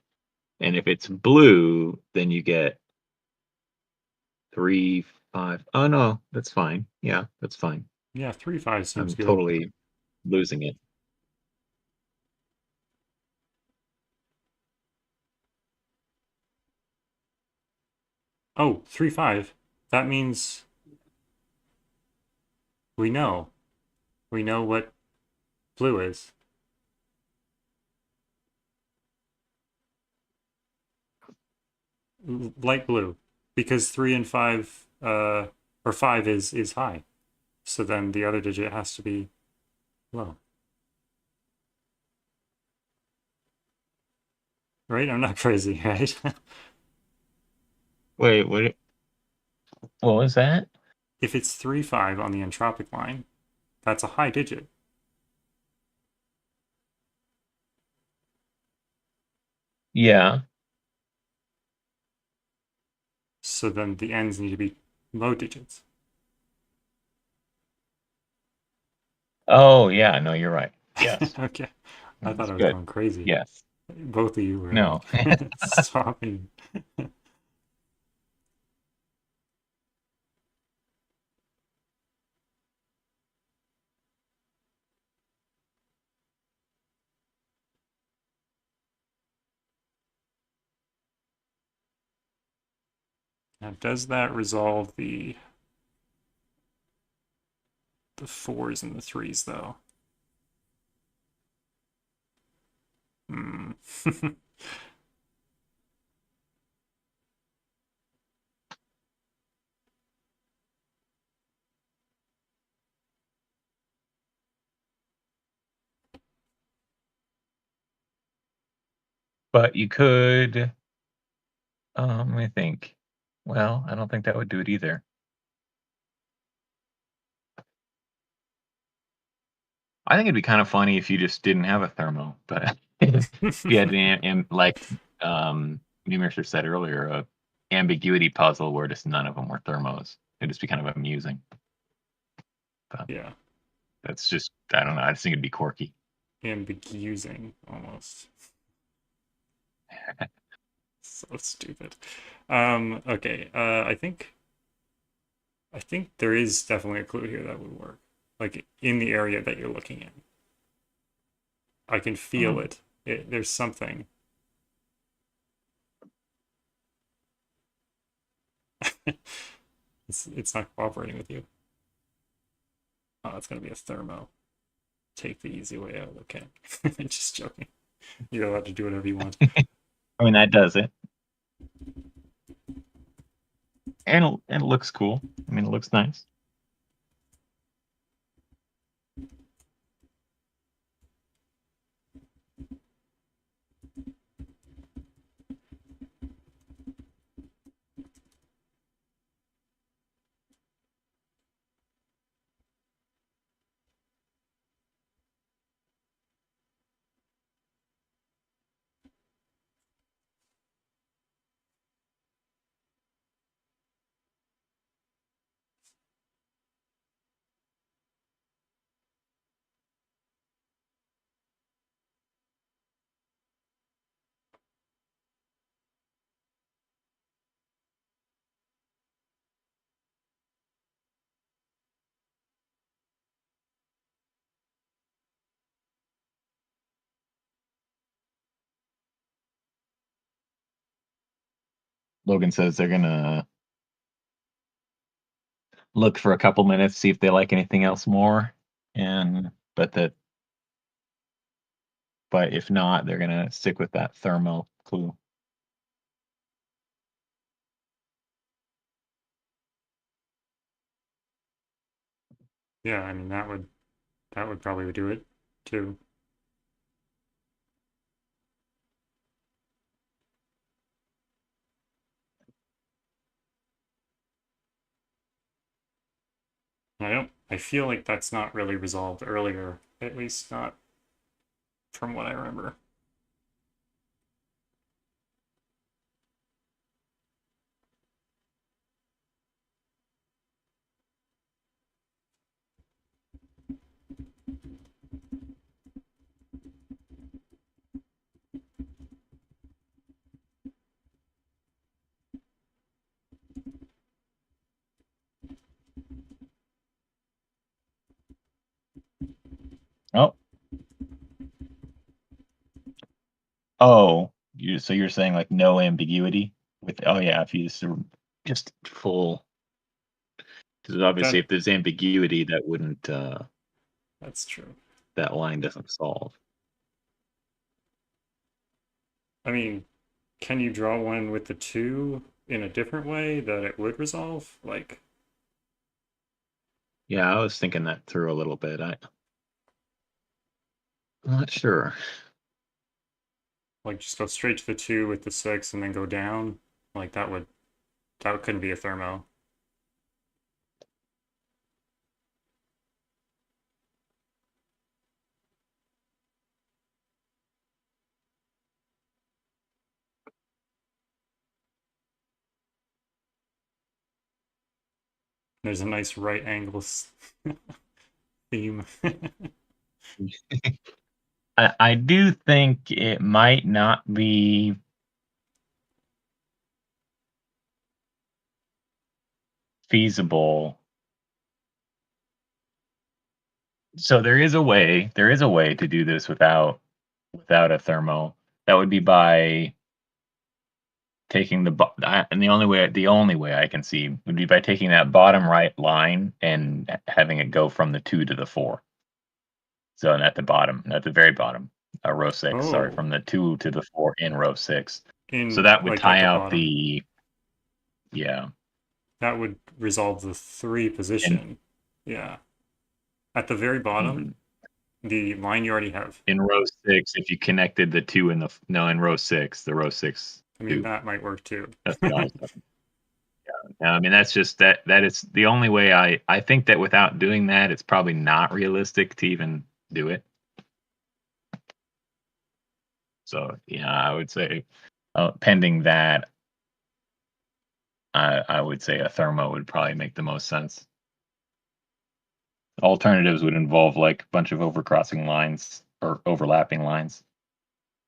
And if it's blue, then you get 3, 5. Oh no, that's fine. Yeah, that's fine. Yeah, 3-5 seems I'm good. totally losing it. Oh, 3-5. That means we know. We know what blue is. Light blue. Because 3 and 5 or 5 is high. So then the other digit has to be low. Right? I'm not crazy, right? Wait, what was that? If it's 3-5 on the entropic line, that's a high digit. Yeah. So then the ends need to be low digits. Oh, yeah. No, you're right. Yes. Okay. I thought That's I was good. going crazy. Yes. Both of you were No. like stopping. Now, does that resolve the 4s and the 3s though? Hmm. But you could, let me think. Well, I don't think that would do it either. I think it'd be kind of funny if you just didn't have a thermo, but if you had like Newmirster said earlier, a ambiguity puzzle where just none of them were thermos. It'd just be kind of amusing. But Yeah. that's just, I don't know. I just think it'd be quirky. Ambiguizing almost. So stupid. Okay. I think there is definitely a clue here that would work. Like in the area that you're looking in. I can feel it. There's something. It's not cooperating with you. Oh, it's gonna be a thermo. Take the easy way out. Okay. Just joking. You're allowed to do whatever you want. I mean, that does it. And it looks cool. I mean, it looks nice. Logan says they're gonna look for a couple minutes, see if they like anything else more, but if not, they're gonna stick with that thermal clue. Yeah, I mean that would probably do it too. I feel like that's not really resolved earlier, at least not from what I remember. Oh. Oh, so you're saying like no ambiguity with, oh yeah, if you just full, because obviously if there's ambiguity, that wouldn't, that's true. That line doesn't solve. I mean, can you draw one with the 2 in a different way that it would resolve? Like, yeah, I was thinking that through a little bit. I'm not sure. Like just go straight to the 2 with the 6 and then go down? Like that couldn't be a thermo. There's a nice right angle theme. I do think it might not be feasible. So there is a way to do this without a thermo. That would be by taking and the only way I can see would be by taking that bottom right line and having it go from the 2 to the 4. So at the very bottom, row 6. Sorry, from the 2 to the 4 in row 6. So that would tie out the. Yeah. That would resolve the 3 position. Yeah. At the very bottom, the line you already have. In row 6, if you connected the 2 in row 6, the row 6. I mean, that might work too. That's what I was talking. Yeah. I mean, that's just that is the only way I think that without doing that, it's probably not realistic to even do it. So, yeah, I would say pending that, I would say a thermo would probably make the most sense. Alternatives would involve like a bunch of overcrossing lines or overlapping lines.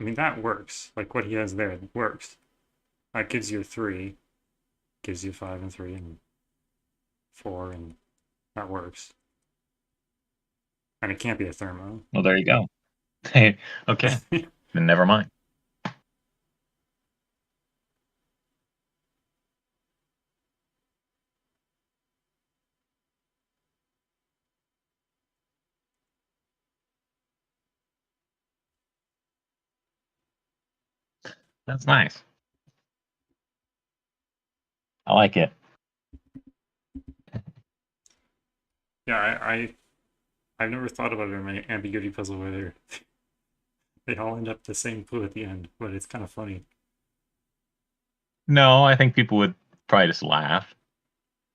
I mean, that works. Like what he has there works. That gives you a 3, gives you 5 and 3 and 4, and that works. And it can't be a thermo. Well, there you go. Okay, then never mind. That's nice. I like it. Yeah, I've never thought about an ambiguity puzzle where they all end up the same clue at the end, but it's kind of funny. No, I think people would probably just laugh.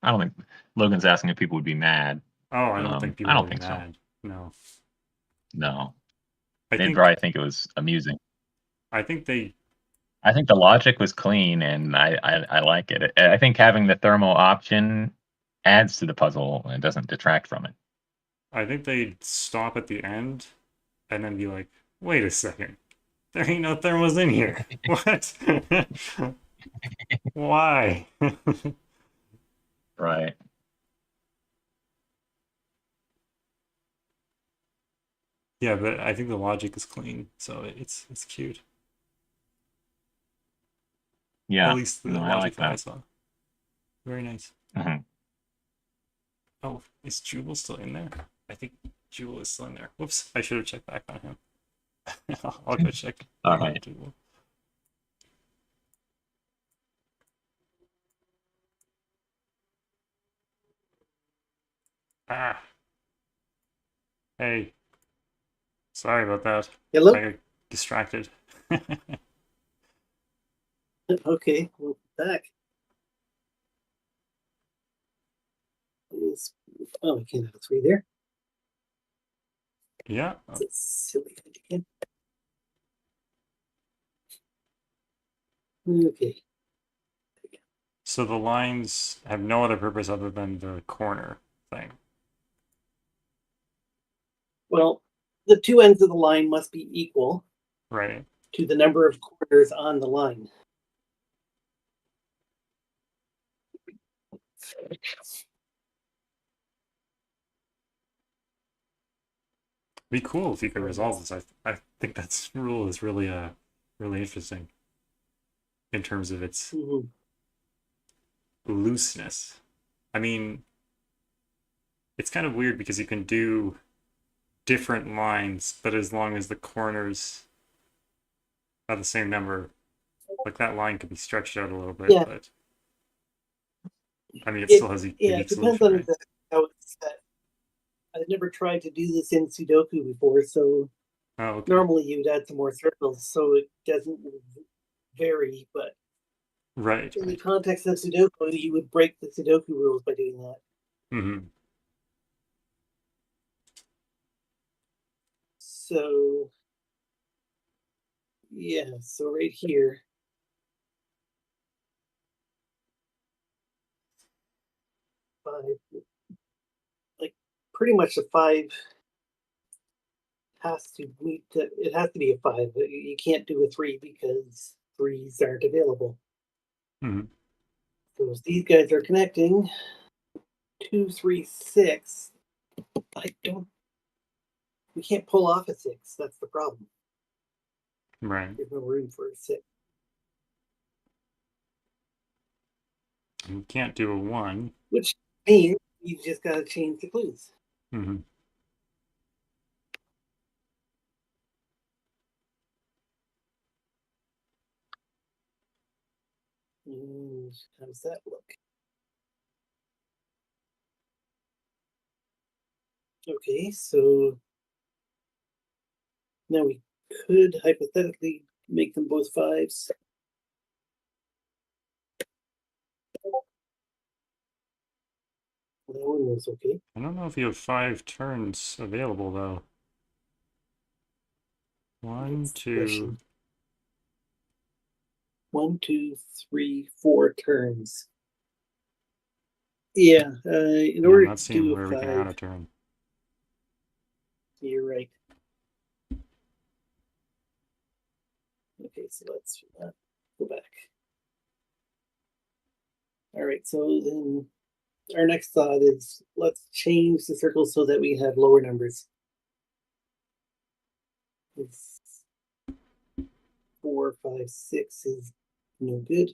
I don't think Logan's asking if people would be mad. Oh, I don't think people would be mad. So. No. No. They'd probably think it was amusing. I think the logic was clean, and I like it. I think having the thermo option adds to the puzzle and doesn't detract from it. I think they'd stop at the end and then be like, wait a second. There ain't no thermos in here. What? Why? Right. Yeah, but I think the logic is clean, so it's cute. Yeah. At least the No, I logic like that I that. saw. Very nice. Mhm. Oh, is Jubal still in there? I think Jubal is still in there. Whoops, I should have checked back on him. I'll go check. All right. Jubal. Ah. Hey. Sorry about that. Hello? I got distracted. Okay, well, back. Oh, we can't have a 3 there. Yeah. That's a silly idea. Okay. So the lines have no other purpose other than the corner thing. Well, the two ends of the line must be equal Right. to the number of corners on the line. Be cool if you could resolve this. I think that's rule is really really interesting in terms of its looseness. I mean, it's kind of weird because you can do different lines, but as long as the corners are the same number, like that line could be stretched out a little bit, Yeah. but I mean, it still has a Yeah, unique it depends solution, on right? how it's set. I've never tried to do this in Sudoku before, so Oh, okay. normally you'd add some more circles so it doesn't vary, but Right, in the right. context of Sudoku, you would break the Sudoku rules by doing that. Mm-hmm. So, yeah, so right here. Like pretty much a 5 has to meet, it has to be a 5. You can't do a 3 because 3s aren't available. Mm-hmm. So if these guys are connecting, 2, 3, 6, we can't pull off a 6. That's the problem. Right. There's no room for a 6. You can't do a 1. Which means you just got to change the clues. Mm-hmm. And how does that look? Okay, so now we could hypothetically make them both 5s. That one was okay. I don't know if you have 5 turns available though. 1, 2. 1, 2, 3, 4 turns. Yeah, in I'm order not to seeing do where a we can add 5, a turn. you're right. Okay, so let's go back. All right, so then our next thought is let's change the circles so that we have lower numbers. It's 4, 5, 6 is no good.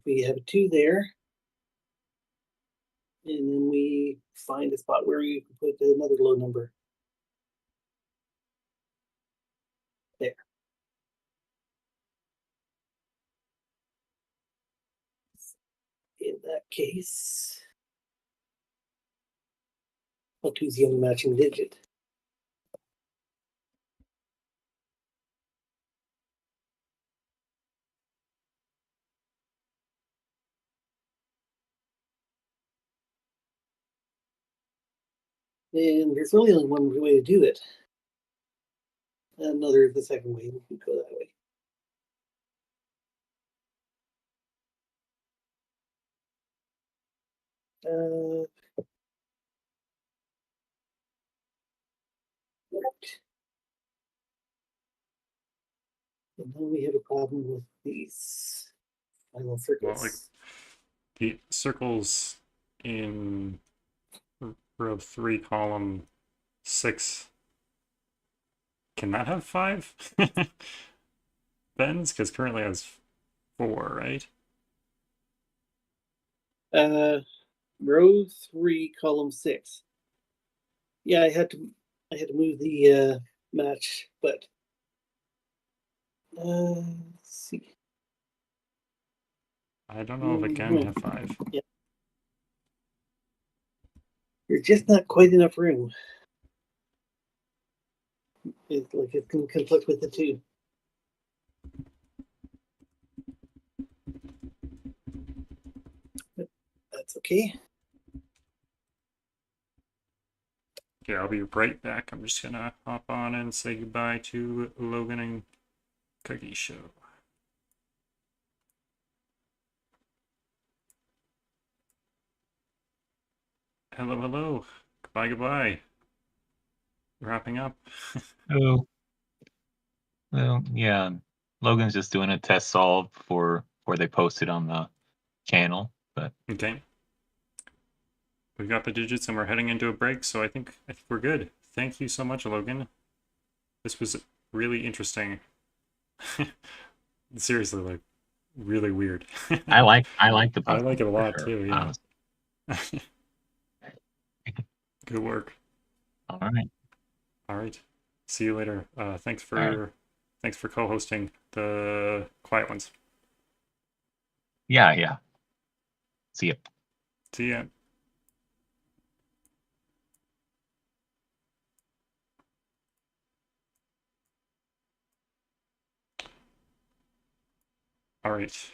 We have a 2 there. And then we find a spot where you can put another low number. There. In that case, 2 is the only matching digit. And there's really only one way to do it. The second way, we can go that way. And then we have a problem with these final circles. Well, like the circles in row 3, column 6. Can that have 5? Ben's? Because currently I was 4, right? Row 3, column 6. Yeah, I had to move the match, but let's see. I don't know if it can have 5. Yeah. There's just not quite enough room. It's like it can conflict with the 2. But that's okay. Okay, I'll be right back. I'm just gonna hop on and say goodbye to Logan and Cookie Show. Hello, hello. Goodbye, goodbye. Wrapping up. Oh. Well, yeah. Logan's just doing a test solve for where they posted on the channel, but Okay. We've got the digits and we're heading into a break, so I think we're good. Thank you so much, Logan. This was really interesting. Seriously, like really weird. I like the I puzzle. like it a for lot sure, too, yeah. honestly. Good work. All right. All right. See you later. Thanks All right. for co-hosting the quiet ones. Yeah. See ya. See ya. All right.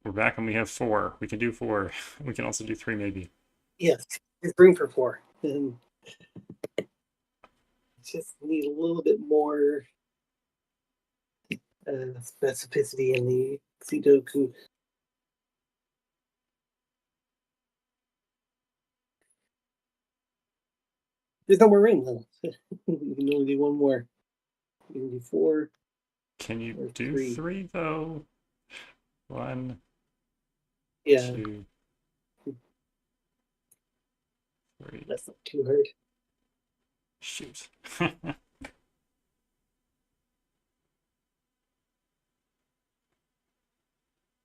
We're back and we have 4. We can do 4. We can also do 3 maybe. Yes, there's room for 4. And just need a little bit more specificity in the Sudoku. There's no more room though. You can only do 1 more. You can do 4. Can you or do 3? 3 though? 1, Yeah, 2, 3. that's not too hard. Shoot.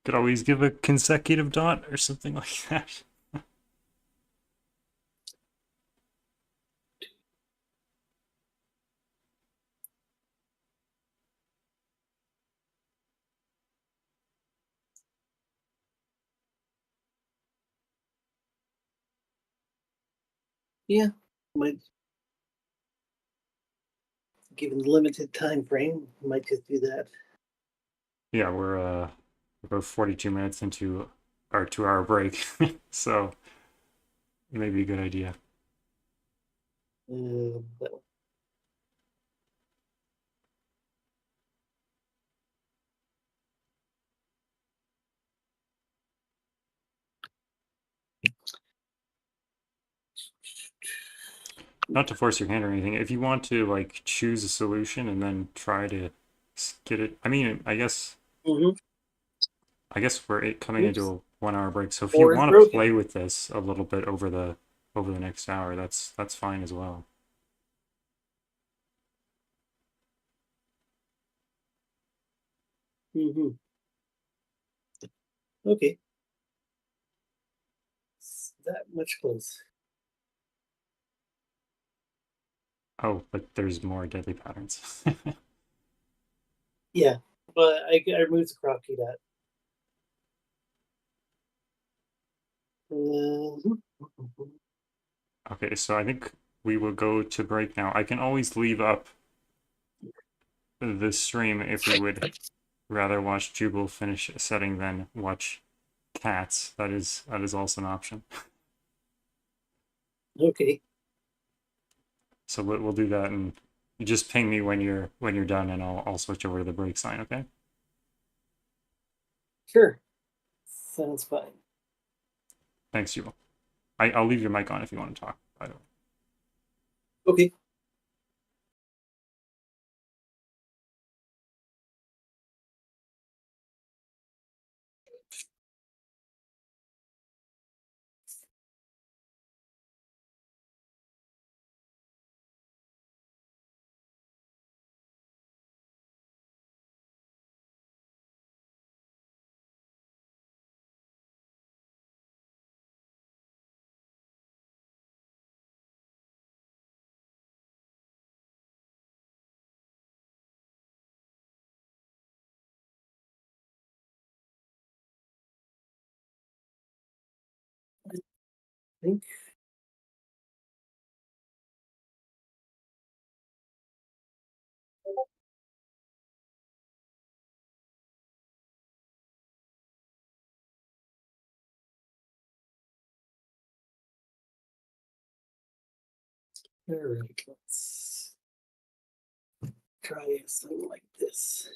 Could always give a consecutive dot or something like that. Yeah, might. Given the limited time frame, might just do that. Yeah, we're about 42 minutes into our 2-hour break, so maybe a good idea. That one. Not to force your hand or anything. If you want to like choose a solution and then try to get it. I mean, I guess Mm-hmm. we're coming Oops. into a 1-hour break. So if 4 you is want to broken. play with this a little bit over the next hour, that's fine as well. Mm-hmm. Okay. It's that much close. Oh, but there's more deadly patterns. Yeah, but I removed the crop key that. Okay, so I think we will go to break now. I can always leave up the stream if we would rather watch Jubal finish a setting than watch Cats. That is also an option. Okay. So we'll do that, and you just ping me when you're done, and I'll switch over to the break sign. Okay. Sure. Sounds fine. Thanks, Jubal. I'll leave your mic on if you want to talk, by the way. Okay. think. All right, let's try something like this.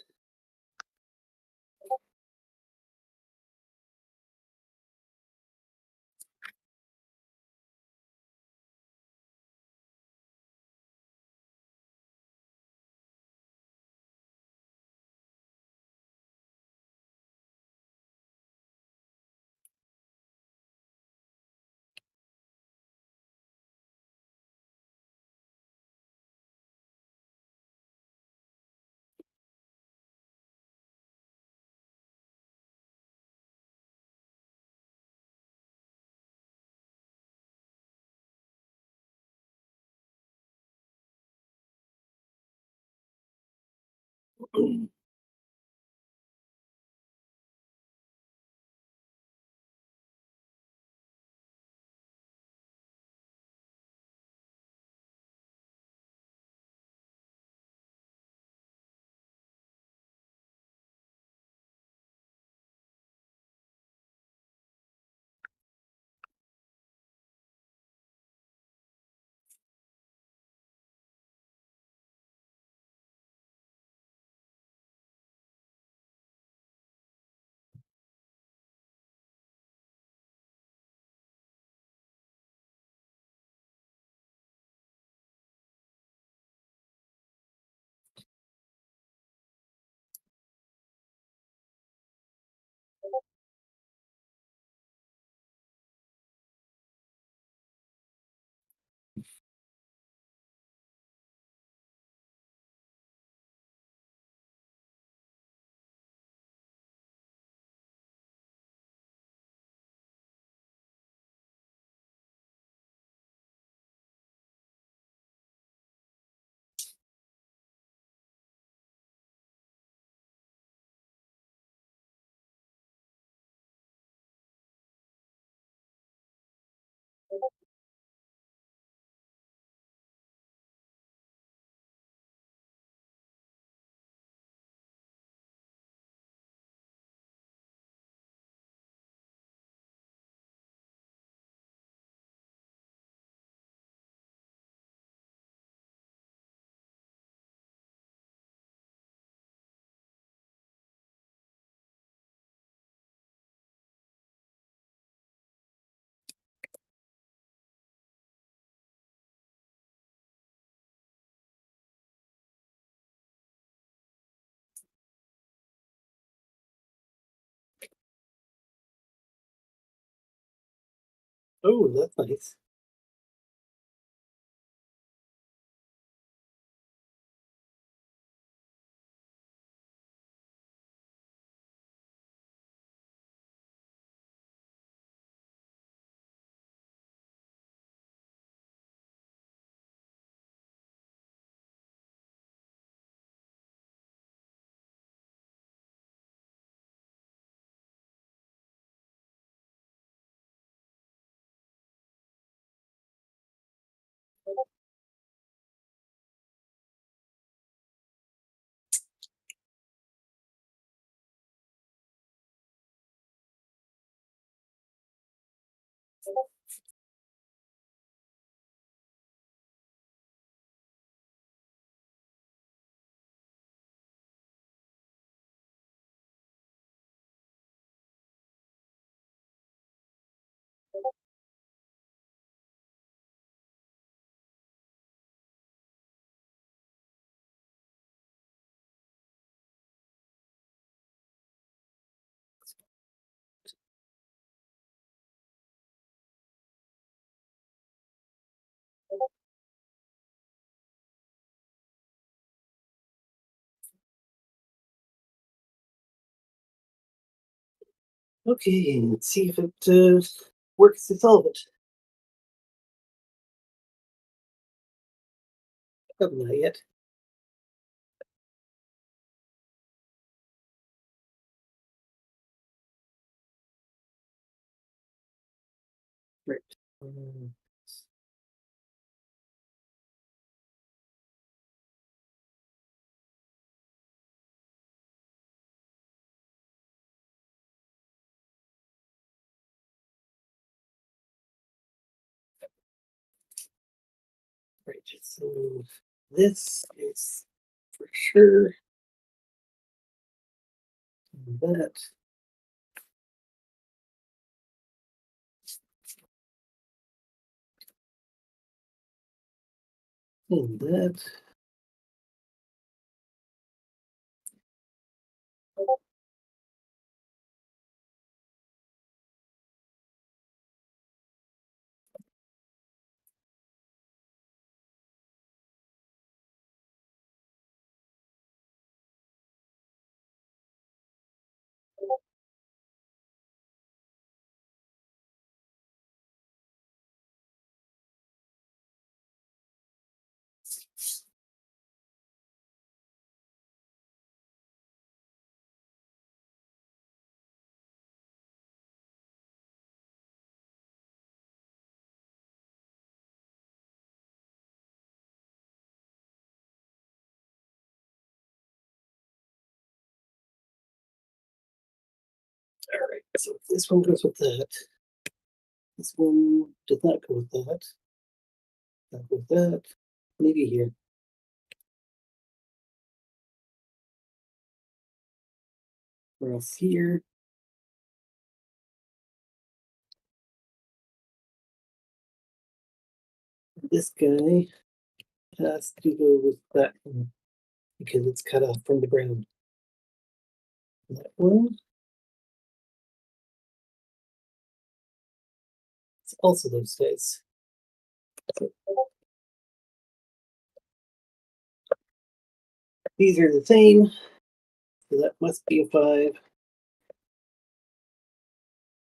Oh, that's nice. Okay, and let's see if it works to solve it. Oh, not yet. Right. Right, so this is for sure that. And that. All right, so this one goes with that. This one does not go with that. That with that. Maybe here. Or else here. This guy has to go with that one because it's cut off from the ground. That one. It's also those guys. So, these are the same. So that must be a 5.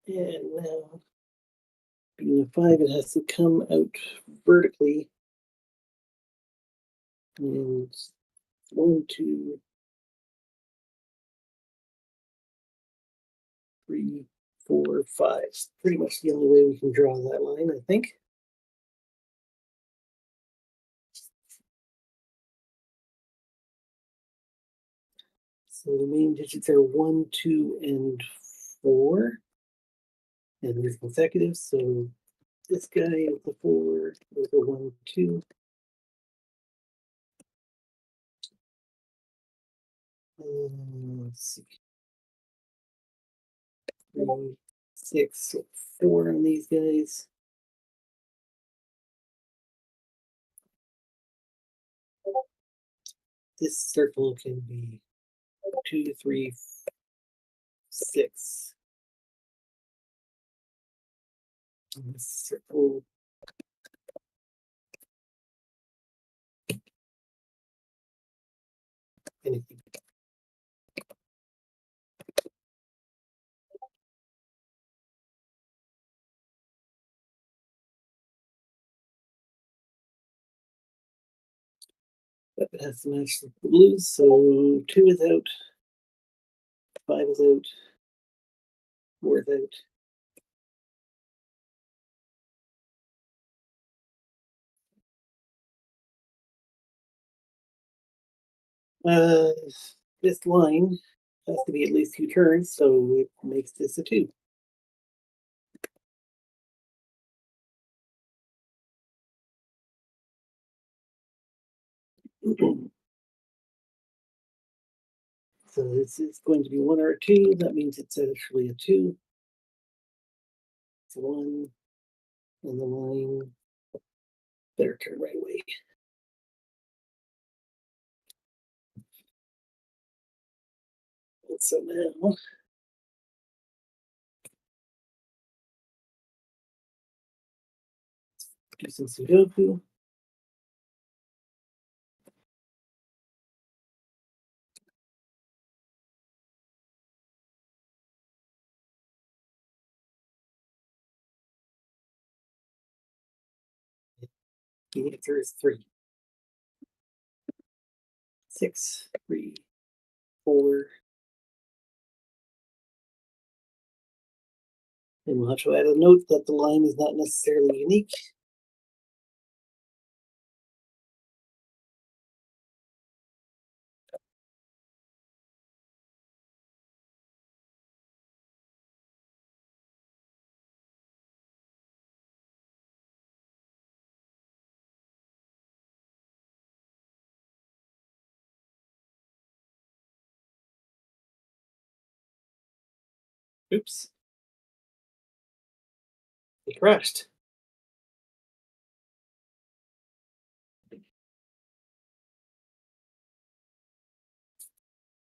And now, being a 5, it has to come out vertically. And 1, 2, 3, 4, 5. Pretty much the only way we can draw that line, I think. So the main digits are 1, 2, and 4. And they're consecutive, so this guy with the 4, with the 1, 2. Let's see. 3, 6, so 4 on these guys. This circle can be 2, 3, 6. And this circle. Anything. But it has to match the blues, so 2 is out, 5 is out, 4 is out. This line has to be at least 2 turns, so it makes this a 2. So this is going to be 1 or a 2. That means it's actually a 2. It's 1, and the line better turn right away. And so now do some Sudoku. The answer is 3. 6, 3, 4, And we'll have to add a note that the line is not necessarily unique. Oops. It crashed.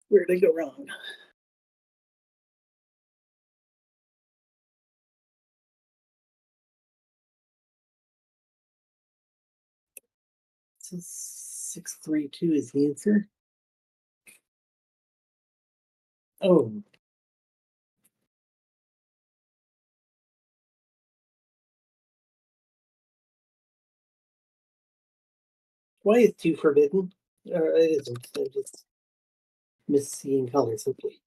Where did I go wrong? So 632 is the answer. Oh. Why is 2 forbidden? Or it isn't. I just miss seeing colors. Okay.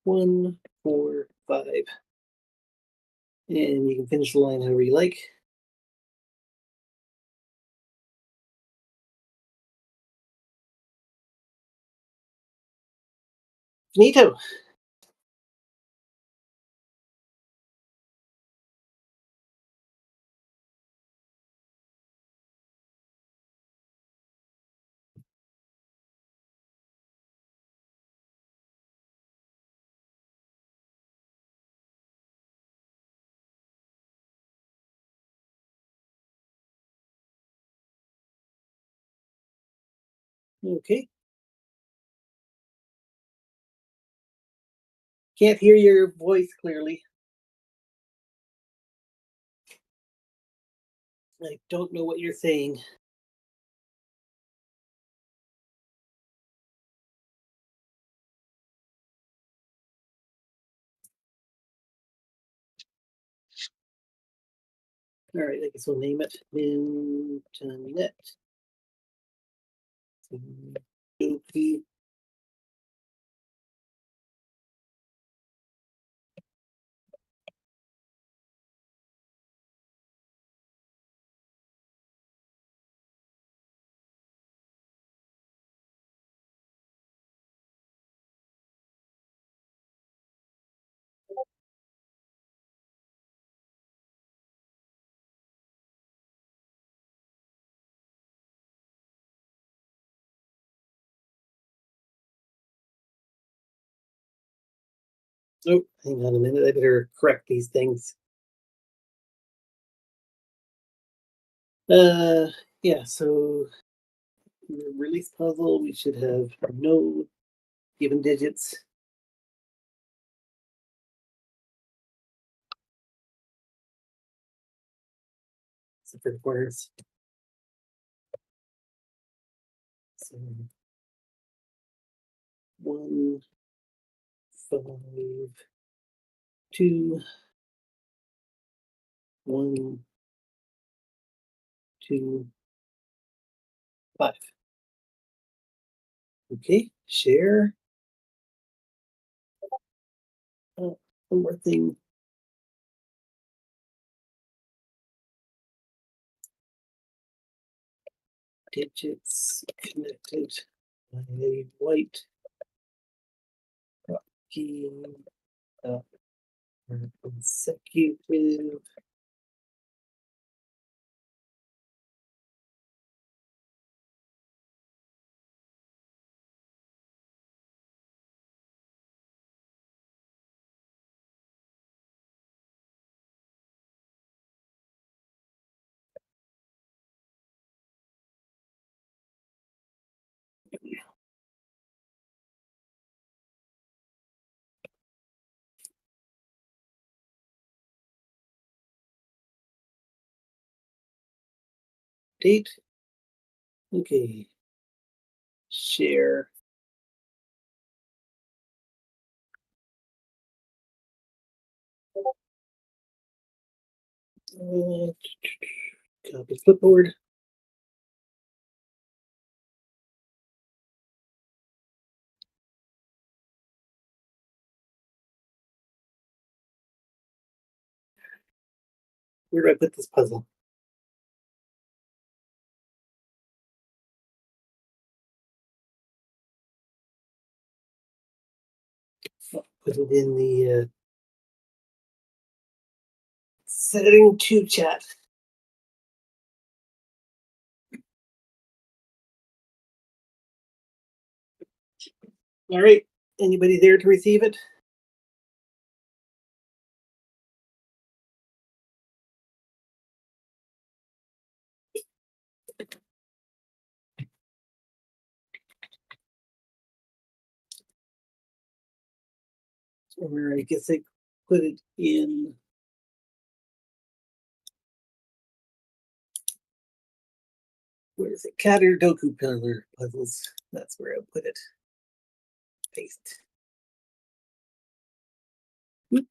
One, 4, 5. And you can finish the line however you like. Finito. Okay. Can't hear your voice clearly. I don't know what you're saying. All right, I guess we'll name it Internet. Okay. Oh, hang on a minute. I better correct these things. Yeah, so release puzzle, we should have no given digits. Except for the corners. So 1, 5, 2, 1, 2, 5. Okay, share. One more thing. Digits connected by a white key consecutive. Date. Okay. Share. Copy clipboard. Where do I put this puzzle? Put it in the setting 2 chat. All right. Anybody there to receive it? Or I guess I put it in. Where is it? Caterdokupillar puzzles. That's where I'll put it. Paste. Oop.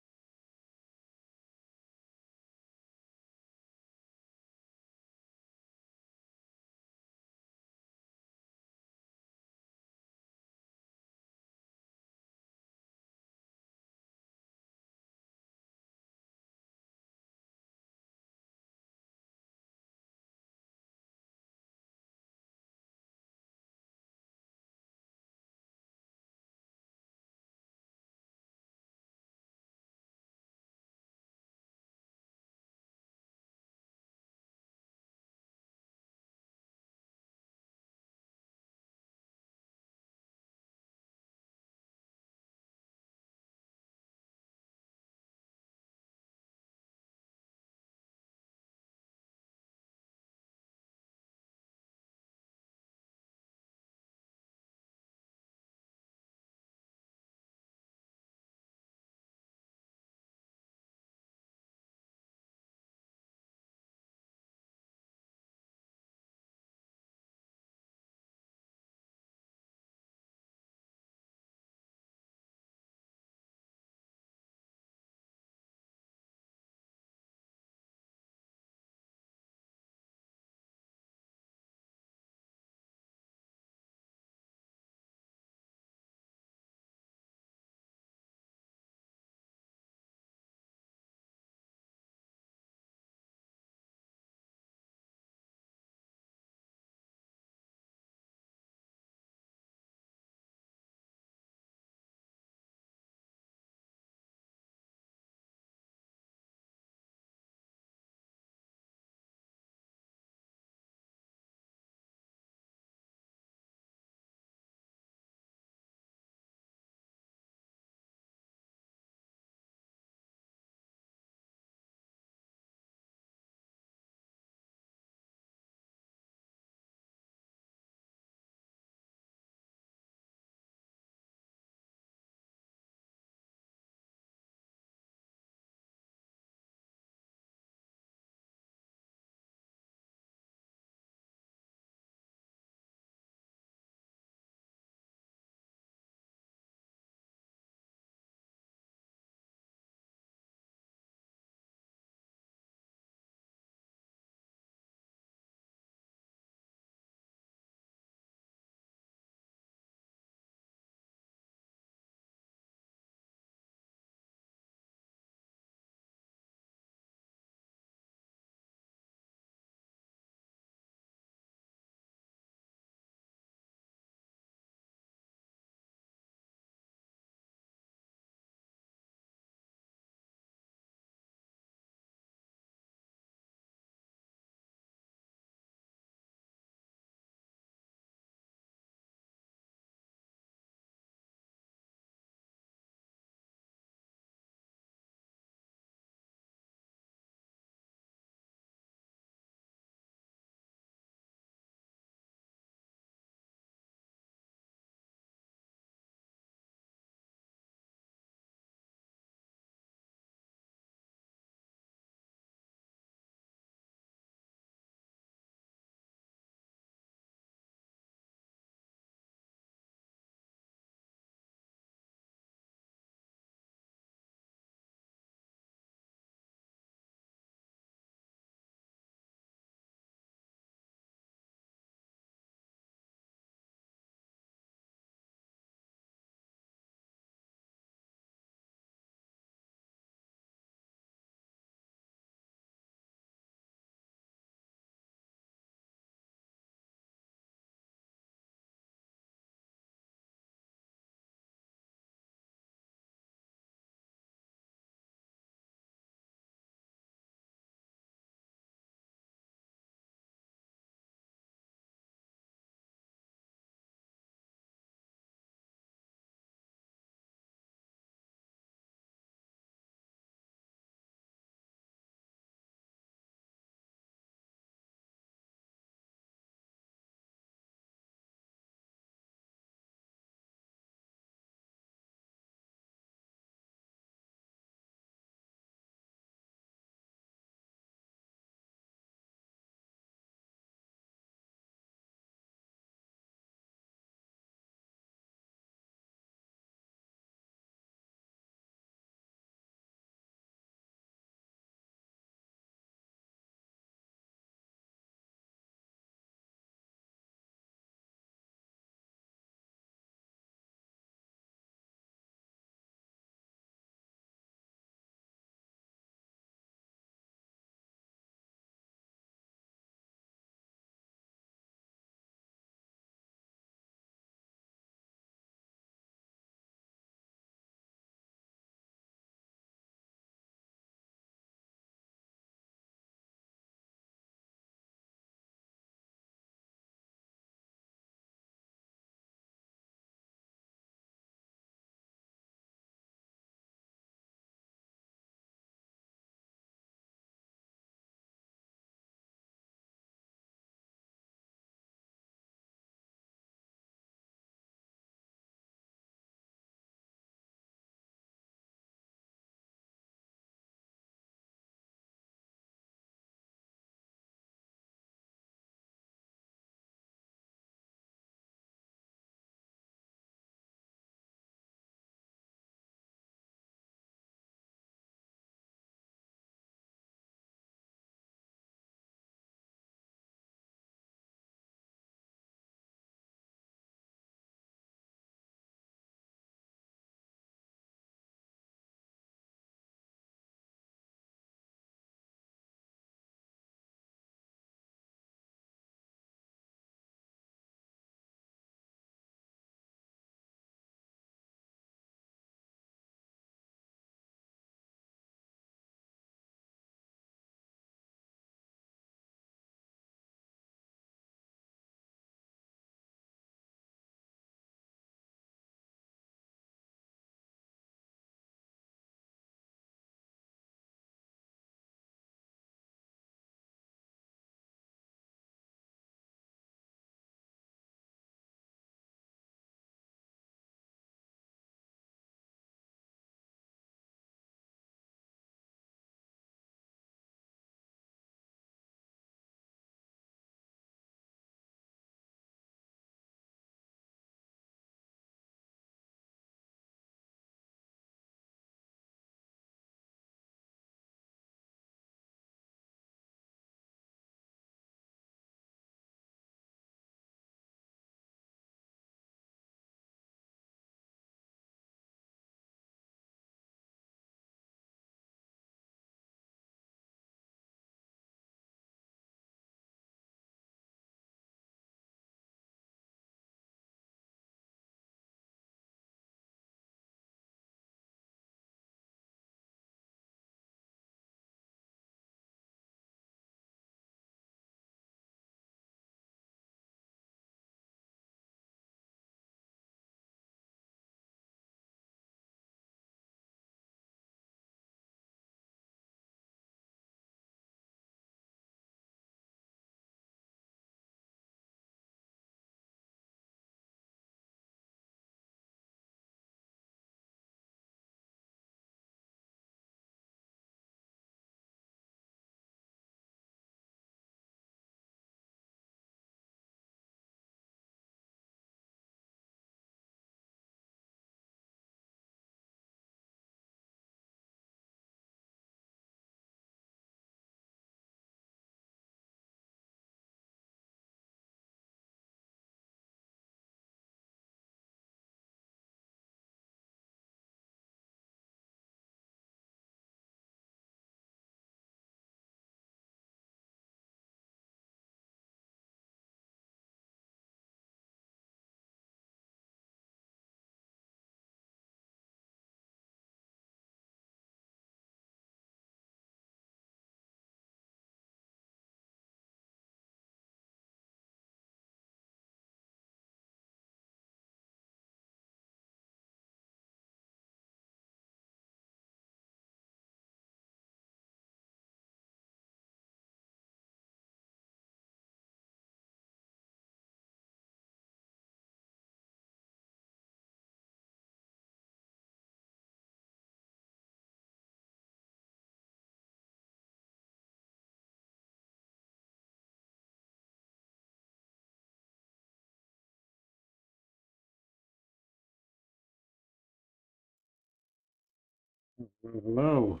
Hello.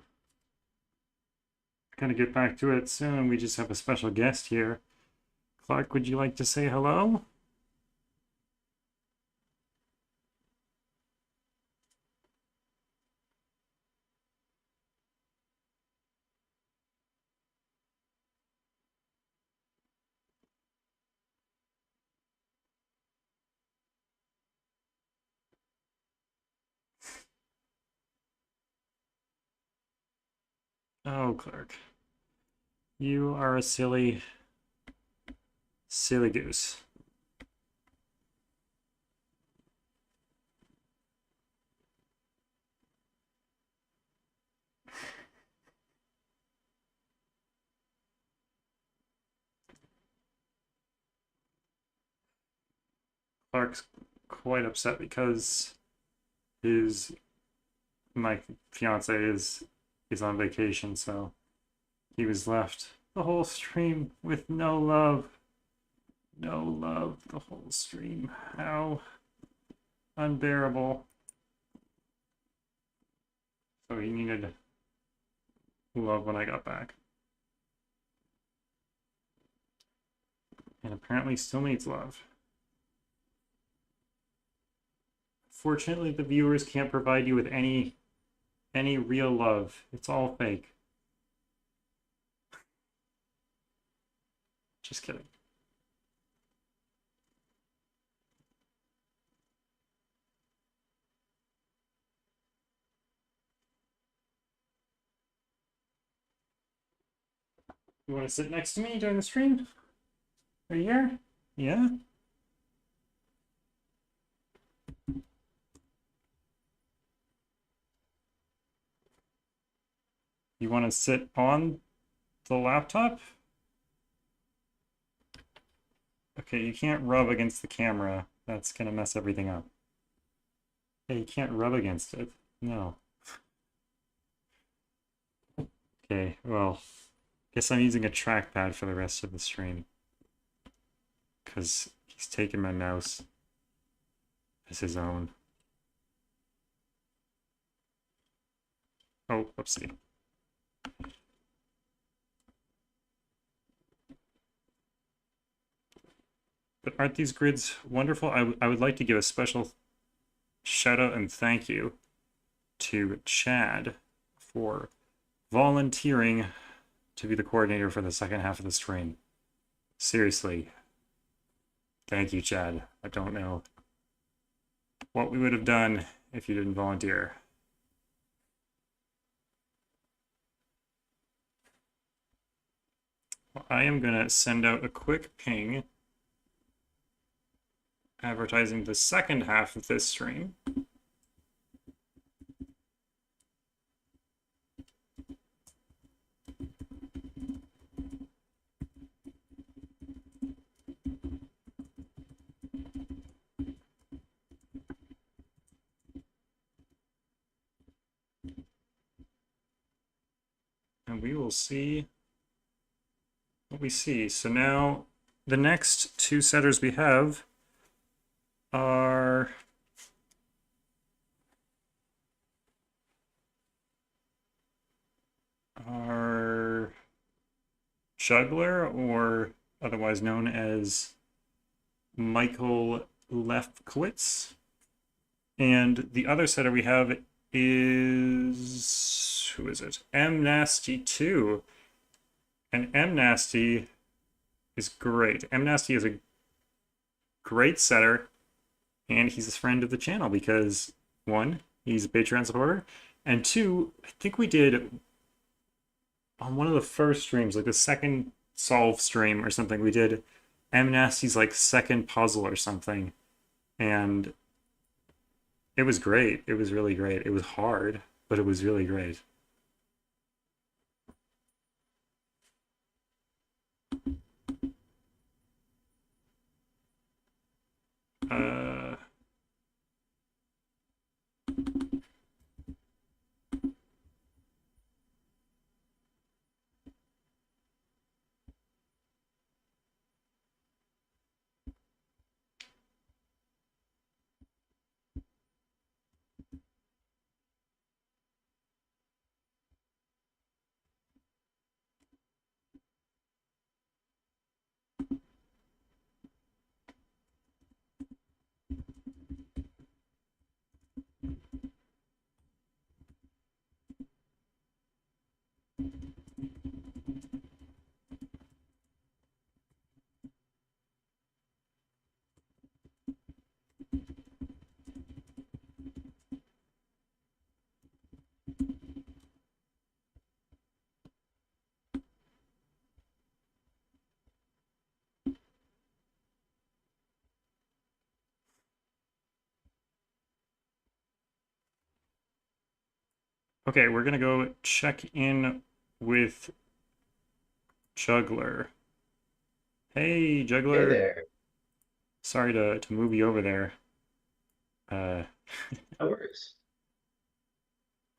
Gonna get back to it soon. We just have a special guest here. Clarke, would you like to say hello? Oh, Clarke. You are a silly goose. Clarke's quite upset because my fiance is on vacation, so he was left the whole stream with no love. No love the whole stream. How unbearable. So he needed love when I got back. And apparently still needs love. Fortunately, the viewers can't provide you with any real love. It's all fake. Just kidding. You want to sit next to me during the stream? Are you here? Yeah? You want to sit on the laptop? Okay, you can't rub against the camera. That's gonna mess everything up. Yeah, you can't rub against it. No. Okay, well, guess I'm using a trackpad for the rest of the stream. Because he's taking my mouse as his own. Oh, whoopsie. But aren't these grids wonderful? I would like to give a special shout out and thank you to Chad for volunteering to be the coordinator for the second half of the stream. Seriously. Thank you, Chad. I don't know what we would have done if you didn't volunteer. Well, I am going to send out a quick ping advertising the second half of this stream. And we will see what we see. So now the next two setters we have are juggler, or otherwise known as Michael Lefkowitz. And the other setter we have is, who is it? M Nasty 2. And M Nasty is great. M Nasty is a great setter, and he's a friend of the channel because, one, he's a Patreon supporter, and two, I think we did on one of the first streams, like the second solve stream or something, we did M Nasty's like second puzzle or something, and it was great. It was really great. It was hard, but it was really great. Okay, we're gonna go check in with Juggler. Hey, Juggler. Hey there. Sorry to move you over there. No worries.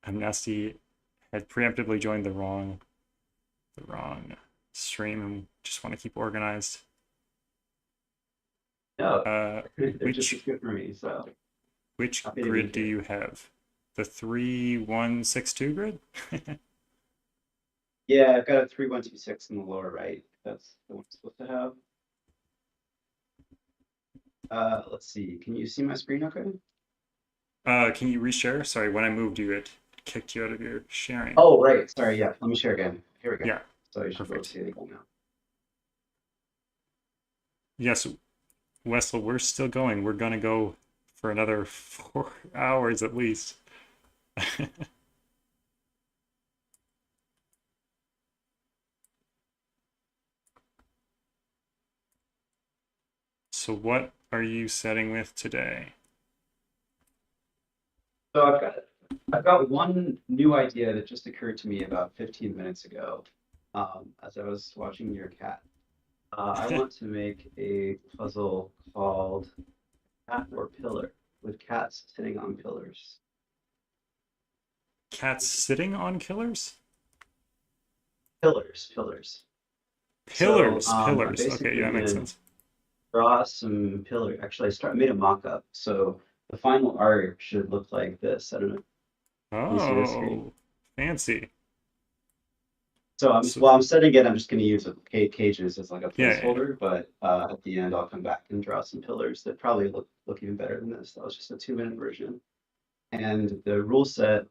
Amnesty had preemptively joined the wrong stream and just want to keep organized. No, they're just as good for me. So which happy to be grid do here. you have? The 3-1-6-2 grid? Yeah, I've got a 3-1-2-6 in the lower right. That's the one I'm supposed to have. Let's see. Can you see my screen okay? Can you reshare? Sorry, when I moved you, it kicked you out of your sharing. Oh, right. Sorry. Yeah. Let me share again. Here we go. Yeah. So you should be able Perfect. to see it now. Yes, Wessel, we're still going. We're gonna go for another 4 hours at least. So what are you setting with today? So I've got one new idea that just occurred to me about 15 minutes ago, as I was watching your cat. I want to make a puzzle called Cat or Pillar, with cats sitting on pillars. Cats sitting on killers? Pillars. Pillars, I pillars. Okay, basically yeah, that makes gonna sense. draw some pillars. Actually, made a mock-up, so the final art should look like this. I don't know. Can you see this screen? Oh, fancy. So while I'm setting it, I'm just going to use cages as like a Yeah, placeholder, but at the end I'll come back and draw some pillars that probably look even better than this. That was just a 2-minute version. And the rule set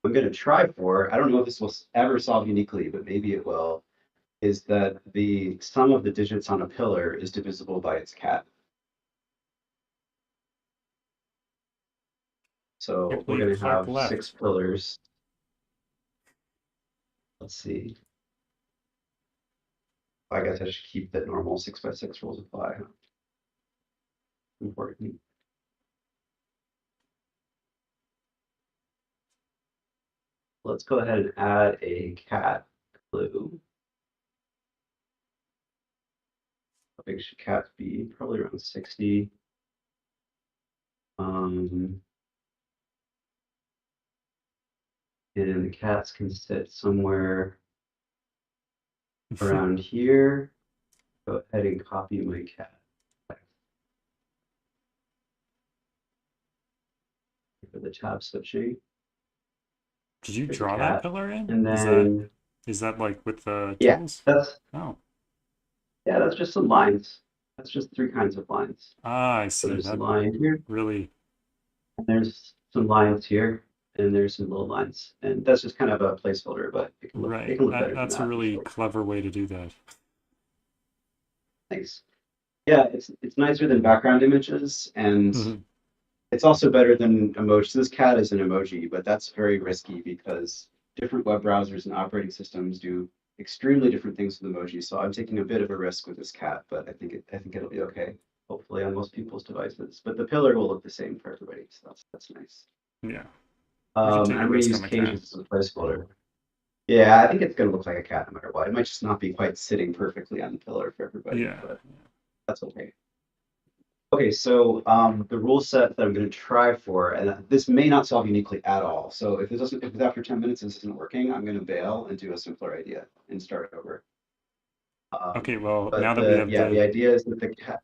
I'm going to try for, I don't know if this will ever solve uniquely, but maybe it will, is that the sum of the digits on a pillar is divisible by its cat. So we're going to Clarke have left. 6 pillars. Let's see. I guess I should keep the normal 6x6 rules apply. Huh? Important. Let's go ahead and add a cat clue. How big should cats be? Probably around 60. And the cats can sit somewhere around here. Go ahead and copy my cat. For the tab switching. Did you There's a draw that cat. pillar in? And then Is that like with the yeah, tools? that's just some lines. That's just 3 kinds of lines. Ah, I So see. there's That a line here, really. and there's some lines here, and there's some little lines. And that's just kind of a placeholder, but it can look, Right. it can look better That's than a that. really Sure. clever way to do that. Thanks. Yeah, it's nicer than background images, and Mhm. it's also better than emoji. This cat is an emoji, but that's very risky because different web browsers and operating systems do extremely different things with emojis. So I'm taking a bit of a risk with this cat, but I think it'll be okay. Hopefully on most people's devices. But the pillar will look the same for everybody, so that's nice. Yeah. I'm take a going to risk use on the cages cat. as a placeholder. Yeah, I think it's going to look like a cat no matter what. It might just not be quite sitting perfectly on the pillar for everybody, Yeah. but that's okay. Okay, so the rule set that I'm going to try for, and this may not solve uniquely at all. So if after 10 minutes this isn't working, I'm going to bail and do a simpler idea and start over. Okay, well, But now that we have the idea is that the cat.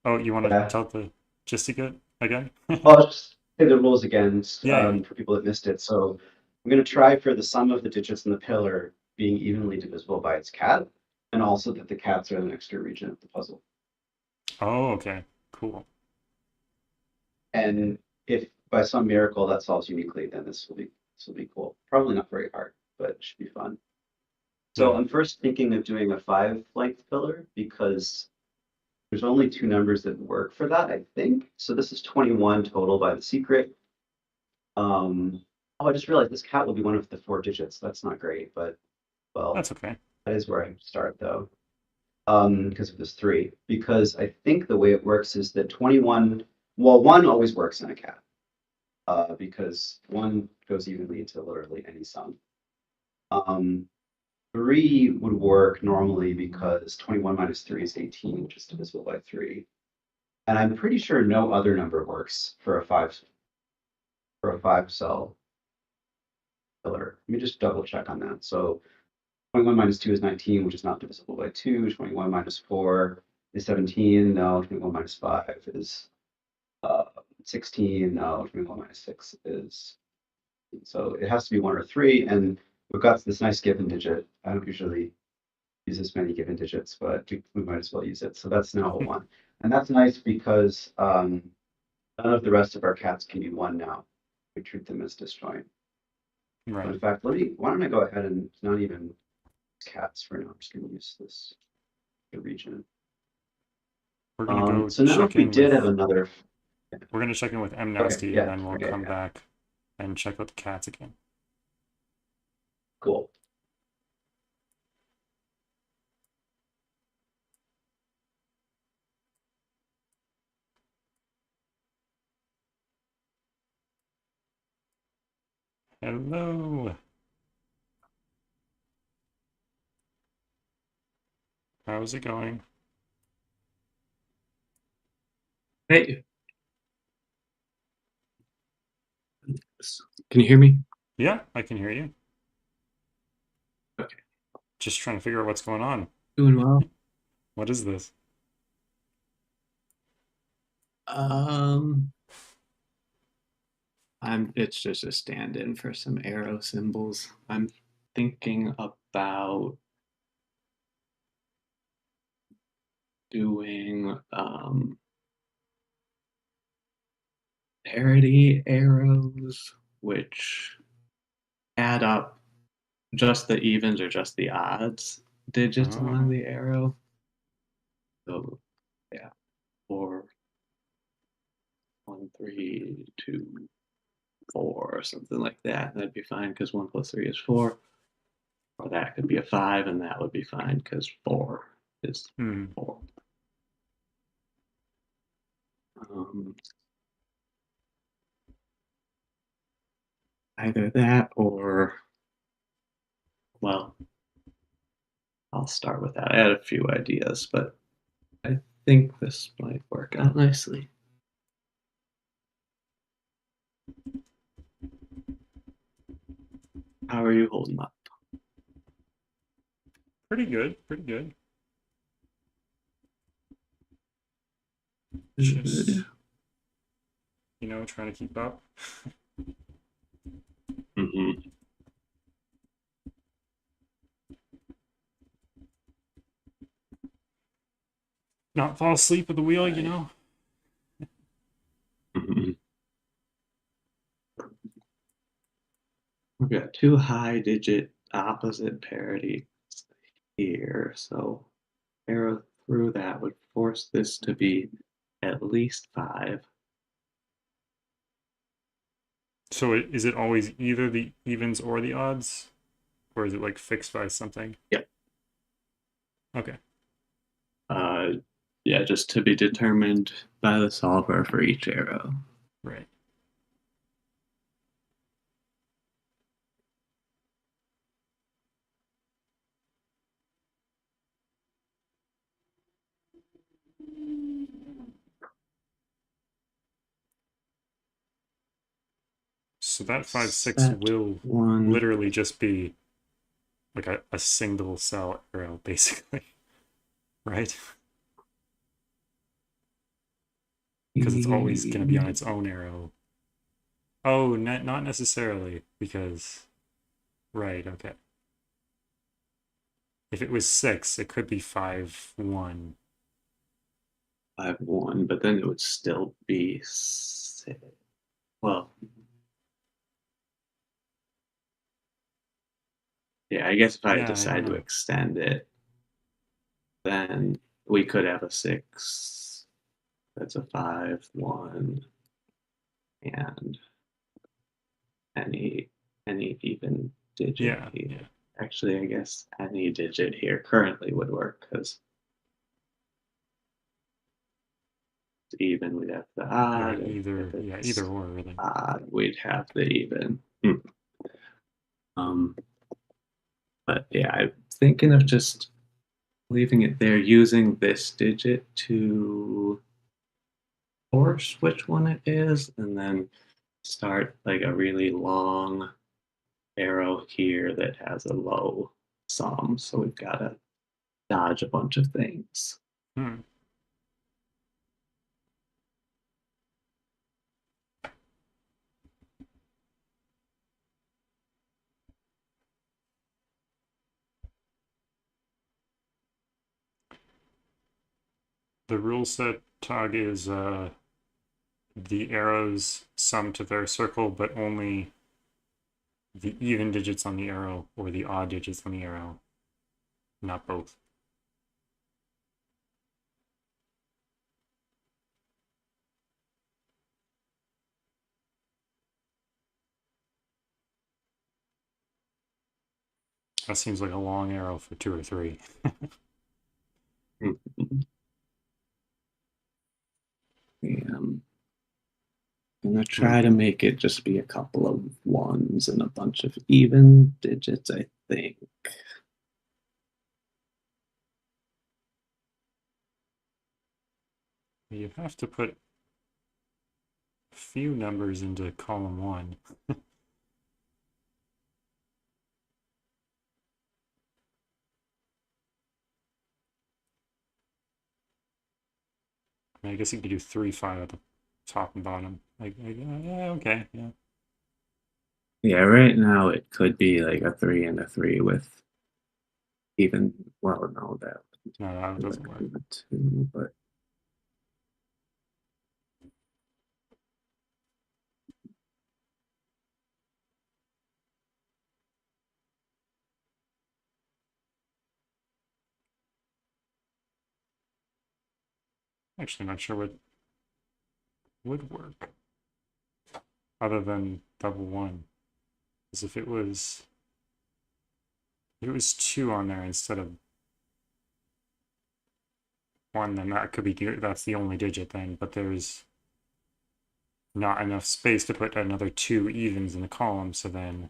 Oh, you want to tell the gist again? I'll just say the rules again Yeah. for people that missed it. So I'm going to try for the sum of the digits in the pillar being evenly divisible by its cat, and also that the cats are an extra region of the puzzle. Oh, okay. Cool. And if by some miracle that solves uniquely, then this will be cool. Probably not very hard, but it should be fun. So Yeah. I'm first thinking of doing a 5-length pillar because there's only 2 numbers that work for that, I think. So this is 21 total by the secret. Oh, I just realized this cat will be one of the 4 digits. That's not great, but well, That's okay. that is where I start though. Because of this 3. Because I think the way it works is that 21, well, 1 always works in a cat. because 1 goes evenly into literally any sum. 3 would work normally because 21 minus 3 is 18, which is divisible by 3. And I'm pretty sure no other number works for a 5 cell pillar. Let me just double check on that. So 21 minus 2 is 19, which is not divisible by 2. 21 minus 4 is 17. No, 21 minus 5 is 16. No, 21 minus 6 is. So it has to be 1 or 3. And we've got this nice given digit. I don't usually use this many given digits, but we might as well use it. So that's now a 1. And that's nice because none of the rest of our cats can be 1 now. We treat them as disjoint. Right. But in fact, why don't I go ahead and not even cats for now. I'm just going to use this region. We're going to go so now if we did have another. We're going to check in with MNasty, yeah, and then we'll come back and check out the cats again. Cool. Hello. How's it going? Hey. Can you hear me? Yeah, I can hear you. Okay. Just trying to figure out what's going on. Doing well. What is this? It's just a stand-in for some arrow symbols. I'm thinking about doing parity arrows, which add up just the evens or just the odds digits along the arrow. So yeah, 4, 1, 3, 2, 4, or something like that. That'd be fine because 1 plus 3 is 4. Or that could be a 5, and that would be fine because 4 is 4. Either that or, well, I'll start with that. I had a few ideas, but I think this might work out nicely. How are you holding up? Pretty good, pretty good. Just, you know, trying to keep up. Not fall asleep at the wheel, you know? We've got 2 high digit opposite parity here, so arrow through that would force this to be at least 5. So is it always either the evens or the odds? Or is it like fixed by something? Yep. Okay. Yeah, just to be determined by the solver for each arrow. Right. So that 5, 6 will literally just be like a single cell arrow, basically. Right? Because it's always going to be on its own arrow. Oh, not necessarily, because... Right, okay. If it was 6, it could be 5, 1. 5, 1, but then it would still be 6. Well... Yeah, I guess if I decide to extend it, then we could have a 6. That's a 5, 1, and any even digit here. Actually, I guess any digit here currently would work because even, we'd have the Yeah, odd. either or really. Odd, we'd have the even. But yeah, I'm thinking of just leaving it there, using this digit to force which one it is, and then start like a really long arrow here that has a low sum. So we've got to dodge a bunch of things. The rule set, Tog, is the arrows sum to their circle, but only the even digits on the arrow or the odd digits on the arrow, not both. That seems like a long arrow for 2 or 3. I'm gonna try to make it just be a couple of ones and a bunch of even digits, I think. You have to put a few numbers into column 1. I mean, I guess you could do 3, 5 at the top and bottom. Yeah, okay, yeah. Yeah, right now it could be like a 3 and a 3 with even, well, no, that doesn't work. 2, but Actually, not sure what would work other than double 1. Because if it was 2 on there instead of 1, then that could be that's the only digit then. But there's not enough space to put another 2 evens in the column, so then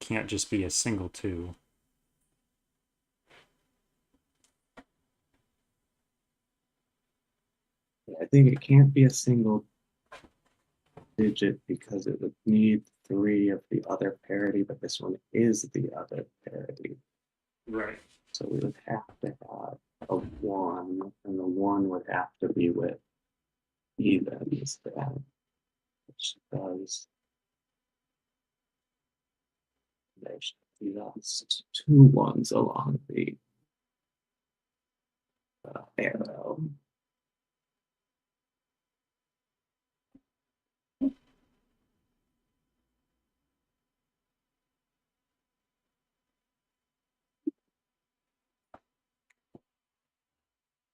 it can't just be a single 2. I think it can't be a single digit because it would need 3 of the other parity, but this one is the other parity. Right. So we would have to have a 1, and the 1 would have to be with evens then, which does. There should be just 2 ones along the arrow.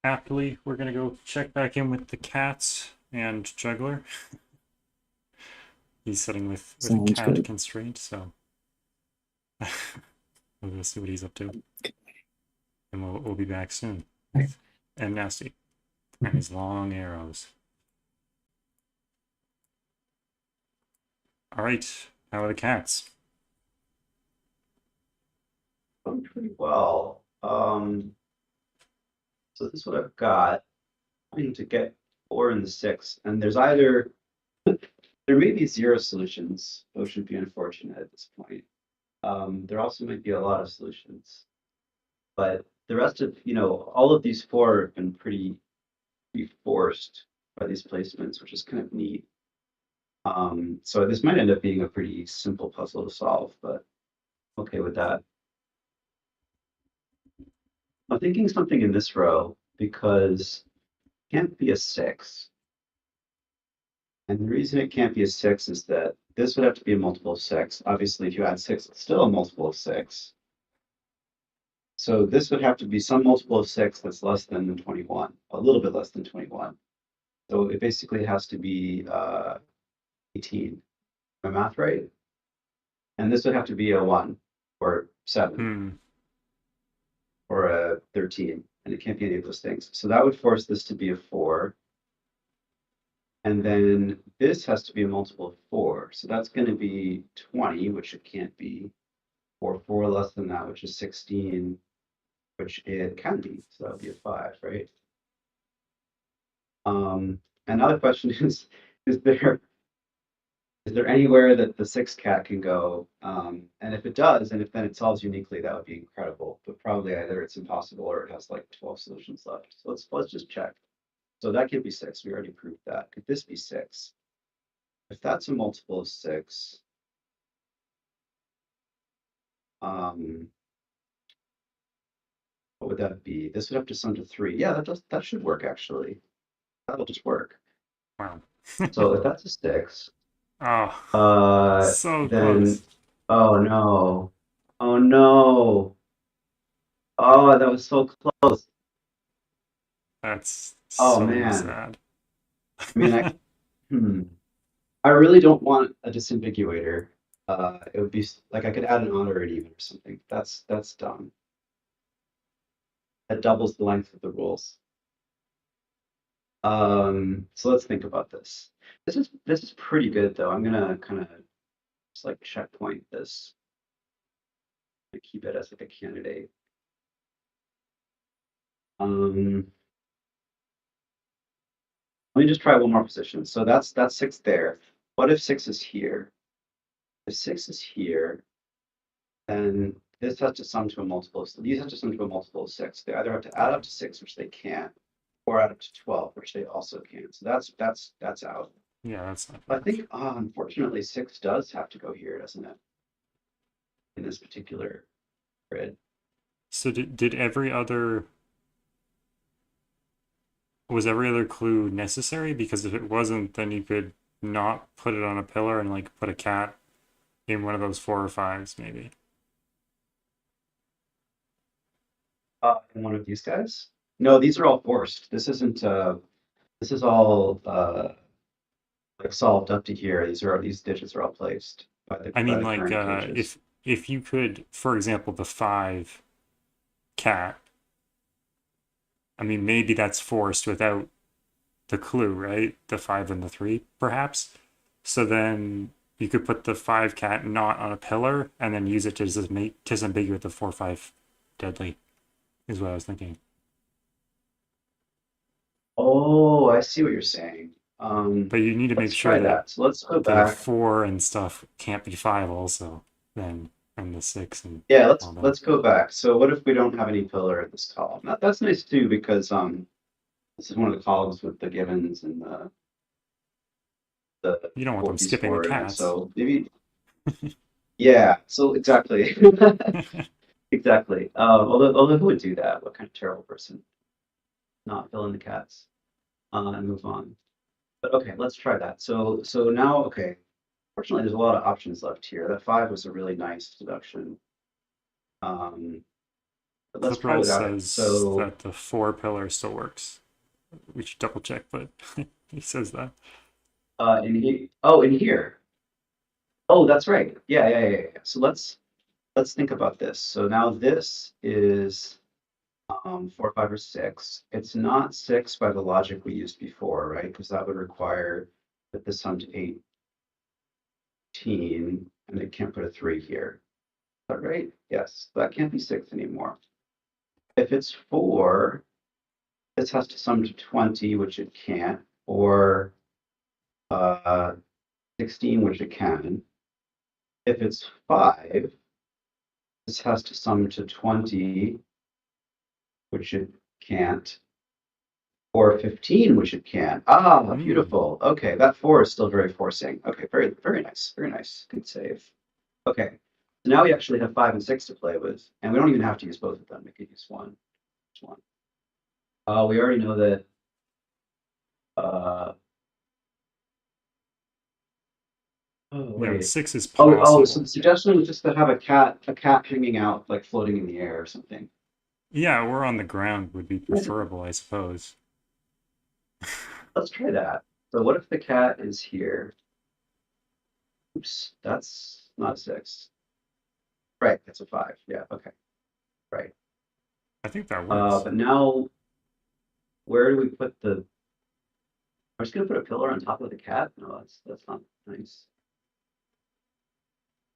Happily, we're gonna go check back in with the cats and juggler. He's sitting with a cat good. constraint, so we'll see what he's up to, and we'll be back soon. And Nasty and his long arrows. All right, how are the cats? Going pretty well. So this is what I've got. I need to get 4 and the 6, and there's either there may be 0 solutions, which would be unfortunate at this point. There also might be a lot of solutions, but the rest of all of these 4 have been pretty forced by these placements, which is kind of neat. So this might end up being a pretty simple puzzle to solve, but I'm okay with that. I'm thinking something in this row because it can't be a 6. And the reason it can't be a 6 is that this would have to be a multiple of 6. Obviously, if you add 6, it's still a multiple of 6. So this would have to be some multiple of 6 that's less than 21, a little bit less than 21. So it basically has to be 18. My math right? And this would have to be a 1 or 7 or a 13. And it can't be any of those things. So that would force this to be a 4. And then this has to be a multiple of 4. So that's going to be 20, which it can't be, or 4 less than that, which is 16, which it can be. So that would be a 5, right? Another question is there anywhere that the 6 cat can go? And if it does, and if then it solves uniquely, that would be incredible. But probably either it's impossible or it has like 12 solutions left. So let's just check. So that can't be 6. We already proved that. Could this be 6? If that's a multiple of 6, what would that be? This would have to sum to 3. Yeah, that should work actually. That'll just work. Wow. So if that's a 6, oh, so then close. oh no. Oh no. Oh, that was so close. That's Oh so man. sad. I mean, I really don't want a disambiguator. It would be like I could add an odd or an even or something. That's dumb. That doubles the length of the rules. So let's think about this. This is pretty good though. I'm gonna kind of just like checkpoint this. I keep it as like a candidate. Let me just try one more position. So that's 6 there. What if 6 is here? If 6 is here, then this has to sum to a multiple. So these have to sum to a multiple of 6. They either have to add up to 6, which they can't, or add up to 12, which they also can't. So that's out. Yeah, that's not. I think unfortunately 6 does have to go here, doesn't it? In this particular grid. So did every other was every other clue necessary? Because if it wasn't, then you could not put it on a pillar and like put a cat in one of those 4 or 5s, maybe. In one of these guys? No, these are all forced. This isn't. This is all like solved up to here. These digits are all placed by the. I mean, by the like current cages. if you could, for example, the 5 cat. I mean, maybe that's forced without the clue, right? The 5 and the 3, perhaps. So then you could put the 5 cat not on a pillar and then use it to disambiguate the 4-5 deadly, is what I was thinking. Oh, I see what you're saying. But you need to make let's sure try that that. So let's go the back. 4 and stuff can't be 5 also, then, and the 6 and Yeah, all that. let's go back. So what if we don't have any pillar in this column? That's nice too, because this is one of the columns with the givens and the You don't want them skipping the cats. So maybe yeah, so exactly. Exactly. Although who would do that? What kind of terrible person? Not fill in the cats. And move on. But okay, let's try that. So now, okay. Fortunately, there's a lot of options left here. That 5 was a really nice deduction. But let's try Cliprise without it. says So that the 4 pillar still works. We should double check, but he says that. in here. Oh, that's right. Yeah. So let's think about this. So now this is 4, 5, or 6. It's not 6 by the logic we used before, right? Because that would require that this sum to 18, and it can't put a 3 here. Is that right? Yes. That can't be 6 anymore. If it's 4, this has to sum to 20, which it can't, or 16, which it can. If it's 5, this has to sum to 20, which it can't, or 15, which it can. Beautiful. Okay, that 4 is still very forcing. Okay, very, very nice. Very nice. Good save. Okay, so now we actually have 5 and 6 to play with, and we don't even have to use both of them. We could use one. Just one. We already know that. Yeah, 6 is possible. Oh, so the suggestion was just to have a cat hanging out, like floating in the air or something. Yeah, or on the ground would be preferable, I suppose. Let's try that. So what if the cat is here? Oops, that's not a 6. Right, that's a 5. Yeah, okay. Right. I think that works. But now, where do we put the... just gonna put a pillar on top of the cat? No, that's not nice.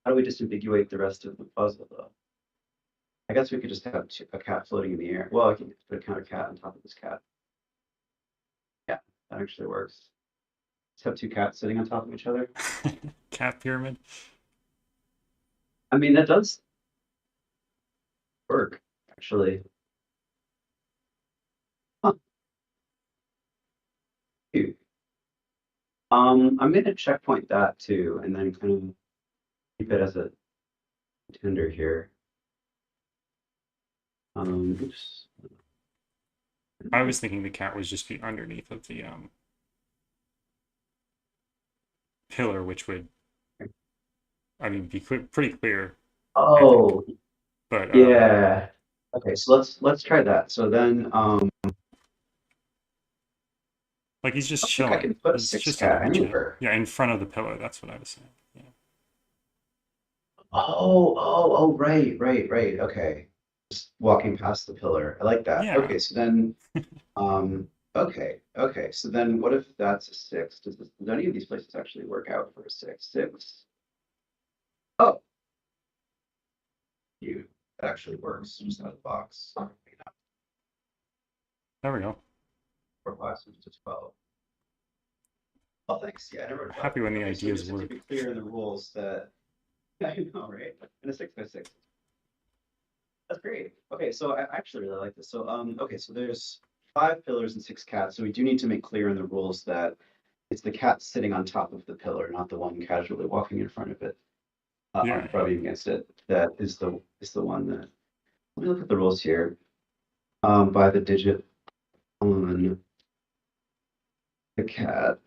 How do we disambiguate the rest of the puzzle, though? I guess we could just have a cat floating in the air. Well, I can put a counter cat on top of this cat. Yeah, that actually works. Just have two cats sitting on top of each other. Cat pyramid. I mean, that does work, actually. Huh. Cute. I'm gonna checkpoint that too, and then kind of keep it as a contender here. Oops. I was thinking the cat was just be underneath of the pillar, which would, I mean, be pretty clear. Oh, but yeah. Okay, so let's try that. So then, like he's just I think chilling. I can put a He's six just cat underneath it. anywhere. Yeah, in front of the pillar. That's what I was saying. Yeah. Oh, right. Okay. Just walking past the pillar. I like that. Yeah. Okay, so then, okay. So then what if that's a 6? Does any of these places actually work out for a 6? 6. Oh. That actually works just out of the box. There we go. 4 classes to 12. Oh, thanks. Yeah, I never. Happy when the Okay, so ideas just work. to be clear in the rules that I know, right? In a 6x6. That's great. Okay, so I actually really like this. So okay, so there's 5 pillars and 6 cats. So we do need to make clear in the rules that it's the cat sitting on top of the pillar, not the one casually walking in front of it, Yeah. rubbing against it. That is the one that. Let me look at the rules here. By the digit on the cat.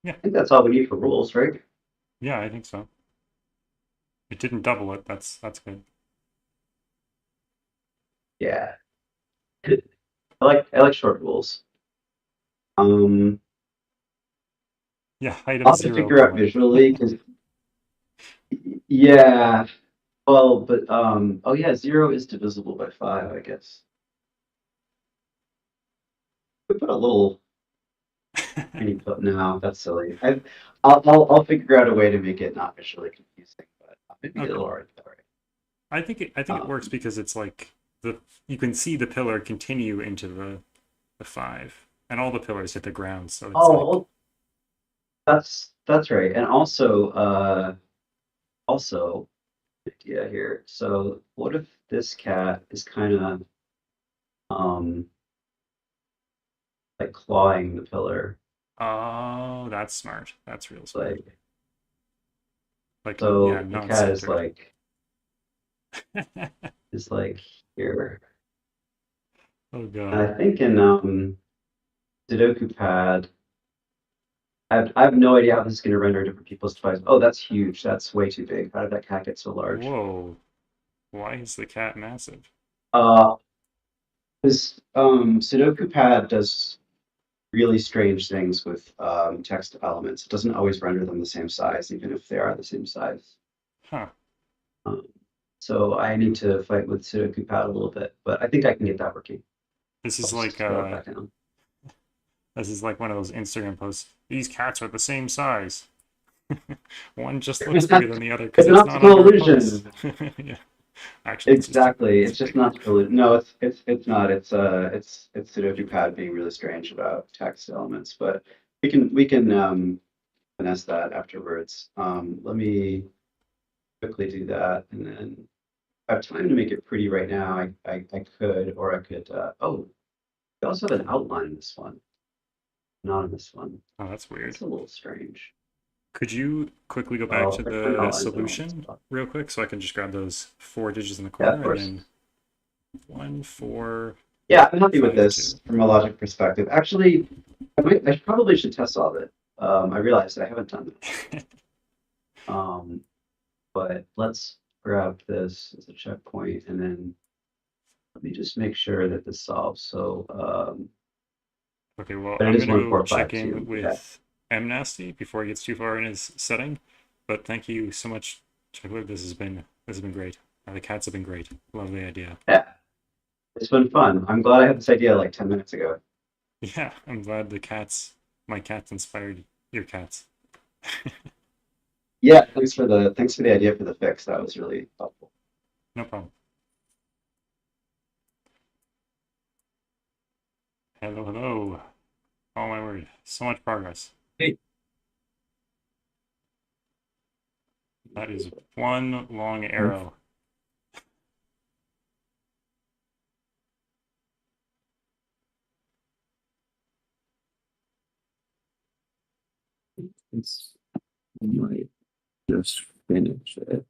Yeah. I think that's all we need for rules, right? Yeah, I think so. It didn't double it. That's good. Yeah. I like short rules. Yeah, height I'll of have to 0 figure out pillar. visually because yeah. Well, but oh yeah, 0 is divisible by 5, I guess. We put a little tiny put no, that's silly. I'll figure out a way to make it not visually confusing, but maybe Okay. it'll already be all right. I think it works because it's like you can see the pillar continue into the 5, and all the pillars hit the ground. So it's like... that's right. And also idea here. So what if this cat is kind of like clawing the pillar? Oh, that's smart. That's real smart. Like So yeah, the cat is non-centered. like here. Oh god. And I think in SudoKanard, I have no idea how this is going to render different people's devices. Oh, that's huge. That's way too big. How did that cat get so large? Whoa. Why is the cat massive? This SudoKanard does really strange things with text elements. It doesn't always render them the same size, even if they are the same size. Huh. So I need to fight with SudoKanard a little bit, but I think I can get that working. This is like this is like one of those Instagram posts. These cats are the same size. One just looks bigger than the other because it's not under a post. Yeah. Actually, exactly. It's just not illusion. No, it's not. It's SudoKanard being really strange about text elements, but we can finesse that afterwards. Let me quickly do that, and then if I have time to make it pretty right now. I could, or I could. Oh, we also have an outline in this one, not in this one. Oh, that's weird. It's a little strange. Could you quickly go back to the solution real quick so I can just grab those 4 digits in the corner and then 1, 4. Yeah, I'm happy with this from a logic perspective. Actually, I probably should test solve it. I realized I haven't done that. But let's grab this as a checkpoint and then let me just make sure that this solves. So okay, well I'm gonna go check in with MNasty before he gets too far in his setting. But thank you so much, Juggler. This has been great. The cats have been great. Lovely idea. Yeah. It's been fun. I'm glad I had this idea like 10 minutes ago. Yeah, I'm glad my cats inspired your cats. Yeah, thanks for the idea for the fix. That was really helpful. No problem. Hello, hello. Oh my word, so much progress. Hey. That is one long arrow. I might just finish it.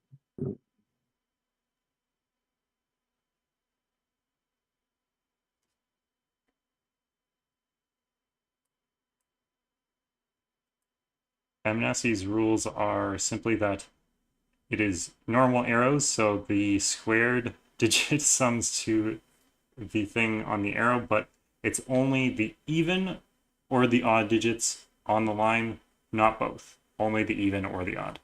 Fibonacci's rules are simply that it is normal arrows, so the squared digit sums to the thing on the arrow, but it's only the even or the odd digits on the line, not both. Only the even or the odd.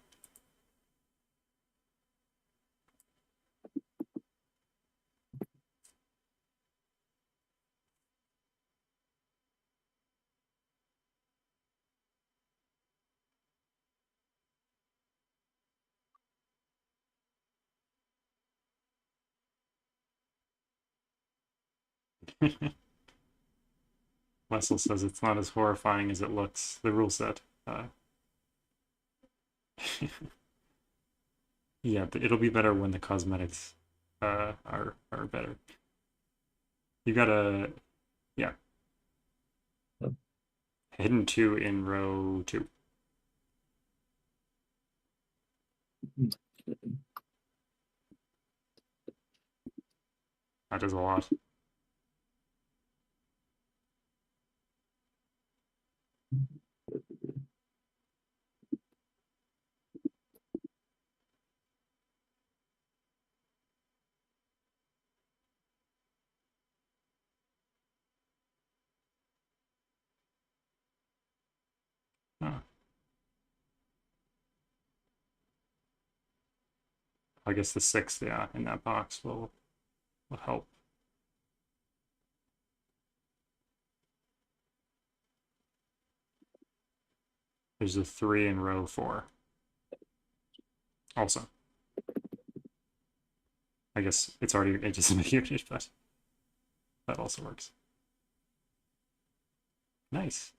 Wessel says it's not as horrifying as it looks, the rule set. Yeah, it'll be better when the cosmetics are better. You got a, yeah. Hidden 2 in row 2. That is a lot. Huh. I guess the 6th, yeah, in that box will help. There's a 3 in row 4. Also. I guess it's already executed, but that also works. Nice.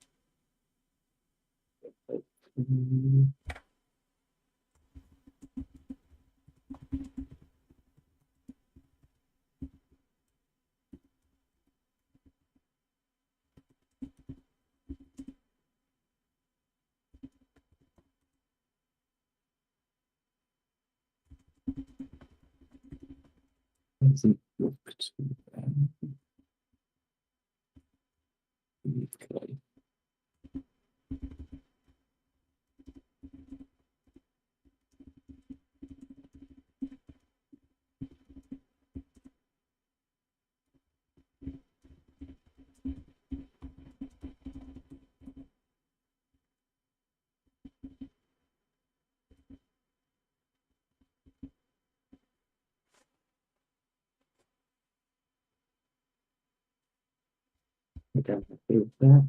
Doesn't look too bad. Okay. Okay, do that.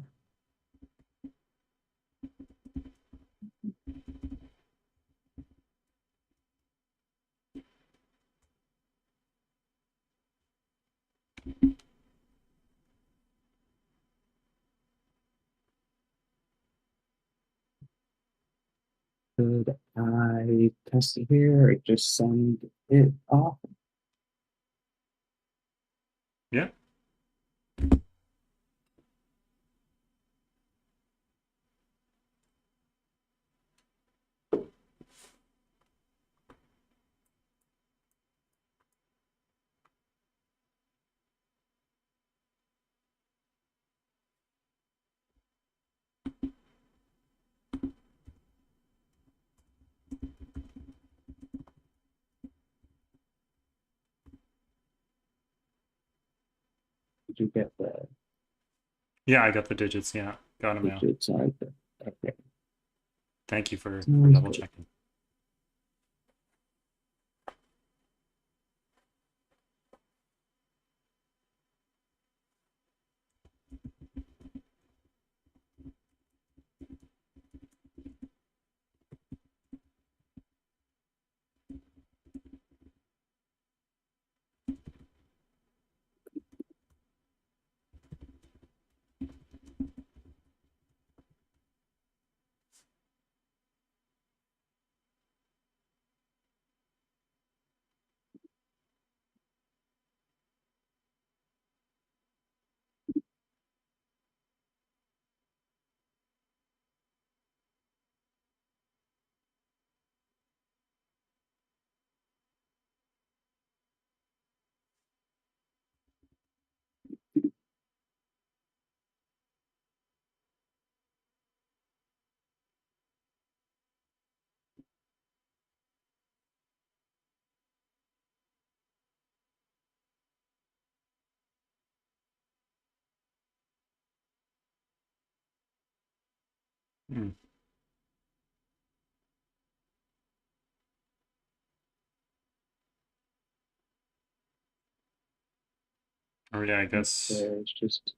Could I test it here? I just signed it off. Yeah. Did you get the Yeah, I got the digits, yeah. Got them now. digits? Okay. Thank you for Sounds double good. checking. Hmm. Oh yeah, I guess There's just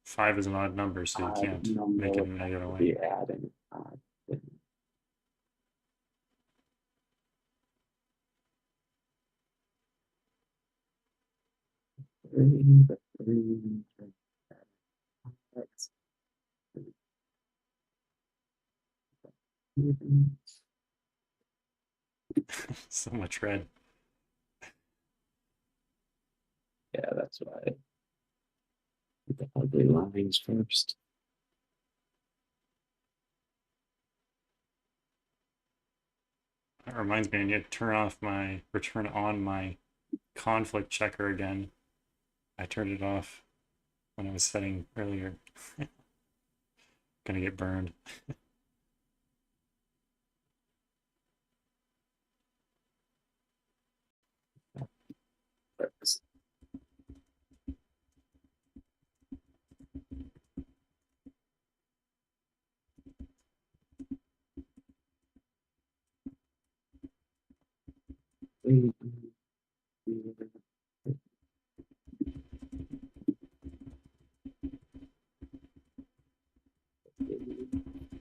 5 is an odd number, so you odd can't number make it a negative to way. be adding odd thing. So much red. Yeah, that's why. The ugly lines first. That reminds me, I need to turn on my conflict checker again. I turned it off when I was setting earlier. Gonna get burned.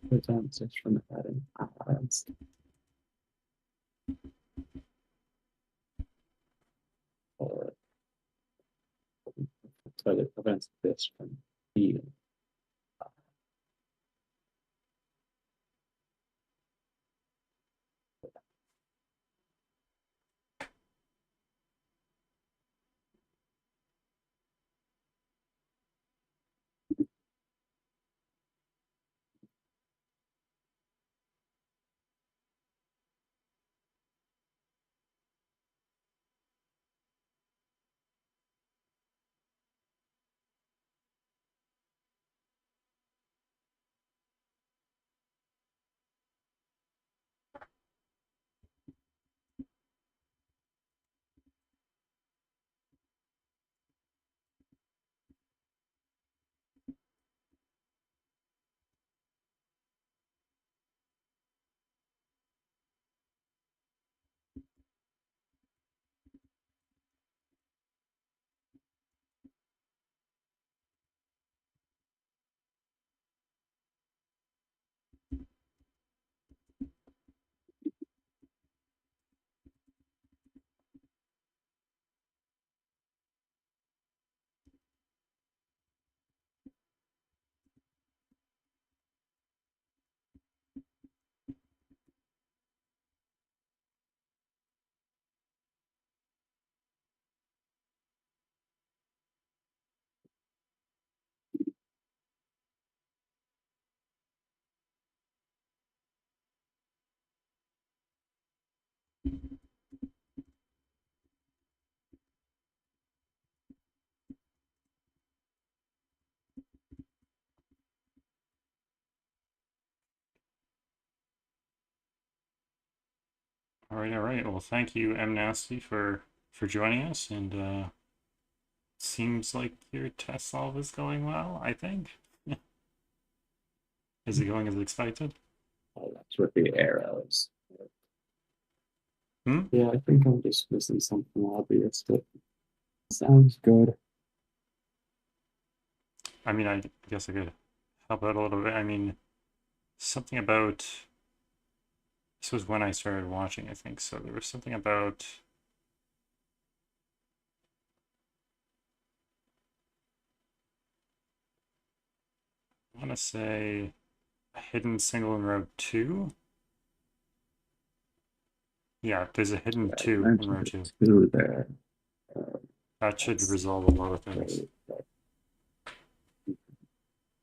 Prevents us from adding odds. Or it prevents this from being. All right. Well, thank you, M Nasty, for joining us, and seems like your test solve is going well. I think. Is it going as expected? Oh, that's with the arrows. Hmm? Yeah, I think I'm just missing something obvious, but sounds good. I mean, I guess I could help out a little bit. I mean, something about this was when I started watching, I think. So there was something about I want to say a hidden single in row 2. Yeah, there's a hidden 2 in row 2. Two there. That should resolve a lot of things.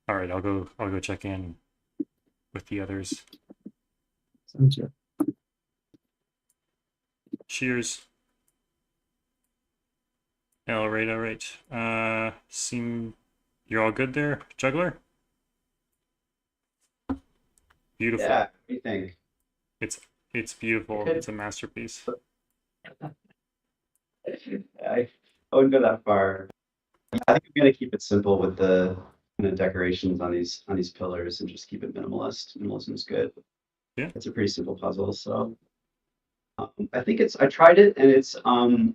All right, I'll go check in with the others. Sounds good. Cheers. All right. Seem you're all good there, juggler? Beautiful. Yeah, what do you think? It's beautiful. Good. It's a masterpiece. I wouldn't go that far. I think I'm gonna keep it simple with the kind of decorations on these pillars and just keep it minimalist. Minimalism is good. Yeah. It's a pretty simple puzzle, so I think I tried it and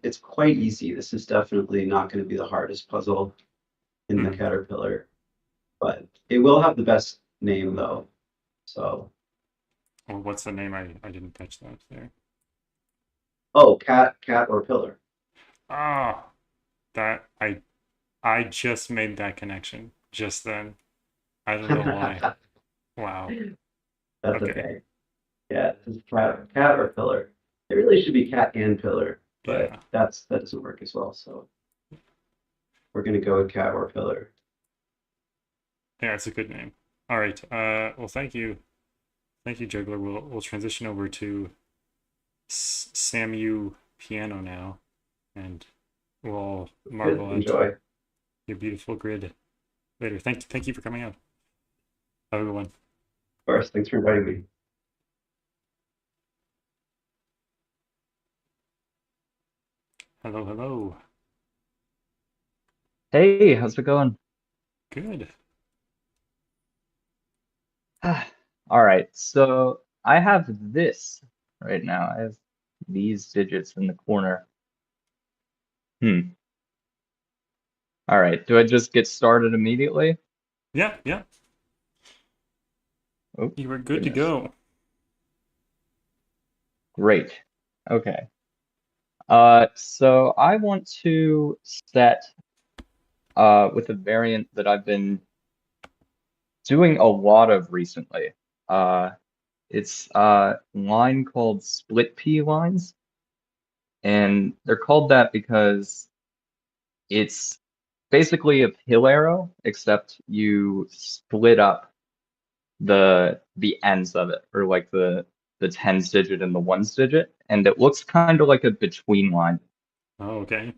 it's quite easy. This is definitely not going to be the hardest puzzle in the Caterpillar, but it will have the best name though. So. Well, what's the name? I didn't catch that there. Oh, cat or pillar. Ah, that I just made that connection just then. I don't know why. Wow. That's okay. Yeah, this is cat or pillar. It really should be cat and pillar, but that doesn't work as well. So we're gonna go with cat or pillar. Yeah, it's a good name. All right. Well, thank you, Juggler. We'll transition over to SamuPiano now, and we'll marvel at your beautiful grid later. Thank you for coming out. Have a good one. Of course. Thanks for inviting me. Hello, hello. Hey, how's it going? Good. All right, so I have this right now. I have these digits in the corner. All right, do I just get started immediately? Yeah. Oh, you are good to go. Great. Okay. So I want to set with a variant that I've been doing a lot of recently. It's a line called split P lines. And they're called that because it's basically a pill arrow, except you split up the ends of it, or like the tens digit and the ones digit, and it looks kind of like a between line. Oh, okay.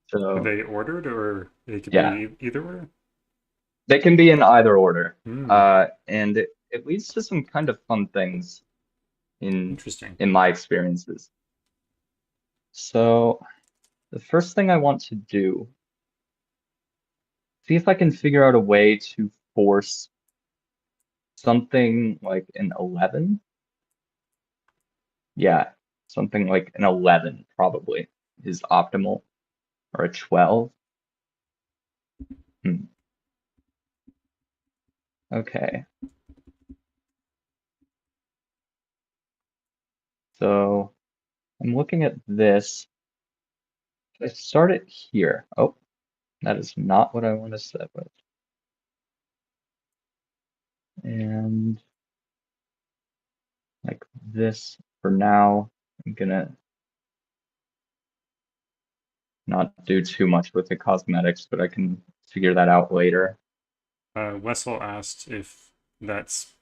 So are they ordered, or they could yeah, be either order? they can be in either order. And it leads to some kind of fun things in my experiences. So the first thing I want to do, see if I can figure out a way to force something like an 11. Yeah, something like an 11 probably is optimal, or a 12. Okay. So I'm looking at this. I start it here. Oh, that is not what I want to set with. And like this for now, I'm gonna not do too much with the cosmetics, but I can figure that out later. Wessel asked if that's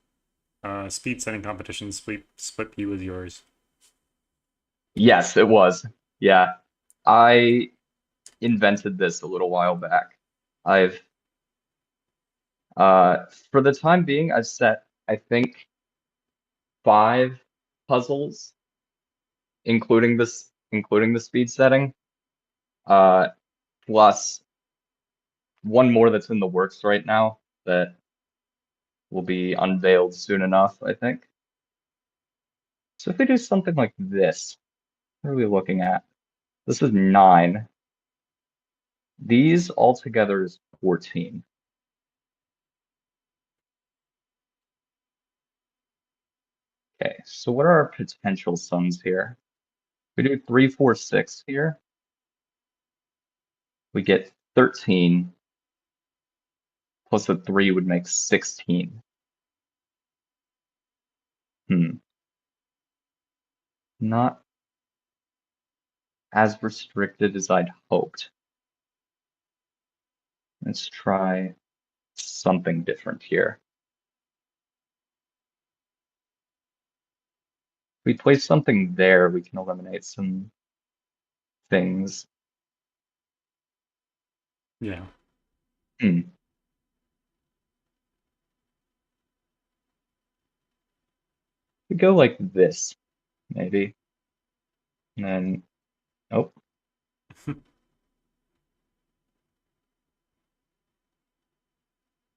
speed setting competition split P was yours. Yes, it was. Yeah. I invented this a little while back. I've for the time being, I've set, I think, 5 puzzles, including the speed setting, plus one more that's in the works right now that will be unveiled soon enough, I think. So if we do something like this, what are we looking at? This is 9. These altogether is 14. Okay, so what are our potential sums here? We do 3, 4, 6 here. We get 13 plus a 3 would make 16. Not as restricted as I'd hoped. Let's try something different here. If we place something there, we can eliminate some things. Yeah. We go like this, maybe. And then, oh.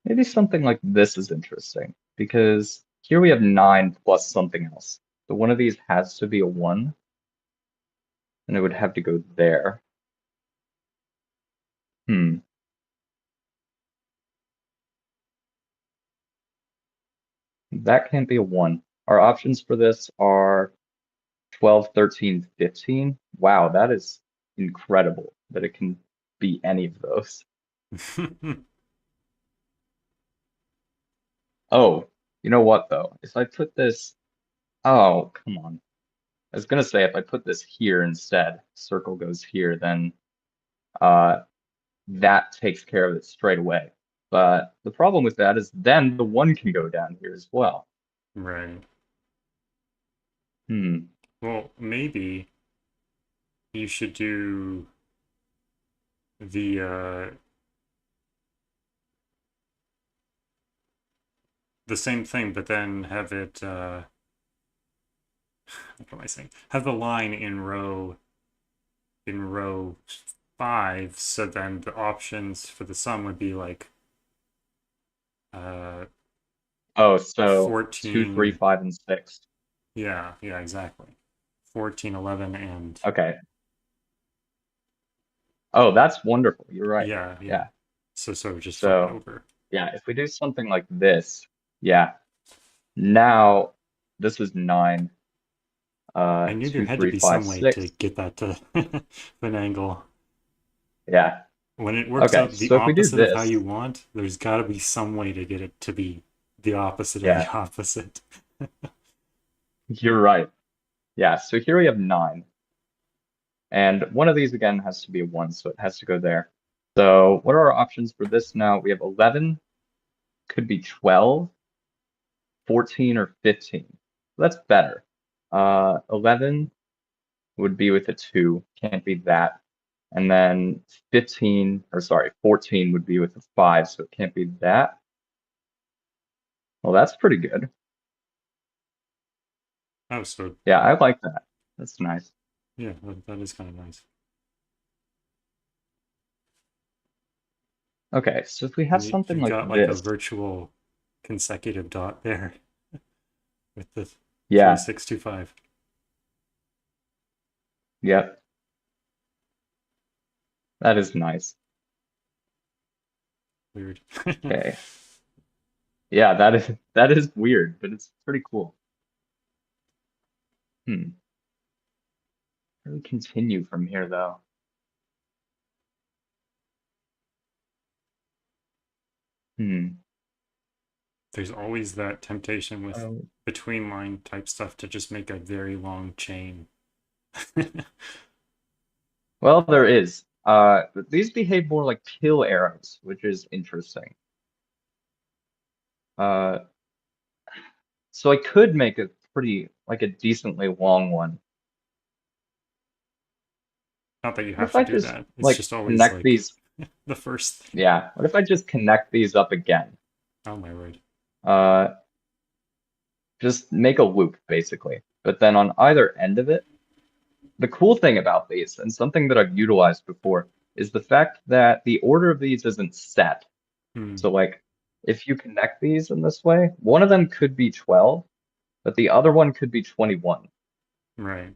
Maybe something like this is interesting, because here we have 9 plus something else. So one of these has to be a 1, and it would have to go there. That can't be a 1. Our options for this are 12, 13, 15. Wow, that is incredible that it can be any of those. Oh, you know what though? If I put this, oh, come on. I was gonna say if I put this here instead, circle goes here, then that takes care of it straight away. But the problem with that is then the 1 can go down here as well. Right. Hmm. Well, maybe you should do the same thing, but then have it what am I saying? Have the line in row 5, so then the options for the sum would be like Oh, so 14, 2, 3, 5, and 6. Yeah, exactly. 14, 11, and Okay. Oh, that's wonderful. You're right. Yeah. So just flip So it over. yeah, if we do something like this, yeah. Now this is 9. I knew 2, there had 3, to be 5, some way 6. to get that to an angle. Yeah. When it works Okay, out the so if we do opposite of how this, you want, there's got to be some way to get it to be the opposite of Yeah. the opposite. you're right. Yeah, so here we have 9. And one of these again has to be a 1, so it has to go there. So what are our options for this now? We have 11, could be 12, 14, or 15. That's better. 11 would be with a 2, can't be that. And then 14 would be with a 5, so it can't be that. Well, that's pretty good. Oh, so Yeah, I like that. That's nice. yeah, that is kind of nice. Okay, so if we have And something you've like got like a this, virtual consecutive dot there with the yeah, 3, 6, 2, 5. yep, that is nice. Weird. Okay, yeah, that is weird, but it's pretty cool. How do we continue from here though? There's always that temptation with Oh. between line type stuff to just make a very long chain. Well, there is. But these behave more like kill arrows, which is interesting. So I could make a decently long one. Not that you What have if to I do just that. It's like just always connect like these? the first thing. Yeah. What if I just connect these up again? Oh my word. Just make a loop basically. But then on either end of it, the cool thing about these, and something that I've utilized before, is the fact that the order of these isn't set. So like if you connect these in this way, one of them could be 12, but the other one could be 21. Right.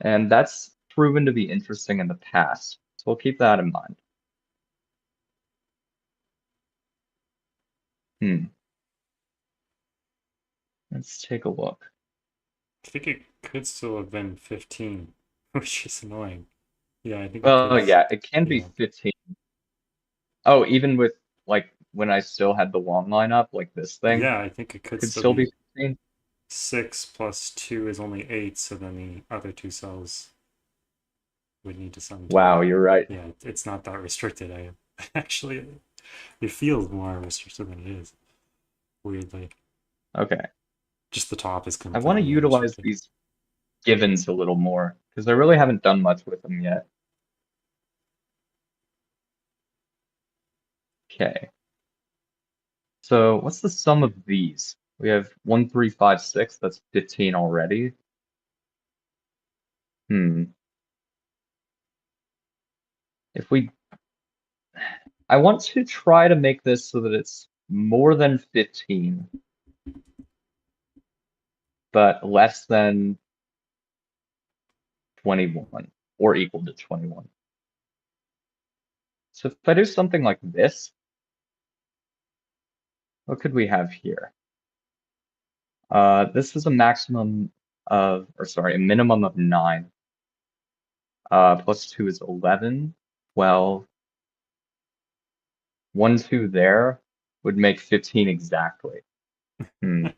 And that's proven to be interesting in the past. So we'll keep that in mind. Let's take a look. I think it could still have been 15, which is annoying. Yeah, I think Well, yeah, it can be 15. Oh, even with like when I still had the long line up, like this thing. Yeah, I think it could still be 15. 6 plus 2 is only 8, so then the other 2 cells would need to sum. Wow, you're right. Yeah, it's not that restricted. I actually, it feels more restricted than it is. Weirdly. Okay. Just the top is I want to utilize these givens a little more because I really haven't done much with them yet. Okay. So what's the sum of these? We have 1, 3, 5, 6. That's 15 already. If we I want to try to make this so that it's more than 15, but less than 21 or equal to 21. So if I do something like this, what could we have here? This is a maximum of, or sorry, a minimum of 9. Plus 2 is 11, 12. 1, 2 there would make 15 exactly. Of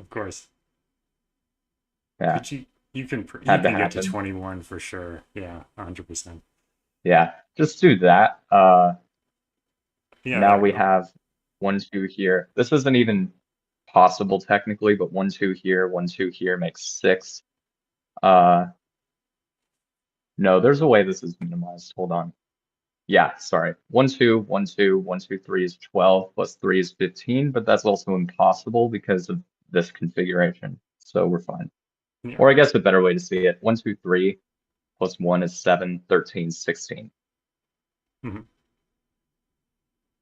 course. Yeah. But you can Had to get to happen. 21 for sure. Yeah, 100%. Yeah, just do that. Yeah, Now there we go. have 1, 2 here. This isn't even possible technically, but 1, 2 here, 1, 2 here makes 6. No, there's a way this is minimized. Hold on. Yeah, sorry. 1, 2, 1, 2, 1, 2, 3 is 12, plus 3 is 15, but that's also impossible because of this configuration. So we're fine. Yeah. Or I guess a better way to see it, 1, 2, 3 plus 1 is 7, 13, 16. Mhm.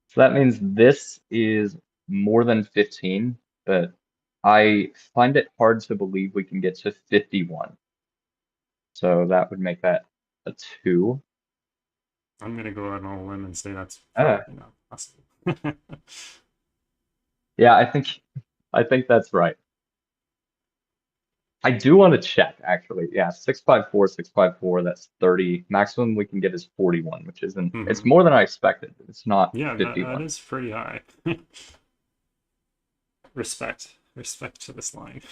So that means this is more than 15, but I find it hard to believe we can get to 51. So that would make that a 2. I'm going to go out on a limb and say that's Ah. probably not possible. Yeah, I think that's right. I do want to check, actually. Yeah, 654, 654, that's 30. Maximum we can get is 41, which isn't, it's more than I expected. It's not Yeah, 51. that is pretty high. Respect to this line.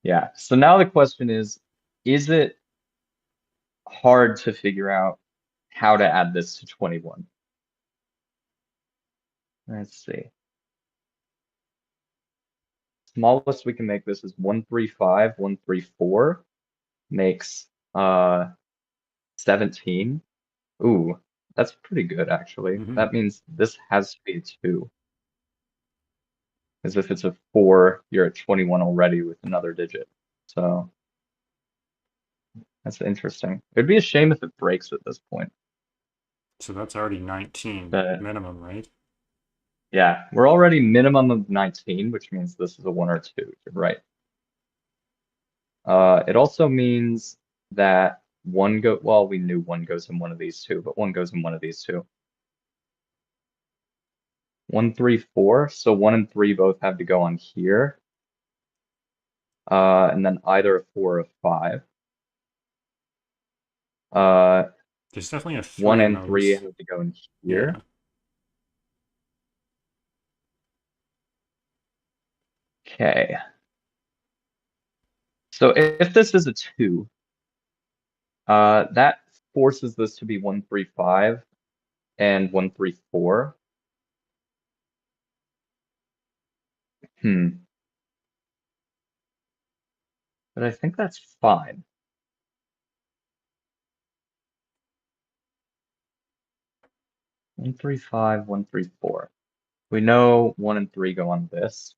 Yeah, so now the question is it hard to figure out how to add this to 21? Let's see. Smallest we can make this is 135, 134 makes 17. Ooh, that's pretty good actually. That means this has to be a 2. As if it's a 4, you're at 21 already with another digit. So that's interesting. It'd be a shame if it breaks at this point. So that's already 19 But minimum, right? yeah, we're already minimum of 19, which means this is a 1 or 2. You're right. It also means that well, we knew 1 goes in one of these two, but 1 goes in one of these two. 1, 3, 4. So 1 and 3 both have to go on here. And then either a 4 or a 5. There's definitely a 3 1 in and 3 those. have to go in here. Yeah. Okay. So if this is a 2, that forces this to be 1, 3, 5 and 1, 3, 4. But I think that's fine. 1, 3, 5, 1, 3, 4. We know 1 and 3 go on this.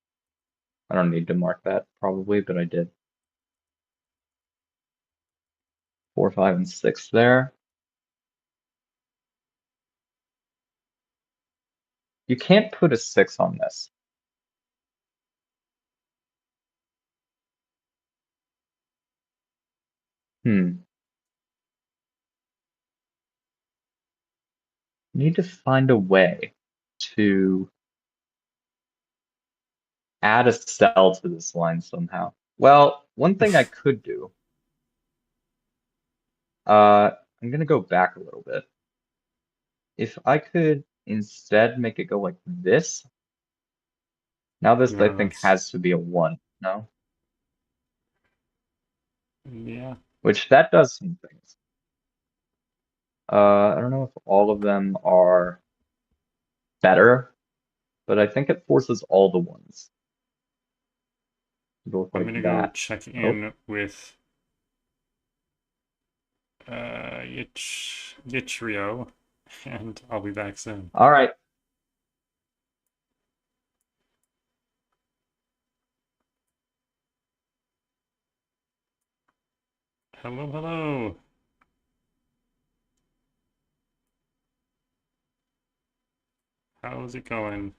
I don't need to mark that probably, but I did. 4, 5, and 6 there. You can't put a 6 on this. Need to find a way to add a cell to this line somehow. Well, one thing I could do, I'm going to go back a little bit. If I could instead make it go like this. Now this, I think, has to be a 1, no? Yeah. Which that does some things. I don't know if all of them are better, but I think it forces all the ones. Look I'm like gonna that. go check in with yttrio, and I'll be back soon. All right. Hello. How's it going?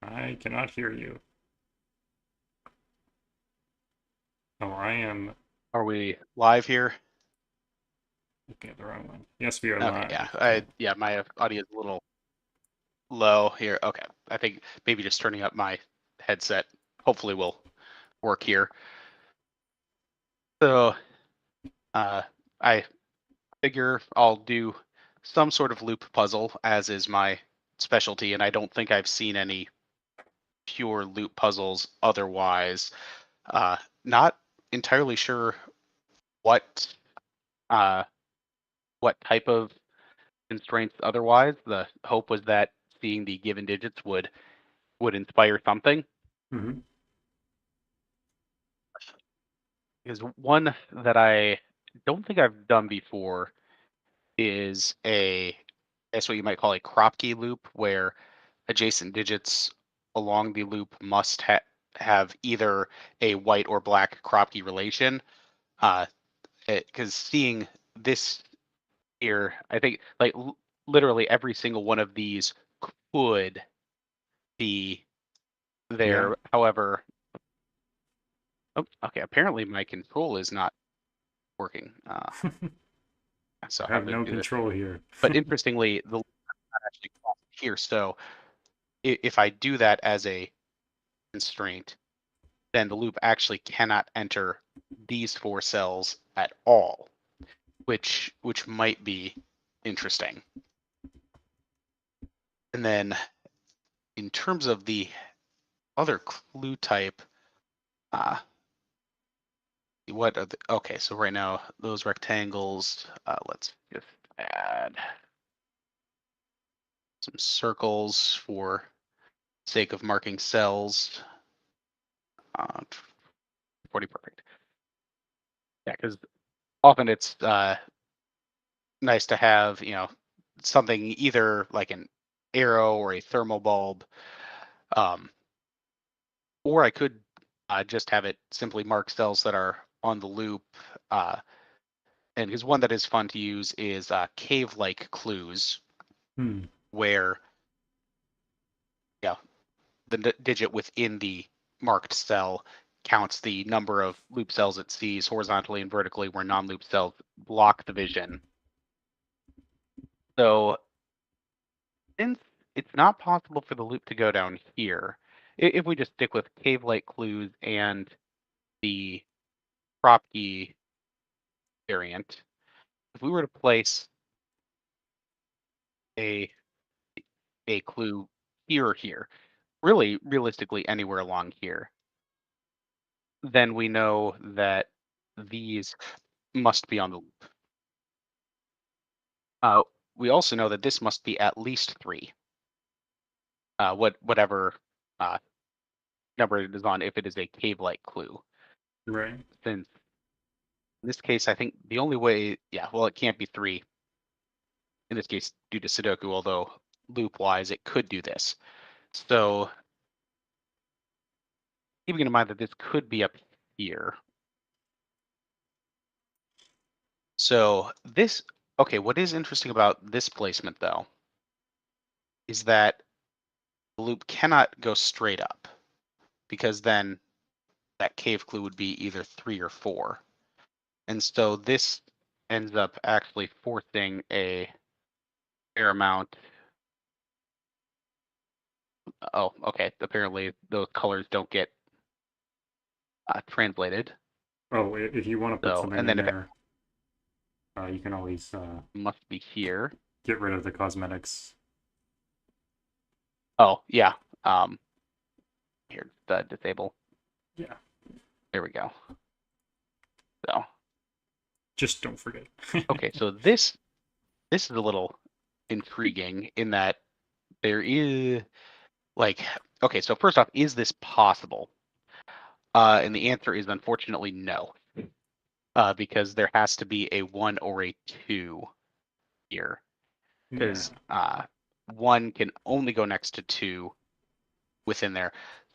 I cannot hear you. Oh, I am Are we live here? looking at the wrong one. Yes, we are Okay, live. yeah, my audio is a little low here. Okay, I think maybe just turning up my headset hopefully will work here. So, I figure I'll do some sort of loop puzzle, as is my specialty, and I don't think I've seen any pure loop puzzles otherwise. Not entirely sure what type of constraints otherwise. The hope was that seeing the given digits would inspire something. Mm-hmm. Because one that I don't think I've done before is that's what you might call a Kropke loop, where adjacent digits along the loop must have either a white or black Kropke relation. Because seeing this here, I think like literally every single one of these could be there. Yeah. However, oh, okay. Apparently, my control is not working. So I have no control here. But interestingly, the loop is not actually crossed here. So if I do that as a constraint, then the loop actually cannot enter these 4 cells at all, which might be interesting. And then in terms of the other clue type, what are the, okay, so right now those rectangles, let's just add some circles for sake of marking cells. 40, perfect. Yeah, because often it's nice to have, something either like an arrow or a thermal bulb, or I could just have it simply mark cells that are on the loop. And because one that is fun to use is cave-like clues, where the digit within the marked cell counts the number of loop cells it sees horizontally and vertically, where non-loop cells block the vision. So since it's not possible for the loop to go down here, if we just stick with cave-like clues and the Kropke variant, if we were to place a clue here or here, really realistically anywhere along here, then we know that these must be on the loop. We also know that this must be at least 3. Whatever number it is on, if it is a cave-like clue. Right. Since in this case, I think the only way, it can't be 3. In this case, due to Sudoku, although loop-wise, it could do this. So keeping in mind that this could be up here. So this, okay, what is interesting about this placement, though, is that the loop cannot go straight up, because then that cave clue would be either 3 or 4. And so this ends up actually forcing a fair amount. Oh, okay. Apparently those colors don't get translated. Oh, if you want to put something and then in there, you can always must be here. Get rid of the cosmetics. Oh, yeah. Here, the disable. Yeah. There we go. So just don't forget. Okay, so this is a little intriguing in that there is okay, so first off, is this possible? And the answer is unfortunately no. Because there has to be a 1 or a 2 here. Because 1 can only go next to 2 within there.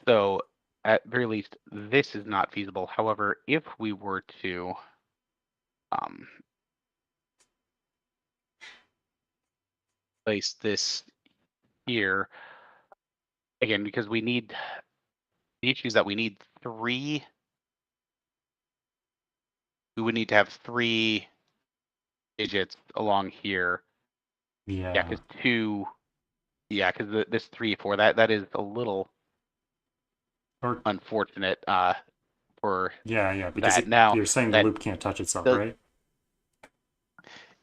So at very least, this is not feasible. However, if we were to place this here, again, because we need, the issue is that we need 3, we would need to have 3 digits along here. Yeah, because 2, yeah, because this 3, 4, that is a little unfortunate for because that. Now you're saying the loop can't touch itself, right?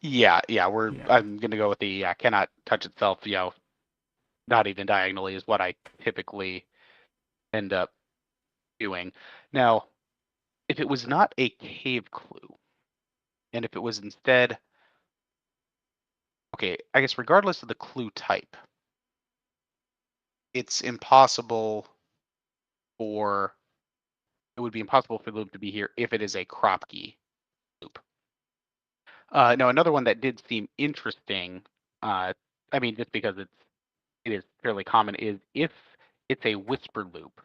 Yeah, I'm gonna go with the cannot touch itself, not even diagonally is what I typically end up doing. Now, if it was not a cave clue, and if it was instead, okay, I guess regardless of the clue type, it's impossible for, it would be impossible for the loop to be here if it is a Kropke loop. Now, another one that did seem interesting, I mean, just because it is fairly common, is if it's a whisper loop,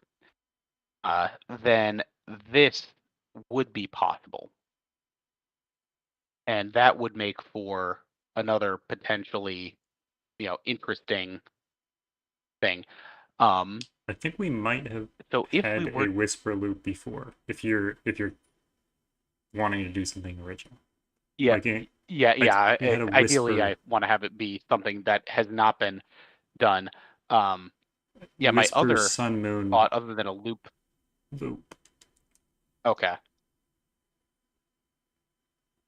then this would be possible. And that would make for another potentially, interesting thing. I think we might have had a whisper loop before. If you're wanting to do something original. Yeah, like ideally, I want to have it be something that has not been done. Yeah, my other sun moon thought, other than a loop. Okay.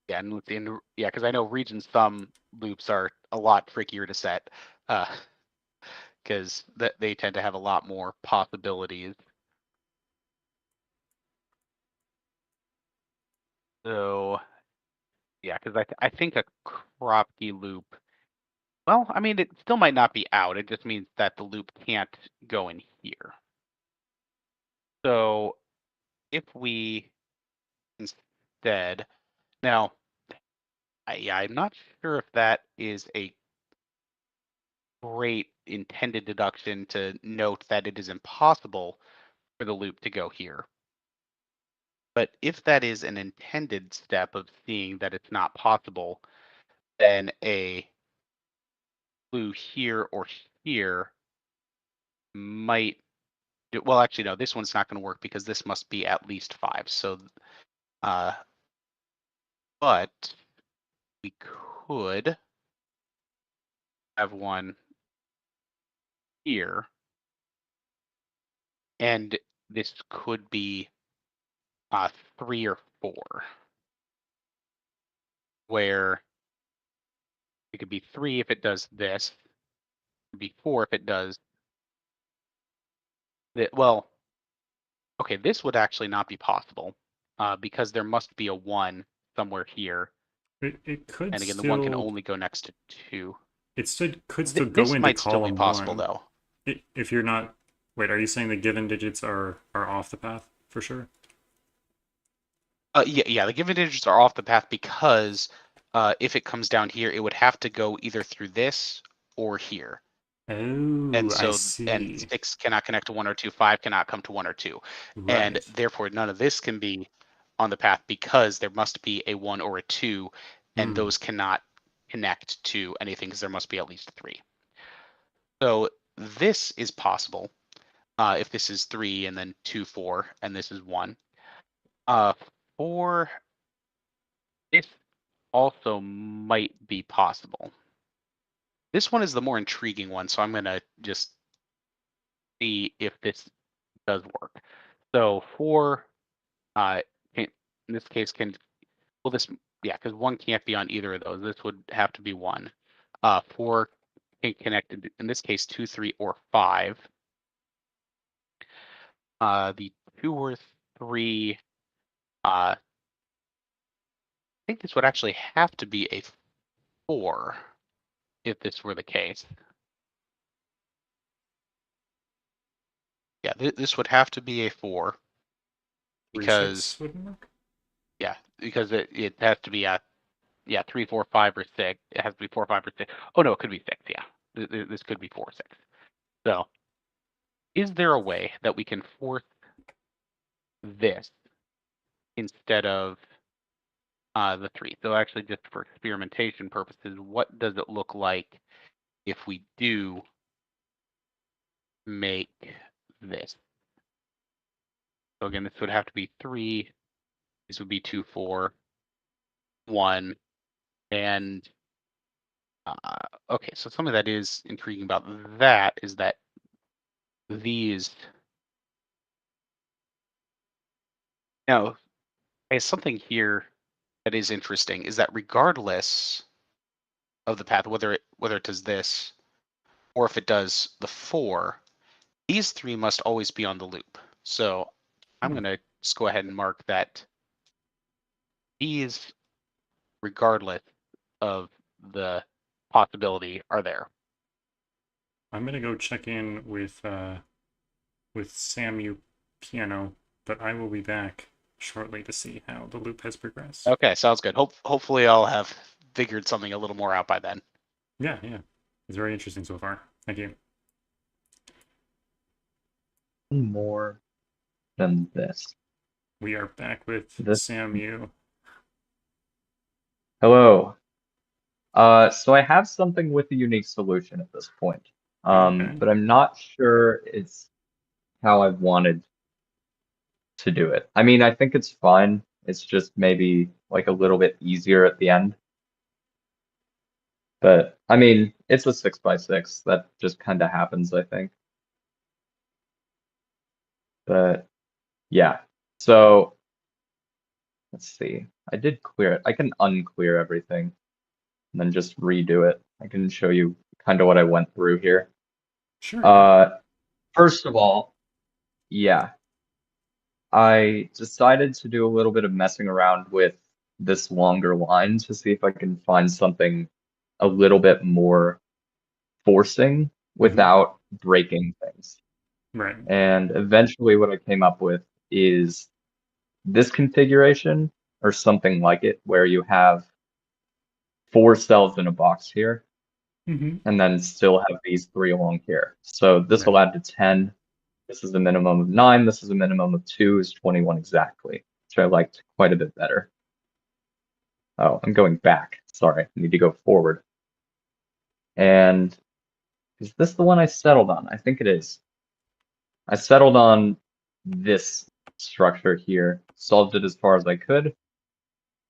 Yeah, and because I know regions, some loops are a lot trickier to set, because they tend to have a lot more possibilities. So, yeah, because I think a Kropke loop, well, I mean, it still might not be out. It just means that the loop can't go in here. So if we instead, now, I'm not sure if that is a great intended deduction to note that it is impossible for the loop to go here. But if that is an intended step of seeing that it's not possible, then a clue here or here might, well, actually, no, this one's not going to work because this must be at least 5. So, but we could have one here, and this could be 3 or 4, where it could be 3 if it does this, it could be 4 if it does that. Well, okay, this would actually not be possible because there must be a 1 somewhere here. It could, and again, still, the 1 can only go next to 2. It could still go into might column still be possible 1. Though. If you're not, wait, are you saying the given digits are off the path for sure? Yeah, the given digits are off the path because if it comes down here, it would have to go either through this or here. Oh, and so, I see. And 6 cannot connect to 1 or 2, 5 cannot come to 1 or 2. Right. And therefore, none of this can be on the path because there must be a 1 or a 2, and those cannot connect to anything because there must be at least 3. So this is possible if this is 3 and then 2, 4, and this is 1. 4, this also might be possible. This one is the more intriguing one, so I'm going to just see if this does work. So 4, in this case, because 1 can't be on either of those. This would have to be 1. 4 can connect, in this case, 2, 3, or 5. The 2 or 3, I think this would actually have to be a 4 if this were the case. Yeah, this would have to be a 4 because yeah, because it has to be 3, 4, 5, or 6. It has to be 4, 5, or 6. Oh no, it could be 6. Yeah, this could be 4, 6. So is there a way that we can force this instead of the 3? So actually, just for experimentation purposes, what does it look like if we do make this? So again, this would have to be 3. This would be 2, 4, 1, and okay. So something that is intriguing about that is that these now, there's something here that is interesting is that regardless of the path, whether it does this or if it does the 4, these 3 must always be on the loop. So I'm going to just go ahead and mark that these, regardless of the possibility, are there. I'm gonna go check in with SamuPiano, but I will be back shortly to see how the loop has progressed. Okay, sounds good. Hopefully I'll have figured something a little more out by then. Yeah. It's very interesting so far. Thank you. More than this. We are back with Samu. Hello. So I have something with a unique solution at this point. But I'm not sure it's how I wanted to do it. I mean, I think it's fine. It's just maybe like a little bit easier at the end. But I mean, it's a 6x6. That just kind of happens, I think. But yeah. So let's see. I did clear it. I can unclear everything and then just redo it. I can show you kind of what I went through here. Sure. First of all, yeah, I decided to do a little bit of messing around with this longer line to see if I can find something a little bit more forcing without breaking things. Right. And eventually what I came up with is this configuration or something like it, where you have 4 cells in a box here, and then still have these 3 along here. So this will add to 10. This is a minimum of 9. This is a minimum of 2, is 21 exactly, which I liked quite a bit better. Oh, I'm going back. Sorry, I need to go forward. And is this the one I settled on? I think it is. I settled on this structure here, solved it as far as I could,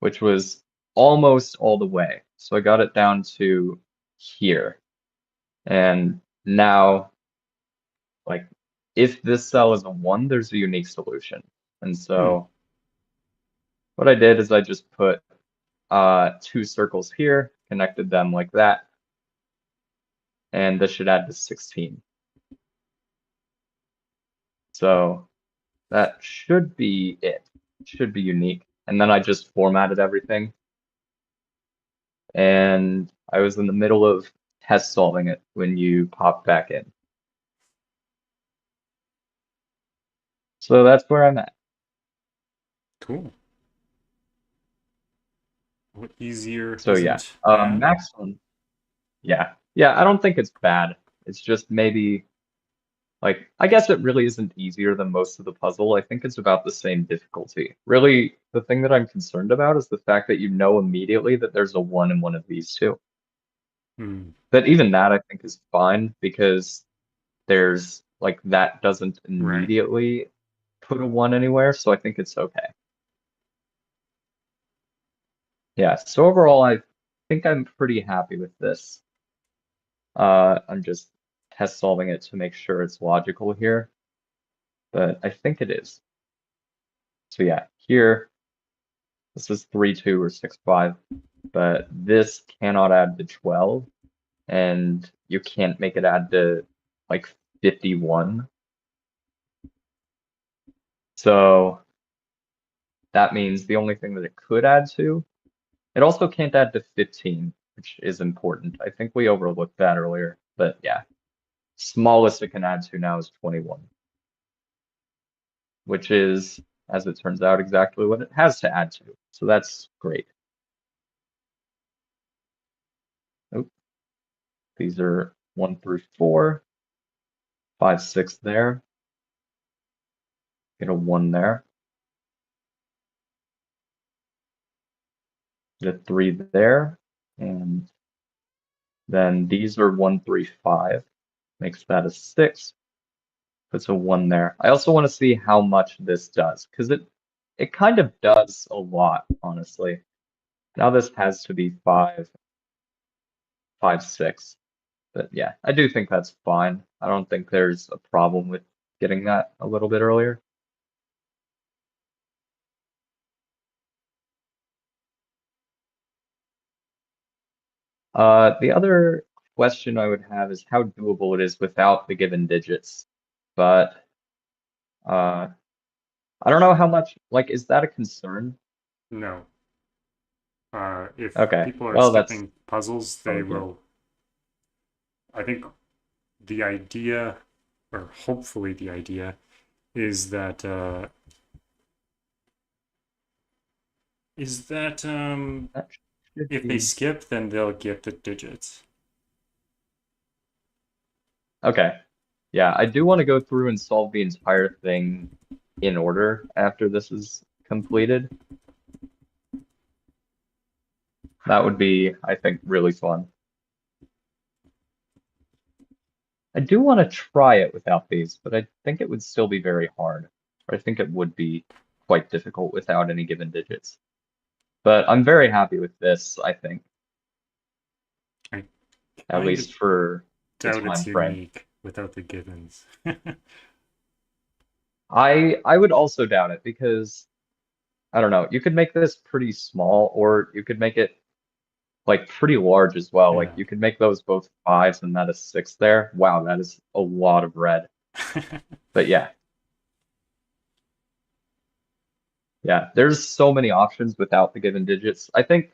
which was almost all the way. So I got it down to here. And now, like, if this cell is a 1, there's a unique solution. And so what I did is I just put 2 circles here, connected them like that, and this should add to 16. So that should be it. Should be unique. And then I just formatted everything. And I was in the middle of test solving it when you pop back in. So that's where I'm at. Cool. What easier? So yeah, max one. Yeah, I don't think it's bad. It's just maybe, like, I guess it really isn't easier than most of the puzzle. I think it's about the same difficulty. Really, the thing that I'm concerned about is the fact that you know immediately that there's a 1 in one of these 2. But even that I think is fine because there's like that doesn't immediately put a 1 anywhere, so I think it's okay. Yeah, so overall I think I'm pretty happy with this. I'm just test solving it to make sure it's logical here, but I think it is. So yeah, here, this is 3, 2, or 6, 5, but this cannot add to 12, and you can't make it add to like 51. So that means the only thing that it could add to, it also can't add to 15, which is important. I think we overlooked that earlier, but yeah. Smallest it can add to now is 21, which is, as it turns out, exactly what it has to add to. So that's great. Oh, these are 1 through 4, 5, 6 there. Get a 1 there. Get a 3 there. And then these are 1, 3, 5. Makes that a 6. Puts a 1 there. I also want to see how much this does, because it kind of does a lot, honestly. Now this has to be 5, 5, 6. But yeah, I do think that's fine. I don't think there's a problem with getting that a little bit earlier. The other question I would have is how doable it is without the given digits. But I don't know how much, like, is that a concern? No. If Okay, people are well, that's skipping puzzles, they okay. will. I think the idea, or hopefully the idea, is that if they skip, then they'll get the digits. Okay. Yeah, I do want to go through and solve the entire thing in order after this is completed. That would be, I think, really fun. I do want to try it without these, but I think it would still be very hard. I think it would be quite difficult without any given digits. But I'm very happy with this, I think. At least for the Doubt time it's frame. unique without the givens. I would also doubt it because I don't know, you could make this pretty small or you could make it like pretty large as well. Like you could make those both 5s and that is 6 there. Wow, that is a lot of red. But yeah. Yeah, there's so many options without the given digits. I think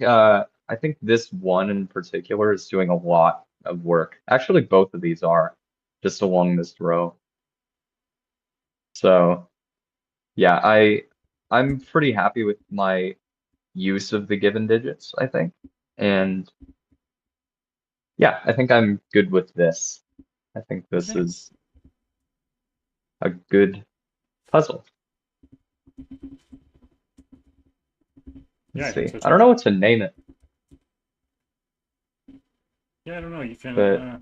this one in particular is doing a lot of work. Actually, both of these are just along this row. So yeah, I'm pretty happy with my use of the given digits, I think. And yeah, I think I'm good with this. I think this is a good puzzle. Let's see. I don't know what to name it. Yeah, I don't know. You can But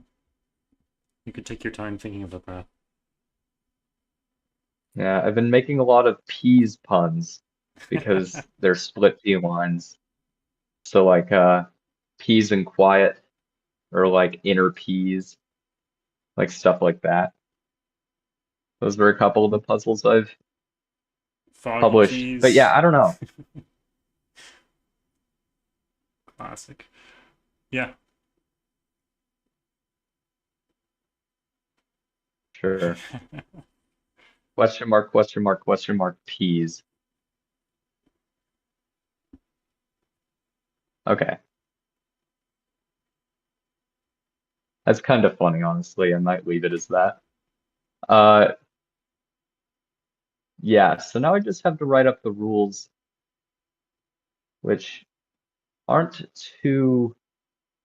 you could take your time thinking about that. yeah, I've been making a lot of peas puns because they're split P lines. So like peas and quiet or like inner peas, like stuff like that. Those were a couple of the puzzles I've published. Peas. But yeah, I don't know. Classic. Yeah. Sure. Question mark, question mark, question mark, peas. Okay. That's kind of funny, honestly. I might leave it as that. Yeah, so now I just have to write up the rules, which aren't too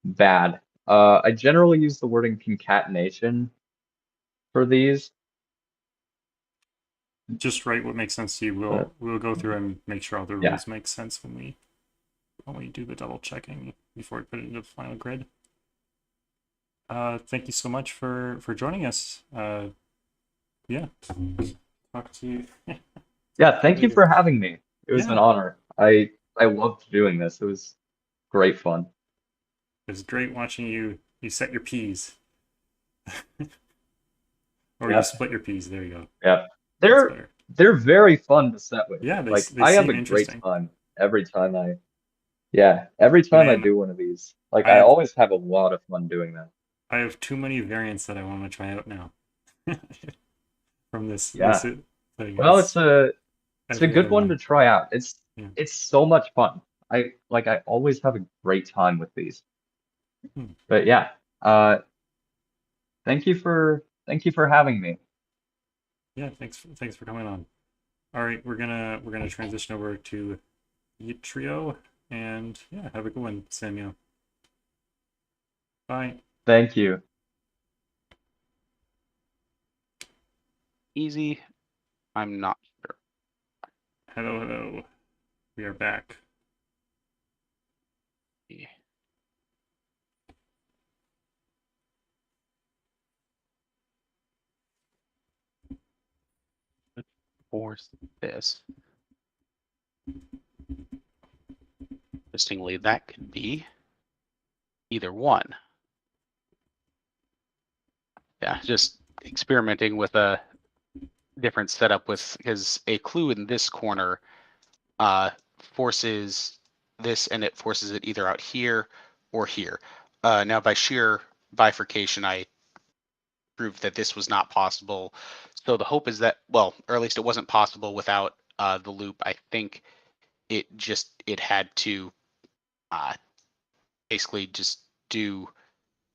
bad. I generally use the wording concatenation for these. Just write what makes sense to you. We'll go through and make sure all the rules make sense when we do the double checking before we put it into the final grid. Thank you so much for joining us. Yeah. Talk to you. Yeah, thank you for having me. It was an honor. I loved doing this. It was great fun. It was great watching you set your peas. Or Yeah. you split your peas. There you go. Yeah. They're very fun to set with. Yeah, they I have a great time every time I do one of these. Like I always have a lot of fun doing that. I have too many variants that I want to try out now. From this. Yeah. This thing. Well, it's a good one to try out. It's so much fun. I always have a great time with these. But yeah, thank you for having me. Yeah, thanks for coming on. All right, we're gonna transition over to yttrio, and yeah, have a good one, Samuel. Bye. Thank you. easy? I'm not sure. Hello, hello. We are back. Yeah. Let's force this. Interestingly, that could be either one. Yeah, just experimenting with a different setup with, because a clue in this corner forces this, and it forces it either out here or here. Now, by sheer bifurcation, I proved that this was not possible. So the hope is that, well, or at least it wasn't possible without the loop. I think it had to basically just do,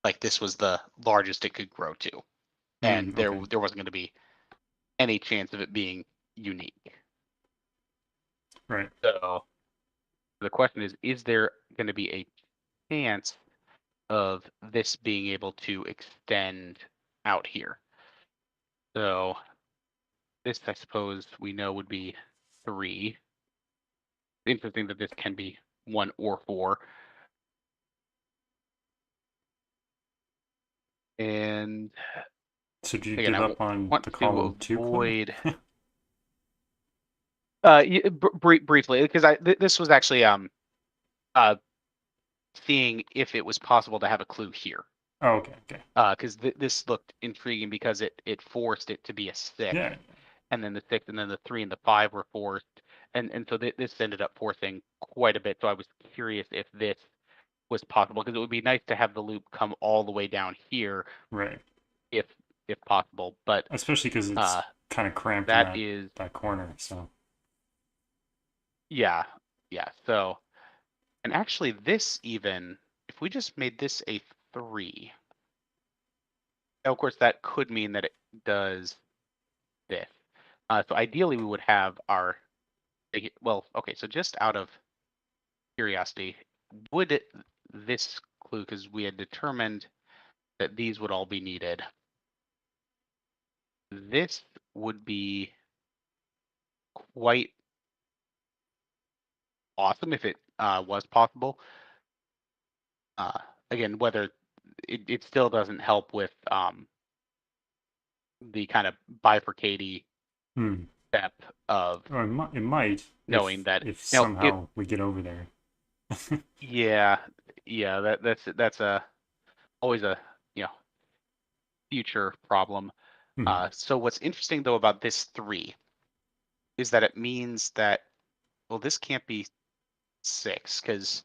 like, this was the largest it could grow to, and there wasn't going to be any chance of it being unique. Right. So the question is there going to be a chance of this being able to extend out here? So this, I suppose, we know would be 3. Interesting that this can be 1 or 4. And so do you again, give I up on want the to column 2 clue? avoid briefly, because this was actually seeing if it was possible to have a clue here. Oh, okay, okay. Because this looked intriguing because it forced it to be a 6. Yeah. And then the 6 and then the 3 and the 5 were forced. And so this ended up forcing quite a bit. So I was curious if this was possible, because it would be nice to have the loop come all the way down here. Right. If possible. But especially because it's kind of cramped in that corner, so. Yeah. So, and actually this, even if we just made this a 3, of course that could mean that it does this. So ideally we would have our, well, okay, so just out of curiosity, would this clue, because we had determined that these would all be needed, this would be quite awesome if it was possible. Again, whether it still doesn't help with the kind of bifurcating step of it might knowing that if somehow we get over there. yeah, that's always a future problem. So what's interesting though about this 3 is that it means that, well, this can't be 6, because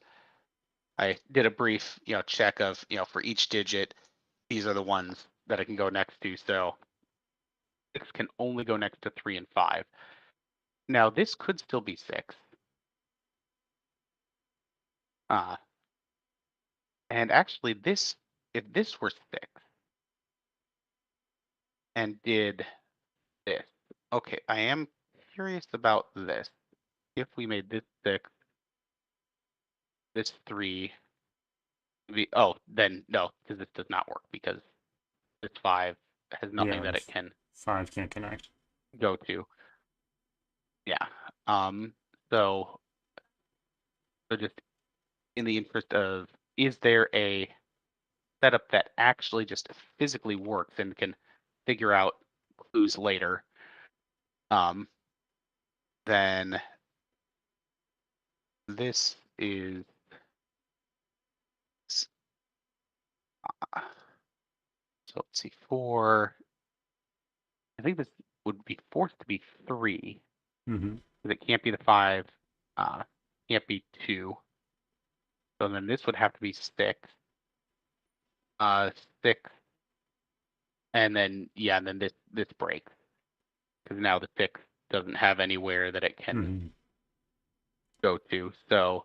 I did a brief check of for each digit, these are the ones that I can go next to. So 6 can only go next to 3 and 5. Now this could still be 6. And actually this, if this were 6 and did this, okay, I am curious about this. If we made this 6, this 3, then no, because this does not work, because this 5 has nothing that it can 5 can't connect. Go to. Yeah. So just in the interest of, is there a setup that actually just physically works and can figure out clues later? Then this is so let's see, 4. I think this would be forced to be 3. Because it can't be the 5, can't be 2. So then this would have to be 6. 6. And then and then this breaks. Because now the 6 doesn't have anywhere that it can go to. So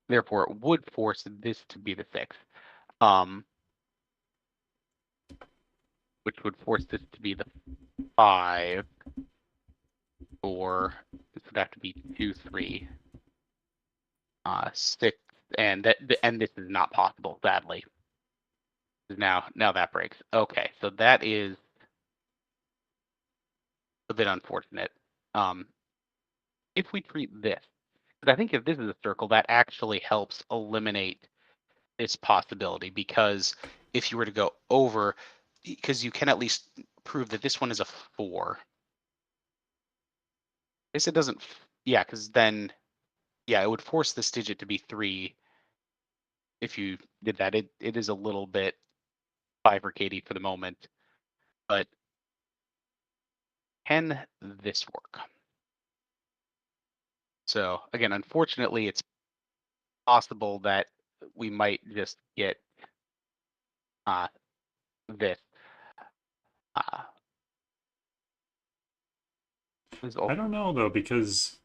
therefore it would force this to be the 6. Which would force this to be the 5. Or this would have to be 2, 3. 6, and this is not possible, sadly. Now that breaks. Okay, so that is a bit unfortunate. If we treat this, but I think if this is a circle, that actually helps eliminate this possibility, because if you were to go over, because you can at least prove that this one is a 4. This it doesn't, yeah, because then, yeah, it would force this digit to be 3 if you did that. It is a little bit bifurcating for the moment, but can this work? So again, unfortunately, it's possible that we might just get this. I don't know though, because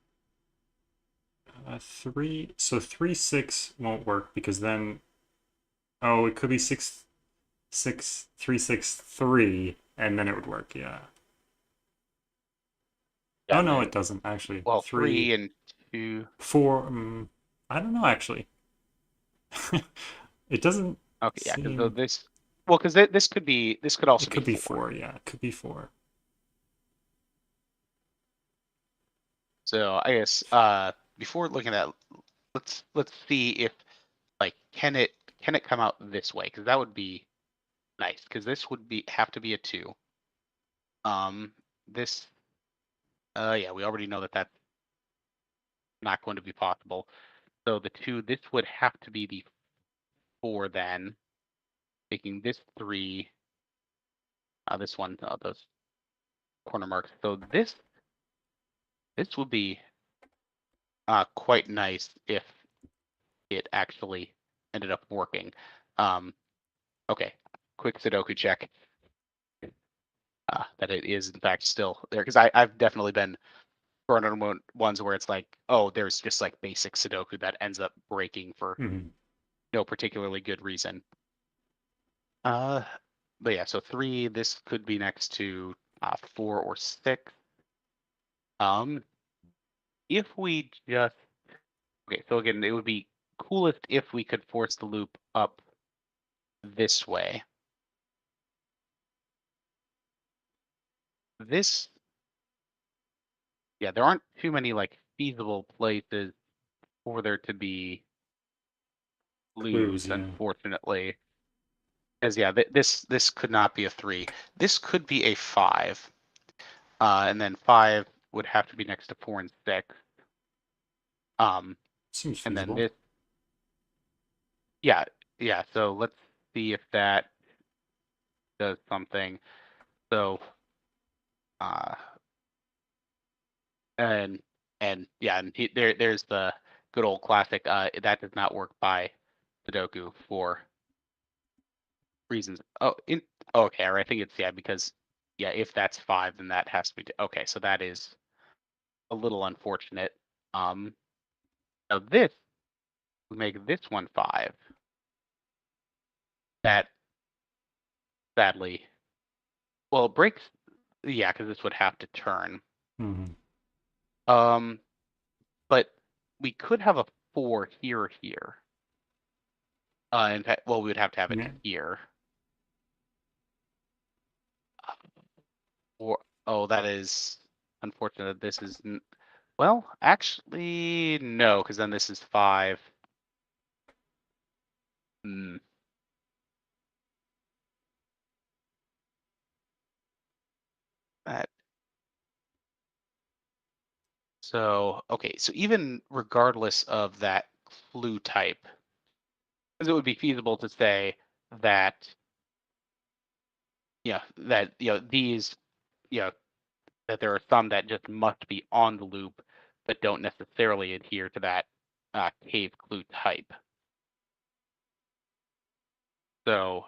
3 6 won't work, because then, oh, it could be 6 6 3 6 3, and then it would work. Yeah. Yeah, Oh no, it doesn't actually. Well, 3 and 2. 4. I don't know actually. It doesn't. Okay, yeah, because seem... this. Well, because this could be. This could also it could be 4. 4. Yeah, it could be 4. So I guess before looking at, let's see if, like, can it come out this way? Because that would be nice. Because this would have to be a 2. This. Yeah, we already know that that's not going to be possible. So the 2, this would have to be the 4 then, making this 3. This one, those corner marks. So this would be quite nice if it actually ended up working. Okay, quick Sudoku check that it is in fact still there, because I've definitely been thrown on ones where it's like, oh, there's just like basic Sudoku that ends up breaking for no particularly good reason. But yeah, so 3, this could be next to 4 or 6. If we just, okay, so again, it would be coolest if we could force the loop up this way. This, yeah, there aren't too many like feasible places for there to be clues, yeah. unfortunately. Because yeah, this could not be a 3. This could be a 5, and then 5 would have to be next to 4 and 6. Seems and feasible. then this, yeah. So let's see if that does something. So, and yeah, and there's the good old classic. That does not work by Sudoku for reasons. Okay, or I think it's, yeah, because, yeah, if that's 5, then that has to be okay. So that is a little unfortunate. Now this would make this one 5. That sadly, well, it breaks. Yeah, because this would have to turn. But we could have a 4 here or here. In fact, well, we would have to have it here. Or, oh, that is unfortunate. This is, well, actually, no, because then this is 5. That. So, okay, so even regardless of that clue type, because it would be feasible to say that, these, that there are some that just must be on the loop, but don't necessarily adhere to that cave clue type. So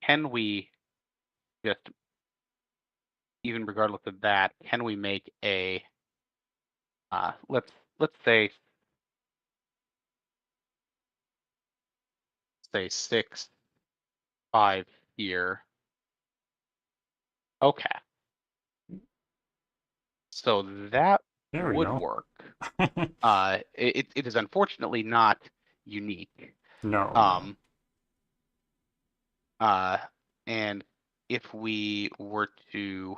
can we just, even regardless of that, can we make a, let's say 6 5 here. Okay. So that There we would go. work. It is unfortunately not unique. No. And if we were to,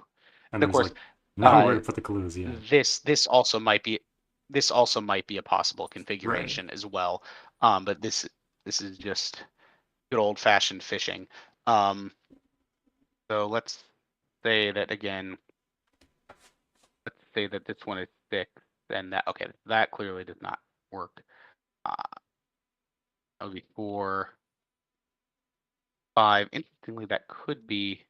and And of course, like Know where to put the clues, yeah. This also might be a possible configuration as well. But this is just good old fashioned fishing. So let's say that again. Let's say that this one is 6, and that clearly does not work. That would be 4, 5. Interestingly, that could be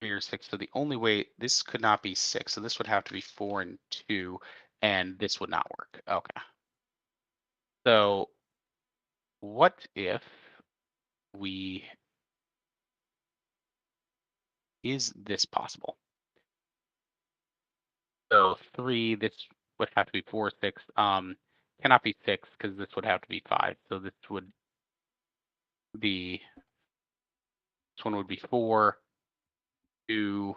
3 or 6. So the only way this could not be 6. So this would have to be 4 and 2, and this would not work. Okay. So what if is this possible? So 3, this would have to be 4, 6. Cannot be 6 because this would have to be 5. So this one would be 4, 2.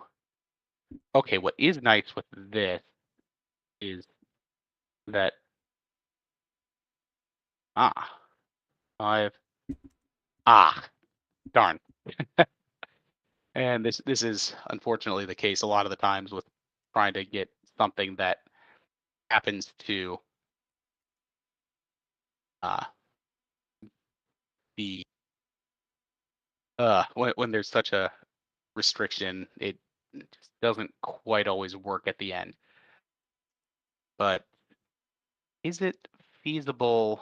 Okay, what is nice with this is that 5. Darn. And this is unfortunately the case a lot of the times with trying to get something that happens to be when there's such a restriction, it just doesn't quite always work at the end. But is it feasible?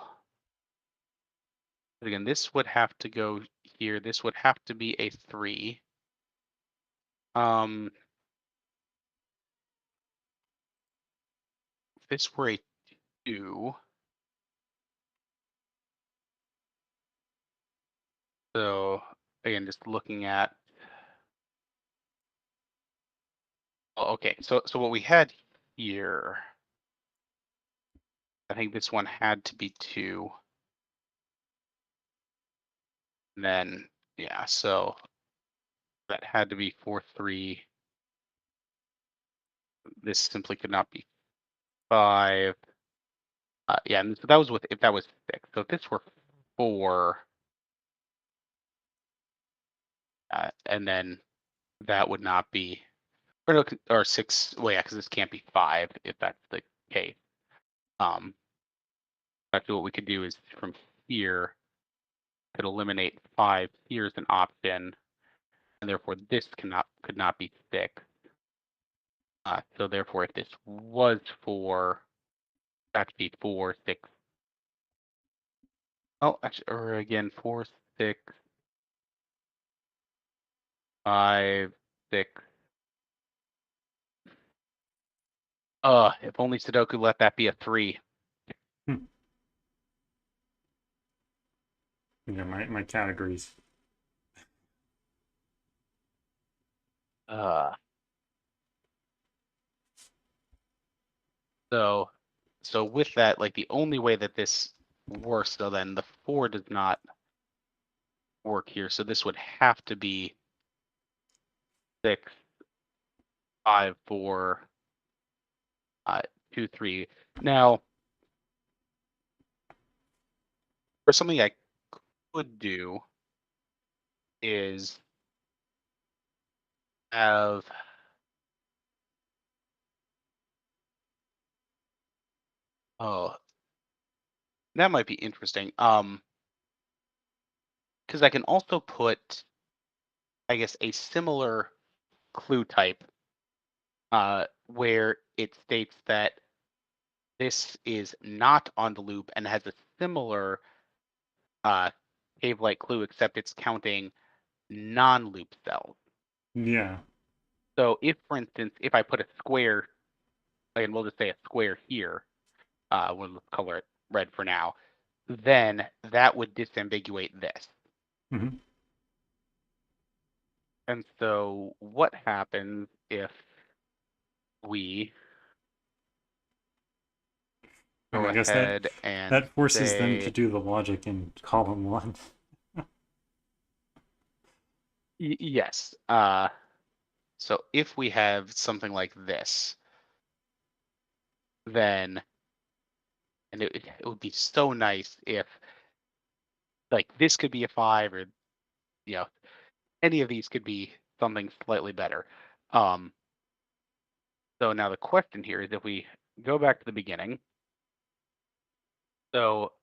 Again, this would have to go here. This would have to be a 3. If this were a 2. So again, just looking at. Okay, so what we had here, I think this one had to be 2. And then, yeah, so that had to be 4, 3. This simply could not be 5. Yeah, and so that was if that was 6. So if this were 4, and then that would not be, or 6. Well, yeah, because this can't be 5 if that's the case. Actually, what we could do is from here, could eliminate 5. Here's an option, and therefore this could not be 6. So therefore, if this was 4, that'd be 4, 6. Oh, actually, or again, 4, 6, 5, 6. If only Sudoku let that be a 3. Yeah, my categories. So with that, like the only way that this works, though, then the 4 does not work here. So this would have to be 6, 5, 4, 2, 3. Now, for something I could do is have that might be interesting. Because I can also put, I guess, a similar clue type where it states that this is not on the loop and has a similar cave-like clue, except it's counting non-loop cells. Yeah. So if, for instance, if I put a square, and we'll just say a square here, we'll color it red for now, then that would disambiguate this. Mm-hmm. And so what happens if we go I guess ahead and that forces them say, to do the logic in column 1. Yes. So if we have something like this, then, and it would be so nice if, like, this could be a 5, or, any of these could be something slightly better. So now the question here is if we go back to the beginning, so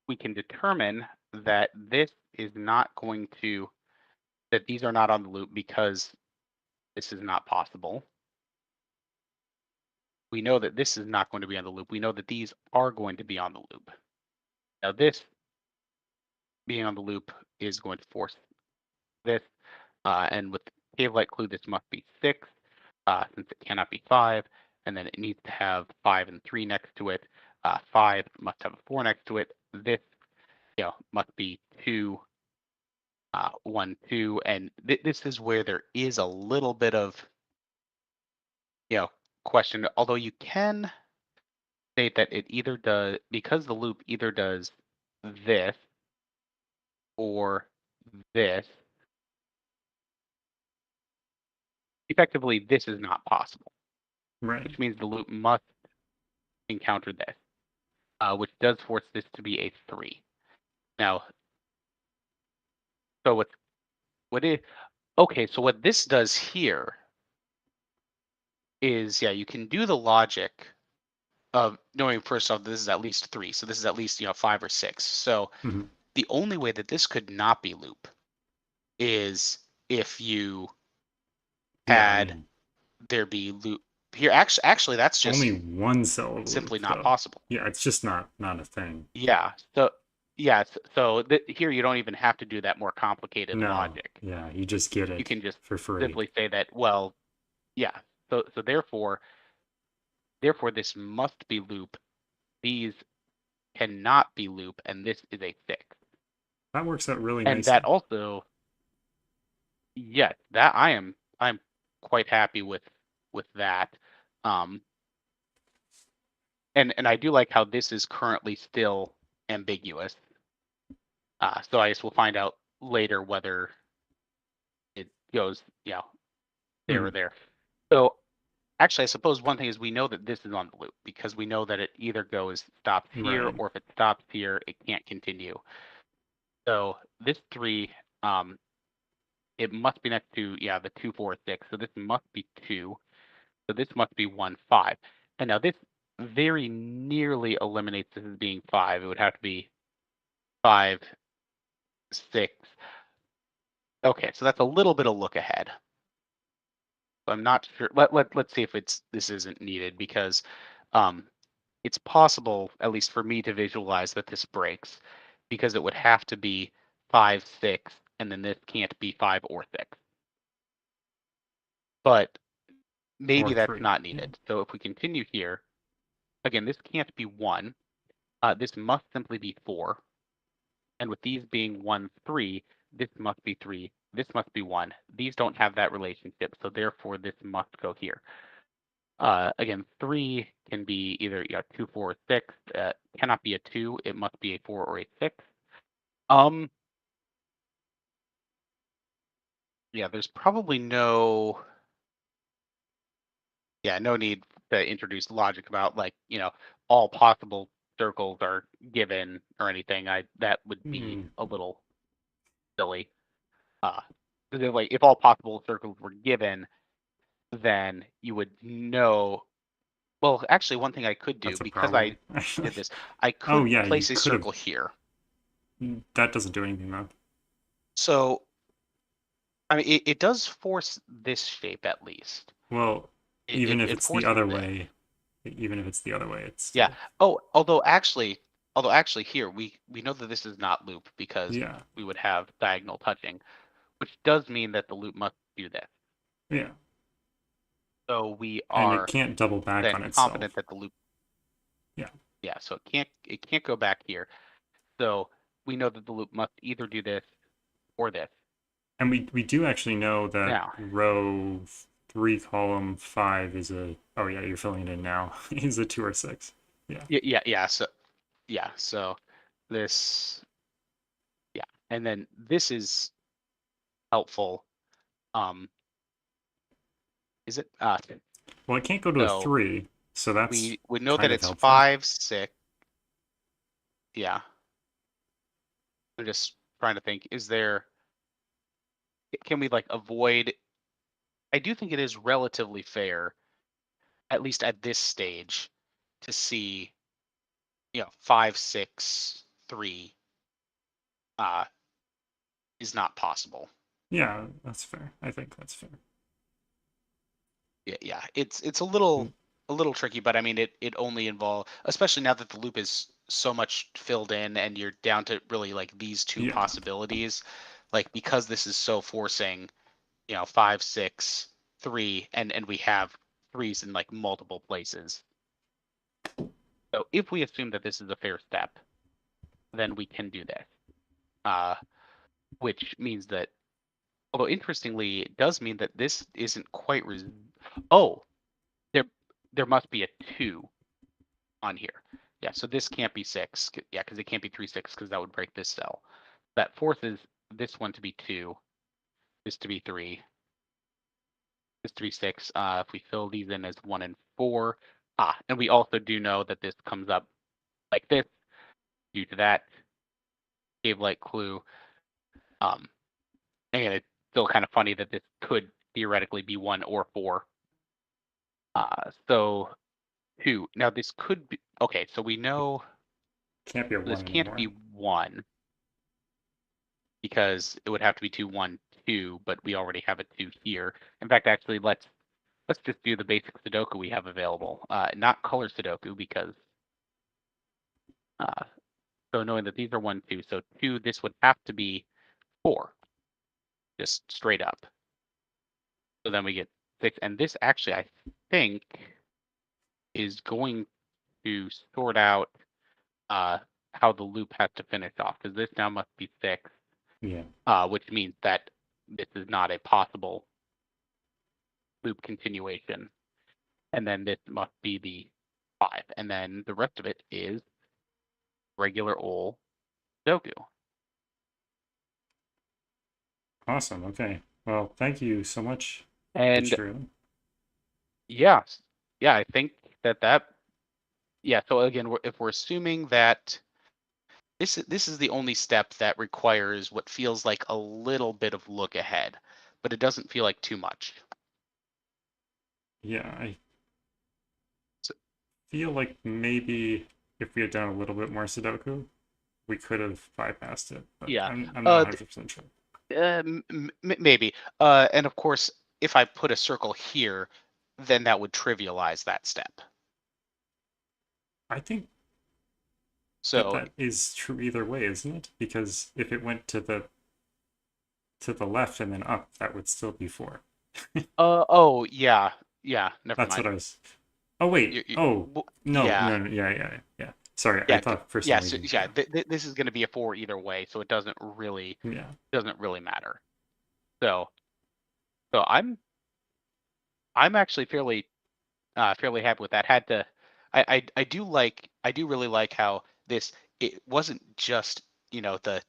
we can determine that this is not going to, that these are not on the loop because this is not possible. We know that this is not going to be on the loop. We know that these are going to be on the loop. Now this being on the loop is going to force this, and with the cave-like clue, this must be 6, since it cannot be 5, and then it needs to have 5 and 3 next to it. 5 must have a 4 next to it. This, must be 2, 1, 2, and this is where there is a little bit of, question. Although you can state that it either does, because the loop either does this or this. Effectively, this is not possible. Right. Which means the loop must encounter this, which does force this to be a 3. Now, so okay, so what this does here is, you can do the logic of knowing first off this is at least 3, so this is at least 5 or 6. So the only way that this could not be loop is if you had there be loop here. Actually, that's just only one cell of simply loop, not though. possible. Yeah, it's just not a thing. Yeah. So here you don't even have to do that more complicated logic. Yeah, you just get it. You can just for free. simply say that. Well, yeah. So therefore this must be loop. These cannot be loop, and this is a 6. That works out really And nicely. that also, yes, that I'm quite happy with that. And I do like how this is currently still ambiguous. So I guess we'll find out later whether it goes, there or there. So actually, I suppose one thing is we know that this is on the loop because we know that it either stops here, Right. or if it stops here, it can't continue. So this 3, it must be next to, the 2, 4, 6. So this must be 2. So this must be 1, 5. And now this very nearly eliminates this as being 5. It would have to be 5, 6. Okay, so that's a little bit of look ahead. I'm not sure. Let's see if this isn't needed, because it's possible, at least for me, to visualize that this breaks, because it would have to be 5, 6, and then this can't be 5 or 6. But maybe Or that's 3. not needed. So if we continue here, again, this can't be 1. This must simply be 4. And with these being 1, 3, this must be 3. This must be 1. These don't have that relationship, so therefore this must go here. Again, 3 can be either 2, 4, or 6. Cannot be a 2. It must be a 4 or a 6. Yeah, there's probably no need to introduce logic about, like, all possible circles are given or anything. That would be a little silly. Like, if all possible circles were given, then you would know. Well, actually, one thing I could do, That's a because I problem. did this, I could you place a could've- circle here. That doesn't do anything, though. So, I mean, it does force this shape at least. Well, even if it's the forces other this. way, it's Yeah. Oh, although actually here we know that this is not loop because we would have diagonal touching, which does mean that the loop must do this. Yeah. So we And are it can't double back then on itself. confident that the loop. Yeah. Yeah. So it can't go back here. So we know that the loop must either do this or this. And we do actually know that Now. row 3, column 5 is a. Oh yeah, you're filling it in now. Is a 2 or 6. Yeah. Yeah. So this. Yeah, and then this is helpful. Is it? Well, it can't go to a 3, so that's. We would know that it's helpful. 5, 6. Yeah. I'm just trying to think. Is there? Can we, like, avoid I do think it is relatively fair, at least at this stage, to see, 5, 6, 3 is not possible. Yeah, that's fair. I think that's fair. Yeah, it's a little tricky, but I mean it only involves, especially now that the loop is so much filled in and you're down to really like these two possibilities, like because this is so forcing, 5, 6, 3, and we have threes in like multiple places. So if we assume that this is a fair step, then we can do this. Which means that, although interestingly, it does mean that this isn't quite there must be a 2 on here. Yeah, so this can't be 6. Yeah, because it can't be 3, 6, because that would break this cell. That forces this one to be 2, this to be 3, this to be 6. If we fill these in as 1 and 4. And we also do know that this comes up like this due to that cave-like clue. Again, it's still kind of funny that this could theoretically be 1 or 4. So 2. Now this could be okay. So we know can't be a this 1 can't anymore. be 1 because it would have to be 2, 1, 2. But we already have a 2 here. In fact, actually, let's just do the basic Sudoku we have available. Not color Sudoku because so knowing that these are 1, 2, so 2. This would have to be 4, just straight up. So then we get 6, and this actually I think is going to sort out how the loop has to finish off, because this now must be 6. Yeah. Which means that this is not a possible loop continuation. And then this must be the 5. And then the rest of it is regular old Sudoku. Awesome. Okay. Well, thank you so much. And yeah, I think that yeah. So again, if we're assuming that this is the only step that requires what feels like a little bit of look ahead, but it doesn't feel like too much. Yeah, I feel like maybe if we had done a little bit more Sudoku, we could have bypassed it. But Yeah, I'm not 100% sure. Maybe. And of course, if I put a circle here, then that would trivialize that step. I think so. That is true either way, isn't it? Because if it went to the left and then up, that would still be 4. Oh yeah. Never mind. That's what I was. Oh wait. No. Yeah. Sorry, I thought for some reason. This is going to be a 4 either way, so it doesn't really matter. So I'm actually fairly happy with that. I do really like how it wasn't just the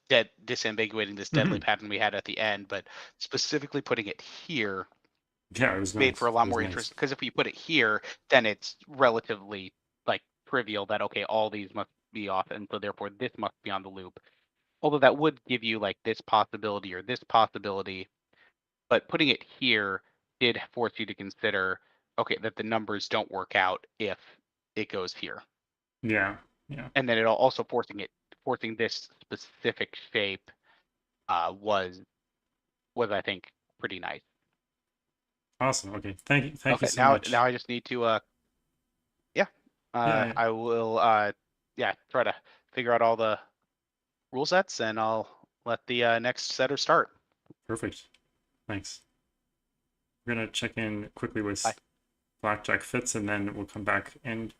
disambiguating this deadly pattern we had at the end, but specifically putting it here. Yeah, it was made for a lot more interest, because if we put it here, then it's relatively like trivial that okay, all these must be off, and so therefore this must be on the loop. Although that would give you like this possibility or this possibility, but putting it here did force you to consider okay that the numbers don't work out if it goes here. Yeah. And then it also forcing this specific shape was I think pretty nice. Awesome. Okay. Thank you so much. Now I just need to I will try to figure out all the rule sets, and I'll let the next setter start. Perfect. Thanks. We're gonna check in quickly with blackjackfitz, and then we'll come back and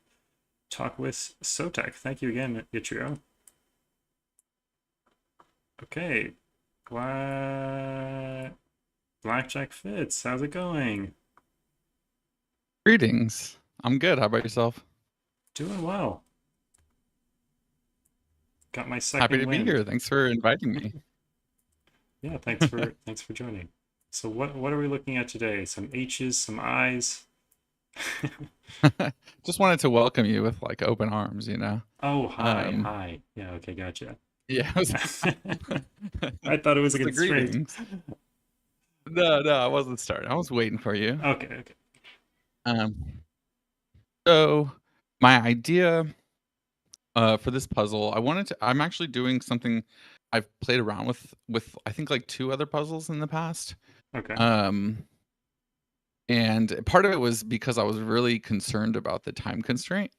talk with Sotek. Thank you again, yttrio. Okay. blackjackfitz, how's it going? Greetings. I'm good. How about yourself? Doing well. Got my second Happy to win. be here. Thanks for inviting me. Yeah, thanks for joining. So what are we looking at today? Some H's, some I's. Just wanted to welcome you with like open arms, Oh, hi. Yeah, okay, gotcha. Yeah. I thought it was against straight. No, I wasn't starting. I was waiting for you. Okay. So my idea for this puzzle, I'm actually doing something I've played around with I think like 2 other puzzles in the past. Okay. And part of it was because I was really concerned about the time constraint.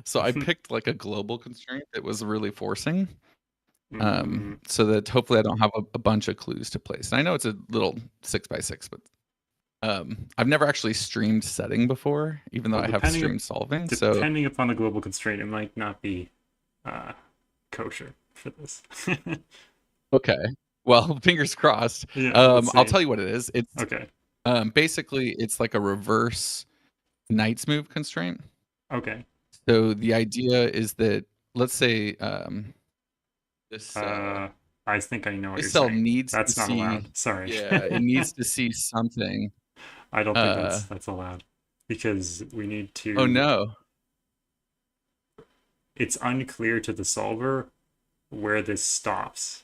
So I picked like a global constraint that was really forcing. So that hopefully I don't have a bunch of clues to place. And I know it's a little 6x6, but I've never actually streamed setting before, even though I have streamed solving. So Depending upon the global constraint, it might not be kosher for this. okay. Well, fingers crossed. Yeah, I'll tell you what it is. It's okay. Basically it's like a reverse knight's move constraint. Okay. So the idea is that, let's say this I think I know what this you're cell saying. needs That's to not see, allowed. Sorry. Yeah, it needs to see something. I don't think that's allowed, because we need to. Oh no. It's unclear to the solver where this stops.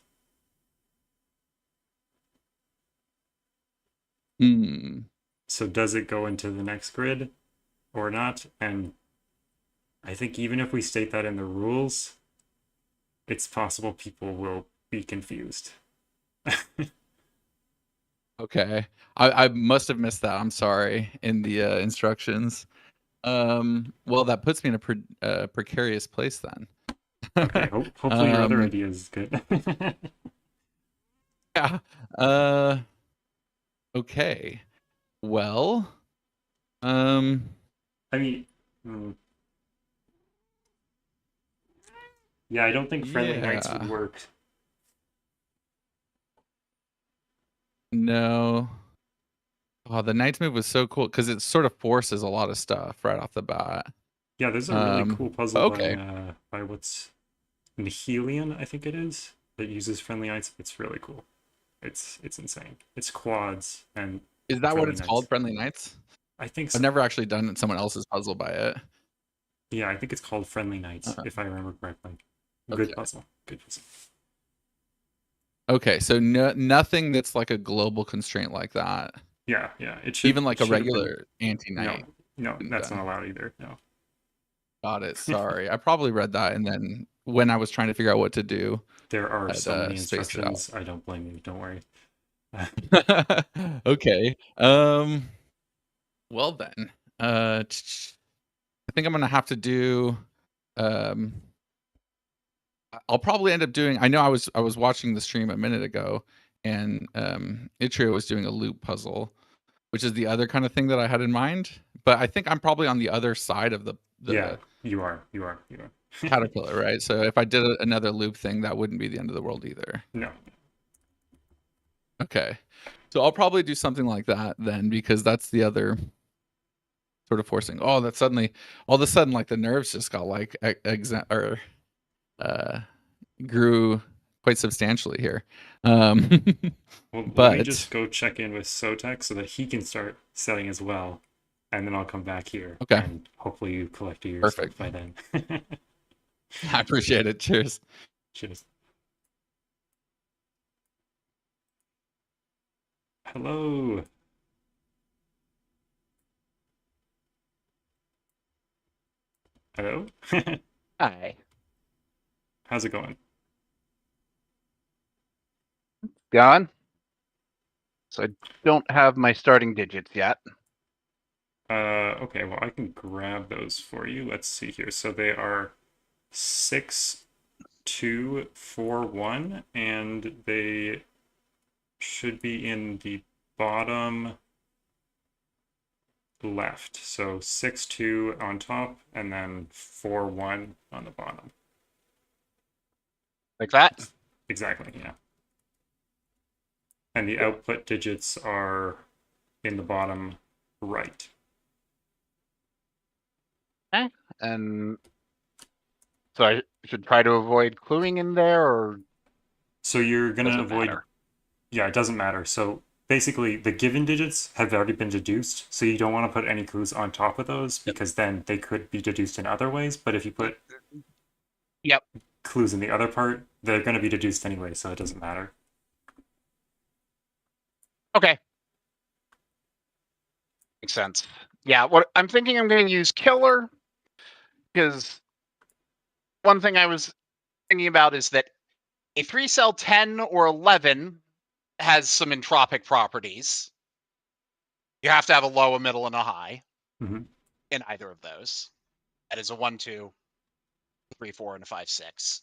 So does it go into the next grid or not? And I think even if we state that in the rules, it's possible people will be confused. Okay. I must have missed that. I'm sorry, in the instructions. Well, that puts me in a precarious place then. Okay, hopefully your other idea is good. Yeah. Okay. Well, I mean, yeah, I don't think friendly knights would work. No. Oh, the knight's move was so cool because it sort of forces a lot of stuff right off the bat. Yeah, there's a really cool puzzle okay. by what's Nihilian, I think it is, that uses friendly knights. It's really cool. It's insane. It's quads and. Is that what it's called, Friendly Knights? I think so. I've never actually done someone else's puzzle by it. Yeah, I think it's called Friendly Knights, if I remember correctly. Good puzzle. Good puzzle. Okay, so nothing that's like a global constraint like that. Yeah. It should, even like a regular anti-knight. No, that's not allowed either. No. Got it. Sorry, I probably read that, and then when I was trying to figure out what to do, there are so many instructions. I don't blame you. Don't worry. Okay. Well then, I think I'm gonna have to do. I'll probably end up doing. I know I was watching the stream a minute ago, and yttrio was doing a loop puzzle, which is the other kind of thing that I had in mind. But I think I'm probably on the other side of the yeah, you are. Caterpillar, right? So if I did another loop thing, that wouldn't be the end of the world either. No. Okay. So I'll probably do something like that then, because that's the other sort of forcing. Oh, that suddenly, all of a sudden, like the nerves just got like grew quite substantially here. Well, let me just go check in with Sotek so that he can start setting as well, and then I'll come back here. Okay. And hopefully you collect your Perfect stuff by then. I appreciate it. Cheers. Cheers. Hello. Hello. Hi. How's it going? Gone. So I don't have my starting digits yet. Okay, well, I can grab those for you. Let's see here. So they are 6, 2, 4, 1, and they should be in the bottom left. So 6, 2 on top, and then 4, 1 on the bottom. Like that? Exactly, yeah. And the output digits are in the bottom right. Okay. And so I should try to avoid cluing in there, or so you're gonna avoid. Matter. Yeah, it doesn't matter. So basically, the given digits have already been deduced, so you don't want to put any clues on top of those because then they could be deduced in other ways. But if you put clues in the other part, they're going to be deduced anyway, so it doesn't matter. Okay. Makes sense. Yeah, what I'm thinking I'm going to use killer, because one thing I was thinking about is that a 3-cell 10 or 11 has some entropic properties. You have to have a low, a middle, and a high in either of those. That is a 1, 2, 3, 4, and a 5, 6.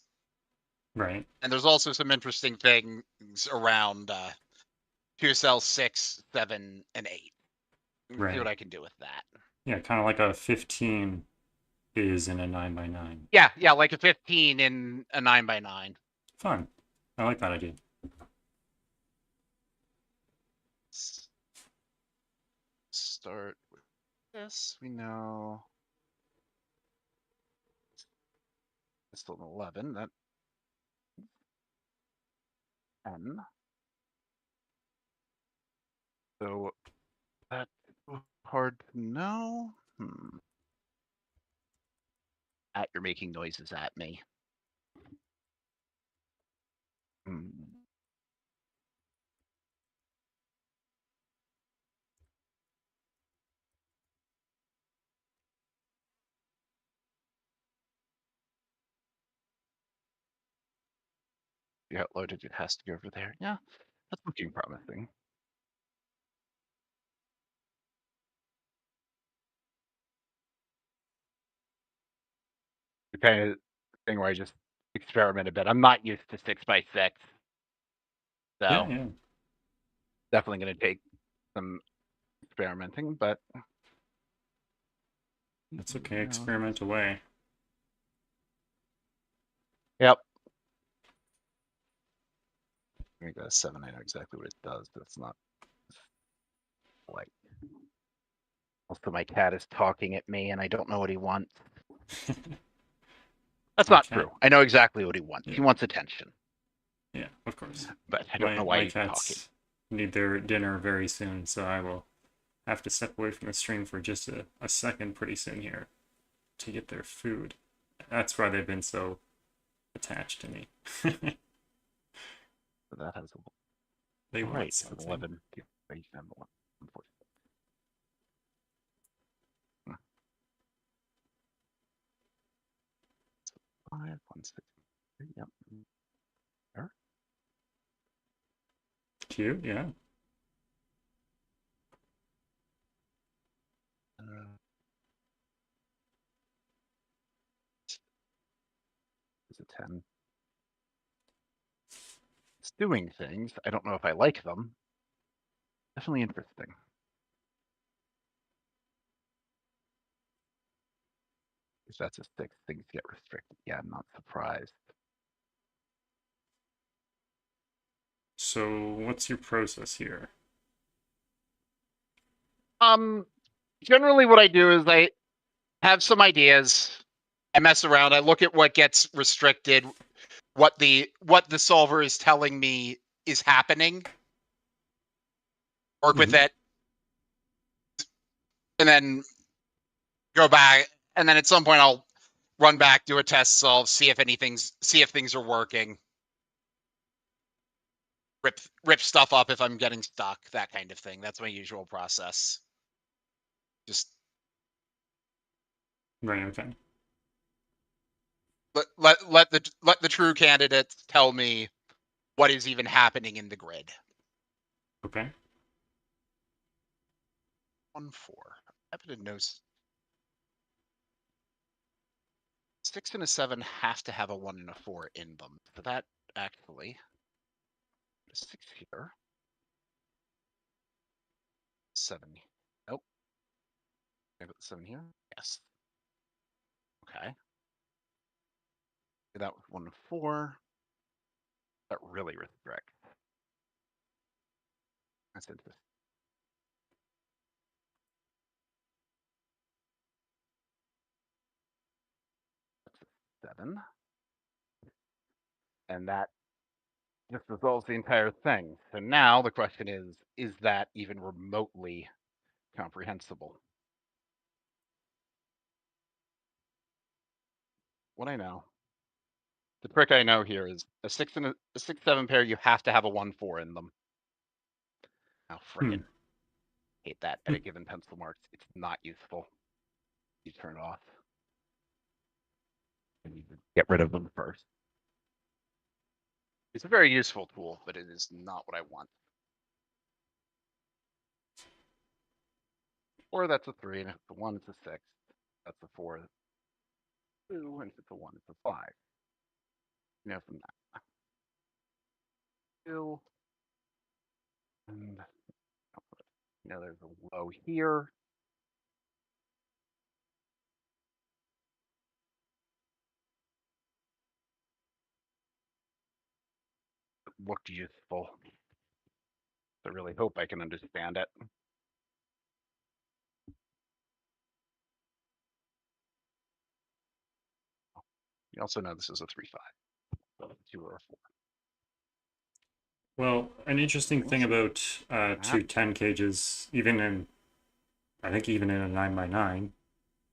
Right. And there's also some interesting things around 2-cell 6, 7, and 8. Right. See what I can do with that. Yeah, kind of like a 15 is in a 9x9. Yeah, like a 15 in a 9x9. Fun. I like that idea. Start with this. We know it's still an 11. That 10. So that's hard to know. You're making noises at me. You outloaded, it has to go over there. Yeah, that's looking promising. The kind of thing where I just experiment a bit. I'm not used to 6x6. So yeah. definitely going to take some experimenting, but that's okay. Experiment away. Yep. I think that's 7. I know exactly what it does, but it's not like. Also, my cat is talking at me, and I don't know what he wants. That's not true. I know exactly what he wants. Yeah. He wants attention. Yeah, of course. But I don't know why he's talking. My cats need their dinner very soon, so I will have to step away from the stream for just a second pretty soon here to get their food. That's why they've been so attached to me. So that has a. They want something. 11. Five, 1, 6, 3. Yep. There. Cute, yeah. It's a 10. It's doing things. I don't know if I like them. Definitely interesting. If that's a 6, things get restricted. Yeah, I'm not surprised. So what's your process here? Generally what I do is I have some ideas. I mess around. I look at what gets restricted, what the solver is telling me is happening. Work with it. And then go back. And then at some point I'll run back, do a test solve, see if things are working. Rip stuff up if I'm getting stuck, that kind of thing. That's my usual process. Just right, okay. Let the true candidates tell me what is even happening in the grid. Okay. 1, 4. I happen to know 6 and a 7 have to have a 1 and a 4 in them. So that actually 6 here. 7. Nope. Can I put the 7 here? Yes. Okay. Do that with 1 and 4. That really restricts. That's interesting. That's a 7. And that just resolves the entire thing. So now the question is that even remotely comprehensible? What I know. The trick I know here is a 6 and a 6-7 pair, you have to have a 1-4 in them. Oh, frickin'. hate that at a given pencil mark. It's not useful. You turn it off. And you get rid of them first. It's a very useful tool, but it is not what I want. Or that's a 3, and if it's a 1, it's a 6. That's a 4. 2, and if it's a 1, it's a 5. You know from that. 2. And there's a low here. It looked useful. I really hope I can understand it. You also know this is a 3-5. So 2 or a 4. Well, an interesting thing about two 10 cages, I think even in a 9x9,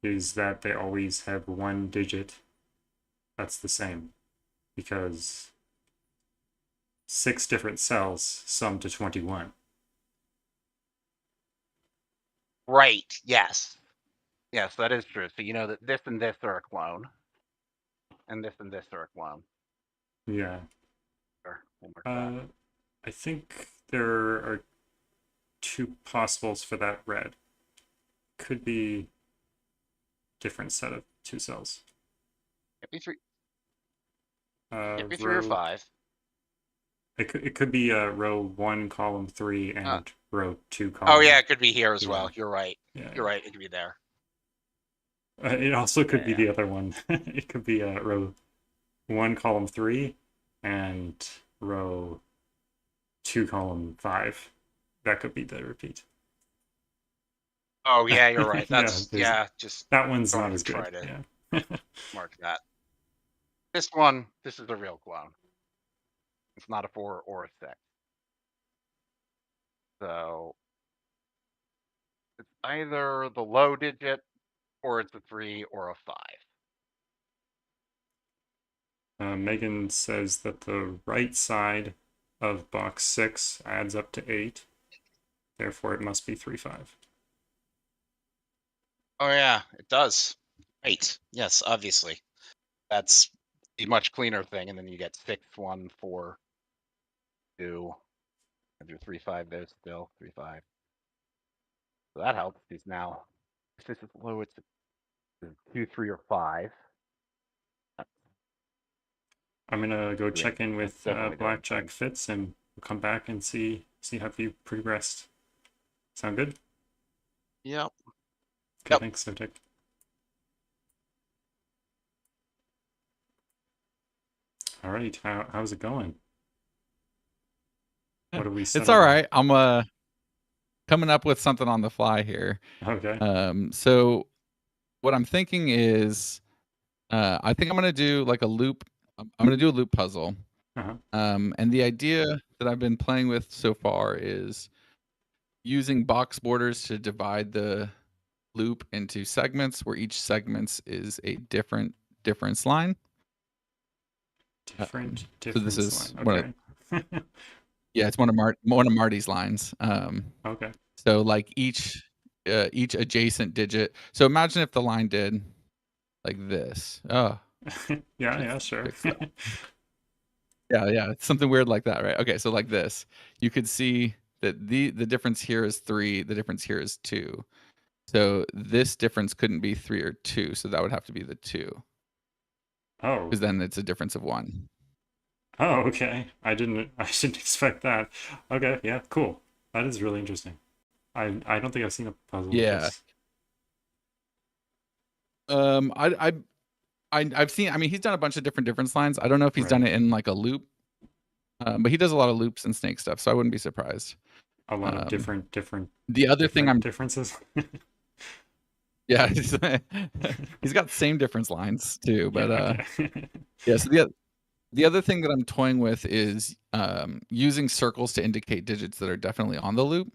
is that they always have one digit that's the same, because 6 different cells sum to 21. Right, yes. Yes, that is true. So you know that this and this are a clone. And this are a clone. Yeah. Sure, we'll mark that. I think there are 2 possibles for that red. Could be different set of 2 cells. Can't be 3. Can't be 3 or 5. It could be row 1, column 3, and row 2, column. Oh yeah, it could be here as yeah. well. You're right. Yeah. You're right. It could be there. It also could be the other one. It could be row 1, column 3, and row 2, column 5. That could be the repeat. Oh yeah, you're right. That's Yeah, just that one's don't not even as good. try to Yeah. mark that. This one, this is a real clone. It's not a 4 or a 6. So it's either the low digit or it's a 3 or a 5. Megan says that the right side of box 6 adds up to 8. Therefore, it must be 3-5. Oh yeah, it does. Right. Yes, obviously. That's a much cleaner thing, and then you get 6, 1, 4, 2. Have your 3-5 there still. 3-5. So that helps. Because now, if this is low, it's 2, 3, or 5. I'm gonna go check in with Definitely doing blackjackfitz, and we'll come back and see how you progressed. Sound good? Yep. Okay, thanks, Sotek. All right, how's it going? What are we? It's all right. I'm coming up with something on the fly here. Okay. So what I'm thinking is, I think I'm gonna do like a loop. I'm gonna do a loop puzzle. And the idea that I've been playing with so far is using box borders to divide the loop into segments, where each segment is a different difference line. Different so this is line. Okay. Yeah, it's one of Marty's lines. Okay. So like each adjacent digit. So imagine if the line did like this. Oh. yeah, sure. Yeah, it's something weird like that, right? Okay, so like this, you could see that the difference here is 3, the difference here is 2. So this difference couldn't be 3 or 2, so that would have to be the 2. Oh. Because then it's a difference of 1. Oh, okay. I didn't expect that. Okay, yeah, cool. That is really interesting. I don't think I've seen a puzzle like this. I've seen. I mean, he's done a bunch of different difference lines. I don't know if he's done it in like a loop, but he does a lot of loops and snake stuff, so I wouldn't be surprised. A lot of different. The other thing I'm differences. Yeah, he's got same difference lines too, but yeah. So the other thing that I'm toying with is using circles to indicate digits that are definitely on the loop,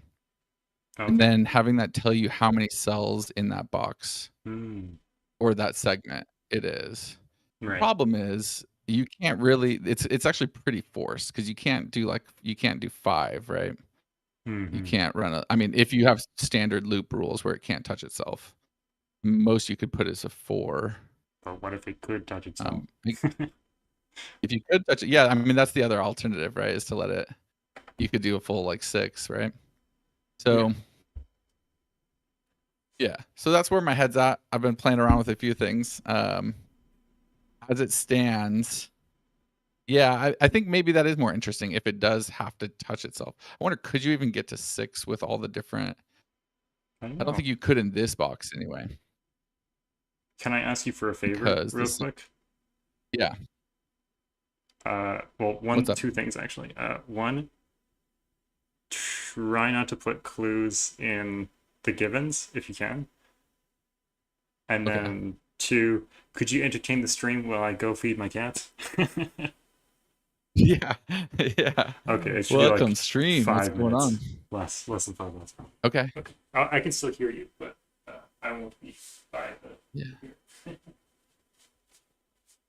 and then having that tell you how many cells in that box or that segment it is. The problem is you can't really. It's actually pretty forced because you can't do 5, right? You can't run a. I mean, if you have standard loop rules where it can't touch itself, most you could put is a 4. But what if it could touch itself? If you could touch it, yeah. I mean, that's the other alternative, right? Is to let it. You could do a full like 6, right? So. Yeah, so that's where my head's at. I've been playing around with a few things. As it stands, yeah, I think maybe that is more interesting if it does have to touch itself. I wonder, could you even get to 6 with all the different? I don't think you could in this box anyway. Can I ask you for a favor real quick? Yeah. Well, two things actually. One, try not to put clues in the givens if you can. And then 2, could you entertain the stream while I go feed my cats? Yeah. Okay, it should Welcome be like stream. 5 What's going minutes. on? Less than 5 minutes. Okay. I can still hear you, but I won't be by the. Yeah.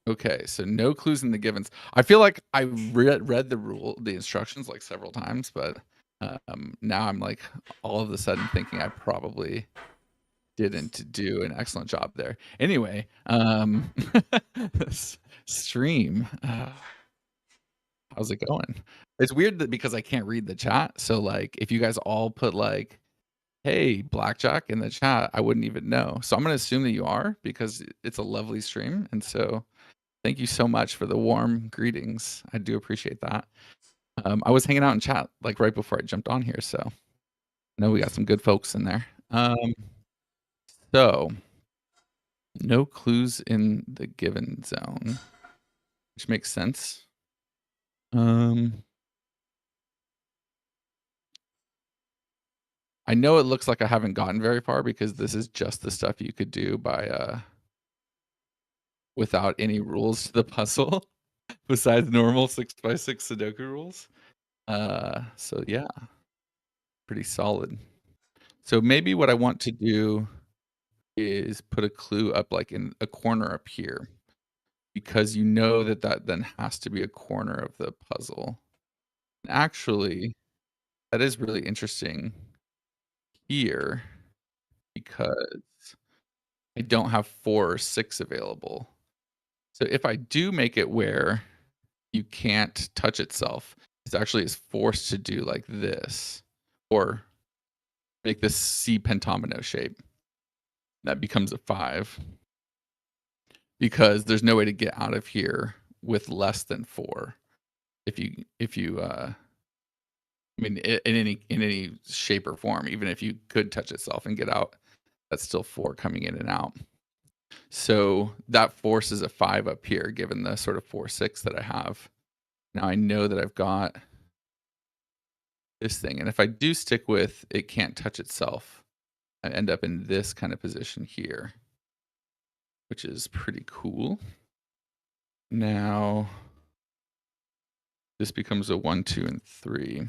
Okay, so no clues in the givens. I feel like I read the instructions like several times, but now I'm like all of a sudden thinking I probably didn't do an excellent job there. Anyway, stream. How's it going? It's weird that because I can't read the chat. So like if you guys all put like, hey, blackjack in the chat, I wouldn't even know. So I'm going to assume that you are because it's a lovely stream. And so thank you so much for the warm greetings. I do appreciate that. I was hanging out in chat like right before I jumped on here. So I know we got some good folks in there. So no clues in the given zone, which makes sense. I know it looks like I haven't gotten very far because this is just the stuff you could do by without any rules to the puzzle besides normal 6x6 Sudoku rules. So yeah, pretty solid. So maybe what I want to do is put a clue up like in a corner up here because you know that then has to be a corner of the puzzle. Actually, that is really interesting here because I don't have 4 or 6 available. So if I do make it where you can't touch itself, it actually is forced to do like this or make this C pentomino shape. That becomes a 5 because there's no way to get out of here with less than 4. If you I mean in any shape or form, even if you could touch itself and get out, that's still 4 coming in and out. So that forces a 5 up here, given the sort of 4-6 that I have. Now I know that I've got this thing. And if I do stick with it can't touch itself, I end up in this kind of position here, which is pretty cool. Now this becomes a 1, 2, and 3.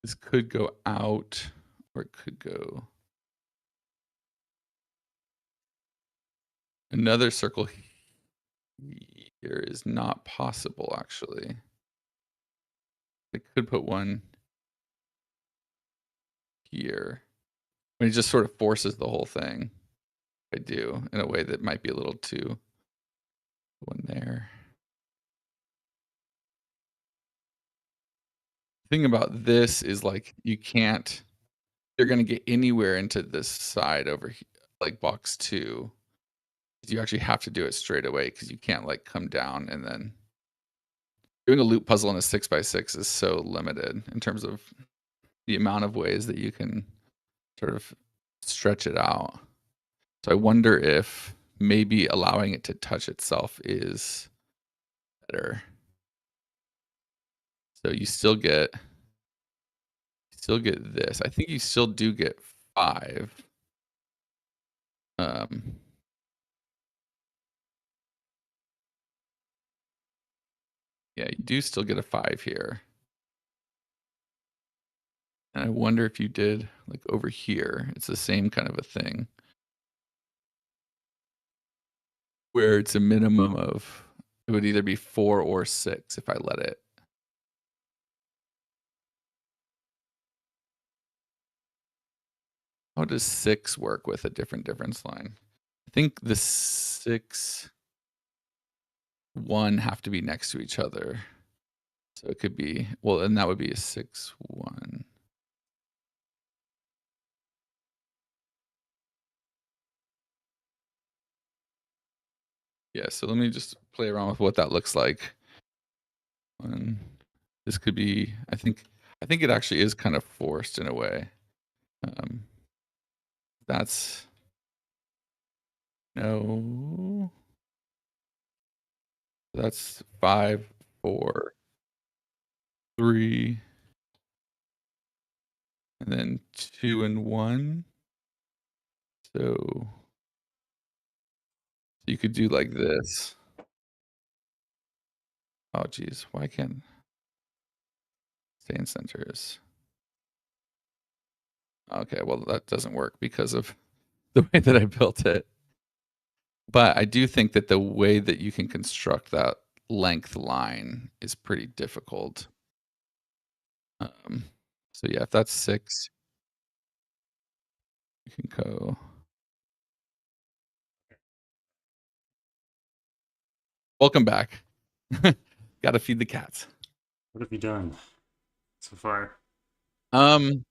This could go out or it could go. Another circle here is not possible, actually. I could put one here. I mean, it just sort of forces the whole thing. I do in a way that might be a little too. One there. The thing about this is like you can't. You're going to get anywhere into this side over here, like box 2. You actually have to do it straight away because you can't like come down and then doing a loop puzzle in a 6x6 is so limited in terms of the amount of ways that you can sort of stretch it out. So I wonder if maybe allowing it to touch itself is better. So you still get this. I think you still do get 5. Yeah, you do still get a 5 here. And I wonder if you did like over here, it's the same kind of a thing. where it's a minimum of, it would either be 4 or 6 if I let it. How does 6 work with a different difference line? I think the 6, 1 have to be next to each other. So it could be, well, and that would be a 6, 1. Yeah, so let me just play around with what that looks like. This could be, I think it actually is kind of forced in a way. That's no. That's 5, 4, 3, and then 2 and 1. So you could do like this. Oh geez, why can't stay in centers? Okay, well that doesn't work because of the way that I built it. But I do think that the way that you can construct that length line is pretty difficult. So yeah, if that's 6, you can go. Welcome back. Got to feed the cats. What have you done so far? I'm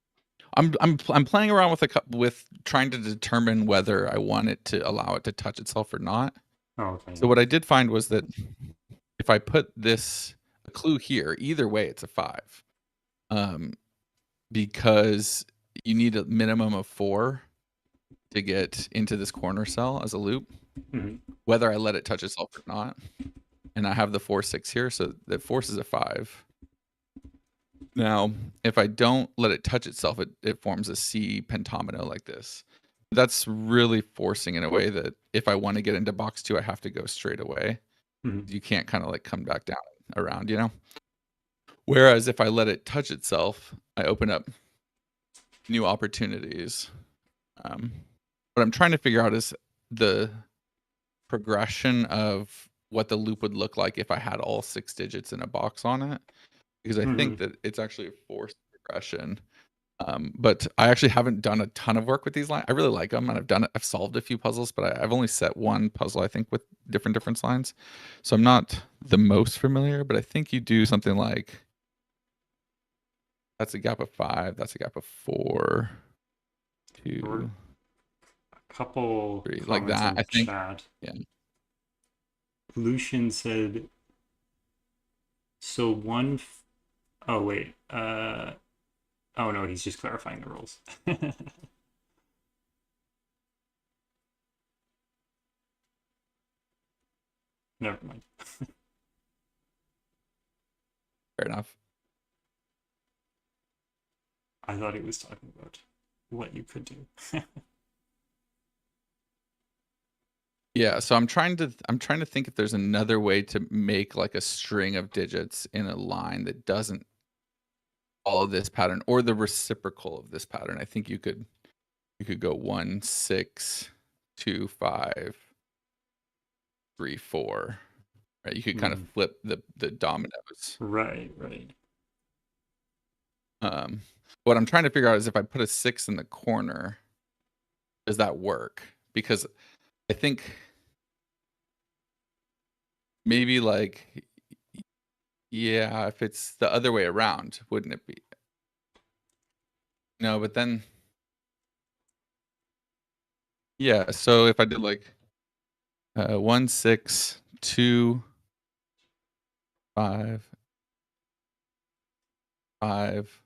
playing around with trying to determine whether I want it to allow it to touch itself or not. Oh, okay. So what I did find was that if I put this a clue here, either way it's a 5. Because you need a minimum of 4 to get into this corner cell as a loop, whether I let it touch itself or not. And I have the 4, 6 here, so that forces a 5. Now, if I don't let it touch itself, it forms a C pentomino like this. That's really forcing in a way that if I want to get into box 2, I have to go straight away. You can't kind of like come back down around, you know? Whereas if I let it touch itself, I open up new opportunities. What I'm trying to figure out is the progression of what the loop would look like if I had all 6 digits in a box on it. Because I think that it's actually a forced progression. But I actually haven't done a ton of work with these lines. I really like them, and I've solved a few puzzles, but I've only set one puzzle, I think, with different difference lines. So I'm not the most familiar, but I think you do something like, that's a gap of 5, that's a gap of 4, 2, a couple 3, like that, I think. Chat. Yeah. Lucian said, so one, oh wait, oh no, he's just clarifying the rules. Never mind. Fair enough. I thought he was talking about what you could do. Yeah, so I'm trying to think if there's another way to make like a string of digits in a line that doesn't follow this pattern or the reciprocal of this pattern. I think you could go 1, 6, 2, 5, 3, 4. Right? You could kind of flip the dominoes. Right. What I'm trying to figure out is if I put a 6 in the corner, does that work? Because I think maybe like, yeah, if it's the other way around, wouldn't it be? No, but then, yeah, so if I did like 1, 6, 2, 5, 5,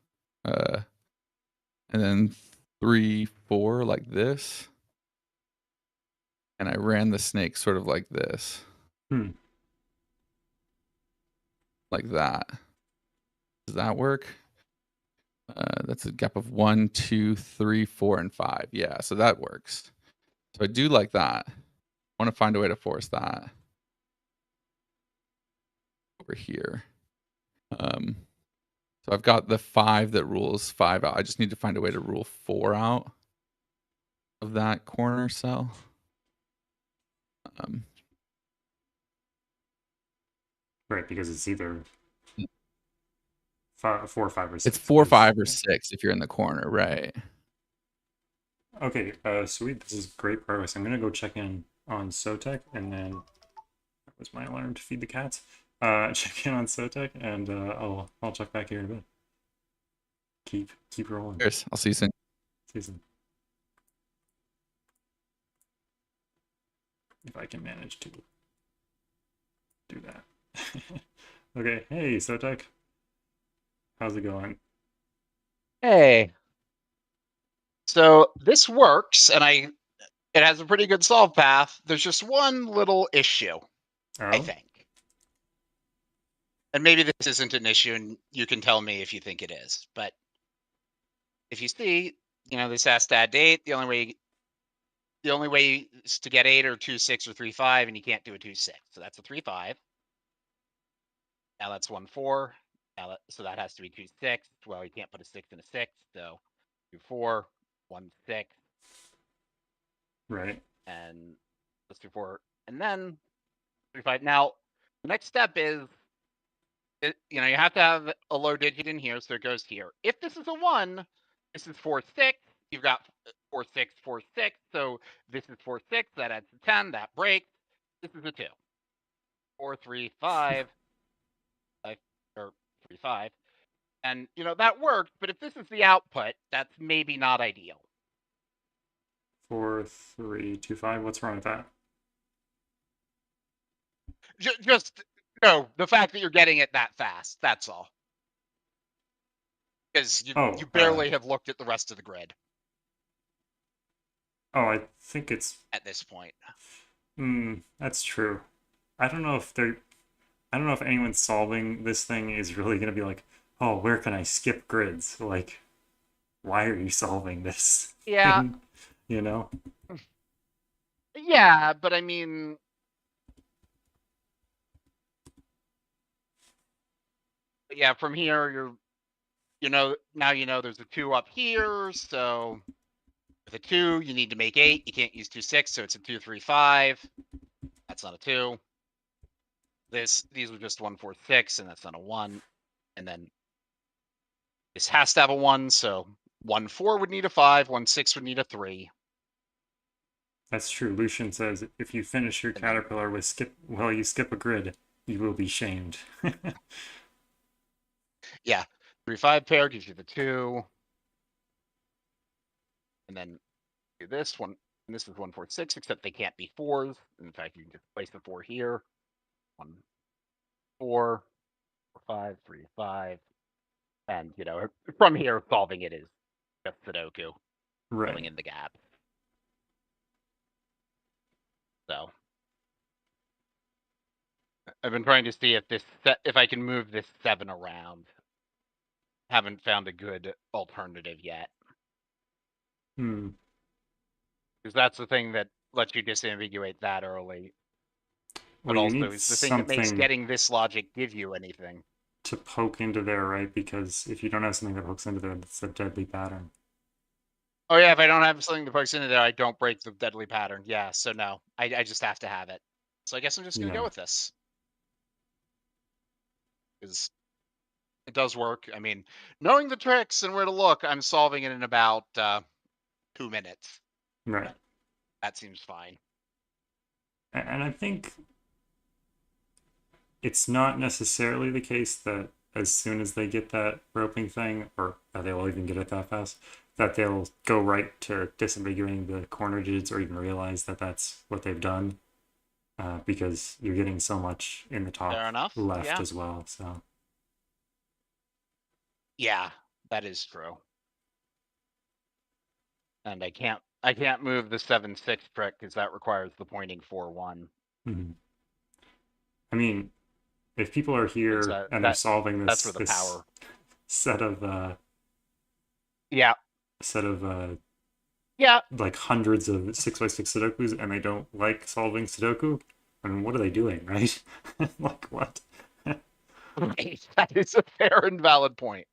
and then 3, 4 like this, and I ran the snake sort of like this. Like that. Does that work? That's a gap of 1, 2, 3, 4, and 5. Yeah, so that works. So I do like that. I want to find a way to force that over here. So I've got the 5 that rules 5 out. I just need to find a way to rule 4 out of that corner cell. Right, because it's either 4, 5, or 6. It's 4, 5, or 6 if you're in the corner, right? Okay, sweet. This is great progress. I'm gonna go check in on Sotek, and then that was my alarm to feed the cats. Check in on Sotek, and I'll check back here in a bit. Keep rolling. Cheers. I'll see you soon. See you soon. If I can manage to do that. Okay, hey Sotek. How's it going? Hey. So this works, and it has a pretty good solve path. There's just one little issue, I think. And maybe this isn't an issue, and you can tell me if you think it is. But if you see, this has to add 8. The only way is to get 8 or 2, 6 or 3, 5, and you can't do a 2, 6. So that's a 3, 5. Now that's 1, 4. So that has to be 2, 6. Well, you can't put a 6 in a 6, so 2, 4, 1, 6. Right. And let's do 4. And then 3, 5. Now, the next step is, you have to have a low digit in here, so it goes here. If this is a 1, this is 4, 6. You've got 4, 6, 4, 6. So this is 4, 6. That adds to 10. That breaks. This is a 2. 4, 3, 5. Or 3, 5. And, that works. But if this is the output, that's maybe not ideal. 4, 3, 2, 5. What's wrong with that? Just no, the fact that you're getting it that fast. That's all. Because you barely have looked at the rest of the grid. Oh, I think it's at this point. That's true. I don't know if anyone's solving this thing is really going to be like, oh, where can I skip grids? Like, why are you solving this? Yeah. Yeah, but I mean, yeah, from here, now there's a 2 up here, so with a 2, you need to make 8. You can't use 2, 6, so it's a 2, 3, 5. That's not a 2. These were just 1, 4, 6, and that's not a 1. And then this has to have a 1, so 1, 4 would need a 5, 1, 6 would need a 3. That's true. Lucian says if you finish your caterpillar with you skip a grid, you will be shamed. Yeah, 3, 5 pair gives you the 2. And then do this one. And this is 1, 4, 6, except they can't be 4s. In fact, you can just place the 4 here. 1, 4, 5, 3, 5. And, from here, solving it is just Sudoku. Right. Filling in the gap. So I've been trying to see if I can move this 7 around. Haven't found a good alternative yet. Because that's the thing that lets you disambiguate that early. But Well, also, it's the thing that makes getting this logic give you anything. To poke into there, right? Because if you don't have something that hooks into there, that's a deadly pattern. Oh yeah, if I don't have something that pokes into there, I don't break the deadly pattern. Yeah, so no, I just have to have it. So I guess I'm just gonna go with this. Because it does work. I mean, knowing the tricks and where to look, I'm solving it in about 2 minutes. Right. But that seems fine. And I think it's not necessarily the case that as soon as they get that roping thing, or that they'll even get it that fast, that they'll go right to disambiguating the corner digits or even realize that that's what they've done, because you're getting so much in the top left as well. So yeah, that is true. And I can't move the 7, 6 trick because that requires the pointing 4, 1. I mean, if people are here and they're solving this, that's where the power set of like hundreds of 6x6 Sudokus, and they don't like solving Sudoku, I mean, what are they doing, right? Like what? Right. That is a fair and valid point.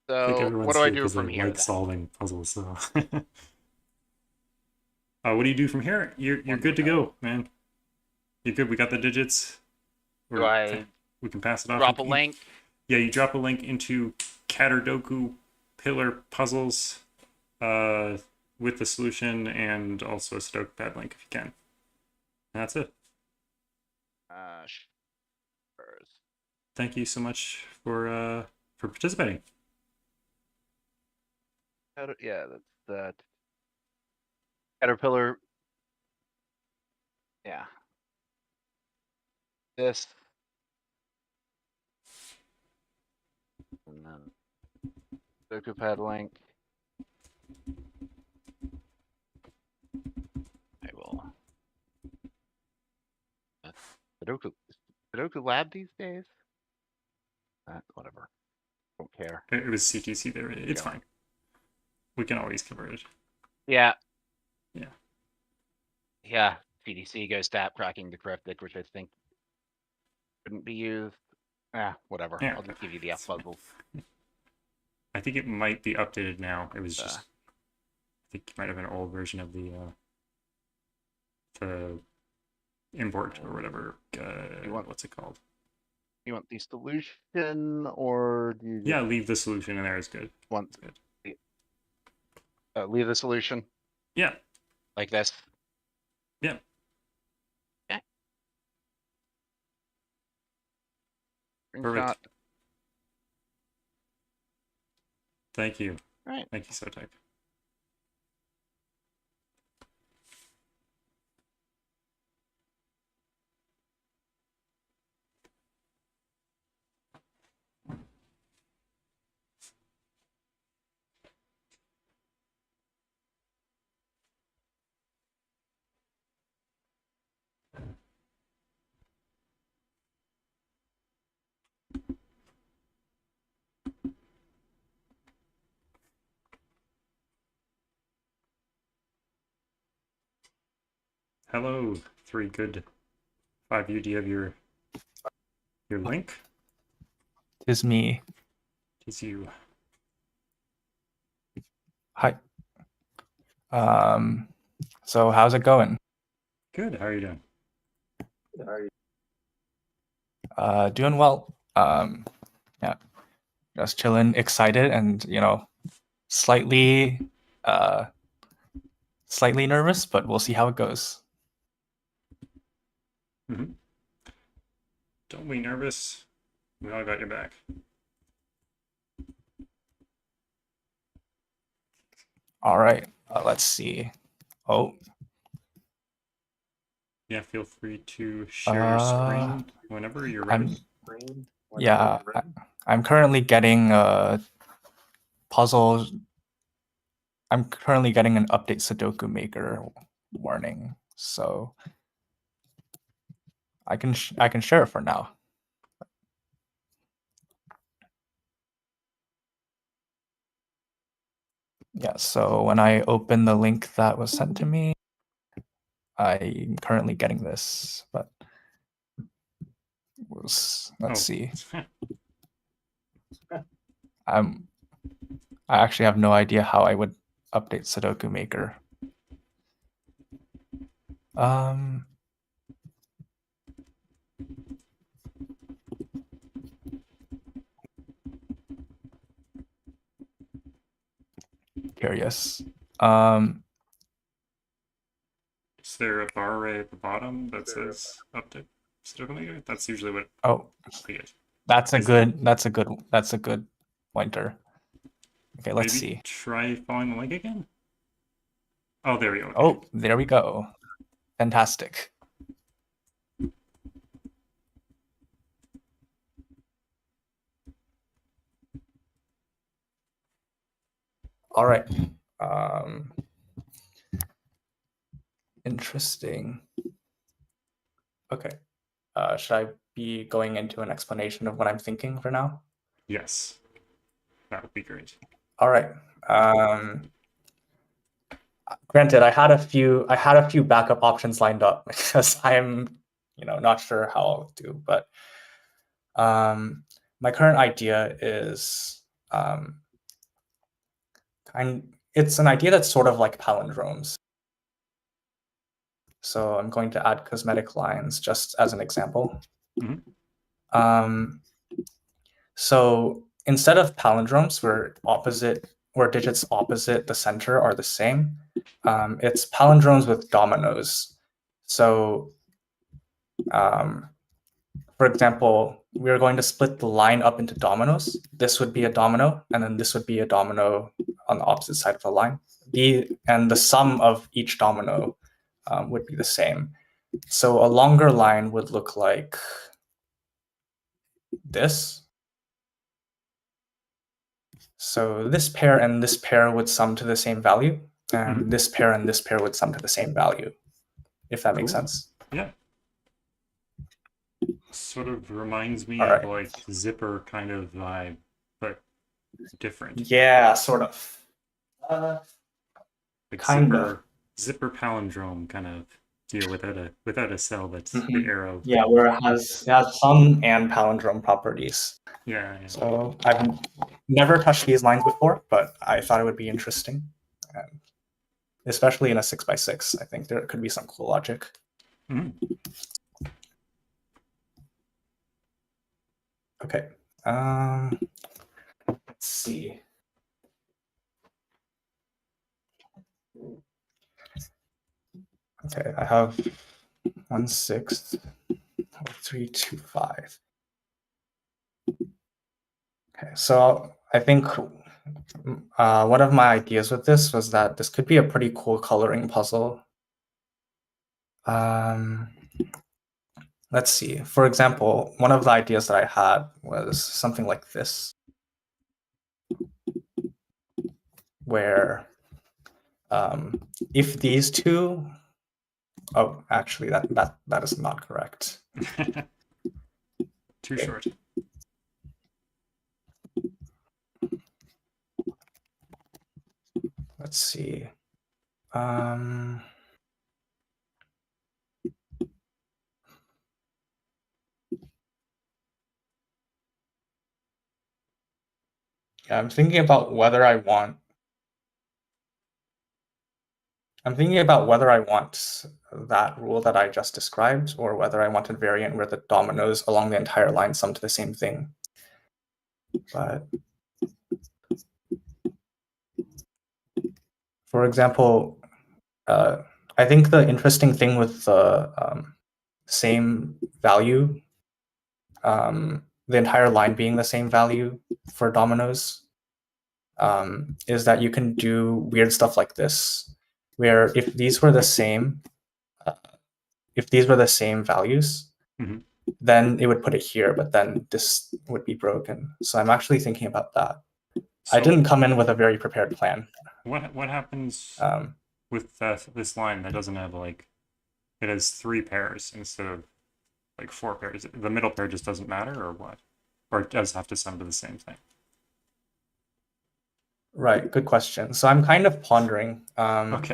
So what do I do from here? Like solving puzzles. So what do you do from here? You're good to go, man. You're good. We got the digits. Do I we can pass it off. drop a link? Yeah, you drop a link into Caterdokupillar puzzles with the solution and also a Sudoku pad link if you can. And that's it. Thank you so much for participating. Yeah, that's that. Caterpillar. Yeah. This. And then Sudoku pad link. I will. Sudoku Lab these days? Whatever. Don't care. It was CTC there. It's fine. We can always convert it. Yeah. Yeah. Yeah. CDC goes tap cracking the cryptic, which I think couldn't be used. Whatever. Yeah. I'll just give you the F puzzle. I think it might be updated now. It was just, I think it might have been an old version of the import or whatever. What's it called? You want the solution, or do you? Yeah, leave the solution in there is good. Want good. Leave the solution. Yeah. Like this. Yeah. Okay. Perfect. Thank you. All right. Thank you, Sotek. Hello, 3 good 5U. Do you have your link? Tis me. Tis you. Hi. So how's it going? Good. How are you doing? How are you? Doing well. Yeah, just chilling, excited, and slightly nervous, but we'll see how it goes. Mm-hmm. Don't be nervous. We all got your back. All right. Let's see. Oh. Yeah, feel free to share your screen whenever you're ready. I'm currently getting puzzles. I'm currently getting an update Sudoku Maker warning, so I can share it for now. Yeah, so when I open the link that was sent to me, I'm currently getting this, but let's see. I actually have no idea how I would update Sudoku Maker. Curious. Is there a bar right at the bottom that says update Sudoku Maker? That's usually what. Oh, that's a good pointer. Okay, let's see. Try following the link again. Oh, there we go. Okay. Oh, there we go. Fantastic. All right. Interesting. Okay. Should I be going into an explanation of what I'm thinking for now? Yes. That would be great. All right. Granted, I had a few backup options lined up because I'm, not sure how I'll do. But my current idea is it's an idea that's sort of like palindromes. So I'm going to add cosmetic lines just as an example. Mm-hmm. So instead of palindromes where digits opposite the center are the same, it's palindromes with dominoes. So for example, we're going to split the line up into dominoes. This would be a domino, and then this would be a domino on the opposite side of the line. And the sum of each domino would be the same. So a longer line would look like this. So this pair and this pair would sum to the same value, and this pair and this pair would sum to the same value, if that makes sense. Yeah. Sort of reminds me of like zipper kind of vibe, but different. Yeah, sort of. Like kind of. Zipper palindrome kind of deal without a cell that's the arrow. Yeah, where it has sum and palindrome properties. Yeah. So I've never touched these lines before, but I thought it would be interesting, especially in a 6x6. I think there could be some cool logic. Okay. Let's see. Okay, I have 1/6, 3, 2, 5. Okay, so I think one of my ideas with this was that this could be a pretty cool coloring puzzle. Let's see. For example, one of the ideas that I had was something like this, where if these two, oh, actually, that is not correct. Too short. Let's see. Yeah, I'm thinking about whether I want that rule that I just described, or whether I want a variant where the dominoes along the entire line sum to the same thing. But for example, I think the interesting thing with the same value, the entire line being the same value for dominoes, is that you can do weird stuff like this, where if these were the same, values, then it would put it here, but then this would be broken. So I'm actually thinking about that. I didn't come in with a very prepared plan. What happens with this line that doesn't have like, it has 3 pairs instead of like 4 pairs? The middle pair just doesn't matter, or what? Or it does have to sum to the same thing? Right, good question. So I'm kind of pondering.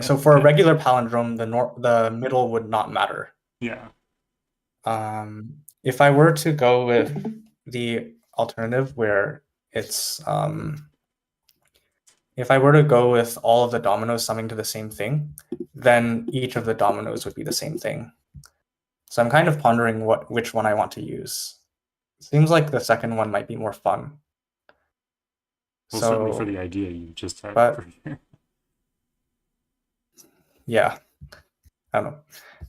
So for a regular palindrome, the middle would not matter. Yeah. If I were to go with the alternative where it's if I were to go with all of the dominoes summing to the same thing, then each of the dominoes would be the same thing. So I'm kind of pondering which one I want to use. Seems like the second one might be more fun. Well, certainly for the idea you just had. But yeah, I don't know.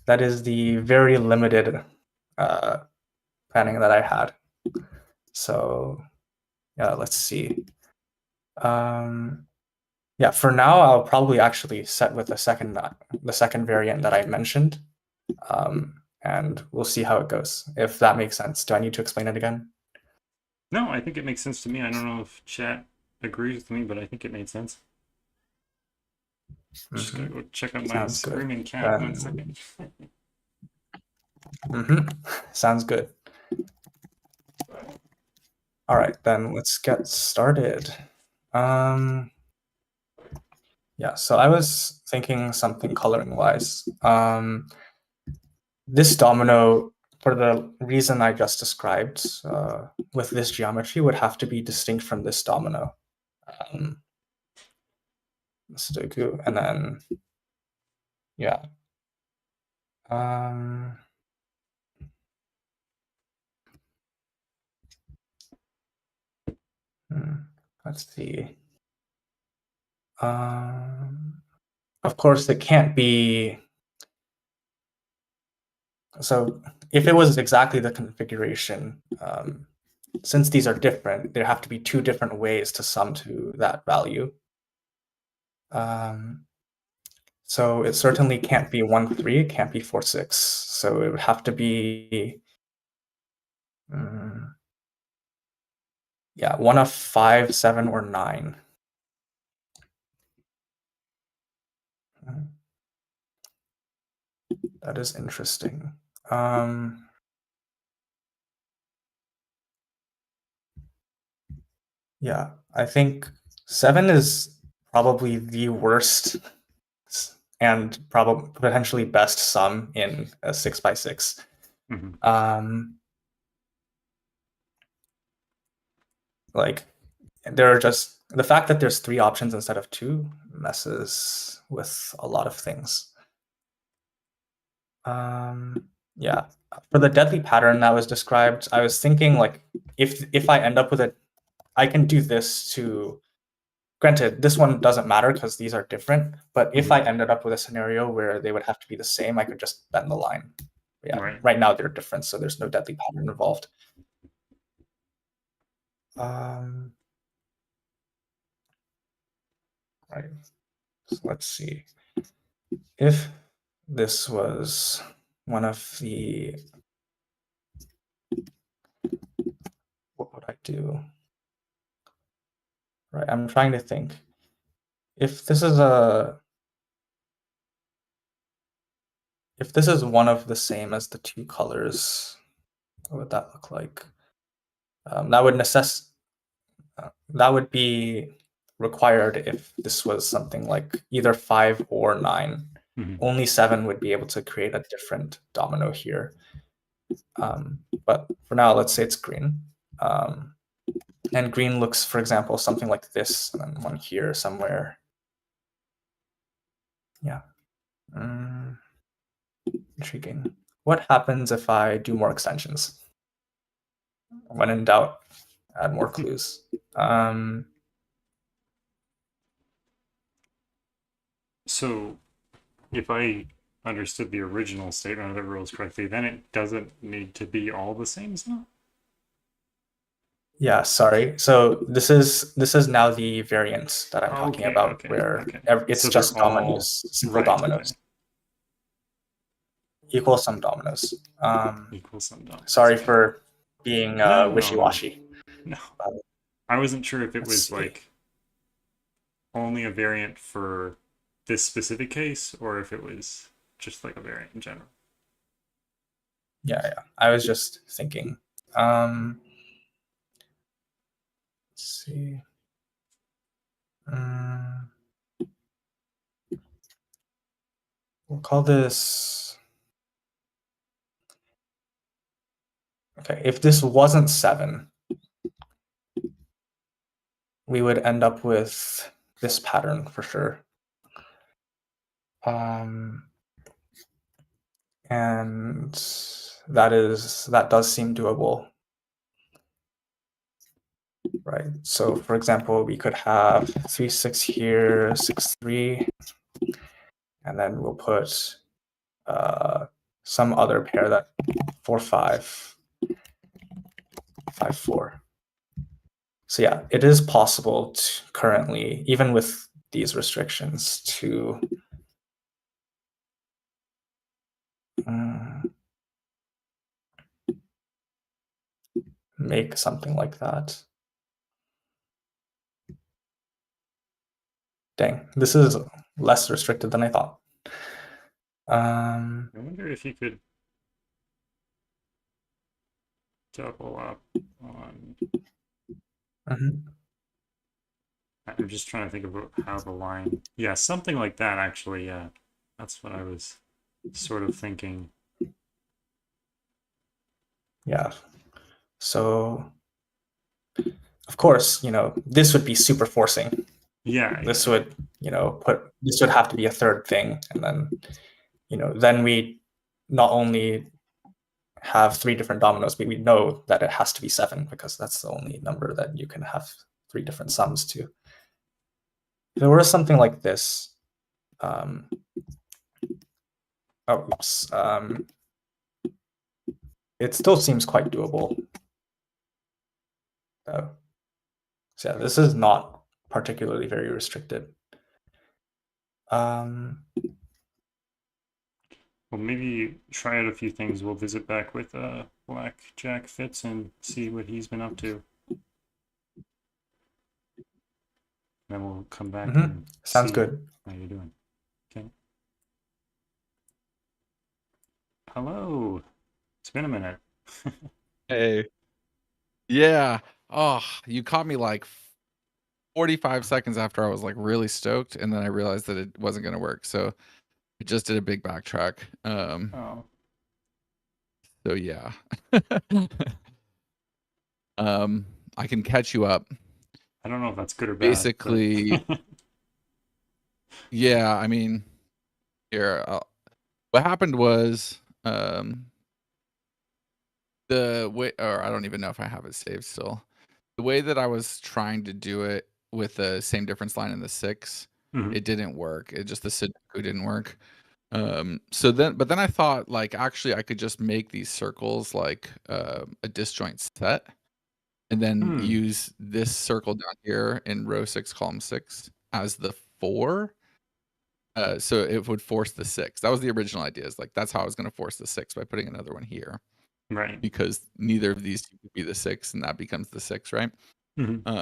That is the very limited planning that I had. So yeah, let's see. Yeah, for now I'll probably actually set with the second variant that I mentioned, and we'll see how it goes. If that makes sense. Do I need to explain it again? No, I think it makes sense to me. I don't know if chat agrees with me, but I think it made sense. Just gotta go check out my screaming cat. 1 second. Sounds good. All right, then let's get started. Yeah, so I was thinking something coloring wise. This domino, for the reason I just described, with this geometry would have to be distinct from this domino. Sudoku, and then, yeah. let's see. Of course, it can't be. So if it was exactly the configuration, since these are different, there have to be two different ways to sum to that value. So it certainly can't be 1, 3, it can't be 4, 6. So it would have to be, yeah, 1 of 5, 7, or 9. That is interesting. Yeah, I think 7 is probably the worst and probably potentially best sum in a 6x6. Like, there are just the fact that there's 3 options instead of 2 messes with a lot of things. Yeah, for the deadly pattern that was described, I was thinking like if I end up with it, I can do this to. Granted, this one doesn't matter because these are different, but if I ended up with a scenario where they would have to be the same, I could just bend the line. Yeah, right now they're different, so there's no deadly pattern involved. Right, so let's see. If this was one of the, what would I do? Right, I'm trying to think. If this is one of the same as the 2 colors, what would that look like? That would be required if this was something like either 5 or 9. Only 7 would be able to create a different domino here. But for now, let's say it's green. And green looks, for example, something like this, and then one here somewhere. Yeah. Intriguing. What happens if I do more extensions? When in doubt, add more clues. So if I understood the original statement of the rules correctly, then it doesn't need to be all the same, isn't it? Yeah, sorry. So this is now the variant that I'm talking about, where it's So just they're all dominoes, simple dominoes. Equal sum dominoes. Equal sum dominoes. Sorry for being wishy-washy. No. I wasn't sure if it was see. like only a variant for this specific case, or if it was just like a variant in general. Yeah. I was just thinking. Let's see. We'll call this. Okay, if this wasn't 7, we would end up with this pattern for sure. And that does seem doable. Right. So for example, we could have 3, 6 here, 6, 3, and then we'll put some other pair that 4, 5, 5, 4. So yeah, it is possible to currently, even with these restrictions, to make something like that. Dang, this is less restricted than I thought. I wonder if you could double up on. I'm just trying to think about how the line. Yeah, something like that, actually. Yeah, that's what I was sort of thinking. Yeah. So, of course, this would be super forcing. Yeah. This would, this would have to be a third thing. And then, then we not only have 3 different dominoes, but we know that it has to be 7 because that's the only number that you can have 3 different sums too. If it were something like this, oh, oops, it still seems quite doable. So yeah, this is not particularly very restricted. Well, maybe try out a few things. We'll visit back with blackjackfitz and see what he's been up to. Then we'll come back and Sounds see good. how you're doing. Okay. Hello. It's been a minute. Hey. Yeah. Oh, you caught me like 45 seconds after I was like really stoked, and then I realized that it wasn't going to work. So I just did a big backtrack. Oh. So yeah. I can catch you up. I don't know if that's good or bad. Basically, yeah, I mean, here, what happened was, the way, or I don't even know if I have it saved still. The way that I was trying to do it with the same difference line in the 6, it didn't work. It just, the Sudoku didn't work. So then, but then I thought, like, actually I could just make these circles like a disjoint set, and then use this circle down here in row 6, column 6 as the 4. So it would force the 6. That was the original idea. Is like, that's how I was going to force the 6, by putting another one here. Right. Because neither of these could be the 6, and that becomes the 6, right? And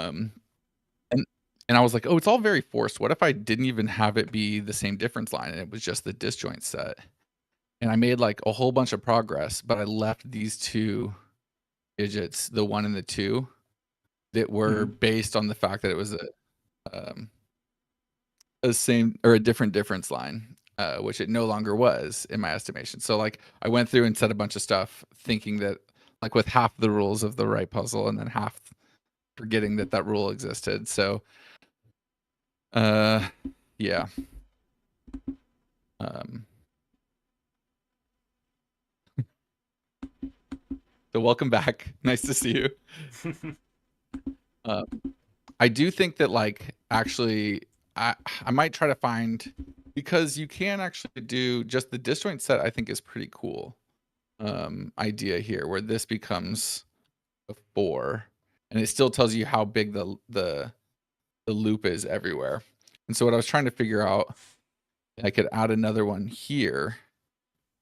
I was like, oh, it's all very forced. What if I didn't even have it be the same difference line, and it was just the disjoint set? And I made like a whole bunch of progress, but I left these 2 digits, the 1 and the 2, that were based on the fact that it was a same or a different difference line, which it no longer was in my estimation. So like, I went through and said a bunch of stuff thinking that, like, with half the rules of the right puzzle, and then half forgetting that that rule existed. So yeah. So welcome back. Nice to see you. I do think that, like, actually, I might try to find, because you can actually do just the disjoint set. I think is pretty cool idea here, where this becomes a 4, and it still tells you how big the loop is everywhere. And so what I was trying to figure out, I could add another one here,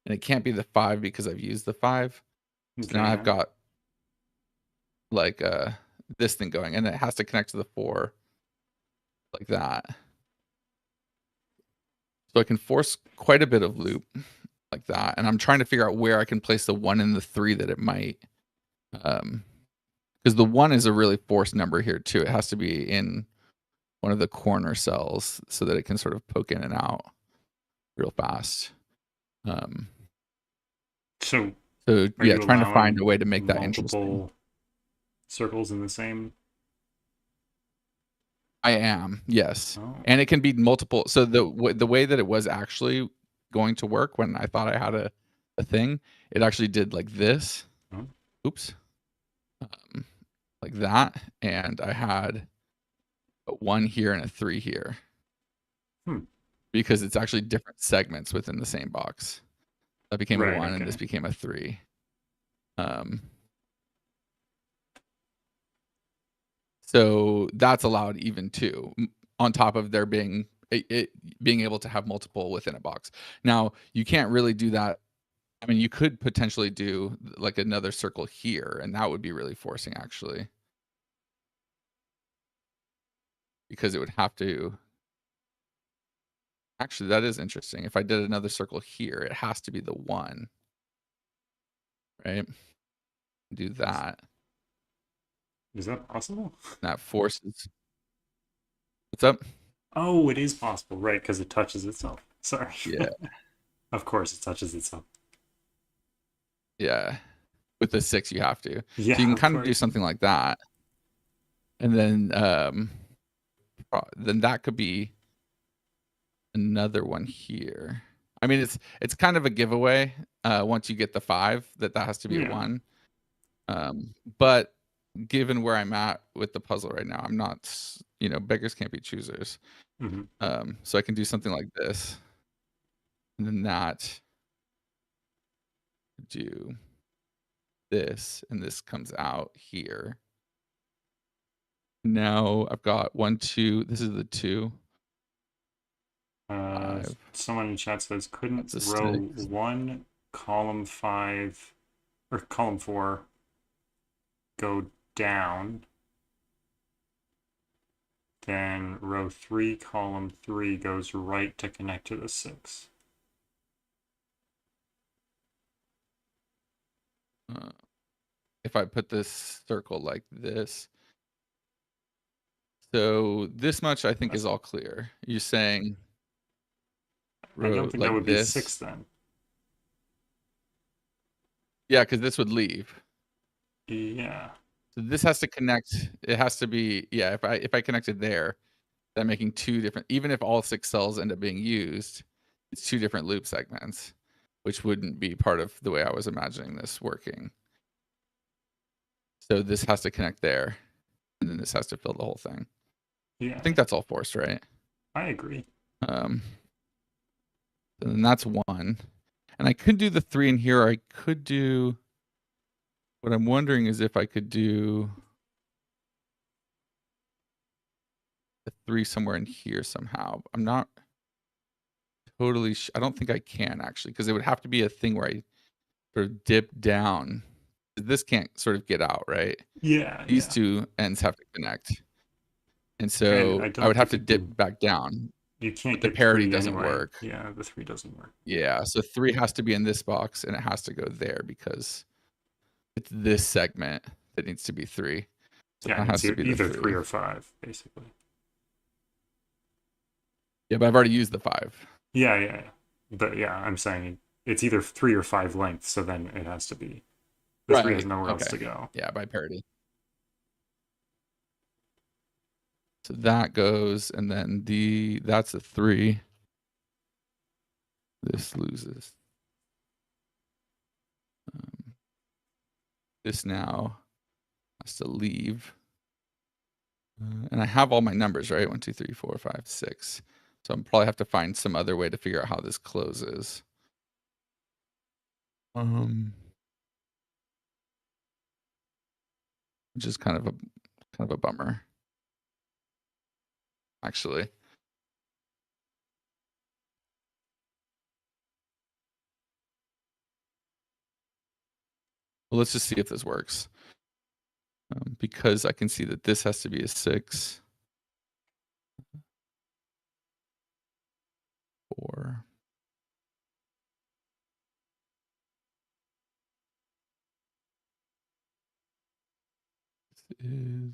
and it can't be the 5 because I've used the 5. So now I've got like this thing going, and it has to connect to the 4 like that. So I can force quite a bit of loop like that, and I'm trying to figure out where I can place the 1 and the 3 that it might, because the 1 is a really forced number here too. It has to be in one of the corner cells so that it can sort of poke in and out real fast. So yeah, trying to find a way to make that interesting. Circles in the same. I am, yes. And it can be multiple. So the way that it was actually going to work when I thought I had a thing, it actually did like this. Oops. Like that. And I had a 1 here and a 3 here. Because it's actually different segments within the same box. That became a 1, and this became a 3. So that's allowed even too, on top of there being being able to have multiple within a box. Now you can't really do that. I mean, you could potentially do like another circle here, and that would be really forcing actually, because it would have to. Actually, that is interesting. If I did another circle here, it has to be the 1, right? Do that. Is that possible? That forces. What's up? Oh, it is possible, right? Because it touches itself. Sorry. Yeah. Of course, it touches itself. Yeah. With the 6, you have to. Yeah, so you can kind of do something like that, and then that could be another one here. I mean, it's kind of a giveaway once you get the 5 that has to be a 1. But given where I'm at with the puzzle right now, I'm not, you know, beggars can't be choosers. So I can do something like this, and then that, do this, and this comes out here. Now I've got 1, 2. This is the 2. Someone in chat says couldn't That's a row 6. 1, column 5, or column 4 go down. Then row 3, column 3 goes right to connect to the 6. If I put this circle like this. So this much I think is all clear. You're saying I don't think like that would this. be 6 then. Yeah, because this would leave. Yeah. So this has to connect. It has to be, yeah, if I connected there, then making 2 different, even if all 6 cells end up being used, it's 2 different loop segments, which wouldn't be part of the way I was imagining this working. So this has to connect there, and then this has to fill the whole thing. Yeah. I think that's all forced, right? I agree. And then that's 1. And I could do the 3 in here. Or I could do, what I'm wondering is if I could do the 3 somewhere in here somehow. I'm not totally I don't think I can actually, because it would have to be a thing where I sort of dip down. This can't sort of get out, right? Yeah. These 2 ends have to connect. And so And I would have to think you dip back down. You can't The get parity 3 doesn't anyway. work. Yeah, the 3 doesn't work. Yeah, so 3 has to be in this box, and it has to go there because it's this segment that needs to be 3. So Yeah, that has it's to be either the 3 or 5, basically. Yeah, but I've already used the 5. Yeah. But yeah, I'm saying it's either 3 or 5 lengths, so then it has to be. The 3 has nowhere else to go. Yeah, by parity. So that goes, and then that's a 3. This loses. This now has to leave. And I have all my numbers, right? 1, 2, 3, 4, 5, 6. So I'll probably have to find some other way to figure out how this closes. Which is kind of a bummer, actually. Well, let's just see if this works. Because I can see that this has to be a 6. 4. This is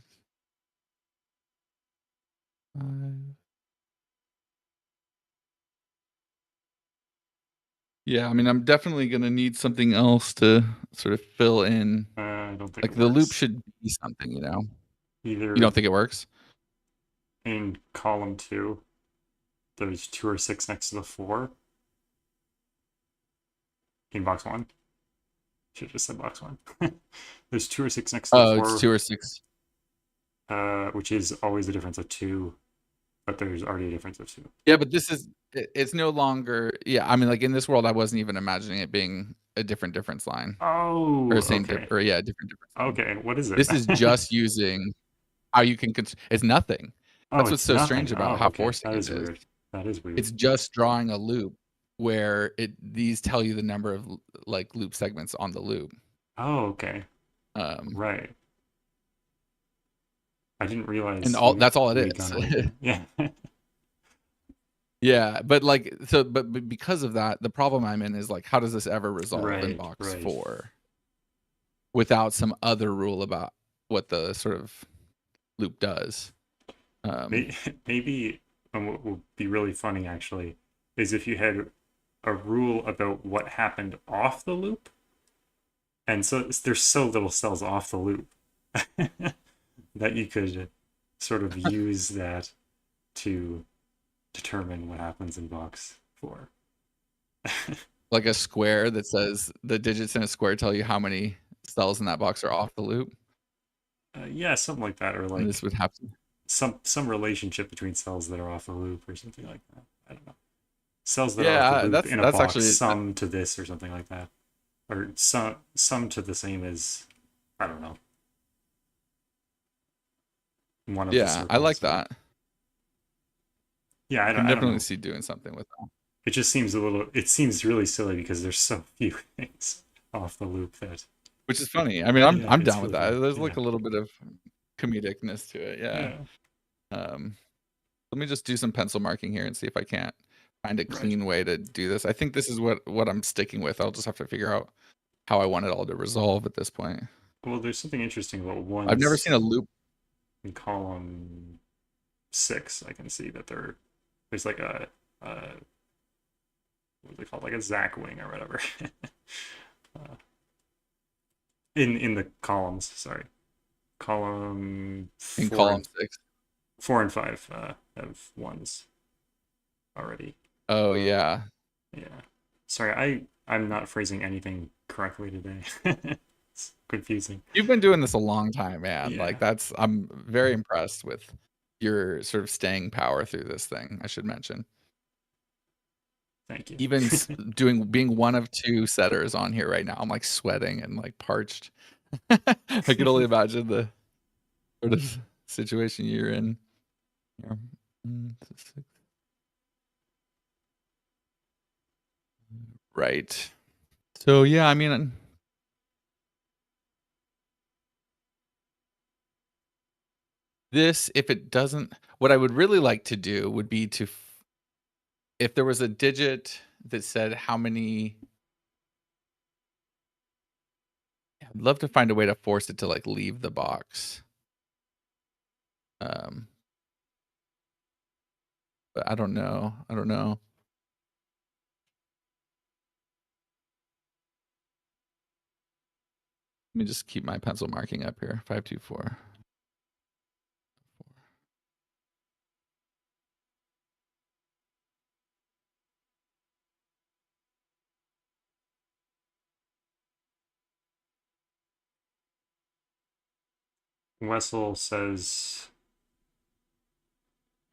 5. Yeah, I mean, I'm definitely going to need something else to sort of fill in. I don't think like it the loop works. should be something, you know. Either You don't think it works? in column 2, there's 2 or 6 next to the 4. In box 1. Should have just said box 1. There's 2 or 6 next to the 4. Oh, it's 2 or 6. Which is always a difference of 2, but there's already a difference of 2. Yeah, but this is, it's no longer, yeah, I mean, like in this world, I wasn't even imagining it being a different difference line. Oh, or same okay. or yeah, different difference line. Okay, what is it? This is just using how you can, it's nothing. That's it's what's so nothing. strange about Oh, how okay. forcing That it is weird. That is weird. It's just drawing a loop where these tell you the number of like loop segments on the loop. Oh, okay. Right. I didn't realize. And that's all it is. Yeah. Yeah, but like but because of that, the problem I'm in is like, how does this ever resolve in box 4 without some other rule about what the sort of loop does? Maybe what would be really funny actually is if you had a rule about what happened off the loop, and so there's so little cells off the loop that you could sort of use that to determine what happens in box 4. Like a square that says the digits in a square tell you how many cells in that box are off the loop. Yeah, something like that, or like this would have to... some relationship between cells that are off the loop or something like that. I don't know. Cells that are Yeah, off the loop in a that's box actually sum to this or something like that, or sum to the same as, I don't know. One of the yeah, I like circles. that. Yeah, I I can don't definitely know. see doing something with that. It just seems a little. It seems really silly because there's so few things off the loop that. Which is funny. I mean, Yeah, I'm it's down with really that. funny. There's like Yeah. a little bit of comedicness to it. Yeah. Let me just do some pencil marking here and see if I can't find a clean way to do this. I think this is what I'm sticking with. I'll just have to figure out how I want it all to resolve at this point. Well, there's something interesting about one. I've never seen a loop in column 6. I can see that there's like a what do they call it? Like a Zach wing or whatever. In the columns, sorry. Column 4 in column 6. 4 and 5 have ones already. Oh yeah. Yeah. Sorry, I'm not phrasing anything correctly today. It's confusing. You've been doing this a long time, man. Yeah. Like I'm very impressed with your sort of staying power through this thing, I should mention. Thank you. Even being one of 2 setters on here right now, I'm like sweating and like parched. I can only imagine the sort of situation you're in. Here. Right. So yeah, I mean, this, if it doesn't, what I would really like to do would be to, if there was a digit that said how many, I'd love to find a way to force it to like leave the box. But I don't know. Let me just keep my pencil marking up here. 524. Wessel says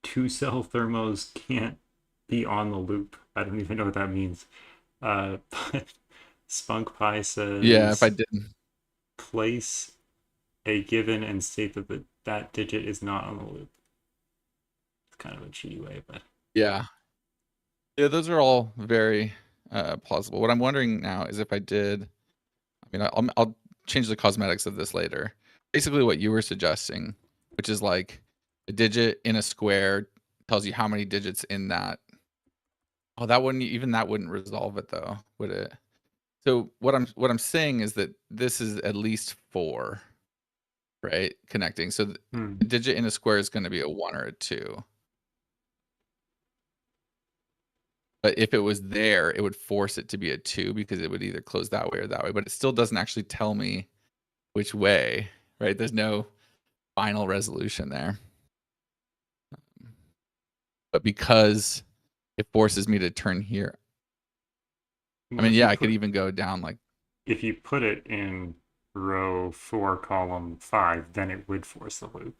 2 cell thermos can't be on the loop. I don't even know what that means. But Spunk Pie says, yeah, if I didn't place a given and state that that digit is not on the loop. It's kind of a cheaty way, but yeah, those are all very plausible. What I'm wondering now is if I did, I mean, I'll change the cosmetics of this later. Basically, what you were suggesting, which is like a digit in a square tells you how many digits in that. Oh, that wouldn't resolve it though, would it? So what I'm saying is that this is at least 4, right? Connecting. So the digit in a square is going to be a 1 or a 2. But if it was there, it would force it to be a 2 because it would either close that way or that way. But it still doesn't actually tell me which way, right? There's no final resolution there. But because it forces me to turn here. I mean, yeah, I could even go down like. If you put it in row 4, column 5, then it would force the loop.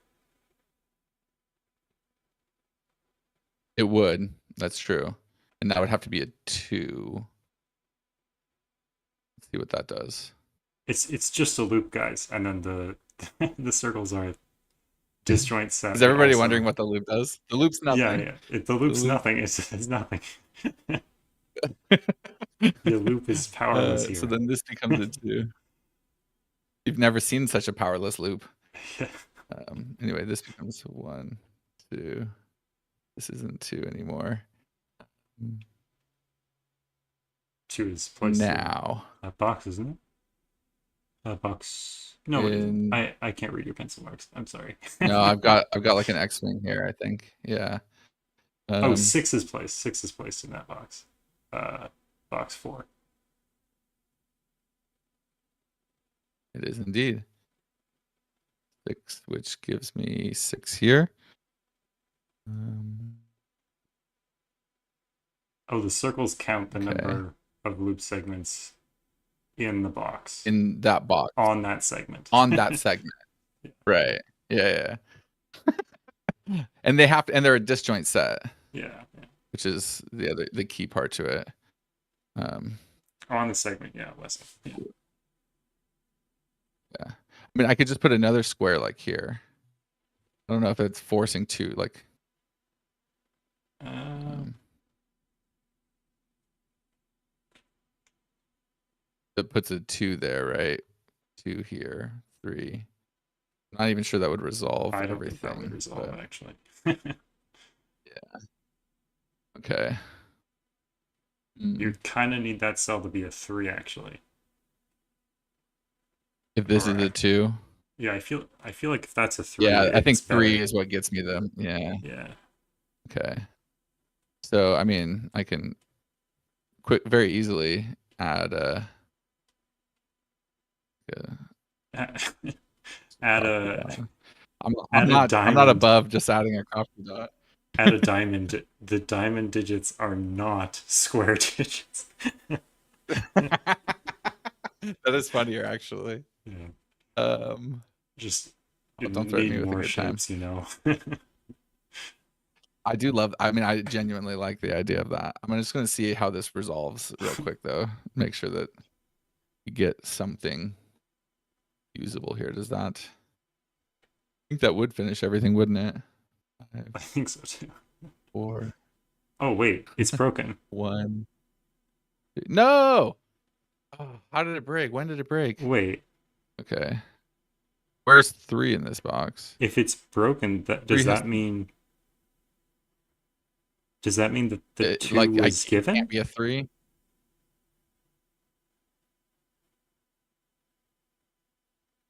It would. That's true. And that would have to be a 2. Let's see what that does. It's just a loop, guys, and then the the circles are disjoint set. Is everybody wondering what the loop does? The loop's nothing. Yeah. The loop's nothing. It's nothing. The loop is powerless here. So then this becomes a 2. You've never seen such a powerless loop. Anyway, this becomes 1, 2. This isn't 2 anymore. 2 is placed now. In that box, isn't it? That box. No, I can't read your pencil marks. I'm sorry. No, I've got like an X-wing here, I think. Yeah. 6 is placed. 6 is placed in that box. Box 4. It is indeed 6, which gives me 6 here. The circles count the number of loop segments in the box. In that box. On that segment. On that segment. Right. Yeah. And they have to, and they're a disjoint set. Yeah. Which is the key part to it. On the segment, yeah, Wes. Yeah. Yeah. I mean, I could just put another square like here. I don't know if it's forcing two, like. It puts a 2 there, right? 2 here, 3. Not even sure that would resolve I don't everything. think that would resolve, but... actually. Yeah. Okay. You kind of need that cell to be a 3, actually. If this is a 2. Yeah, I feel like if that's a 3, yeah, I think 3 better. is what gets me them. Yeah. Yeah. Okay. So I mean, I can very easily add a. Add a. I'm not above just adding a coffee dot. Add a diamond. The diamond digits are not square digits. That is funnier, actually. Yeah. Just don't threaten me with more a good shapes, time. you know. I do love. I mean, I genuinely like the idea of that. I'm just going to see how this resolves real quick, though. Make sure that you get something usable here. Does that? I think that would finish everything, wouldn't it? I think so too. 4. Oh wait, it's broken. 1. No. Oh, how did it break? When did it break? Wait. Okay. Where's 3 in this box? If it's broken, does that mean? Does that mean that the 2 was given? Can't be a 3.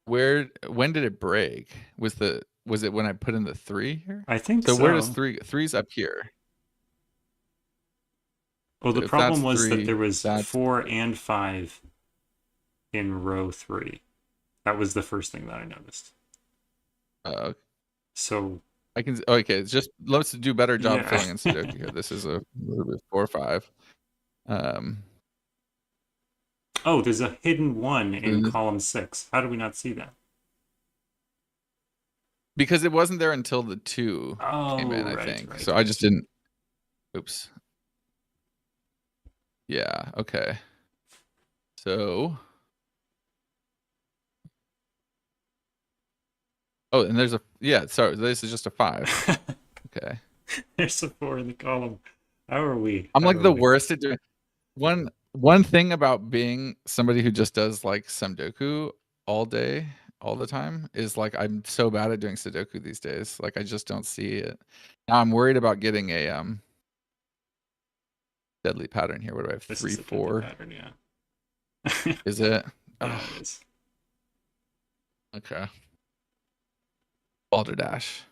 When did it break? Was it when I put in the 3 here? I think so. So where does 3? 3's up here. Well, the If problem that's was 3, that there was 4 and 5 in row 3. That was the first thing that I noticed. So I can. Okay, just let's do a better job Yeah. filling in Sudoku here. This is a 4 5. Oh, there's a hidden 1 in column 6. How do we not see that? Because it wasn't there until the 2 came in, I think. So I just didn't. Oops. Yeah. Okay. So. Oh, and there's a sorry. This is just a 5. Okay. There's a 4 in the column. How are we? I'm like the worst at doing. One thing about being somebody who just does like Sudoku all day, all the time, is like I'm so bad at doing Sudoku these days. Like I just don't see it. Now I'm worried about getting a deadly pattern here. What do I have? 3 4. Pattern, yeah. Is it? Yeah, it is. Okay. Balderdash.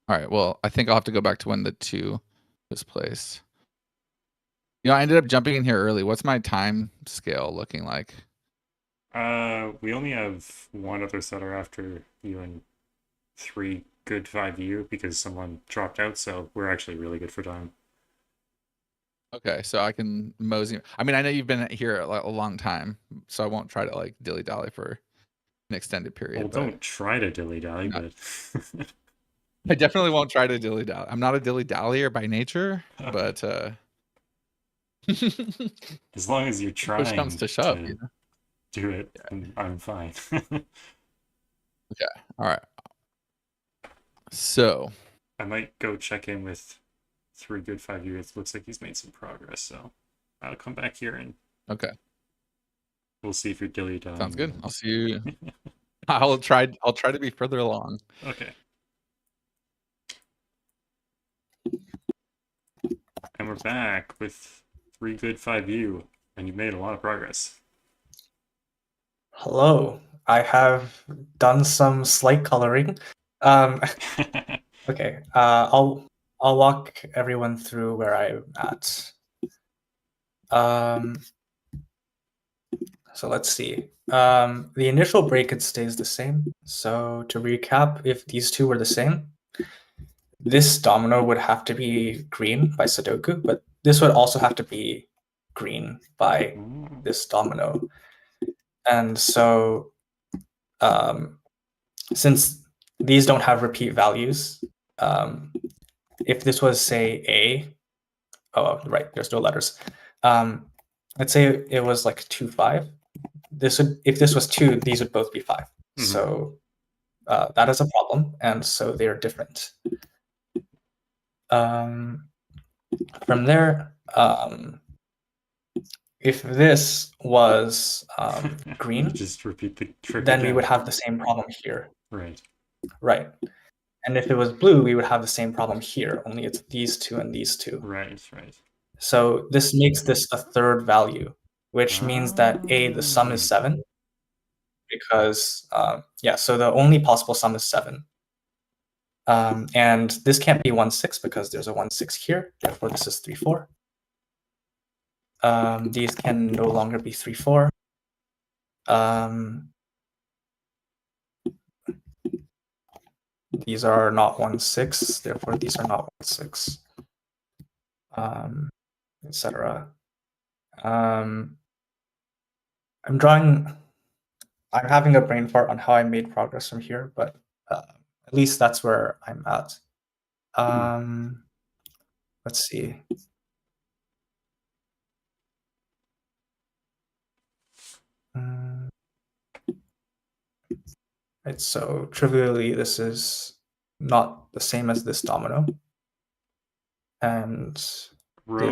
All right. Well, I think I'll have to go back to when the 2 was placed. You know, I ended up jumping in here early. What's my time scale looking like? We only have 1 other setter after you and 3 good 5U because someone dropped out, so we're actually really good for time. Okay, so I can mosey. I mean, I know you've been here a long time, so I won't try to like dilly-dally for an extended period. Well, don't try to dilly-dally, but... I definitely won't try to dilly-dally. I'm not a dilly-dallier by nature, but... as long as you're trying push comes to shove, to do it, I'm fine. Okay, all right. So... I might go check in with 3 good 5U. It looks like he's made some progress, so I'll come back here and we'll see if you're dilly-dallying. Sounds good. I'll see you. I'll try to be further along. Okay. And we're back with 3 good 5U, and you made a lot of progress. Hello. I have done some slight coloring. Okay. I'll walk everyone through where I'm at. So let's see. The initial break, it stays the same. So to recap, if these 2 were the same, this domino would have to be green by Sudoku, but this would also have to be green by this domino. And so since these don't have repeat values. If this was, say, A, oh, right, there's no letters. Let's say it was like 2, 5. If this was 2, these would both be 5. So that is a problem, and so they're different. From there, if this was green, just repeat the trick then again. we would have the same problem here. Right. Right. And if it was blue, we would have the same problem here, only it's these two and these two. Right, right. So this makes this a third value, which means that A, the sum is 7, because, so the only possible sum is 7. And this can't be 1, 6 because there's a 1, 6 here, therefore this is 3, 4. These can no longer be 3, 4. These are not 1, 6, therefore these are not 1, 6, etc. I'm having a brain fart on how I made progress from here, but at least that's where I'm at. Let's see. Right, so trivially, this is not the same as this domino. And row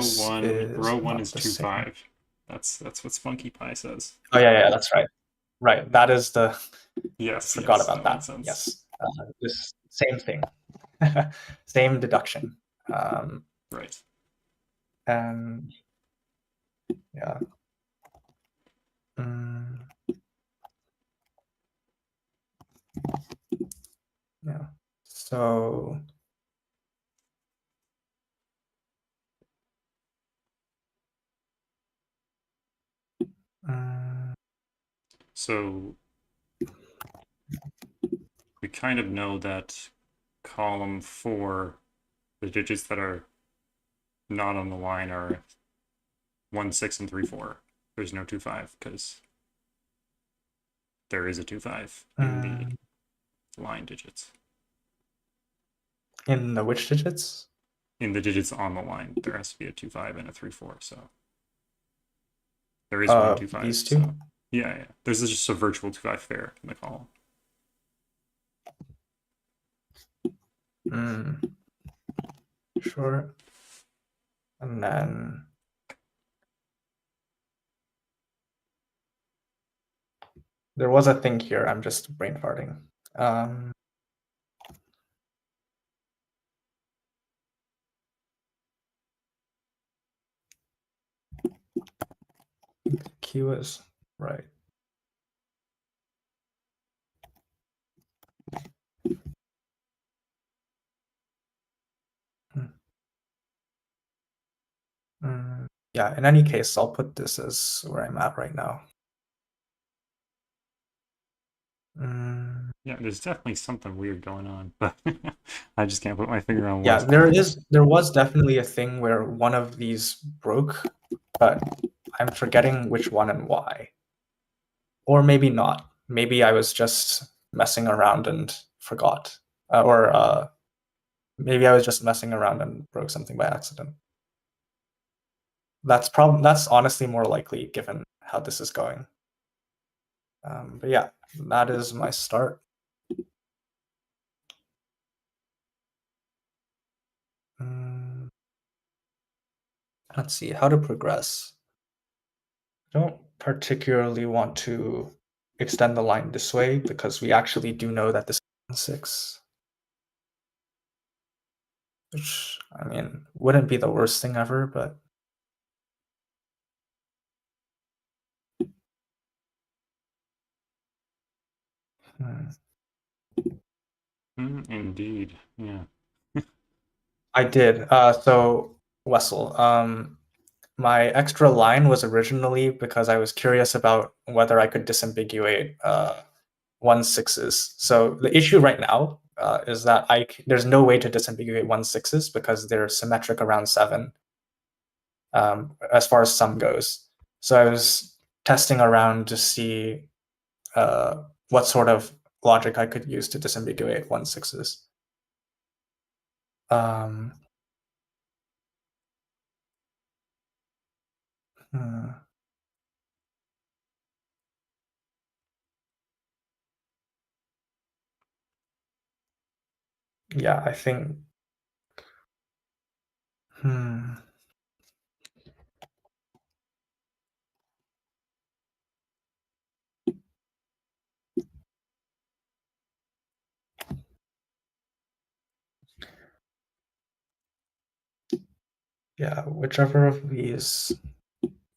one is 2, 5. That's what Spunky Pie says. Oh yeah, that's right. Right, that is the. Yes, forgot about that. Yes, this same thing, same deduction. Right. And yeah. Yeah. So. So we kind of know that column 4, the digits that are not on the line are 1, 6, and 3, 4. There's no 2, 5 because there is a 2, 5 in the line digits. In the which digits? In the digits on the line, there has to be a 2, 5 and a 3, 4. So there is 1, 2, 5. These two? So, yeah. There's just a virtual 2, 5 pair in the column. Sure. And then there was a thing here. I'm just brain farting. Q is right. Yeah, in any case, I'll put this as where I'm at right now. Yeah, there's definitely something weird going on, but I just can't put my finger on what. Yeah, there was definitely a thing where one of these broke, but I'm forgetting which one and why. Or maybe not. Maybe I was just messing around and forgot. Or maybe I was just messing around and broke something by accident. That's honestly more likely given how this is going. But yeah, that is my start. Let's see how to progress. I don't particularly want to extend the line this way because we actually do know that this is 6. Which, I mean, wouldn't be the worst thing ever, but Indeed, yeah. I did. So Wessel, my extra line was originally because I was curious about whether I could disambiguate 1, 6s. So the issue right now is that there's no way to disambiguate 1, 6s because they're symmetric around 7 as far as sum goes. So I was testing around to see what sort of logic I could use to disambiguate 1/6s. Yeah, I think. Yeah, whichever of these.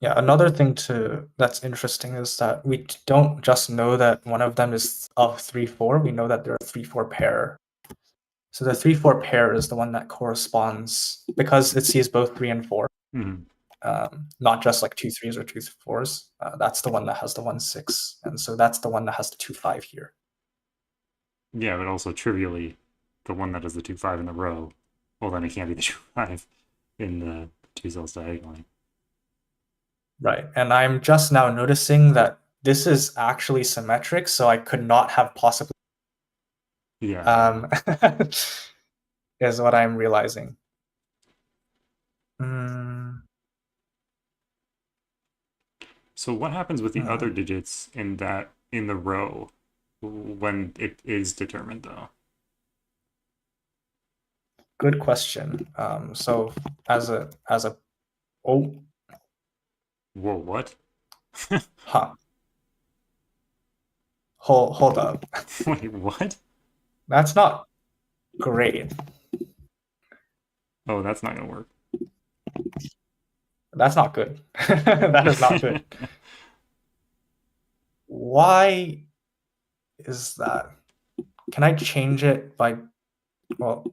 Yeah, another thing that's interesting is that we don't just know that one of them is of 3/4. We know that they're a 3/4 pair. So the 3/4 pair is the one that corresponds because it sees both 3 and 4. Not just like 2 3s or 2 4s. That's the one that has the 1/6, and so that's the one that has the 2 5 here. Yeah, but also trivially, the one that has the 2 5 in the row, well, then it can't be the 2 5 in the 2 cells diagonally. Right, and I'm just now noticing that this is actually symmetric, so I could not have possibly. Yeah. Is what I'm realizing. So what happens with the other digits in the row when it is determined, though? Good question. So as a whoa, what? Huh. Hold up. Wait, what? That's not great. Oh, that's not gonna work. That's not good. That is not good. Why is that? Can I change it by? Well,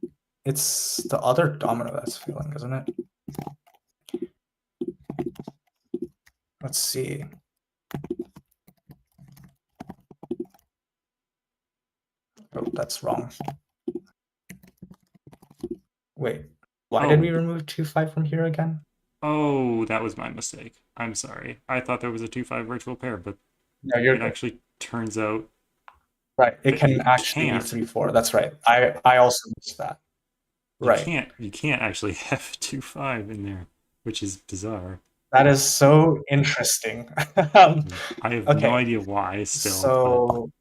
it's the other domino that's failing, isn't it? Let's see. Oh, that's wrong. Wait, why did we remove 2 5 from here again? Oh, that was my mistake. I'm sorry. I thought there was a 2 5 virtual pair, but no, it actually turns out. Right, it can actually be 3 4. That's right. I also missed that. Right. You can't actually have 2 5 in there, which is bizarre. That is so interesting. I have no idea why still. So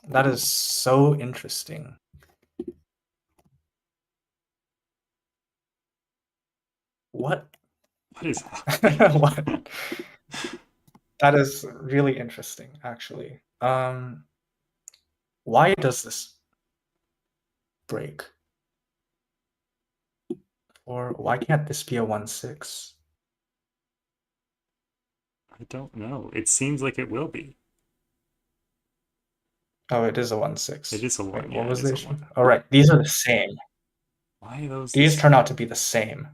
that is so interesting. What is what? That is really interesting, actually. Why does this break? Or why can't this be a 1/6? I don't know. It seems like it will be. Oh, it is a 1/6. It is a 1. Wait, yeah, what was it is this? a 1. All right, these are the same. Why are those? These turn out to be the same.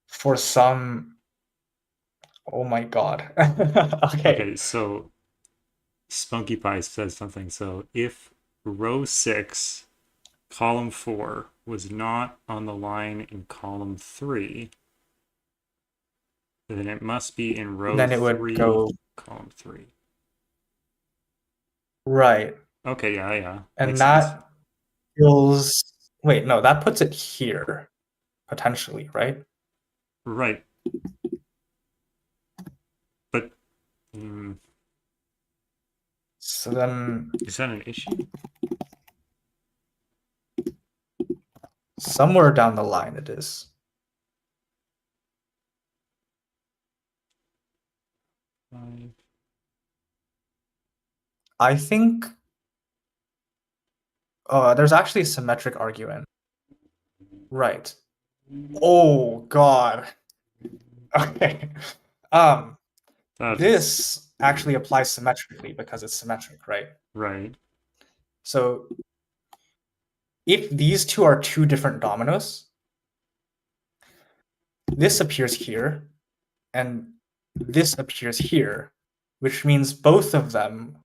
For some. Oh my god. Okay, so Spunky Pie says something. So if row 6, column 4 was not on the line in column 3, then it must be in row 3, then it would go column 3. Right. Okay, yeah. And Makes that sense. feels. Wait, no, that puts it here, potentially, right? Right. But. So then. Is that an issue? Somewhere down the line it is. I think there's actually a symmetric argument. Right. Oh god. Okay. This actually applies symmetrically because it's symmetric, right? Right. So if these two are two different dominoes, this appears here and this appears here, which means both of them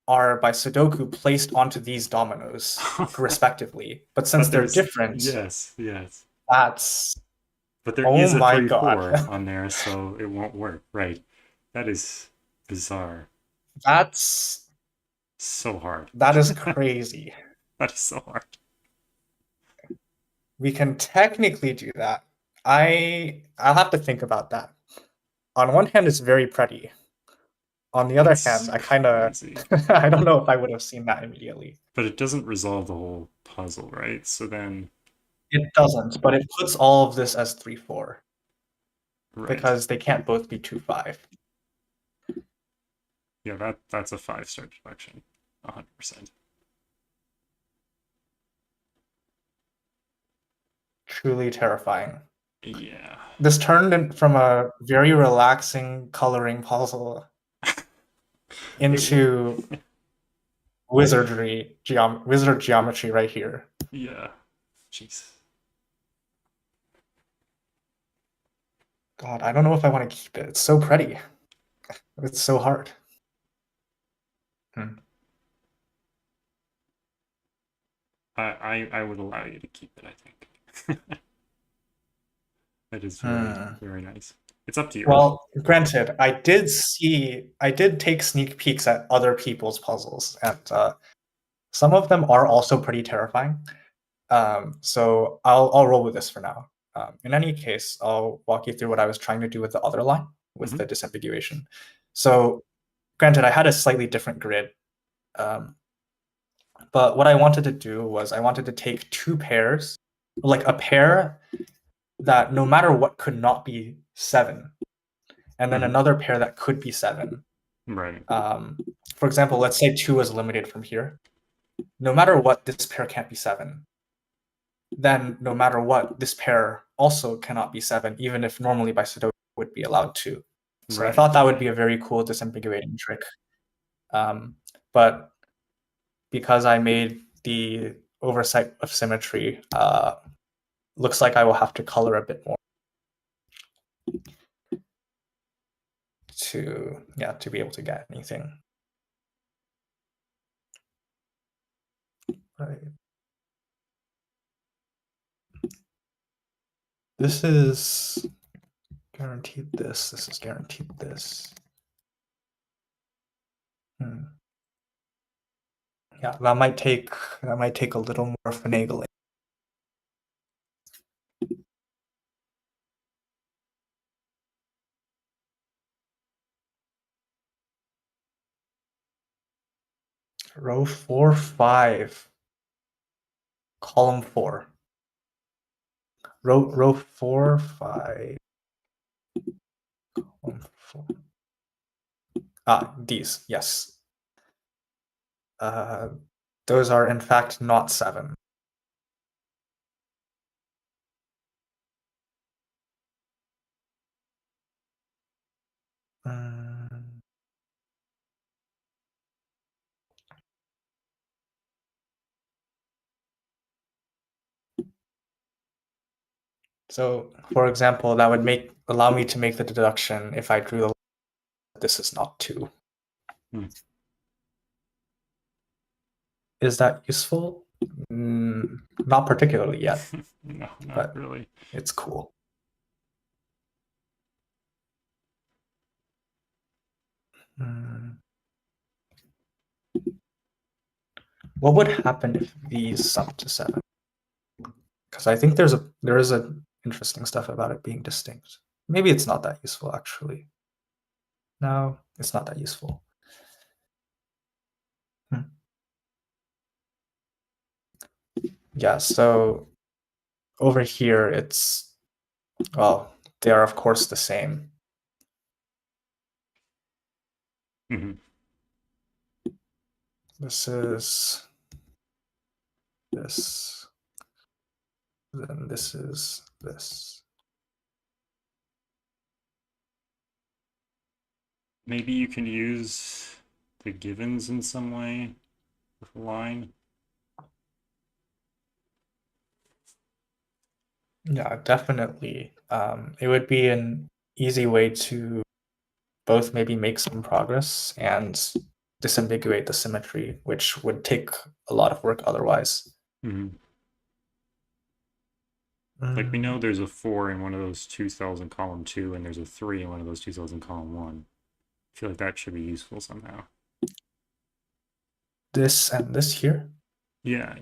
are by Sudoku placed onto these dominoes respectively. But since they're there's- different, yes, that's but there oh is a my 3-4 God. on there, so it won't work. Right? That is bizarre. That's so hard. That is crazy. That is so hard. We can technically do that. I'll have to think about that. On one hand, it's very pretty. On the other hand, I kind of I don't know if I would have seen that immediately. But it doesn't resolve the whole puzzle, right? So then It doesn't, but it puts all of this as 3-4. Right. Because they can't both be 2-5. Yeah, that's a 5-star deduction. 100%. Truly terrifying. Yeah. This turned in from a very relaxing coloring puzzle into wizard geometry right here. Yeah. Jeez. God, I don't know if I want to keep it. It's so pretty. It's so hard. I would allow you to keep it, I think. That is very, very nice. It's up to you. Well, granted, I did take sneak peeks at other people's puzzles, and some of them are also pretty terrifying. So I'll roll with this for now. In any case, I'll walk you through what I was trying to do with the other line, with the disambiguation. So, granted, I had a slightly different grid, but what I wanted to do was I wanted to take two pairs, like a pair that no matter what could not be 7, and then another pair that could be 7. Right. For example, let's say 2 is eliminated from here. No matter what, this pair can't be 7. Then no matter what, this pair also cannot be 7, even if normally by Sudoku would be allowed to. So I thought that would be a very cool disambiguating trick. But because I made the oversight of symmetry, looks like I will have to color a bit more to be able to get anything. Right. This is guaranteed this. This is guaranteed this. Yeah, that might take a little more finagling. Row 4, 5. Column 4. Row 4, 5. Column 4. These, yes. Those are in fact not 7. So, for example, that would allow me to make the deduction if I drew the line, this is not 2. Is that useful? Not particularly yet. No, not but really. It's cool. What would happen if these sum to 7? Because I think there is a interesting stuff about it being distinct. Maybe it's not that useful, actually. No, it's not that useful. Yeah, so over here it's, well, they are of course the same. This is this, then this is this. Maybe you can use the givens in some way with a line. Yeah, definitely. It would be an easy way to both maybe make some progress and disambiguate the symmetry, which would take a lot of work otherwise. Like we know there's a 4 in one of those 2 cells in column 2, and there's a 3 in one of those 2 cells in column 1. I feel like that should be useful somehow. This and this here? Yeah.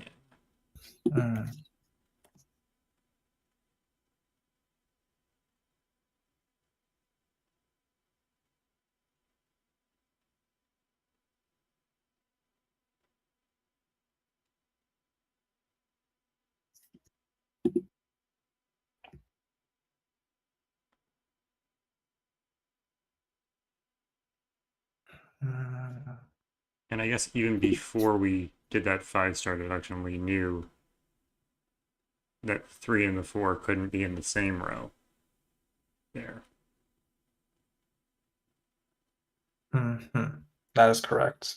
And I guess even before we did that 5-star deduction, we knew that 3 and the 4 couldn't be in the same row. There. That is correct.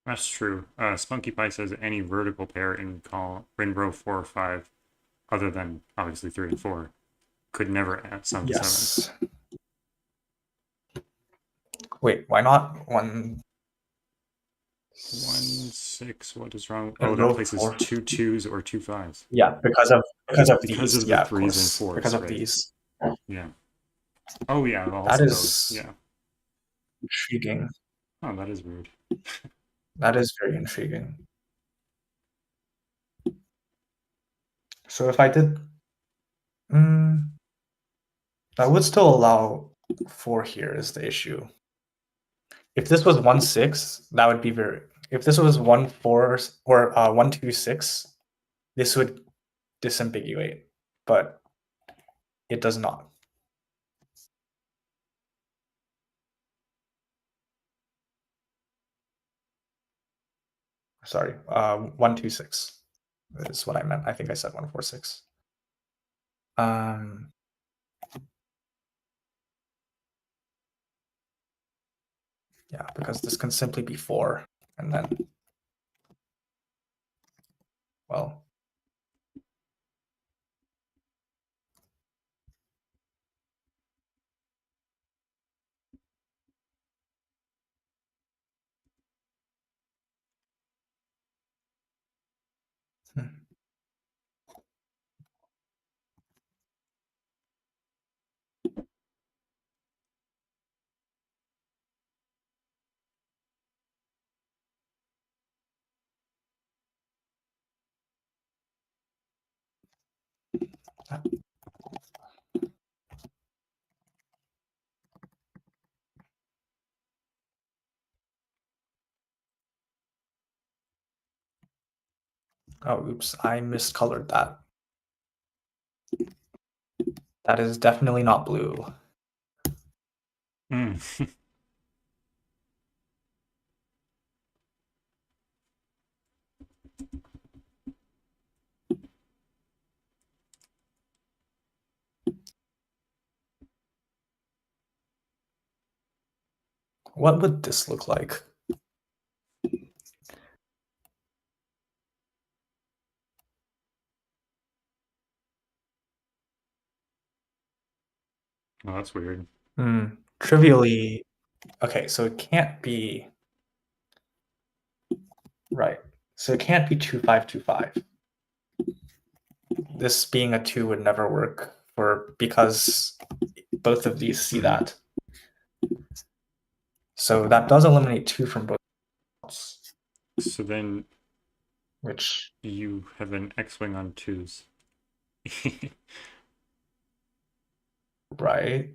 That's true. Spunky Pie says any vertical pair in row 4 or 5, other than obviously 3 and 4, could never add sum to 7. Wait, why not 1? 1, 6. What is wrong? And Oh, that row places 4. 2 2s or 2 5s. Yeah, because of Because these. of the Yeah, 3s and 4s. because of right? these. Yeah. Oh yeah. Also That those. is Yeah. intriguing. Oh, that is weird. That is very intriguing. So if I did, that would still allow 4 here is the issue. If this was 1 6, that would be very. If this was 1 4 or 1 2 6, this would disambiguate, but it does not. Sorry, 1 2 6 is what I meant. I think I said 1 4 6. Yeah, because this can simply be 4, and then, well, oh, oops, I miscolored that. That is definitely not blue. What would this look like? Oh, that's weird. Trivially, okay, so it can't be right. So it can't be 2 5 2 5. This being a 2 would never work because both of these see that. So that does eliminate 2 from both. So then, which you have an X-wing on 2s. Right.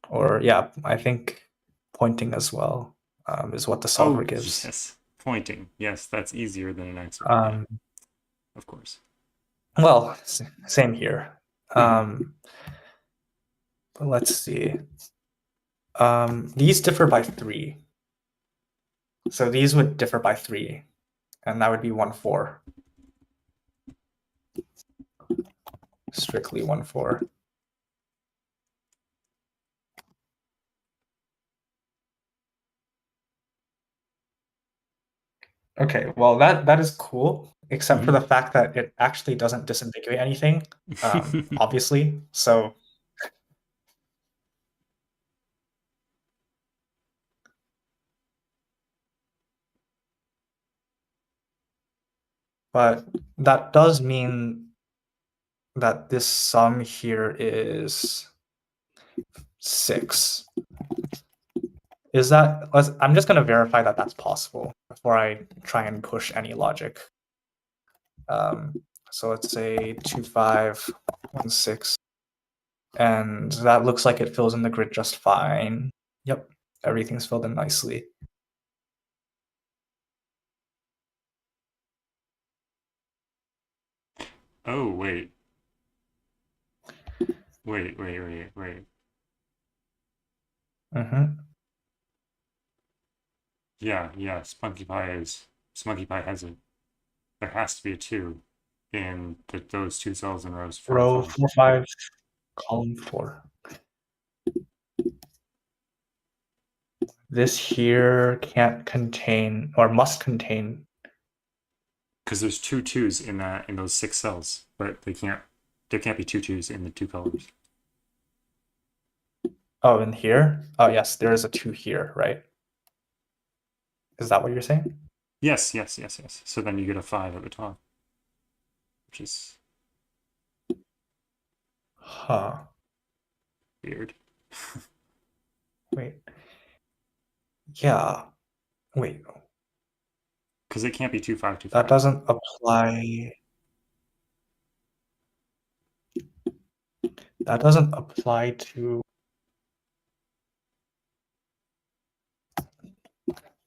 Or yeah, I think pointing as well is what the solver gives. Yes, pointing. Yes, that's easier than an X-wing. Of course. Well, same here. Let's see. These differ by 3. So these would differ by 3, and that would be 1 4. Strictly 1 4. Okay, well that is cool except for the fact that it actually doesn't disambiguate anything, obviously. So but that does mean that this sum here is 6. Is that? I'm just going to verify that that's possible before I try and push any logic. So let's say 2, 5, 1, 6, and that looks like it fills in the grid just fine. Yep, everything's filled in nicely. Oh, wait. Wait. Yeah, Spunky Pie has a, there has to be a 2 in those 2 cells in rows 4 Row and 5. 4, 5, column 4. This here can't contain, or must contain. Because there's 2 2s in those 6 cells, but there can't be 2 2s in the 2 colors. Oh, in here? Oh, yes, there is a 2 here, right? Is that what you're saying? Yes. So then you get a 5 at the top, which is weird. Wait. Yeah. Wait. Because it can't be 2 5 2 5. That doesn't apply. That doesn't apply to.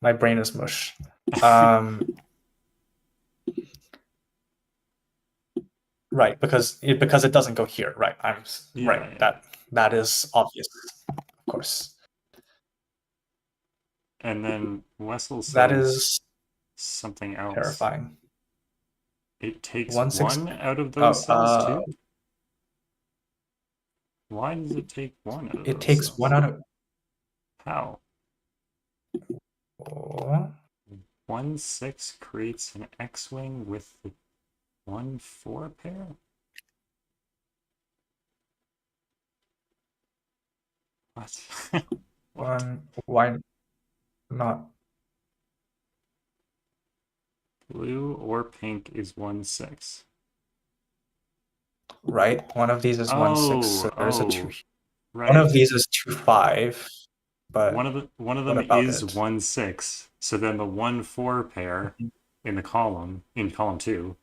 My brain is mush. Right, because it doesn't go here. Right, right. Yeah. That is obvious, of course. And then Wessel says that is something else. Terrifying. It takes 1, 6, one out of those cells too? Why does it take one out of It those takes cells? 1 out of. How? Oh. 1 6 creates an X-wing with the 1 4 pair? What? Why not? Blue or pink is 1 6. Right, one of these is 1 6. So there's a 2. Right. One of these is 2 5. But one of them is 1 6. So then the 1 4 pair in column 2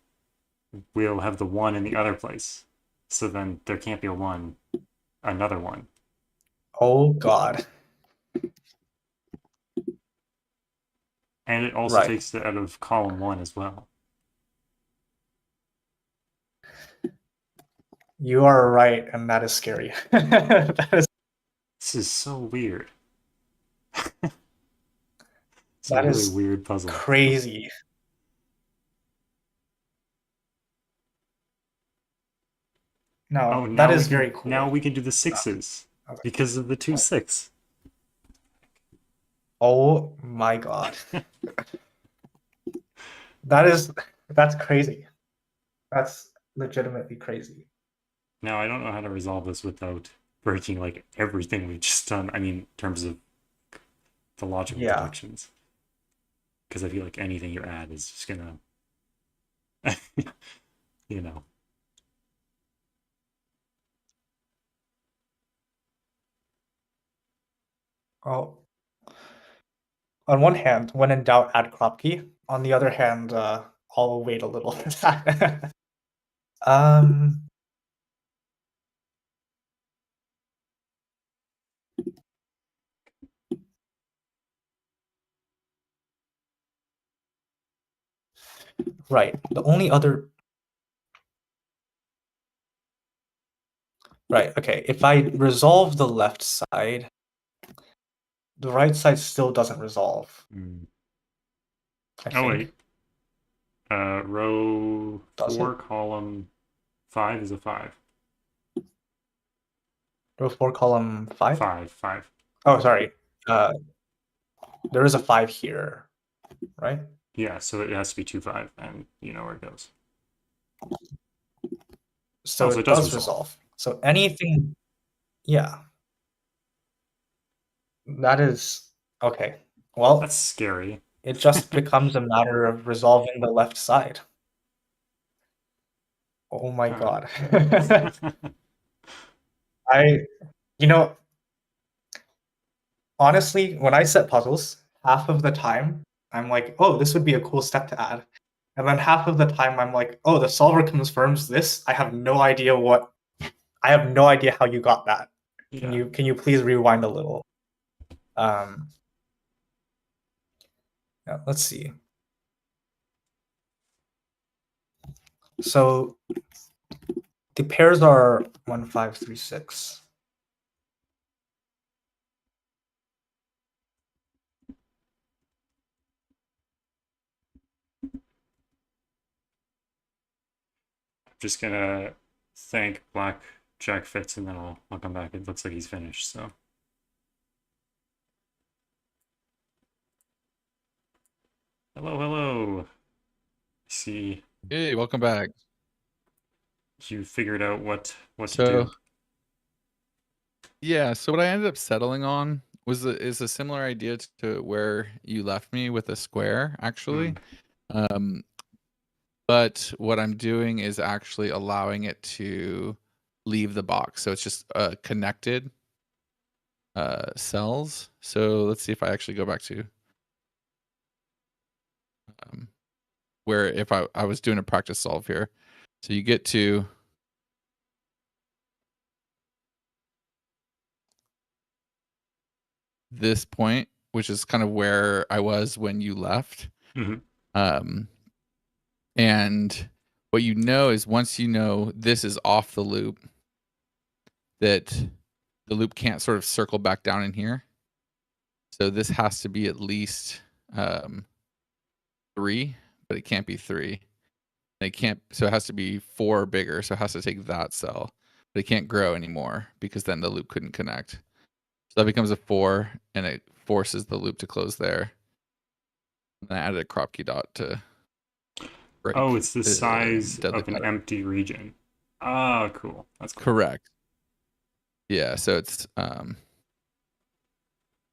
will have the 1 in the other place. So then there can't be another 1. Oh God. And it also takes it out of column 1 as well. You are right, and that is scary. This is so weird. It's that a really is weird puzzle. Crazy. No, that is very cool. Now we can do the 6s because of the 2 6. Oh my God. That's crazy. That's legitimately crazy. Now I don't know how to resolve this without breaking like everything we've just done. I mean, in terms of the logical deductions. Because I feel like anything you add is just gonna, you know. Oh. On one hand, when in doubt, add crop key. On the other hand, I'll wait a little. Right. The only other. Right. Okay. If I resolve the left side, the right side still doesn't resolve. Oh wait. Row 4, column 5 is a 5. Row 4, column 5? 5. Oh, sorry. There is a 5 here, right? Yeah, so it has to be 2-5, and you know where it goes. So, so it does resolve. So anything, yeah. That is okay. Well, that's scary. It just becomes a matter of resolving the left side. Oh my god. You know, honestly, when I set puzzles, half of the time I'm like, oh, this would be a cool step to add. And then half of the time I'm like, oh, the solver confirms this. I have no idea how you got that. Yeah. Can you please rewind a little? Yeah, let's see. So the pairs are 1, 5, 3, 6. Just gonna thank blackjackfitz, and then I'll come back. It looks like he's finished, so. Hello, hello. See. Hey, welcome back. You figured out what to So, do. yeah, so what I ended up settling on is a similar idea to where you left me with a square, actually. But what I'm doing is actually allowing it to leave the box. So it's just connected cells. So let's see if I actually go back to where if I was doing a practice solve here. So you get to this point, which is kind of where I was when you left. And what you know is once you know this is off the loop, that the loop can't sort of circle back down in here. So this has to be at least 3, but it can't be 3. It can't, so it has to be 4 or bigger. So it has to take that cell, but it can't grow anymore because then the loop couldn't connect. So that becomes a 4, and it forces the loop to close there. And I added a crop key dot to break. Oh, it's the size of an empty region. Ah, cool. That's cool. Correct. Yeah, so it's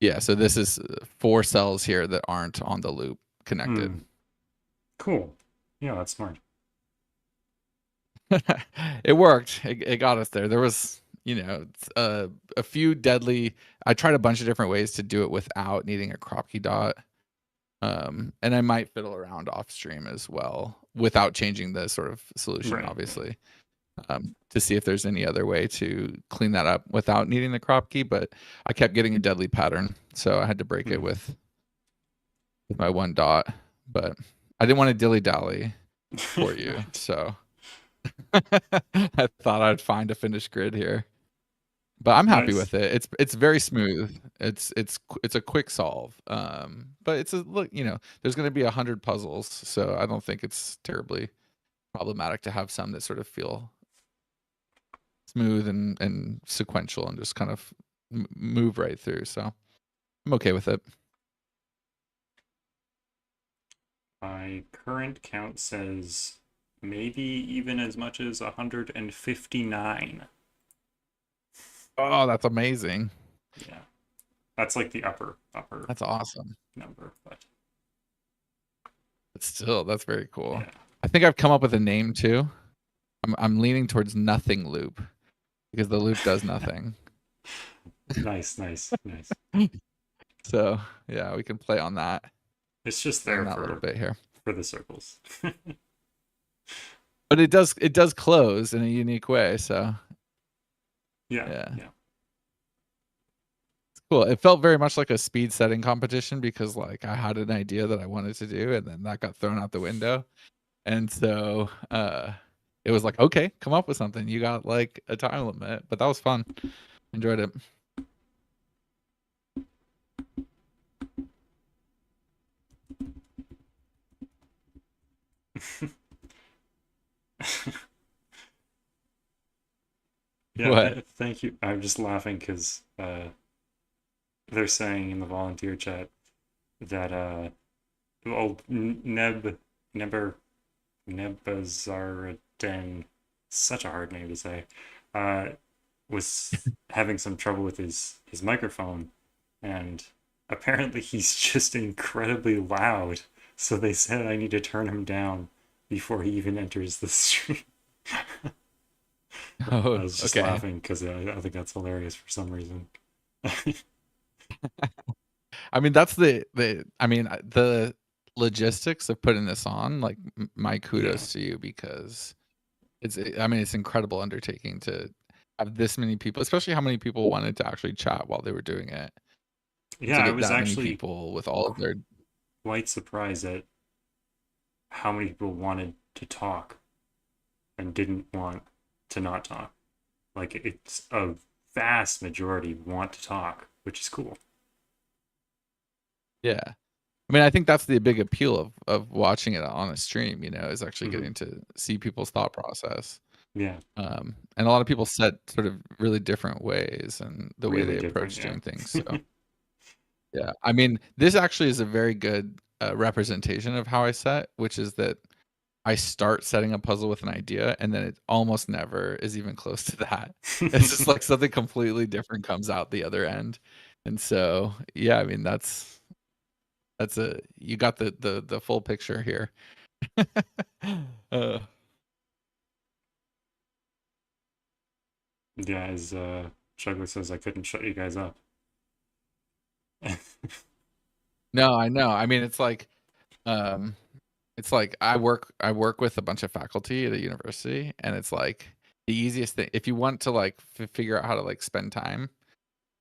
yeah, so this is 4 cells here that aren't on the loop connected. Cool. Yeah, that's smart. It worked. It got us there. There was, you know, a few deadly. I tried a bunch of different ways to do it without needing a crop key dot. And I might fiddle around off stream as well without changing the sort of solution, obviously, to see if there's any other way to clean that up without needing the crop key. But I kept getting a deadly pattern, so I had to break it with my 1 dot. But I didn't want to dilly dally for you, so I thought I'd find a finished grid here. But I'm happy with it. It's very smooth. It's a quick solve. But it's a look, you know, there's going to be 100 puzzles, so I don't think it's terribly problematic to have some that sort of feel smooth and sequential and just kind of move right through. So I'm okay with it. My current count says maybe even as much as 159. Oh, that's amazing. Yeah. That's like the upper. That's awesome. Number, but still, that's very cool. Yeah. I think I've come up with a name too. I'm leaning towards nothing loop because the loop does nothing. Nice. So yeah, we can play on that. It's just there for a little bit here for the circles. But it does close in a unique way. So yeah. It's cool. It felt very much like a speed setting competition because like I had an idea that I wanted to do, and then that got thrown out the window. And so it was like, okay, come up with something. You got like a time limit, but that was fun. Enjoyed it. Yeah, What? thank you. I'm just laughing because they're saying in the volunteer chat that Nebuzaradan, such a hard name to say, was having some trouble with his microphone, and apparently he's just incredibly loud. So they said I need to turn him down before he even enters the stream. Oh, I was just okay. laughing because I think that's hilarious for some reason. I mean, that's the logistics of putting this on. Like, my kudos to you, because it's incredible undertaking to have this many people, especially how many people wanted to actually chat while they were doing it. Yeah, to I get was that many actually people with all of their quite surprised at how many people wanted to talk and didn't want to not talk. Like, it's a vast majority want to talk, which is cool. Yeah. I mean, I think that's the big appeal of watching it on a stream, is actually getting to see people's thought process. Yeah. And a lot of people set sort of really different ways and the way Really they different, approach yeah. doing things. So, yeah. I mean, this actually is a very good representation of how I set, which is that I start setting a puzzle with an idea, and then it almost never is even close to that. It's just like something completely different comes out the other end. And so, yeah, I mean, you got the full picture here. Yeah, as Juggler says, I couldn't shut you guys up. No, I know. I mean, it's like I work with a bunch of faculty at a university, and it's like the easiest thing if you want to like figure out how to like spend time,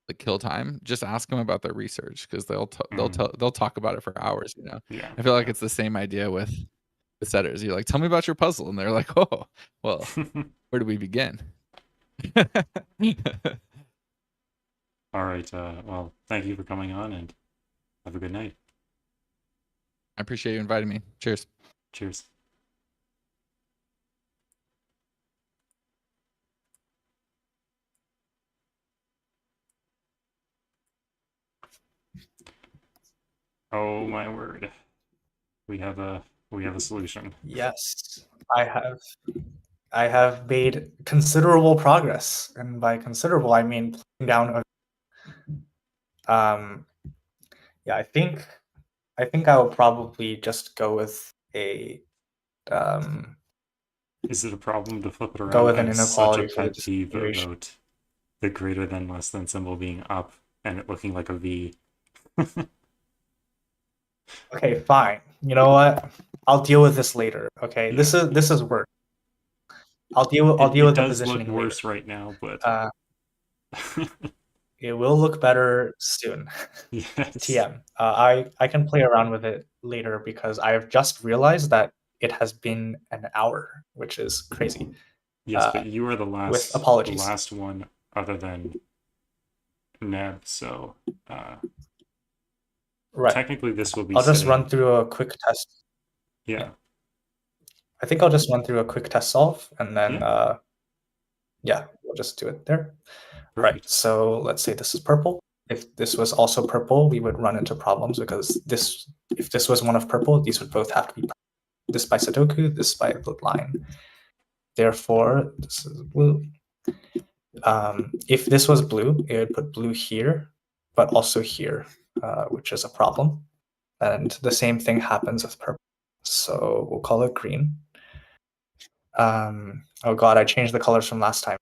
like kill time, just ask them about their research, because they'll talk about it for hours. Yeah. I feel like it's the same idea with the setters. You're like, tell me about your puzzle, and they're like, oh, well, where do we begin? All right. Well, thank you for coming on, and have a good night. I appreciate you inviting me. Cheers. Cheers. Oh my word. We have a solution. Yes, I have made considerable progress, and by considerable I mean putting down yeah, I think I will probably just go with a Is it a problem to flip it around? go with I an have such a inequality for the pet peeve duration. about the greater than less than symbol being up and it looking like a V. Okay, fine. You know what? I'll deal with this later. Okay, Yeah. this is work. I'll deal with the It does positioning look worse later. right now, but It will look better soon. yes. TM. I can play around with it later, because I have just realized that it has been an hour, which is crazy. Yes, but you are the with apologies. last one other than Neb, so Right. technically this will be I'll just sitting- run through a quick test. Yeah. I think I'll just run through a quick test solve, and then yeah, we'll just do it there. Right. So let's say this is purple. If this was also purple, we would run into problems, because if this was one of purple, these would both have to be purple. This by Sudoku, this by the line. Therefore, this is blue. If this was blue, it would put blue here, but also here, which is a problem. And the same thing happens with purple. So we'll call it green. Oh god, I changed the colors from last time.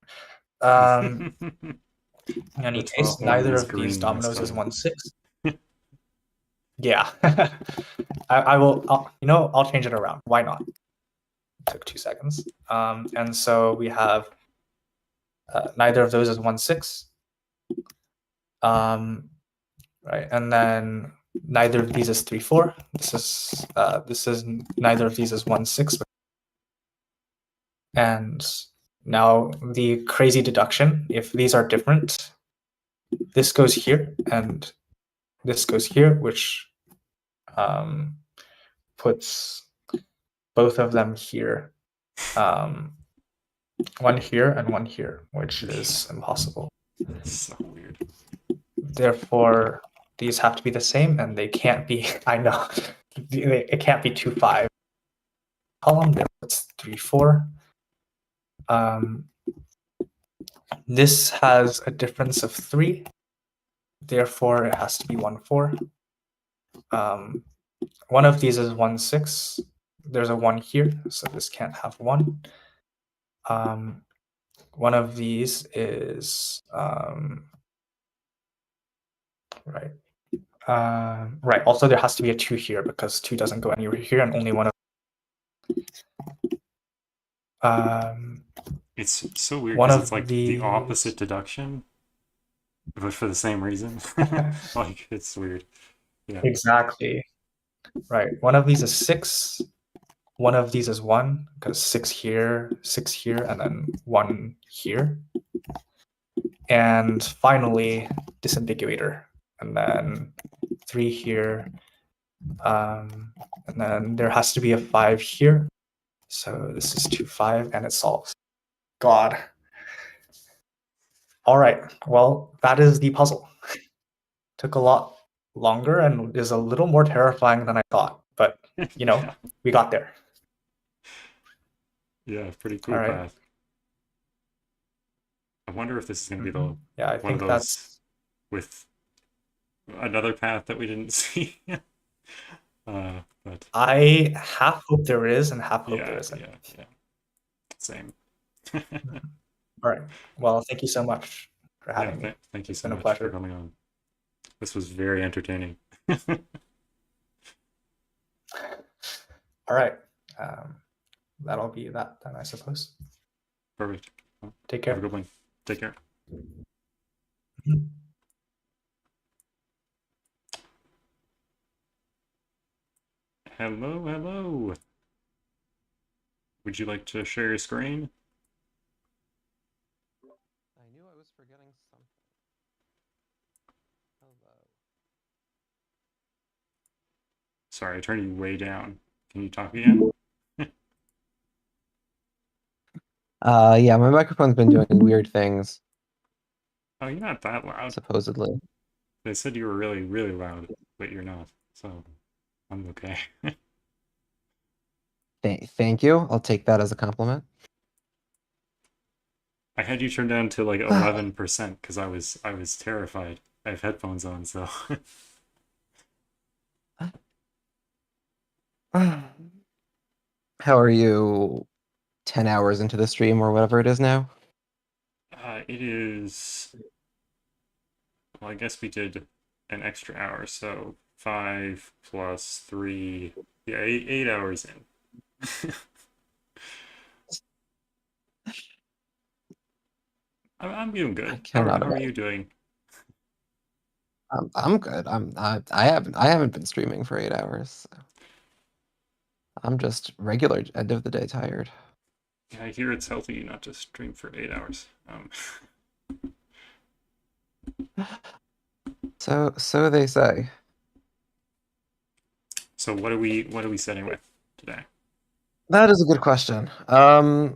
In any case, neither of these dominoes is 1/6. Yeah. I'll change it around. Why not? Took 2 seconds. And so we have neither of those is 1/6. Right, and then neither of these is 3/4. This is neither of these is 1/6. And now the crazy deduction: if these are different, this goes here and this goes here, which puts both of them here. One here and one here, which is impossible. So weird. Therefore, these have to be the same, and they can't be. I know it can't be 2, 5 column. It's 3, 4. This has a difference of 3. Therefore, it has to be 1, 4. One of these is 1, 6. There's a 1 here, so this can't have 1. One of these is right. Right. Also, there has to be a 2 here because 2 doesn't go anywhere here, and only one of. It's so weird One because of it's like the opposite deduction, but for the same reason. Like, it's weird. Yeah. Exactly. Right. One of these is 6. One of these is 1 because 6 here, and then 1 here. And finally, disambiguator, and then 3 here. And then there has to be a 5 here. So this is 2, 5, and it solves. God. All right. Well, that is the puzzle. Took a lot longer and is a little more terrifying than I thought, but Yeah. we got there. Yeah, pretty cool All right. path. I wonder if this is going to be the Yeah, I one think of those that's with another path that we didn't see. But I half hope there is and half hope there yeah, isn't. yeah. Same. All right. Well, thank you so much for Yeah, having me. thank you It's so been a much pleasure. for coming on. This was very entertaining. All right. That'll be that then, I suppose. Perfect. Take care. Have a good one. Take care. Hello, hello. Would you like to share your screen? I knew I was forgetting something. Hello. Sorry, I turned you way down. Can you talk again? Yeah, my microphone's been doing weird things, Oh, you're not that loud. supposedly. They said you were really, really loud, but you're not. So I'm okay. Thank you. I'll take that as a compliment. I had you turned down to like 11% because I was terrified. I have headphones on, so How are you 10 hours into the stream or whatever it is now? it is. Well, I guess we did an extra hour, so 5 plus 3, yeah, 8 hours in. I'm doing good. How cannot are you doing? I'm good. I haven't been streaming for 8 hours. So. I'm just regular end of the day tired. Yeah, I hear it's healthy not to stream for 8 hours. So they say. So what are we setting with today? That is a good question. I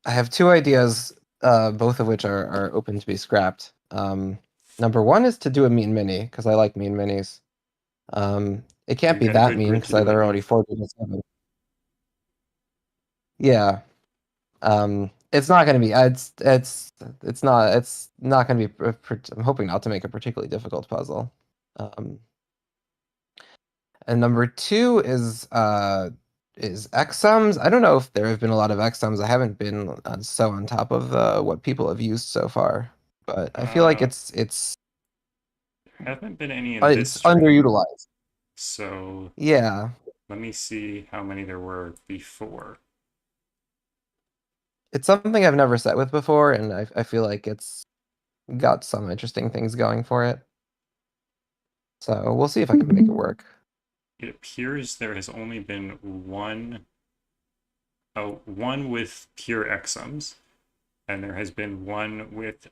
have 2 ideas, both of which are open to be scrapped. Number 1 is to do a mean mini because I like mean minis. It can't You be got a that good mean grid because to do they're it already with. 4-7. Yeah. It's not going to be. It's not going to be. I'm hoping not to make a particularly difficult puzzle. And number 2 is X sums. I don't know if there have been a lot of X sums. I haven't been so on top of what people have used so far, but I feel like it's There haven't been any in this stream, underutilized. so Yeah. let me see how many there were before. It's something I've never set with before, and I feel like it's got some interesting things going for it. So we'll see if I can make it work. It appears there has only been one with pure exums, and there has been one with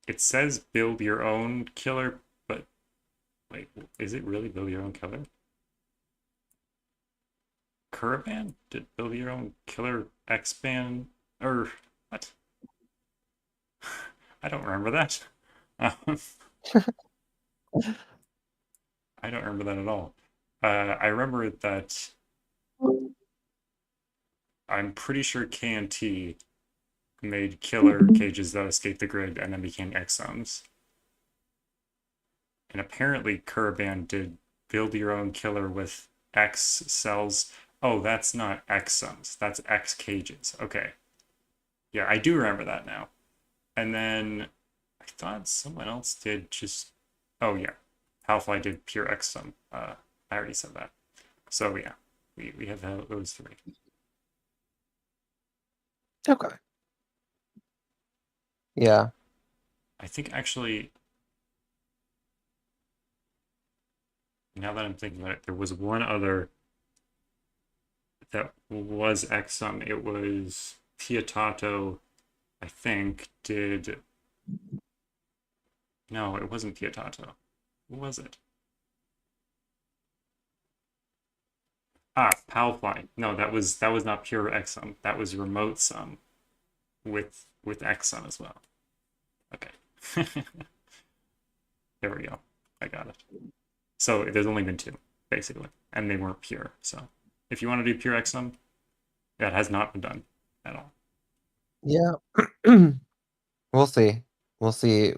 it says build your own killer, but wait, is it really build your own killer? Korshben did build your own killer X-Ban, or what? I don't remember that. I don't remember that at all. I remember that I'm pretty sure KNT made killer cages that escaped the grid and then became X-sums. And apparently Korshben did build your own killer with X cells. Oh, that's not X-sums. That's X cages. Okay. Yeah, I do remember that now. And then I thought someone else did just... Oh, yeah. Halflight did pure X-sum. I already said that. So, yeah. We have those three. Okay. Yeah. I think actually... Now that I'm thinking about it, there was one other that was X-sum. It was Pietato, I think, did... No, it wasn't Pietato. What was it? Ah, Palfly. No, that was not pure X-sum. That was remote sum with X-sum as well. Okay. There we go. I got it. So there's only been two, basically, and they weren't pure. So if you want to do pure X-sum, that has not been done at all. Yeah. We'll see. We'll see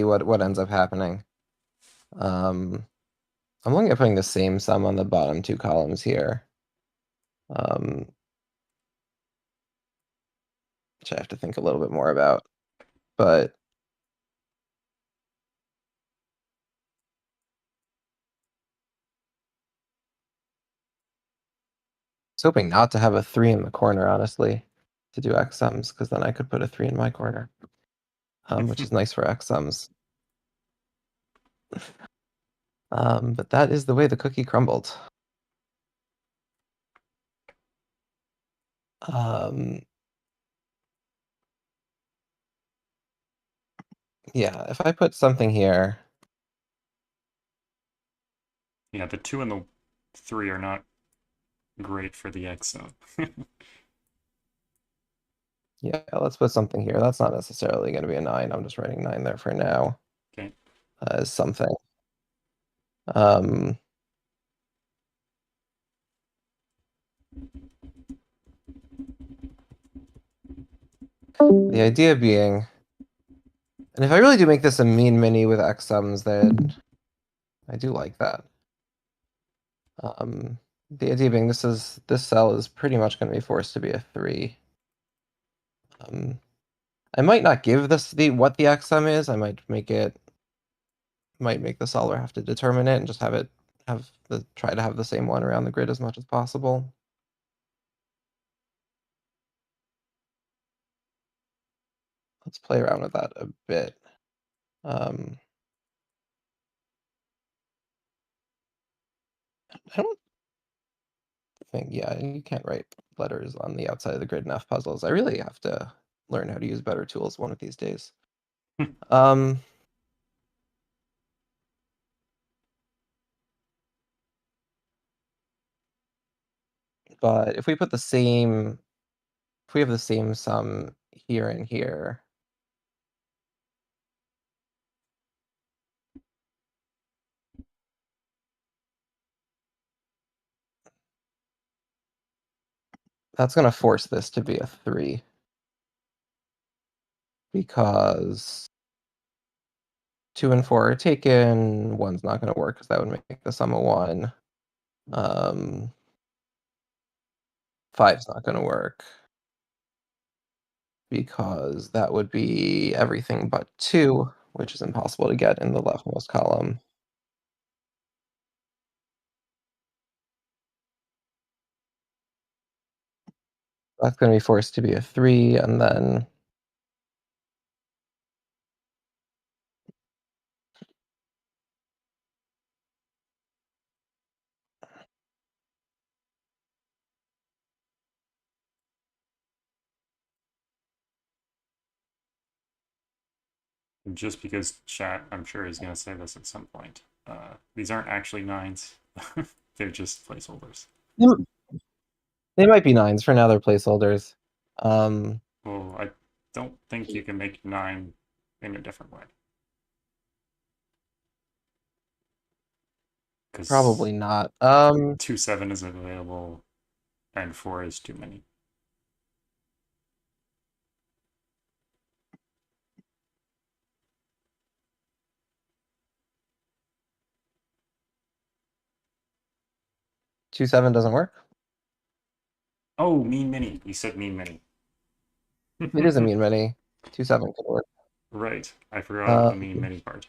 what ends up happening. I'm looking at putting the same sum on the bottom two columns here. Which I have to think a little bit more about. But I was hoping not to have a 3 in the corner, honestly, to do X sums, because then I could put a 3 in my corner, which is nice for X sums. But that is the way the cookie crumbled. Yeah, if I put something here. Yeah, the 2 and the 3 are not great for the X-sum. Yeah, let's put something here. That's not necessarily going to be a 9. I'm just writing 9 there for now. Okay. As something. The idea being, and if I really do make this a mean mini with X sums, then I do like that. The idea being this cell is pretty much going to be forced to be a 3. I might not give this what the X sum is. I might make the solver have to determine it and just try to have the same one around the grid as much as possible. Let's play around with that a bit. I don't think, yeah, you can't write letters on the outside of the grid in F puzzles. I really have to learn how to use better tools one of these days. But if we have the same sum here and here, that's going to force this to be a 3. Because 2 and 4 are taken, 1's not going to work because that would make the sum a 1. 5's not going to work because that would be everything but 2, which is impossible to get in the leftmost column. That's going to be forced to be a 3, and then Just because chat, I'm sure, is going to say this at some point. These aren't actually 9s. They're just placeholders. They might be 9s. For now, they're placeholders. Well, I don't think you can make 9 in a different way. Probably not. 2-7 isn't available, and 4 is too many. Two seven doesn't work. Oh, mean mini. You said mean mini. It is a mean mini. 2-7 could work. Right. I forgot the mean mini part.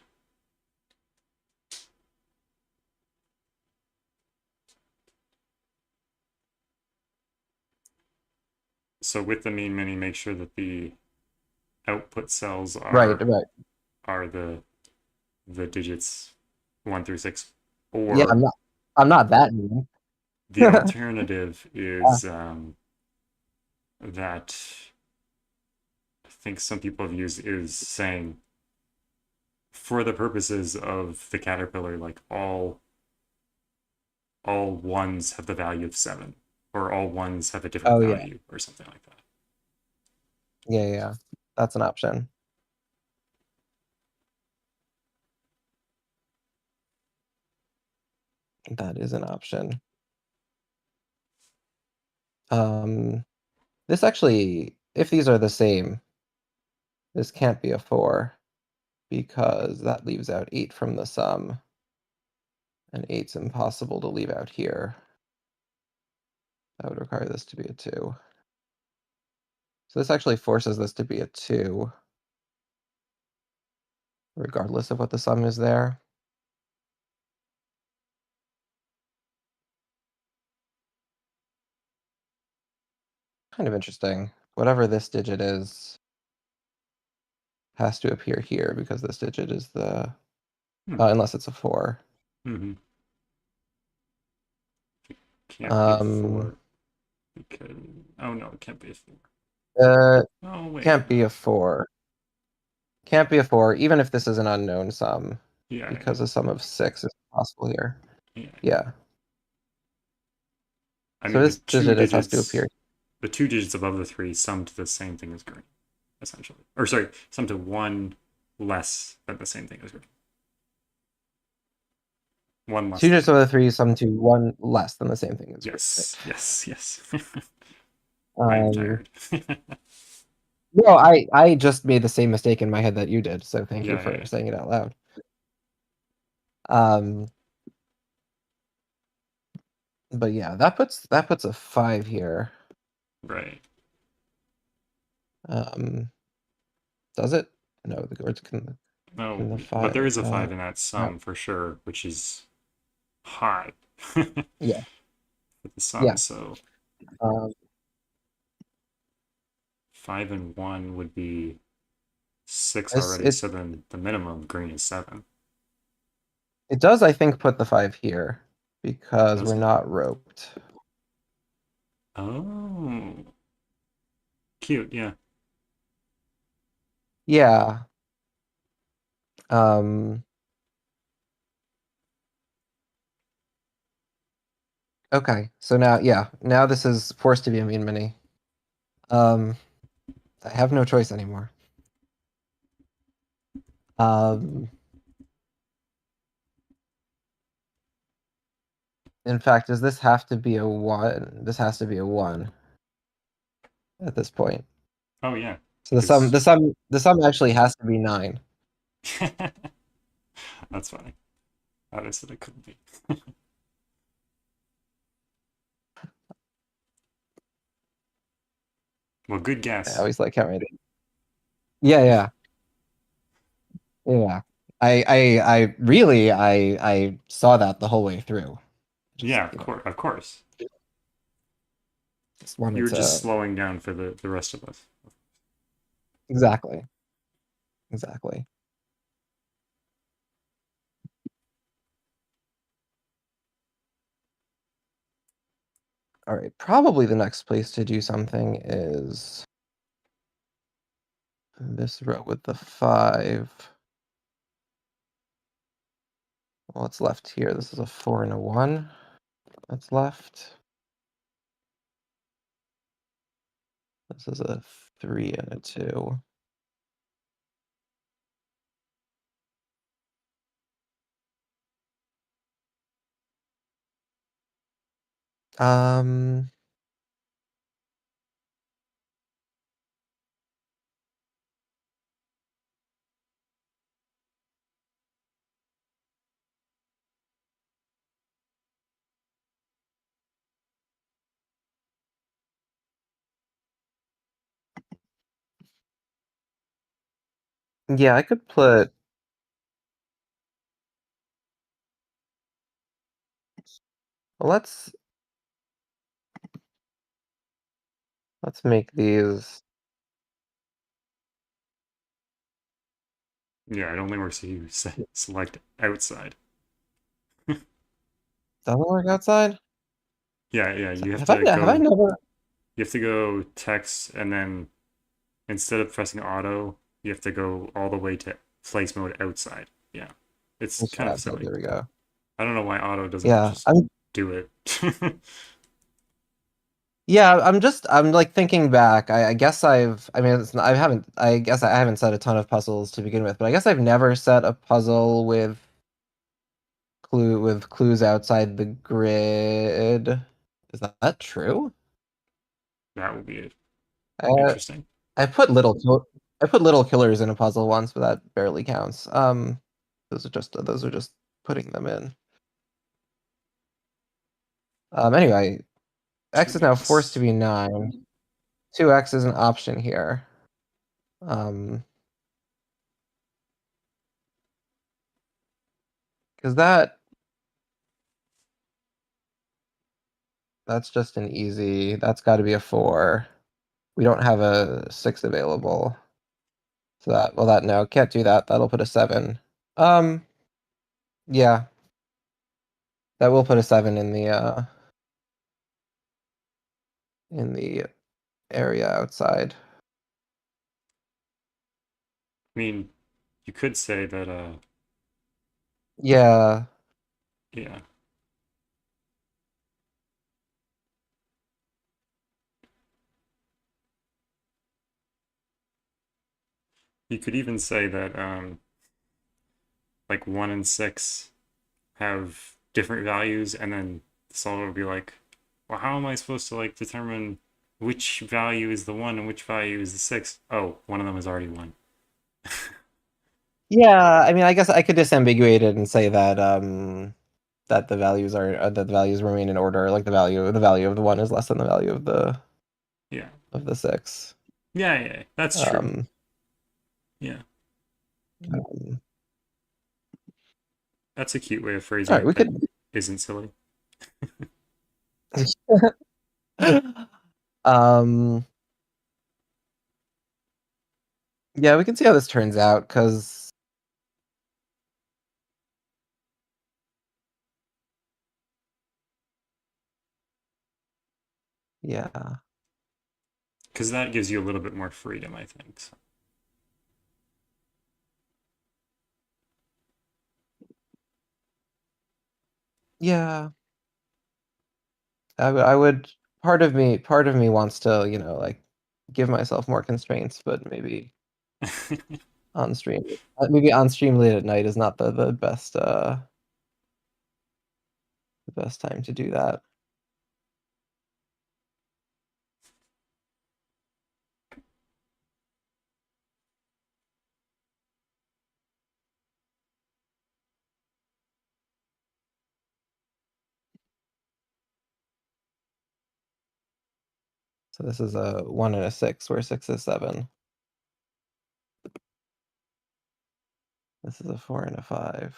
So with the mean mini, make sure that the output cells are are the digits 1 through 6. Or yeah, I'm not that mean. the alternative is that I think some people have used is saying, for the purposes of the caterpillar, like all ones have the value of 7, or all ones have a different value, or something like that. Yeah, that's an option. That is an option. This actually, if these are the same, this can't be a 4 because that leaves out 8 from the sum, and 8's impossible to leave out here. That would require this to be a 2. So this actually forces this to be a 2, regardless of what the sum is there. Kind of interesting. Whatever this digit is has to appear here because this digit is the unless it's a 4. Mm-hmm. Can't be a 4 because oh no, it can't be a 4. Oh wait, Can't be a 4. Can't be a 4, even if this is an unknown sum. Yeah. Because a sum of 6 is possible here. Yeah. Yeah. I So mean, this digit has to appear. The 2 digits above the 3 sum to the same thing as green, essentially. Or sorry, sum to 1 less than the same thing as green. 1 less. 2 digits above the 3 sum to 1 less than the same thing as green. Yes, yes, yes. I'm tired. No, I just made the same mistake in my head that you did, so thank you for saying it out loud. But yeah, that puts a 5 here. Right. Does it? No, the words can. No, but there is a 5 in that sum for sure, which is high. Yeah. With the sum, so 5 and 1 would be 6 already. So then the minimum green is 7. It does, I think, put the 5 here because we're not roped. Oh, cute. Yeah. Yeah. Okay, so now this is forced to be a mean mini. I have no choice anymore. In fact, does this have to be a 1? This has to be a 1 at this point. Oh yeah. So the sum actually has to be 9. That's funny. I said it couldn't be. Well, good guess. I always like how I did. Yeah. I really saw that the whole way through. Yeah, of course. You're just slowing down for the rest of us. Exactly. All right, probably the next place to do something is this row with the 5. What's left here? This is a 4 and a 1 that's left. This is a 3 and a 2. Um. Yeah, I could put. Well, let's make these. Yeah, it only works if you select outside. Doesn't work outside. Yeah, you have Have to I go. never? You have to go text, and then instead of pressing auto, you have to go all the way to place mode outside. Yeah, it's kind of Outside. silly. There we go. I don't know why auto doesn't Yeah, just do it. Yeah, I'm like thinking back. I guess I mean, I guess I haven't set a ton of puzzles to begin with, but I guess I've never set a puzzle with clues outside the grid. Is that true? That would be Uh, interesting. I put little killers in a puzzle once, but that barely counts. Those are just putting them in. Anyway, X is now forced to be 9. 2x is an option here. Because that's just an easy. That's got to be a 4. We don't have a 6 available. So that no, can't do that. That'll put a 7. Yeah. That will put a 7 in the area outside. I mean, you could say that. Yeah. Yeah. You could even say that like 1 and 6 have different values, and then the solver would be like, well, how am I supposed to like determine which value is the 1 and which value is the 6? Oh, one of them is already 1. Yeah, I mean, I guess I could disambiguate it and say that that the values remain in order. Like the value of the 1 is less than the value of the 6. Yeah, that's true. Yeah. That's a cute way of phrasing Alright, it we that could. isn't silly. Yeah, we can see how this turns out, because yeah. Because that gives you a little bit more freedom, I think. So. Yeah. I would part of me wants to, like give myself more constraints, but maybe on stream late at night is not the best time to do that. So this is a 1 and a 6, where 6 is 7. This is a 4 and a 5.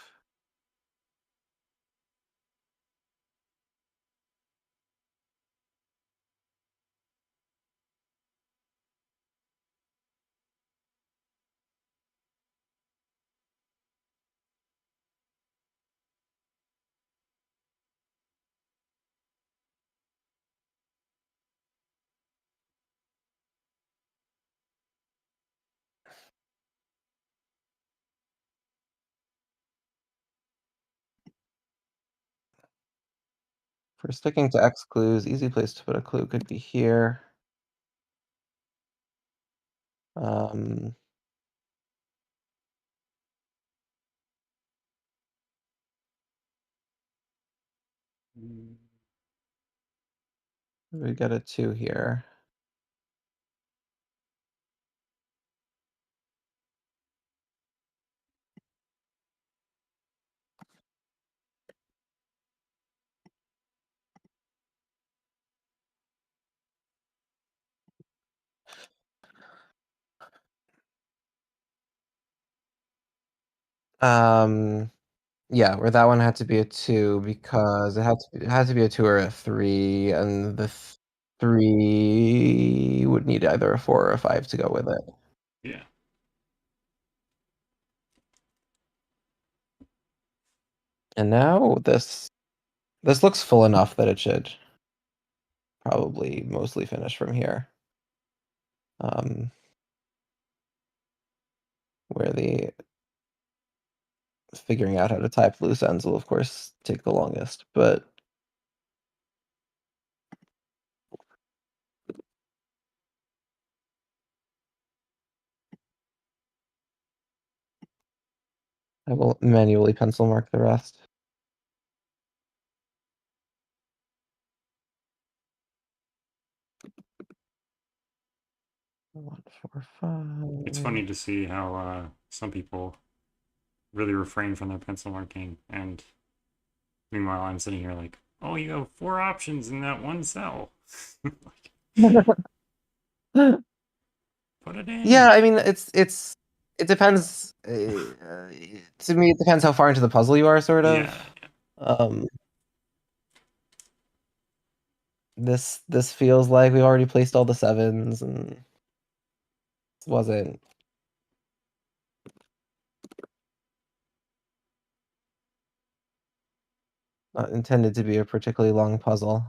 For sticking to X clues, easy place to put a clue could be here. We got a 2 here. Yeah, where that one had to be a 2 because it had to be a 2 or a 3, and the 3 would need either a 4 or a 5 to go with it. Yeah. And now this looks full enough that it should probably mostly finish from here. Where the figuring out how to tie up loose ends will of course take the longest, but I will manually pencil mark the rest. One, 4, 5. It's funny to see how some people really refrain from their pencil marking, and meanwhile I'm sitting here like, oh, you have 4 options in that one cell. Put it in. Yeah, I mean it depends. To me, it depends how far into the puzzle you are, sort of. Yeah. This feels like we already placed all the 7s, and this wasn't not intended to be a particularly long puzzle.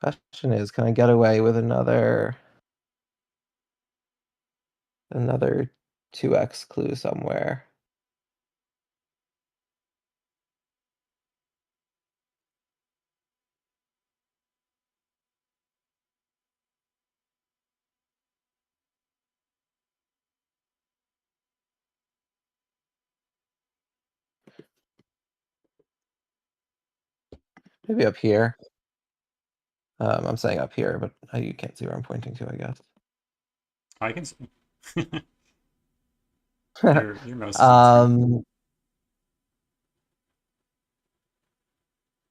Question is, can I get away with another 2x clue somewhere? Maybe up here. I'm saying up here, but you can't see where I'm pointing to, I guess. I can see. your mouse is on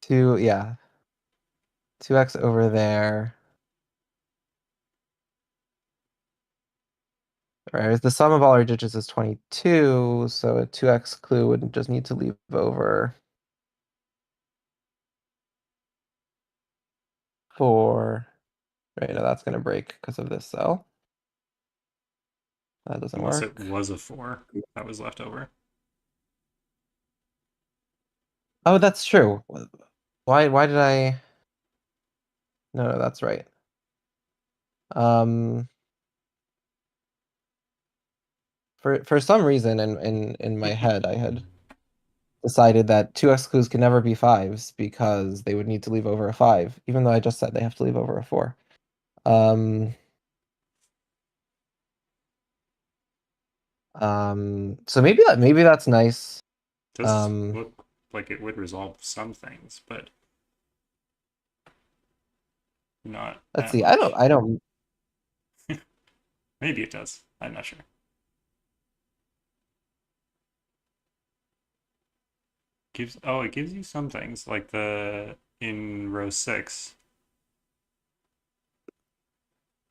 screen. 2x over there. Right, the sum of all our digits is 22, so a 2x clue would just need to leave over 4. Right, now that's going to break because of this cell. That doesn't Unless work. it was a 4 that was left over. Oh, that's true. Why did I... No, that's right. For some reason in my head, I had decided that 2x clues can never be 5s because they would need to leave over a 5, even though I just said they have to leave over a 4. So maybe that's nice. It does look like it would resolve some things, but not. Let's that see. much. I don't. Maybe it does. I'm not sure. It gives you some things like in row 6.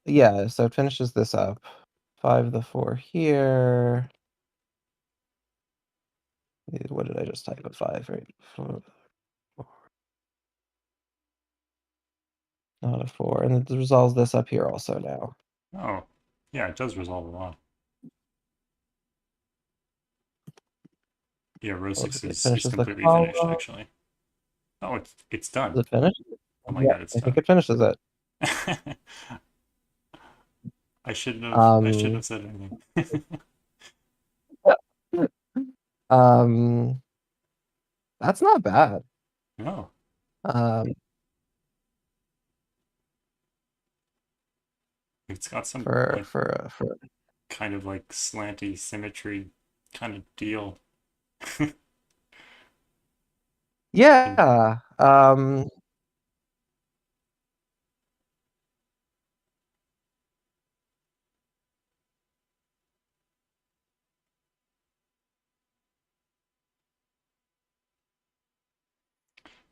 Yeah, so it finishes this up. 5 the 4 here. What did I just type? A 5, right? 4. Not a 4, and it resolves this up here also now. Oh, yeah, it does resolve a lot. Yeah, row 6 is completely finished, actually. Oh, it's done. Is it finished? Oh my yeah, god, it's I done. think it finishes it. I shouldn't have said anything. That's not bad. Oh. It's got some For kind of like slanty symmetry kind of deal. Yeah.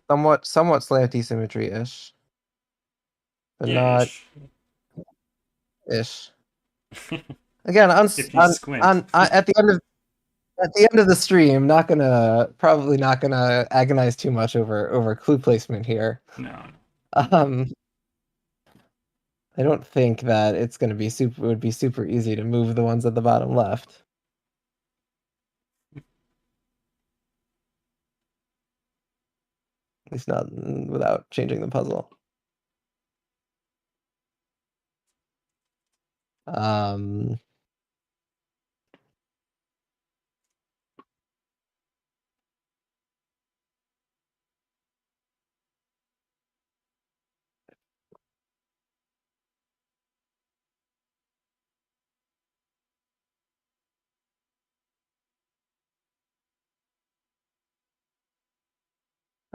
Somewhat slanty symmetry-ish. But Yeah, not ish. Again, If you squint. at the end of the stream, probably not gonna agonize too much over clue placement here. No. I don't think that it would be super easy to move the ones at the bottom left. At least not without changing the puzzle.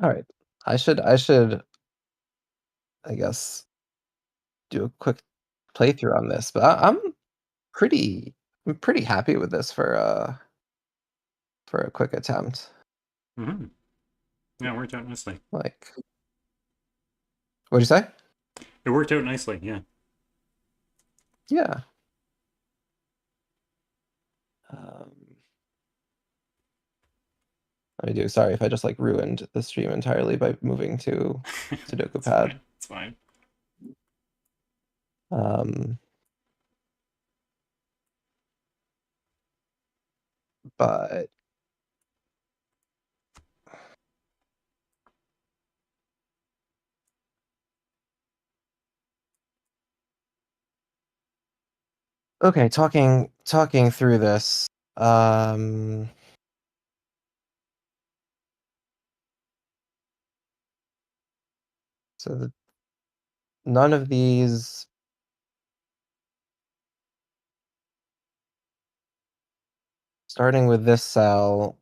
All right. I should I guess do a quick playthrough on this, but I'm pretty happy with this for a quick attempt. Mm-hmm. Yeah, it worked out nicely. Like, what'd you say? It worked out nicely, yeah. Yeah. Sorry if I just like ruined the stream entirely by moving to SudoKanard. It's fine. But okay, talking through this. So none of these starting with this cell.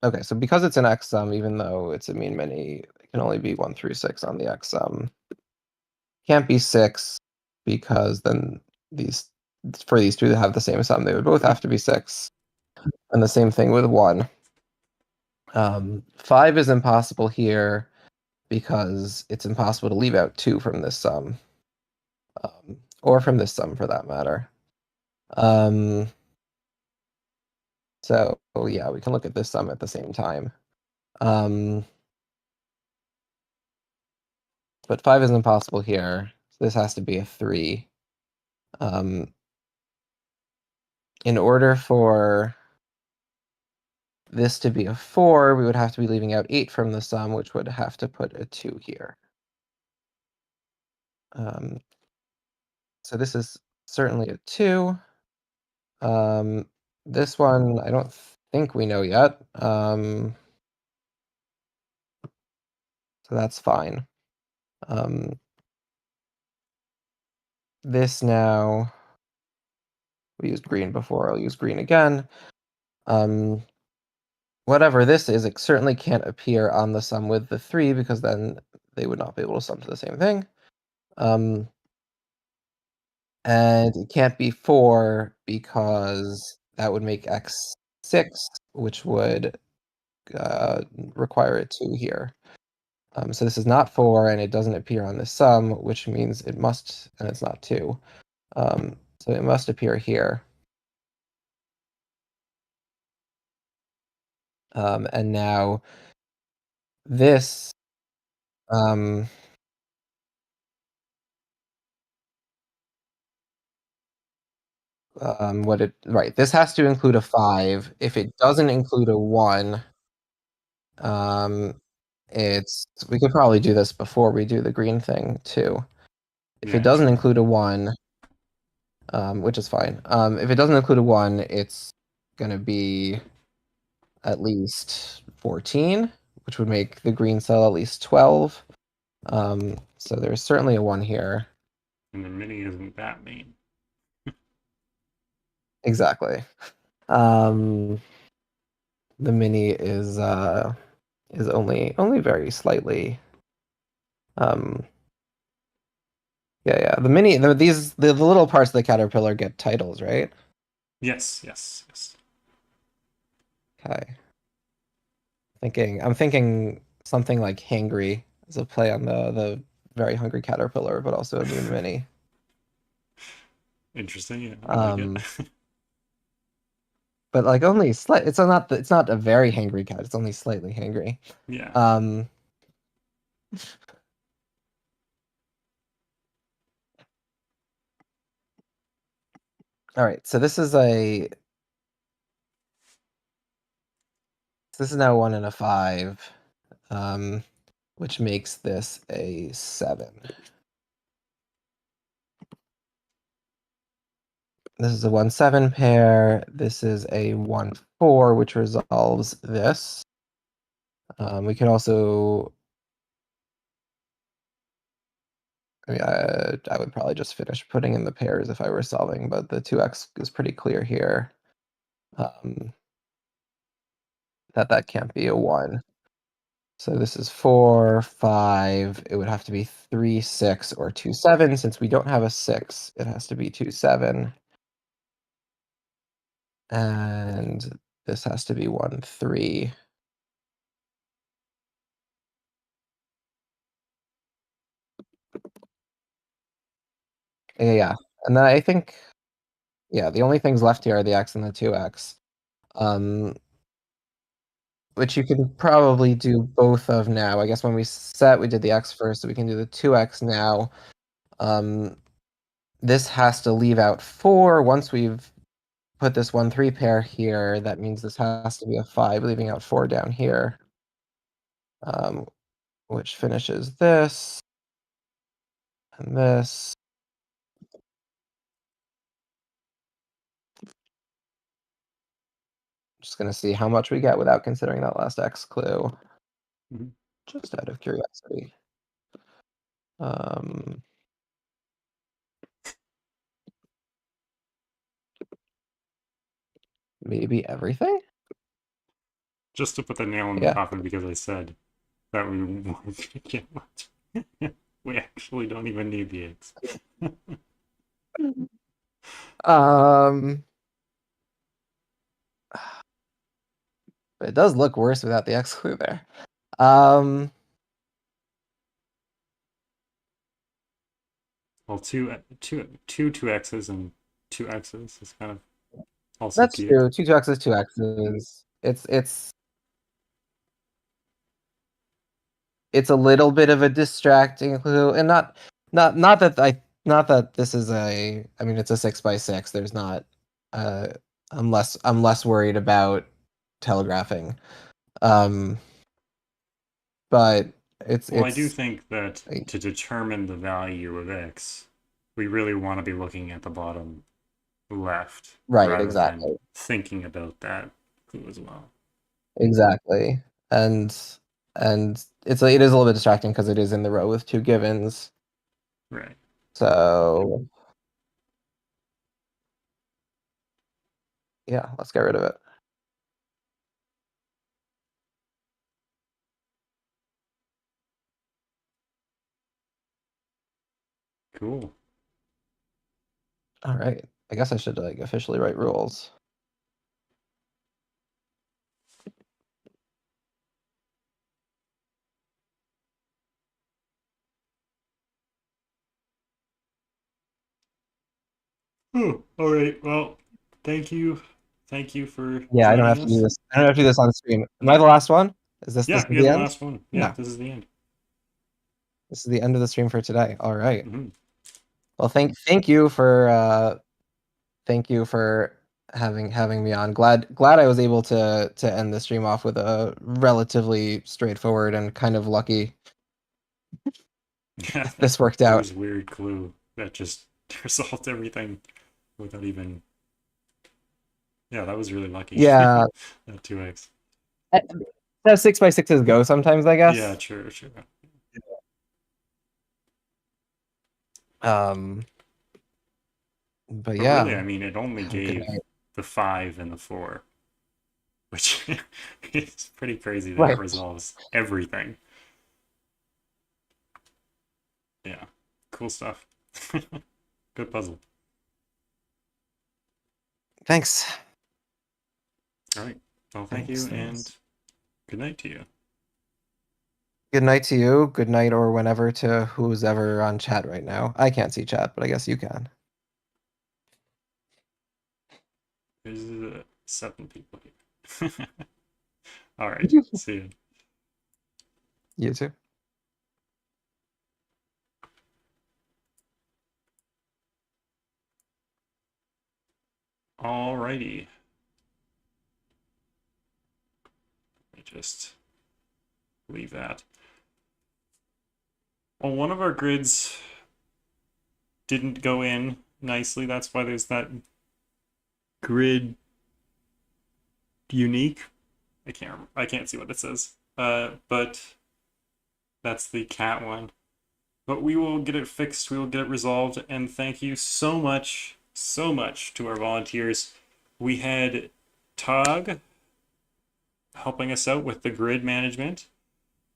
Okay, so because it's an X sum, even though it's a mean many, it can only be 1 through 6 on the X sum. Can't be 6 because then for these two to have the same sum, they would both have to be 6. And the same thing with 1. 5 is impossible here because it's impossible to leave out 2 from this sum. Or from this sum for that matter. So yeah, we can look at this sum at the same time. But 5 is impossible here. So this has to be a 3. In order for this to be a 4, we would have to be leaving out 8 from the sum, which would have to put a 2 here. So this is certainly a 2. This one, I don't think we know yet. So that's fine. This now, we used green before, I'll use green again. Whatever this is, it certainly can't appear on the sum with the 3 because then they would not be able to sum to the same thing. And it can't be 4 because that would make X 6, which would require a 2 here. So this is not 4, and it doesn't appear on the sum, which means it must, and it's not 2. So it must appear here. And now this this has to include a 5. If it doesn't include a 1, we could probably do this before we do the green thing too. If it doesn't include a 1, which is fine. If it doesn't include a 1, it's gonna be at least 14, which would make the green cell at least 12. So there's certainly a 1 here. And the mini isn't that mean. Exactly. The mini is only very slightly. Yeah. The mini, the little parts of the caterpillar get titles, right? Yes. Okay. I'm thinking something like hangry as a play on the very hungry caterpillar, but also a mean mini. Interesting. Yeah, I like it. But like only slight. It's not a very hangry cat. It's only slightly hangry. Yeah. All right. So this is now a 1 and a 5, which makes this a 7. This is a 1-7 pair. This is a 1-4, which resolves this. We could also. I mean, I would probably just finish putting in the pairs if I were solving, but the 2x is pretty clear here. That can't be a 1. So this is 4, 5. It would have to be 3, 6, or 2, 7. Since we don't have a 6, it has to be 2, 7. And this has to be 1, 3. Yeah. And then I think, yeah, the only things left here are the x and the 2x. Which you can probably do both of now. I guess when we set, we did the x first, so we can do the 2x now. This has to leave out 4. Once we've put this 1-3 pair here, that means this has to be a 5, leaving out 4 down here. Which finishes this. And this. Just going to see how much we get without considering that last x clue. Just out of curiosity. Maybe everything? Just to put the nail in the coffin, because I said that we weren't to get much. We actually don't even need the eggs. But it does look worse without the X clue there. Well, two X's and 2 X's is kind of also that's cute. true. 2 X's, 2 X's. It's a little bit of a distracting clue, and not that this is a. I mean, it's a 6x6. There's not. I'm less worried about telegraphing. But it's. Well, I do think that to determine the value of x, we really want to be looking at the bottom left, right, rather exactly. than thinking about that clue as well. Exactly, and it is a little bit distracting because it is in the row with 2 givens. Right. So yeah, let's get rid of it. Cool. All right. I guess I should officially write rules. Oh, all right. Well, thank you for Yeah, I don't have to do this. I don't have to do this on stream. Am I the last one? Is this Yeah, this you're the end? last one. Yeah, No. this is the end. This is the end of the stream for today. All right. Mm-hmm. Well, thank you for having me on. Glad I was able to end the stream off with a relatively straightforward and kind of lucky. Yeah, this worked out. This weird clue that just resolved everything without even. Yeah, that was really lucky. Yeah. That 2x. How 6x6s go sometimes, I guess. Yeah, true. But But yeah. really, I mean, it only Good gave night. the 5 and the 4, which is pretty crazy that Right. it resolves everything. Yeah, cool stuff. Good puzzle. Thanks. All right. Well, thank you, and good night to you. Good night to you. Good night or whenever to who's ever on chat right now. I can't see chat, but I guess you can. There's 7 people here. All right. See you. You too. Alrighty. Let me just leave that. Well, one of our grids didn't go in nicely. That's why there's that grid unique. I can't see what it says. But that's the cat one. But we will get it fixed. We will get it resolved. And thank you so much to our volunteers. We had Tog helping us out with the grid management.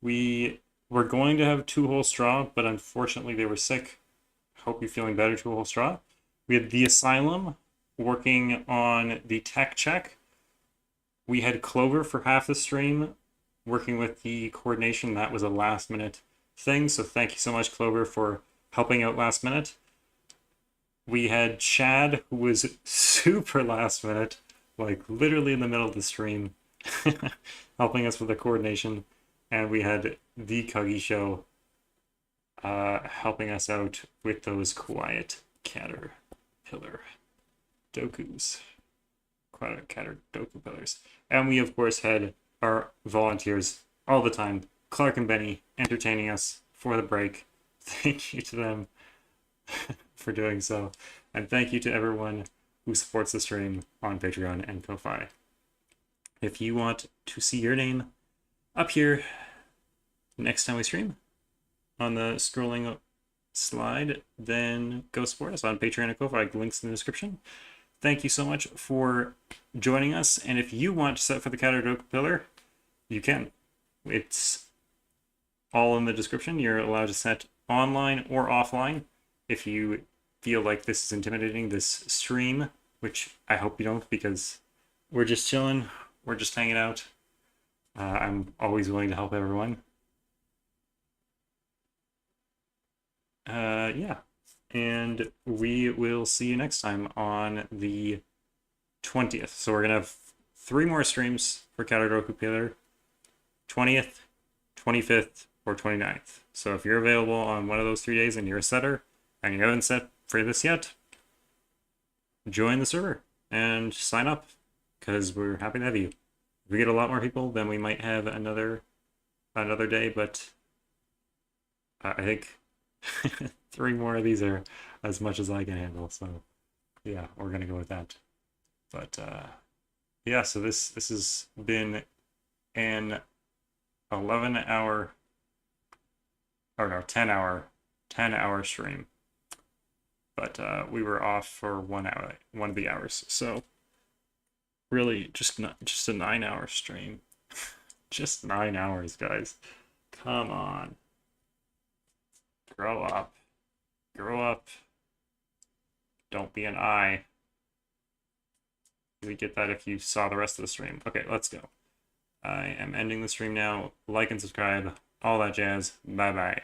We were going to have Two Hole Straw, but unfortunately they were sick. Hope you're feeling better, Two Hole Straw. We had the Asylum working on the tech check. We had Clover for half the stream working with the coordination. That was a last minute thing, so thank you so much, Clover, for helping out last minute. We had Chad, who was super last minute, like literally in the middle of the stream, helping us with the coordination. And we had the Cuggy Show helping us out with those quiet Caterpillar Dokus. Quiet Caterdokupillars. And we, of course, had our volunteers all the time, Clarke and Benny, entertaining us for the break. Thank you to them for doing so. And thank you to everyone who supports the stream on Patreon and Ko-Fi. If you want to see your name up here next time we stream on the scrolling slide, then go support us on Patreon and Ko-Fi. Links in the description. Thank you so much for joining us. And if you want to set for the Caterdokupillar, you can. It's all in the description. You're allowed to set online or offline. If you feel like this is intimidating, this stream, which I hope you don't, because we're just chilling. We're just hanging out. I'm always willing to help everyone. Yeah. And we will see you next time on the 20th. So we're going to have 3 more streams for Caterdokupillar. 20th, 25th, or 29th. So if you're available on one of those 3 days and you're a setter and you haven't set for this yet, join the server and sign up, because we're happy to have you. If we get a lot more people, then we might have another day, but I think 3 more of these are as much as I can handle, so yeah, we're gonna go with that. But yeah, so this has been an 11-hour, or no, 10-hour stream, but we were off for 1 hour, one of the hours, so really just a 9-hour stream. Just 9 hours, guys. Come on. Grow up. Grow up. Don't be an eye. You get that if you saw the rest of the stream. Okay, let's go. I am ending the stream now. Like and subscribe. All that jazz. Bye-bye.